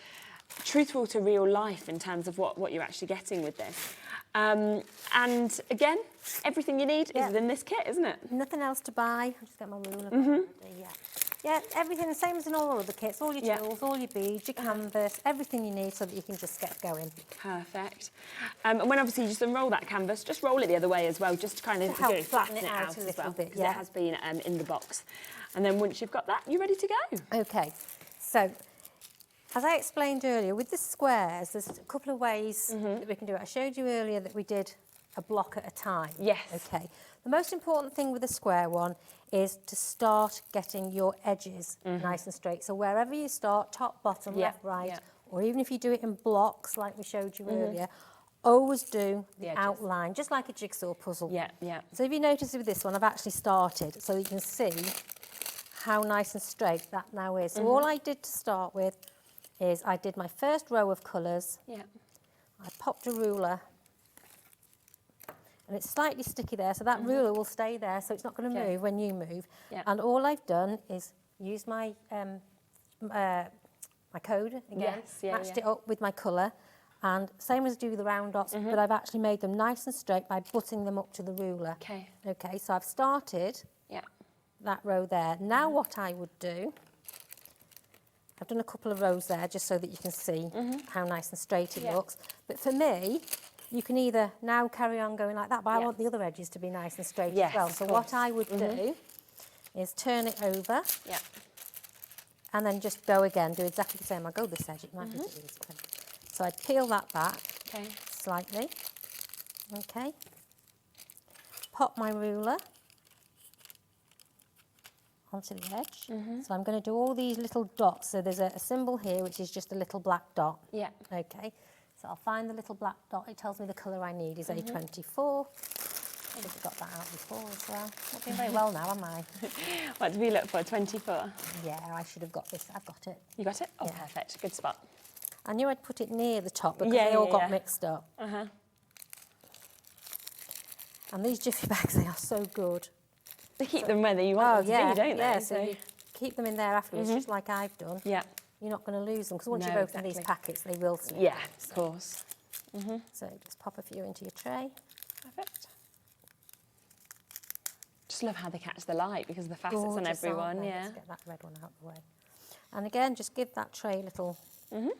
truthful to real life in terms of what you're actually getting with this. And again, everything you need is in this kit, isn't it? Nothing else to buy. I'll just get my ruler. Yeah, everything the same as in all other kits. All your tools, all your beads, your canvas, everything you need so that you can just get going. Perfect. And when obviously you just unroll that canvas, just roll it the other way as well, just to kind of help flatten it out a as little well, bit. because it has been in the box. And then once you've got that, you're ready to go. Okay, so as I explained earlier, with the squares, there's a couple of ways that we can do it. I showed you earlier that we did a block at a time. Yes. Okay. The most important thing with the square one is to start getting your edges nice and straight. So wherever you start, top, bottom, left, right, or even if you do it in blocks like we showed you earlier, always do the outline, just like a jigsaw puzzle. Yeah, yeah. So if you notice with this one, I've actually started, so you can see how nice and straight that now is. So all I did to start with is I did my first row of colours. Yeah. I popped a ruler, and it's slightly sticky there, so that ruler will stay there, so it's not going to move when you move. Yeah. And all I've done is use my my code again, matched it up with my colour, and same as do the round dots, but I've actually made them nice and straight by butting them up to the ruler. Okay. Okay, so I've started that row there. Now what I would do, I've done a couple of rows there just so that you can see how nice and straight it looks. But for me, you can either now carry on going like that, but I want the other edges to be nice and straight as well. So what I would do is turn it over and then just go again, do exactly the same. I'll go this edge, it might be this way. So I'd peel that back slightly, okay, pop my ruler onto the edge. So I'm going to do all these little dots. So there's a symbol here, which is just a little black dot. Yeah. Okay. So I'll find the little black dot. It tells me the colour I need is A24. I think I got that out before as well. Not doing very well now, am I? What did we look for? 24? Yeah, I should have got this. I've got it. You got it? Oh, perfect. Good spot. I knew I'd put it near the top because they all got mixed up. And these jiffy bags, they are so good. They keep them where you want them to be, don't they? Yeah, so you keep them in there afterwards, just like I've done. Yeah. You're not going to lose them because once you've opened these packets, they will slip. Yeah, of course. So just pop a few into your tray. Perfect. Just love how they catch the light because of the facets on everyone. Yeah. Let's get that red one out of the way. And again, just give that tray a little. So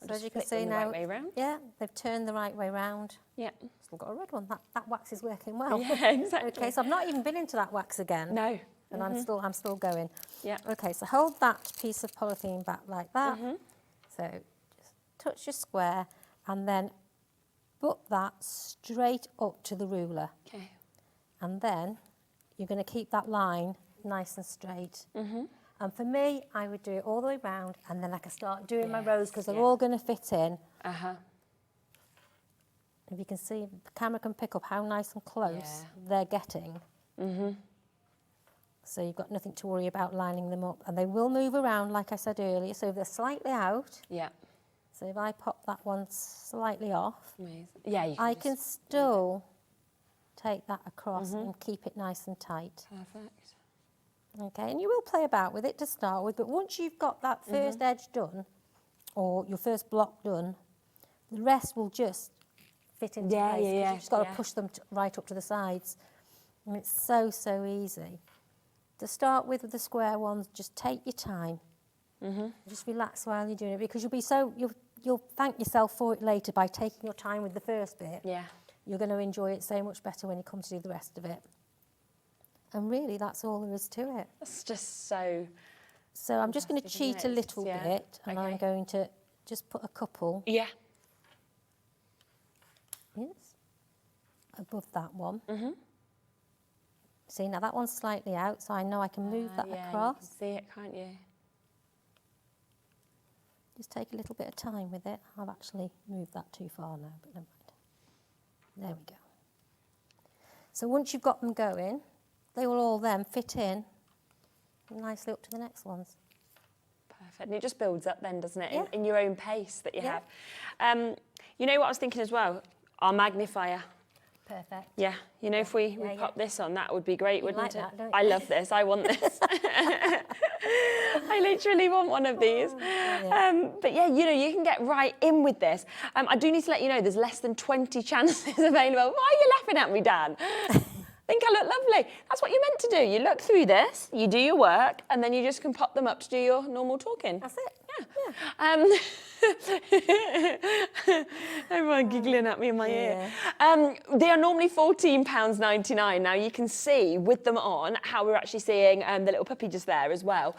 as you can see now, they've turned the right way round. Yeah. Still got a red one. That wax is working well. Yeah, exactly. Okay, so I've not even been into that wax again. No. And I'm still going. Yeah. Okay, so hold that piece of polythene back like that. So just touch your square and then put that straight up to the ruler. Okay. And then you're going to keep that line nice and straight. And for me, I would do it all the way round and then I can start doing my rows because they're all going to fit in. If you can see, the camera can pick up how nice and close they're getting. So you've got nothing to worry about lining them up. And they will move around, like I said earlier. So if they're slightly out, Yeah. so if I pop that one slightly off, Amazing. Yeah, you can I just- can still take that across and keep it nice and tight. Perfect. Okay, and you will play about with it to start with, but once you've got that first edge done, or your first block done, the rest will just fit into place. 'Cause you've just got to push them right up to the sides. And it's so, so easy. To start with the square ones, just take your time. Just relax while you're doing it, because you'll thank yourself for it later by taking your time with the first bit. Yeah. You're going to enjoy it so much better when you come to do the rest of it. And really, that's all there is to it. That's just so... So I'm just going to Fantastic, isn't cheat a it? little Yeah. bit, and I'm Okay. going to just put a couple, Yeah. yes, above that one. See, now that one's slightly out, so I know I can move that yeah, across. you can see it, can't you? Just take a little bit of time with it. I've actually moved that too far now, but never mind. There we go. So once you've got them going, they will all then fit in nicely up to the next ones. Perfect. And it just builds up then, doesn't it, Yeah. in your own pace that you Yeah. have. You know what I was thinking as well? Our magnifier. Perfect. Yeah, you know, if we Yeah, pop this on, that would be great, You wouldn't like it? that, don't you? I love this. I want this. I literally want one of these. But yeah, you know, you can get right in with this. I do need to let you know there's less than 20 chances available. Why are you laughing at me, Dan? I think I look lovely. That's what you're meant to do. You look through this, you do your work, and then you just can pop them up to do your normal talking. That's it. Yeah. Everyone giggling at me in my ear. They are normally £14.99. Now you can see with them on how we're actually seeing the little puppy just there as well.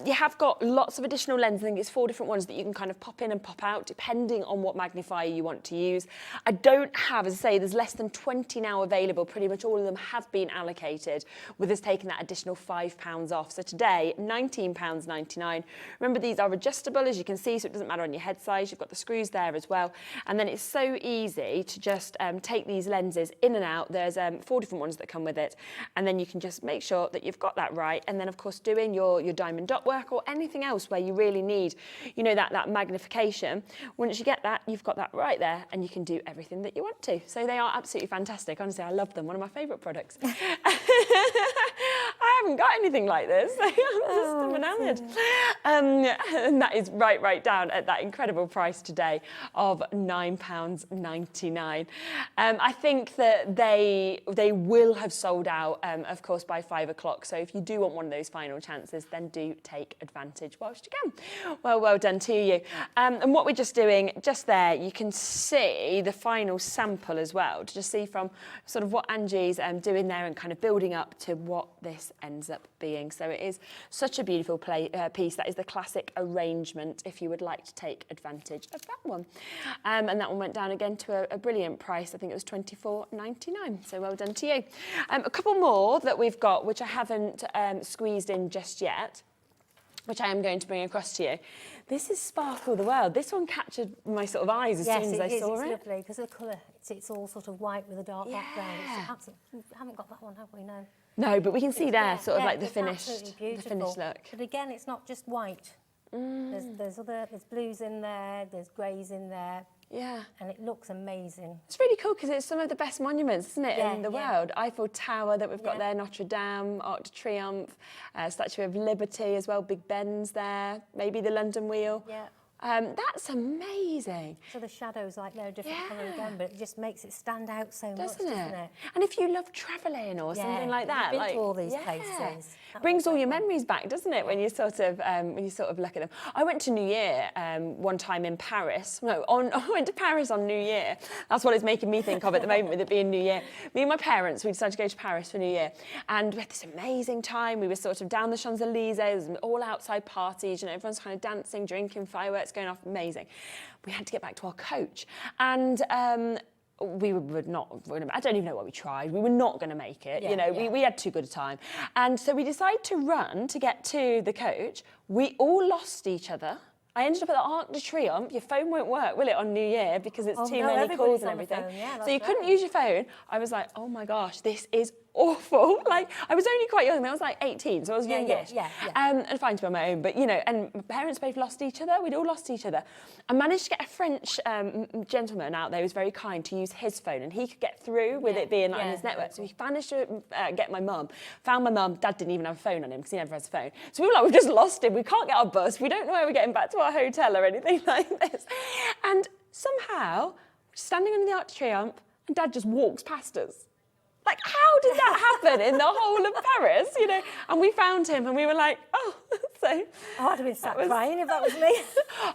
You have got lots of additional lenses. I think it's 4 different ones that you can kind of pop in and pop out depending on what magnifier you want to use. I don't have, as I say, there's less than 20 now available. Pretty much all of them have been allocated, with us taking that additional £5 off. So today, £19.99. Remember, these are adjustable, as you can see, so it doesn't matter on your head size. You've got the screws there as well. And then it's so easy to just take these lenses in and out. There's 4 different ones that come with it. And then you can just make sure that you've got that right. And then, of course, doing your diamond dot work or anything else where you really need, you know, that magnification. Once you get that, you've got that right there, and you can do everything that you want to. So they are absolutely fantastic. Honestly, I love them. One of my favourite products. I haven't got anything like this. I'm just enamoured. And that is right down at that incredible price today of £9.99. I think that they will have sold out, of course, by 5 o'clock. So if you do want one of those final chances, then do take advantage whilst you can. Well done to you. And what we're just doing, just there, you can see the final sample as well, to just see from sort of what Angie's doing there and kind of building up to what this ends up being. So it is such a beautiful piece. That is the classic arrangement, if you would like to take advantage of that one. And that one went down again to a brilliant price. I think it was £24.99. So well done to you. A couple more that we've got, which I haven't squeezed in just yet, which I am going to bring across to you. This is Sparkle the World. This one captured my sort of eyes as soon as I saw it. Yes, it's lovely, because the colour, it's all sort of white with a dark background. It's absolutely, we haven't got that one, have we? No. No, but we can see there, Yeah, sort of yeah, like the it's finished absolutely beautiful. look. But again, it's not just white. There's blues in there, there's greys in there. Yeah. And it looks amazing. It's really cool because it's some of the best monuments, isn't it, Yeah, in the yeah. world? Eiffel Tower that we've got there, Notre Dame, Arc de Triomphe, Statue of Liberty as well, Big Ben's there, maybe the London Wheel. Yeah. That's amazing. So the shadows, like they're a different colour again, but it just makes it stand out so much, Doesn't doesn't it? it? And if you love travelling or something like that, You've been like to all these places. That brings would all be your fun. memories back, doesn't it? When you sort of look at them. I went to New Year one time in Paris. No, I went to Paris on New Year. That's what it's making me think of at the moment with it being New Year. Me and my parents, we decided to go to Paris for New Year, and we had this amazing time. We were sort of down the Champs-Elysees, all outside parties. You know, everyone's kind of dancing, drinking, fireworks going off. Amazing. We had to get back to our coach, and we were not, I don't even know what we tried. We were not going to make it. We had too good a time. And so we decided to run to get to the coach. We all lost each other. I ended up at the Arc de Triomphe. Your phone won't work, will it, on New Year, because it's too many calls and everything. Yeah, so you couldn't use your phone. I was like, oh my gosh, this is awful. Like, I was only quite young. I was like 18, so I was youngish. Yeah. And fine to be on my own. But, you know, and my parents both lost each other. We'd all lost each other. I managed to get a French gentleman out there who was very kind to use his phone, and he could get through with it being like on his network. So he managed to get my mum. Found my mum. Dad didn't even have a phone on him because he never has a phone. So we were like, we've just lost him. We can't get our bus. We don't know how we're getting back to our hotel or anything like this. And somehow, standing under the Arc de Triomphe, and Dad just walks past us. Like, how did that happen in the whole of Paris, you know? And we found him and we were like, oh, so... Oh, I'd have been sat crying if that was me.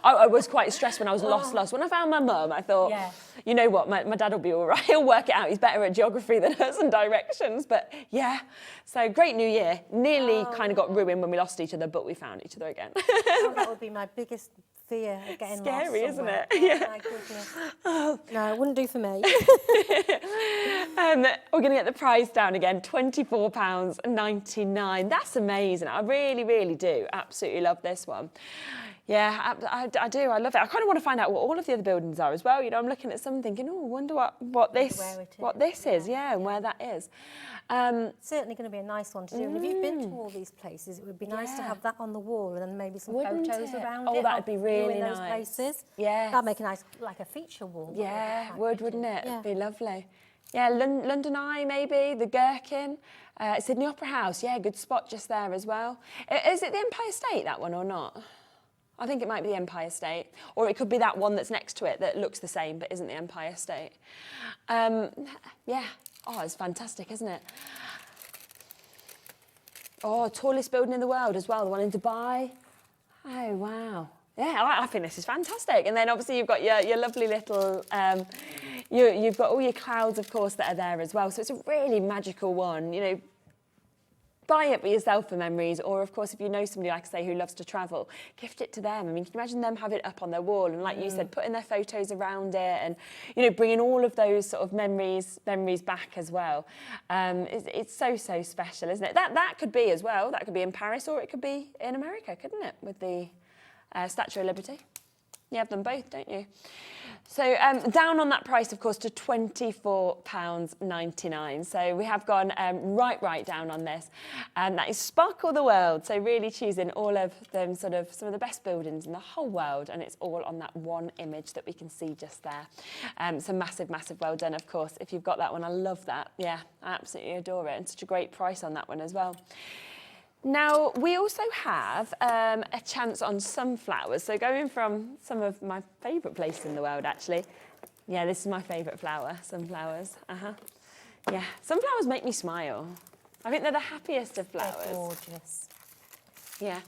I was quite stressed when I was lost. When I found my mum, I thought, you know what, my dad will be all right. He'll work it out. He's better at geography than us and directions. But yeah, so great New Year. Nearly kind of got ruined when we lost each other, but we found each other again. That would be my biggest fear of getting Scary, lost isn't somewhere. it? Yeah. Oh, my goodness. No, it wouldn't do for me. We're going to get the price down again, £24.99. That's amazing. I really, really do absolutely love this one. Yeah, I do. I love it. I kind of want to find out what all of the other buildings are as well. You know, I'm looking at some thinking, oh, I wonder what this is, and where that is. Certainly going to be a nice one to do. And if you've been to all these places, it would be nice to have that on the wall and then maybe some photos around it. Oh, that'd be really nice. nice. Those places. Yeah. That'd make a nice, like a feature wall. Yeah, wouldn't it? Yeah. It'd be lovely. Yeah, London Eye maybe, the Gherkin, Sydney Opera House. Yeah, good spot just there as well. Is it the Empire State, that one, or not? I think it might be the Empire State, or it could be that one that's next to it that looks the same but isn't the Empire State. Yeah, oh, it's fantastic, isn't it? Oh, tallest building in the world as well, the one in Dubai. Oh, wow. Yeah, I think this is fantastic. And then obviously you've got your lovely little, you've got all your clouds, of course, that are there as well. So it's a really magical one, you know. Buy it for yourself for memories, or of course, if you know somebody, like I say, who loves to travel, gift it to them. I mean, can you imagine them having it up on their wall and, like you said, putting their photos around it, and you know, bringing all of those sort of memories back as well. It's so special, isn't it? That could be as well. That could be in Paris, or it could be in America, couldn't it? With the Statue of Liberty. You have them both, don't you? So down on that price, of course, to £24.99. So we have gone right down on this. And that is Sparkle the World. So really choosing all of them, sort of some of the best buildings in the whole world. And it's all on that one image that we can see just there. So massive well done, of course. If you've got that one, I love that. Yeah, I absolutely adore it. And such a great price on that one as well. Now, we also have a chance on sunflowers. So going from some of my favourite places in the world, actually. Yeah, this is my favourite flower, sunflowers. Yeah, sunflowers make me smile. I think they're the happiest of flowers. They're gorgeous. Yeah.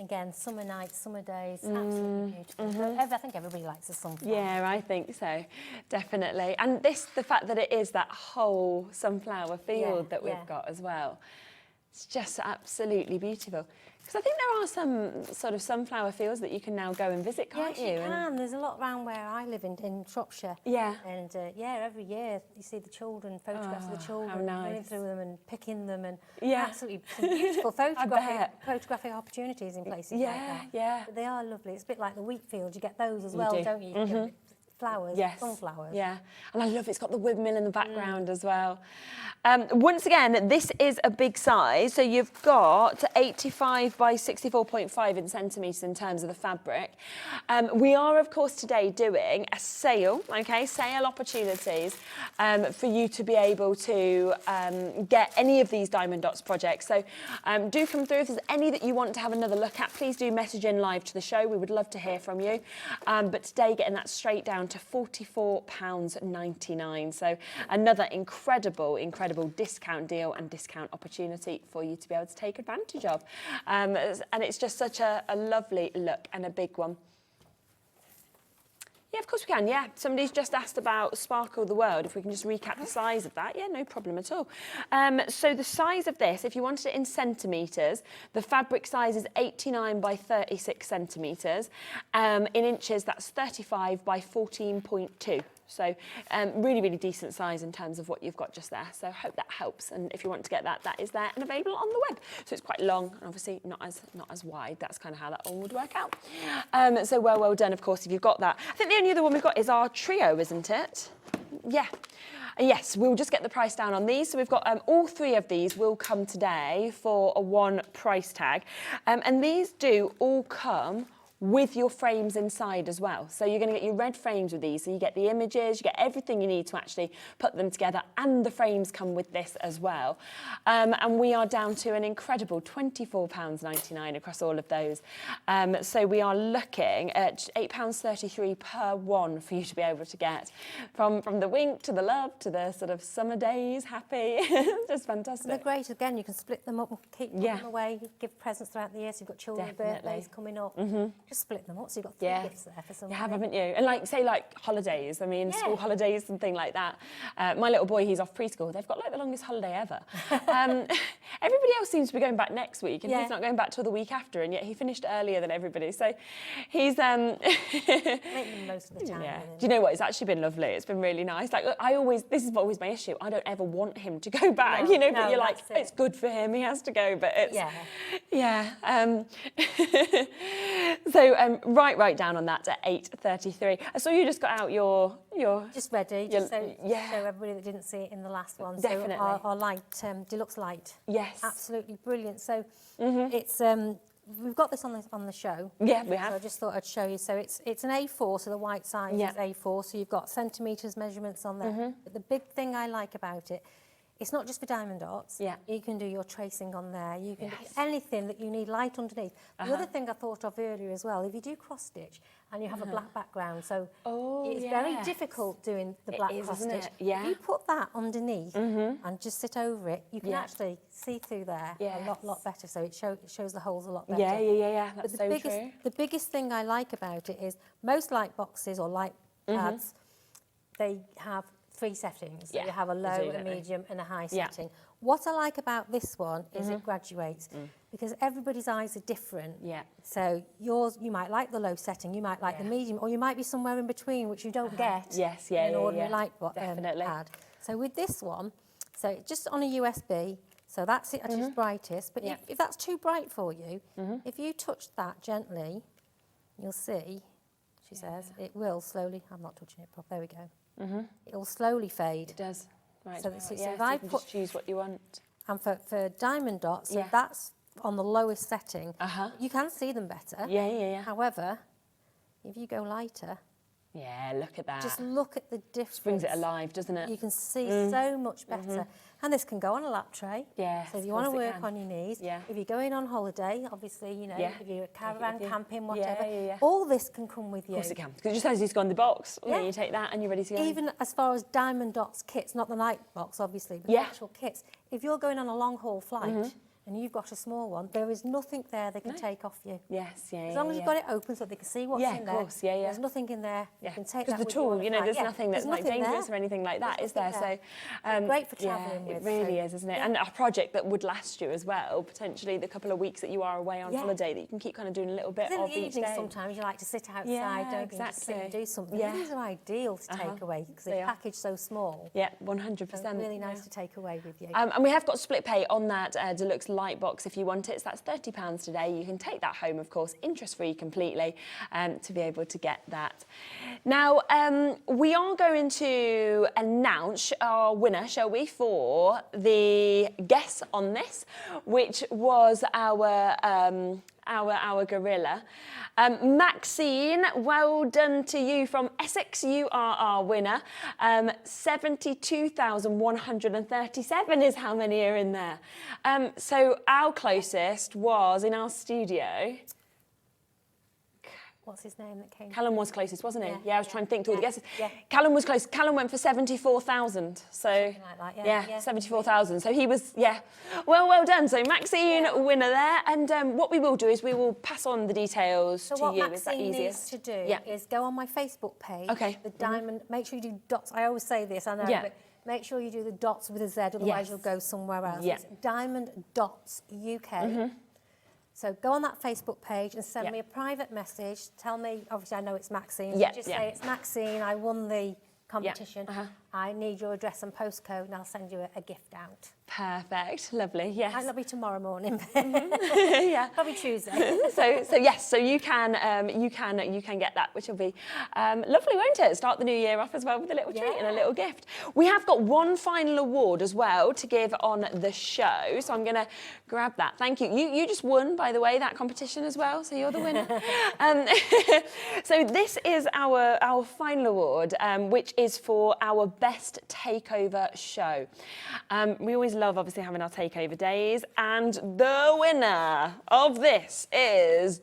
Again, summer nights, summer days, absolutely beautiful. I think everybody likes a sunflower. Yeah, I think so, definitely. And the fact that it is that whole sunflower field that we've got as well. It's just absolutely beautiful. Because I think there are some sort of sunflower fields that you can now go and visit, can't you? Yes, you can. There's a lot around where I live in Shropshire. Yeah. And every year you see the children, photographs of the children, running through them and picking them, and absolutely some beautiful photographic opportunities in places like that. Yeah. But they are lovely. It's a bit like the wheat fields. You get those as well, don't you? You get flowers, sunflowers. Yeah, and I love it's got the windmill in the background as well. Once again, this is a big size, so you've got 85 by 64.5 in centimetres in terms of the fabric. We are, of course, today doing a sale, sale opportunities for you to be able to get any of these Diamond Dotz projects. So do come through. If there's any that you want to have another look at, please do message in live to the show. We would love to hear from you. But today, getting that straight down to £44.99. So another incredible discount deal and discount opportunity for you to be able to take advantage of. And it's just such a lovely look and a big one. Yeah, of course we can, yeah. Somebody's just asked about Sparkle the World, if we can just recap the size of that. Yeah, no problem at all. So the size of this, if you wanted it in centimetres, the fabric size is 89 by 36 centimetres. In inches, that's 35 by 14.2. So really decent size in terms of what you've got just there. So I hope that helps. And if you want to get that, that is there and available on the web. So it's quite long and obviously not as wide. That's kind of how that all would work out. So well done, of course, if you've got that. I think the only other one we've got is our trio, isn't it? Yeah. Yes, we'll just get the price down on these. So we've got all 3 of these will come today for a 1 price tag. And these do all come with your frames inside as well. So you're going to get your red frames with these. So you get the images, you get everything you need to actually put them together, and the frames come with this as well. And we are down to an incredible £24.99 across all of those. So we are looking at £8.33 per one for you to be able to get. From the wink to the love to the sort of summer days, happy. Just fantastic. They're great. Again, you can split them up and keep them away, give presents throughout the year. So you've got children's birthdays coming up. Just split them up, so you've got 3 gifts there for someone. You have, haven't you? And like, say like holidays, I mean, school holidays and things like that. My little boy, he's off preschool. They've got like the longest holiday ever. Everybody else seems to be going back next week, and he's not going back till the week after, and yet he finished earlier than everybody. So he's make them most of the time. Yeah. Do you know what? It's actually been lovely. It's been really nice. Like this is always my issue. I don't ever want him to go back, but you're like, it's good for him. He has to go, but it's So right down on that at 8:33. I saw you just got out your just ready, just so show everybody that didn't see it in the last one. Definitely. So our light, Deluxe light. Yes. Absolutely brilliant. So it's we've got this on the show. Yeah, we have. So I just thought I'd show you. So it's an A4, so the white size is A4. So you've got centimetres measurements on there. But the big thing I like about it, it's not just for diamond dots. Yeah. You can do your tracing on there. You can do anything that you need light underneath. The other thing I thought of earlier as well, if you do cross stitch and you have a black background, so it's very difficult doing the black cross stitch. Yeah. If you put that underneath and just sit over it, you can actually see through there a lot better. So it shows the holes a lot better. Yeah. That's But so true. the biggest thing I like about it is most light boxes or light pads, they have 3 settings. So you have a low, a medium and a high setting. What I like about this one is it graduates because everybody's eyes are different. Yeah. So yours, you might like the low setting, you might like the medium, or you might be somewhere in between, which you don't get in an ordinary light pad. So with this one, so it's just on a USB, so that's it at its brightest. But if that's too bright for you, if you touch that gently, you'll see, she says, it will slowly, I'm not touching it properly, there we go. It will slowly fade. It does. Right. So So if I I can put, just choose what you want. and for diamond dots, if that's on the lowest setting, you can see them better. Yeah. However, if you go lighter, Yeah, look at that. just look at the difference. Just brings it alive, doesn't it? You can see so much better. And this can go on a lap tray. Yes, So if of you want to course it work can. on your knees, Yeah. if you're going on holiday, obviously, if you're caravan, camping, whatever, Yeah. all this can come with you. Of course it can. Because it just says you go in the box. And then Yeah. you take that and you're ready to go. Even as far as diamond dots kits, not the night box, obviously, but the actual kits. If you're going on a long haul flight and you've got a small one, there is nothing there they can take off you. Yes, yeah. As long as you've got it open so they can see what's in there. of course, yeah. There's nothing in there. You can take that Because the with tool, you on a flight. there's nothing that's like nothing dangerous there. or anything like that, There's is there? nothing So great for travelling it with. really so- is, isn't it? And a project that would last you as well, potentially the couple of weeks that you are away on holiday, that you can keep kind of doing a little bit In of the each evening, day. sometimes you like to sit outside, Yeah, don't you? And just sit and exactly. do something. Yeah. These are ideal to take away because They they're are. packaged so small. Yeah, So 100%. really nice to take away with you. And we have got split pay on that Deluxe light box if you want it. So that's £30 today. You can take that home, of course, interest-free completely, to be able to get that. Now, we are going to announce our winner, shall we, for the guess on this, which was our gorilla. Maxine, well done to you from Essex. You are our winner. 72,137 is how many are in there. So our closest was in our studio. What's his name that came? Callum was closest, wasn't he? Yeah, I was trying to think through all the guesses. Yeah. Callum was close. Callum went for 74,000. So Something like that, yeah. 74,000. So he was, well done. So Maxine, winner there. And what we will do is we will pass on the details So to what you. Is that Maxine easiest? needs to do is go on my Facebook page. Okay. The diamond. Make sure you do dots. I always say this. I know. Yeah. But make sure you do the dots with a Z. Otherwise, Yes. you'll go somewhere else. Yeah. It's Diamond Dots UK. So go on that Facebook page and send me a private message. Tell me. Obviously, I know it's Maxine. So Yeah, just yeah. say it's Maxine. I won the competition, I need your address and postcode, and I'll send you a gift out. Perfect, lovely, yes. Might not be tomorrow morning, yeah. probably Tuesday. so yes, so you can get that, which will be lovely, won't it? Start the new year off as well with a little treat and a little gift. We have got one final award as well to give on the show, so I'm going to grab that. Thank you. You just won, by the way, that competition as well, so you're the winner. So this is our final award, which is for our best takeover show. We always love obviously having our takeover days, and the winner of this is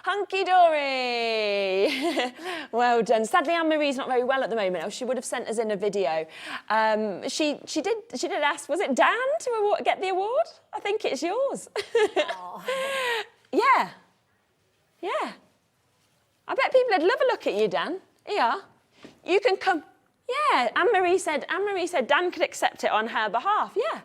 Hunky Dory. Well done. Sadly, Anne-Marie's not very well at the moment, else she would have sent us in a video. She did ask, was it Dan to get the award? I think it's yours. Yeah. I bet people would love a look at you, Dan. Yeah. You can come. Yeah, Anne-Marie said Dan could accept it on her behalf. Yeah,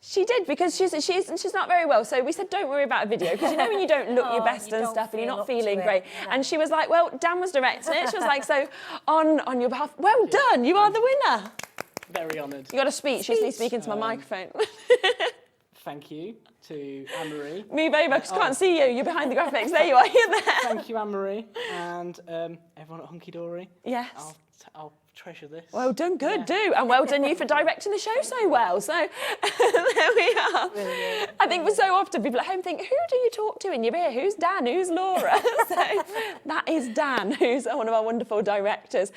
she did, because she's not very well. So we said, don't worry about a video, because you know when you don't look your best and stuff and you're not feeling great. No. And she was like, well, Dan was directing it. She was like, so on your behalf, well done, you are the winner. Very honoured. You got a speech. You just need to speak into my microphone. Thank you to Anne-Marie. Move over, because I can't see you. You're behind the graphics. There you are. You're there. Thank you, Anne-Marie, and everyone at Hunky Dory. Yes. I'll treasure this. Well done, good, do. And well done you for directing the show so well. So there we are. Brilliant. I think so often people at home think, who do you talk to in your ear? Who's Dan? Who's Laura? So that is Dan, who's one of our wonderful directors.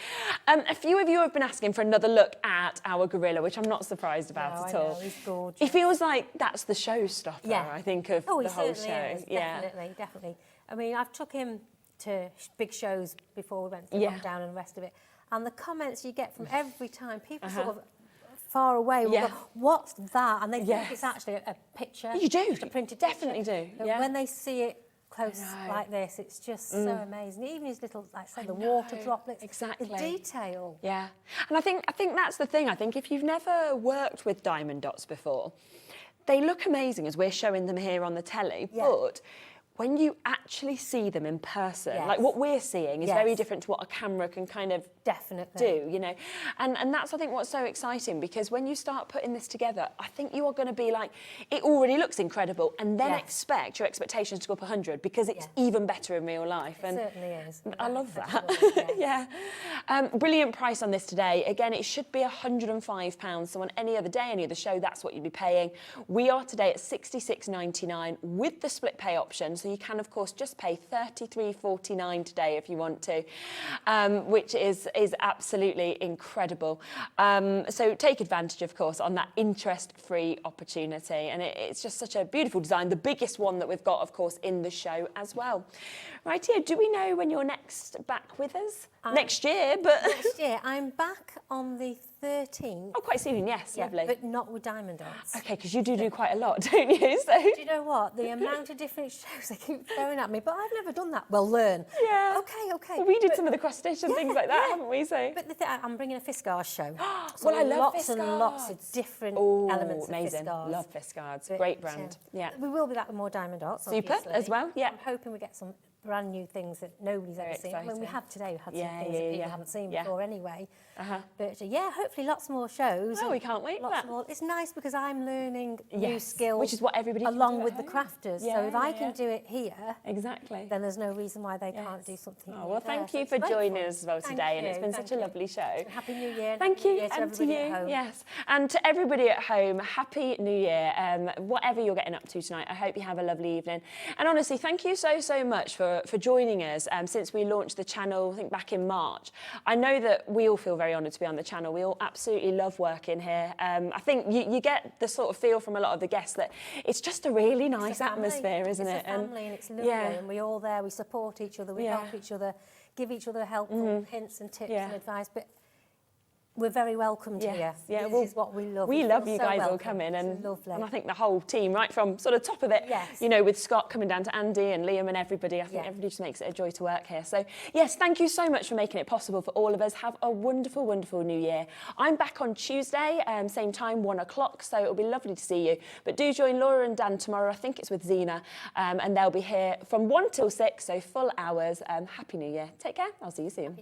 A few of you have been asking for another look at our gorilla, which I'm not surprised about at all. Know, he's gorgeous. He feels like that's the showstopper, I think, of the whole show. Is. Definitely. I mean, I've took him to big shows before we went to lockdown and the rest of it. And the comments you get from every time, people sort of far away will go, what's that? And they think it's actually a picture. You do. A printed definitely picture. do. When they see it close like this, it's just so amazing. Even his little, like say, the water droplets. Exactly. The detail. Yeah. And I think that's the thing. I think if you've never worked with diamond dots before, they look amazing as we're showing them here on the telly, but when you actually see them in person, like what we're seeing is very different to what a camera can kind of do, you know. And that's, I think, what's so exciting, because when you start putting this together, I think you are going to be like, it already looks incredible, and then expect your expectations to go up 100, because it's even better in real life. It certainly is. I love that. Brilliant price on this today. Again, it should be £105. So on any other day, any other show, that's what you'd be paying. We are today at £66.99 with the split pay option. So you can, of course, just pay $33.49 today if you want to, which is absolutely incredible. So take advantage, of course, on that interest-free opportunity. And it's just such a beautiful design, the biggest one that we've got, of course, in the show as well. Right here, do we know when you're next back with us? Next year, but... Next year, I'm back on the 13th. Oh, quite soon, yes, lovely. But not with diamond dots. OK, because you do quite a lot, don't you? So... Do you know what? The amount of different shows they keep throwing at me, but I've never done that. Well, learn. Yeah. OK. Well, we did some of the cross stitch and things like that, haven't we? So. But I'm bringing a Fiskars show. So well, I love lots Fiskars. And lots of different elements amazing. of Fiskars. Love Fiskars. Great brand. Yeah. We will be back with more diamond dots. Super obviously. as well. Yeah. I'm hoping we get some brand new things that nobody's ever seen. I mean, we have today. We had some things that people haven't seen before anyway. But hopefully lots more shows. Oh, we can't wait. Lots more. It's nice because I'm learning new skills, which is what everybody along can do with the crafters. So if I can do it here, then there's no reason why they can't do something. Oh, well, thank you for joining us as well today, and it's been such a lovely show. Happy New Year. Thank you, and to you. Yes, and to everybody at home, Happy New Year. Whatever you're getting up to tonight, I hope you have a lovely evening. And honestly, thank you so much for joining us since we launched the channel, I think back in March. I know that we all feel very honoured to be on the channel. We all absolutely love working here. I think you get the sort of feel from a lot of the guests that it's just a really nice atmosphere, isn't it? It's a family and it's lovely, and we're all there. We support each other. We help each other, give each other helpful hints and tips and advice. But we're very welcomed here. Yeah, this is what we love. We love you guys all coming, and I think the whole team, right from sort of top of it, you know, with Scott coming down to Andy and Liam and everybody. I think everybody just makes it a joy to work here. So yes, thank you so much for making it possible for all of us. Have a wonderful, wonderful New Year. I'm back on Tuesday, same time, 1 o'clock. So it'll be lovely to see you. But do join Laura and Dan tomorrow. I think it's with Zena, and they'll be here from 1 till 6, so full hours. Happy New Year. Take care. I'll see you soon.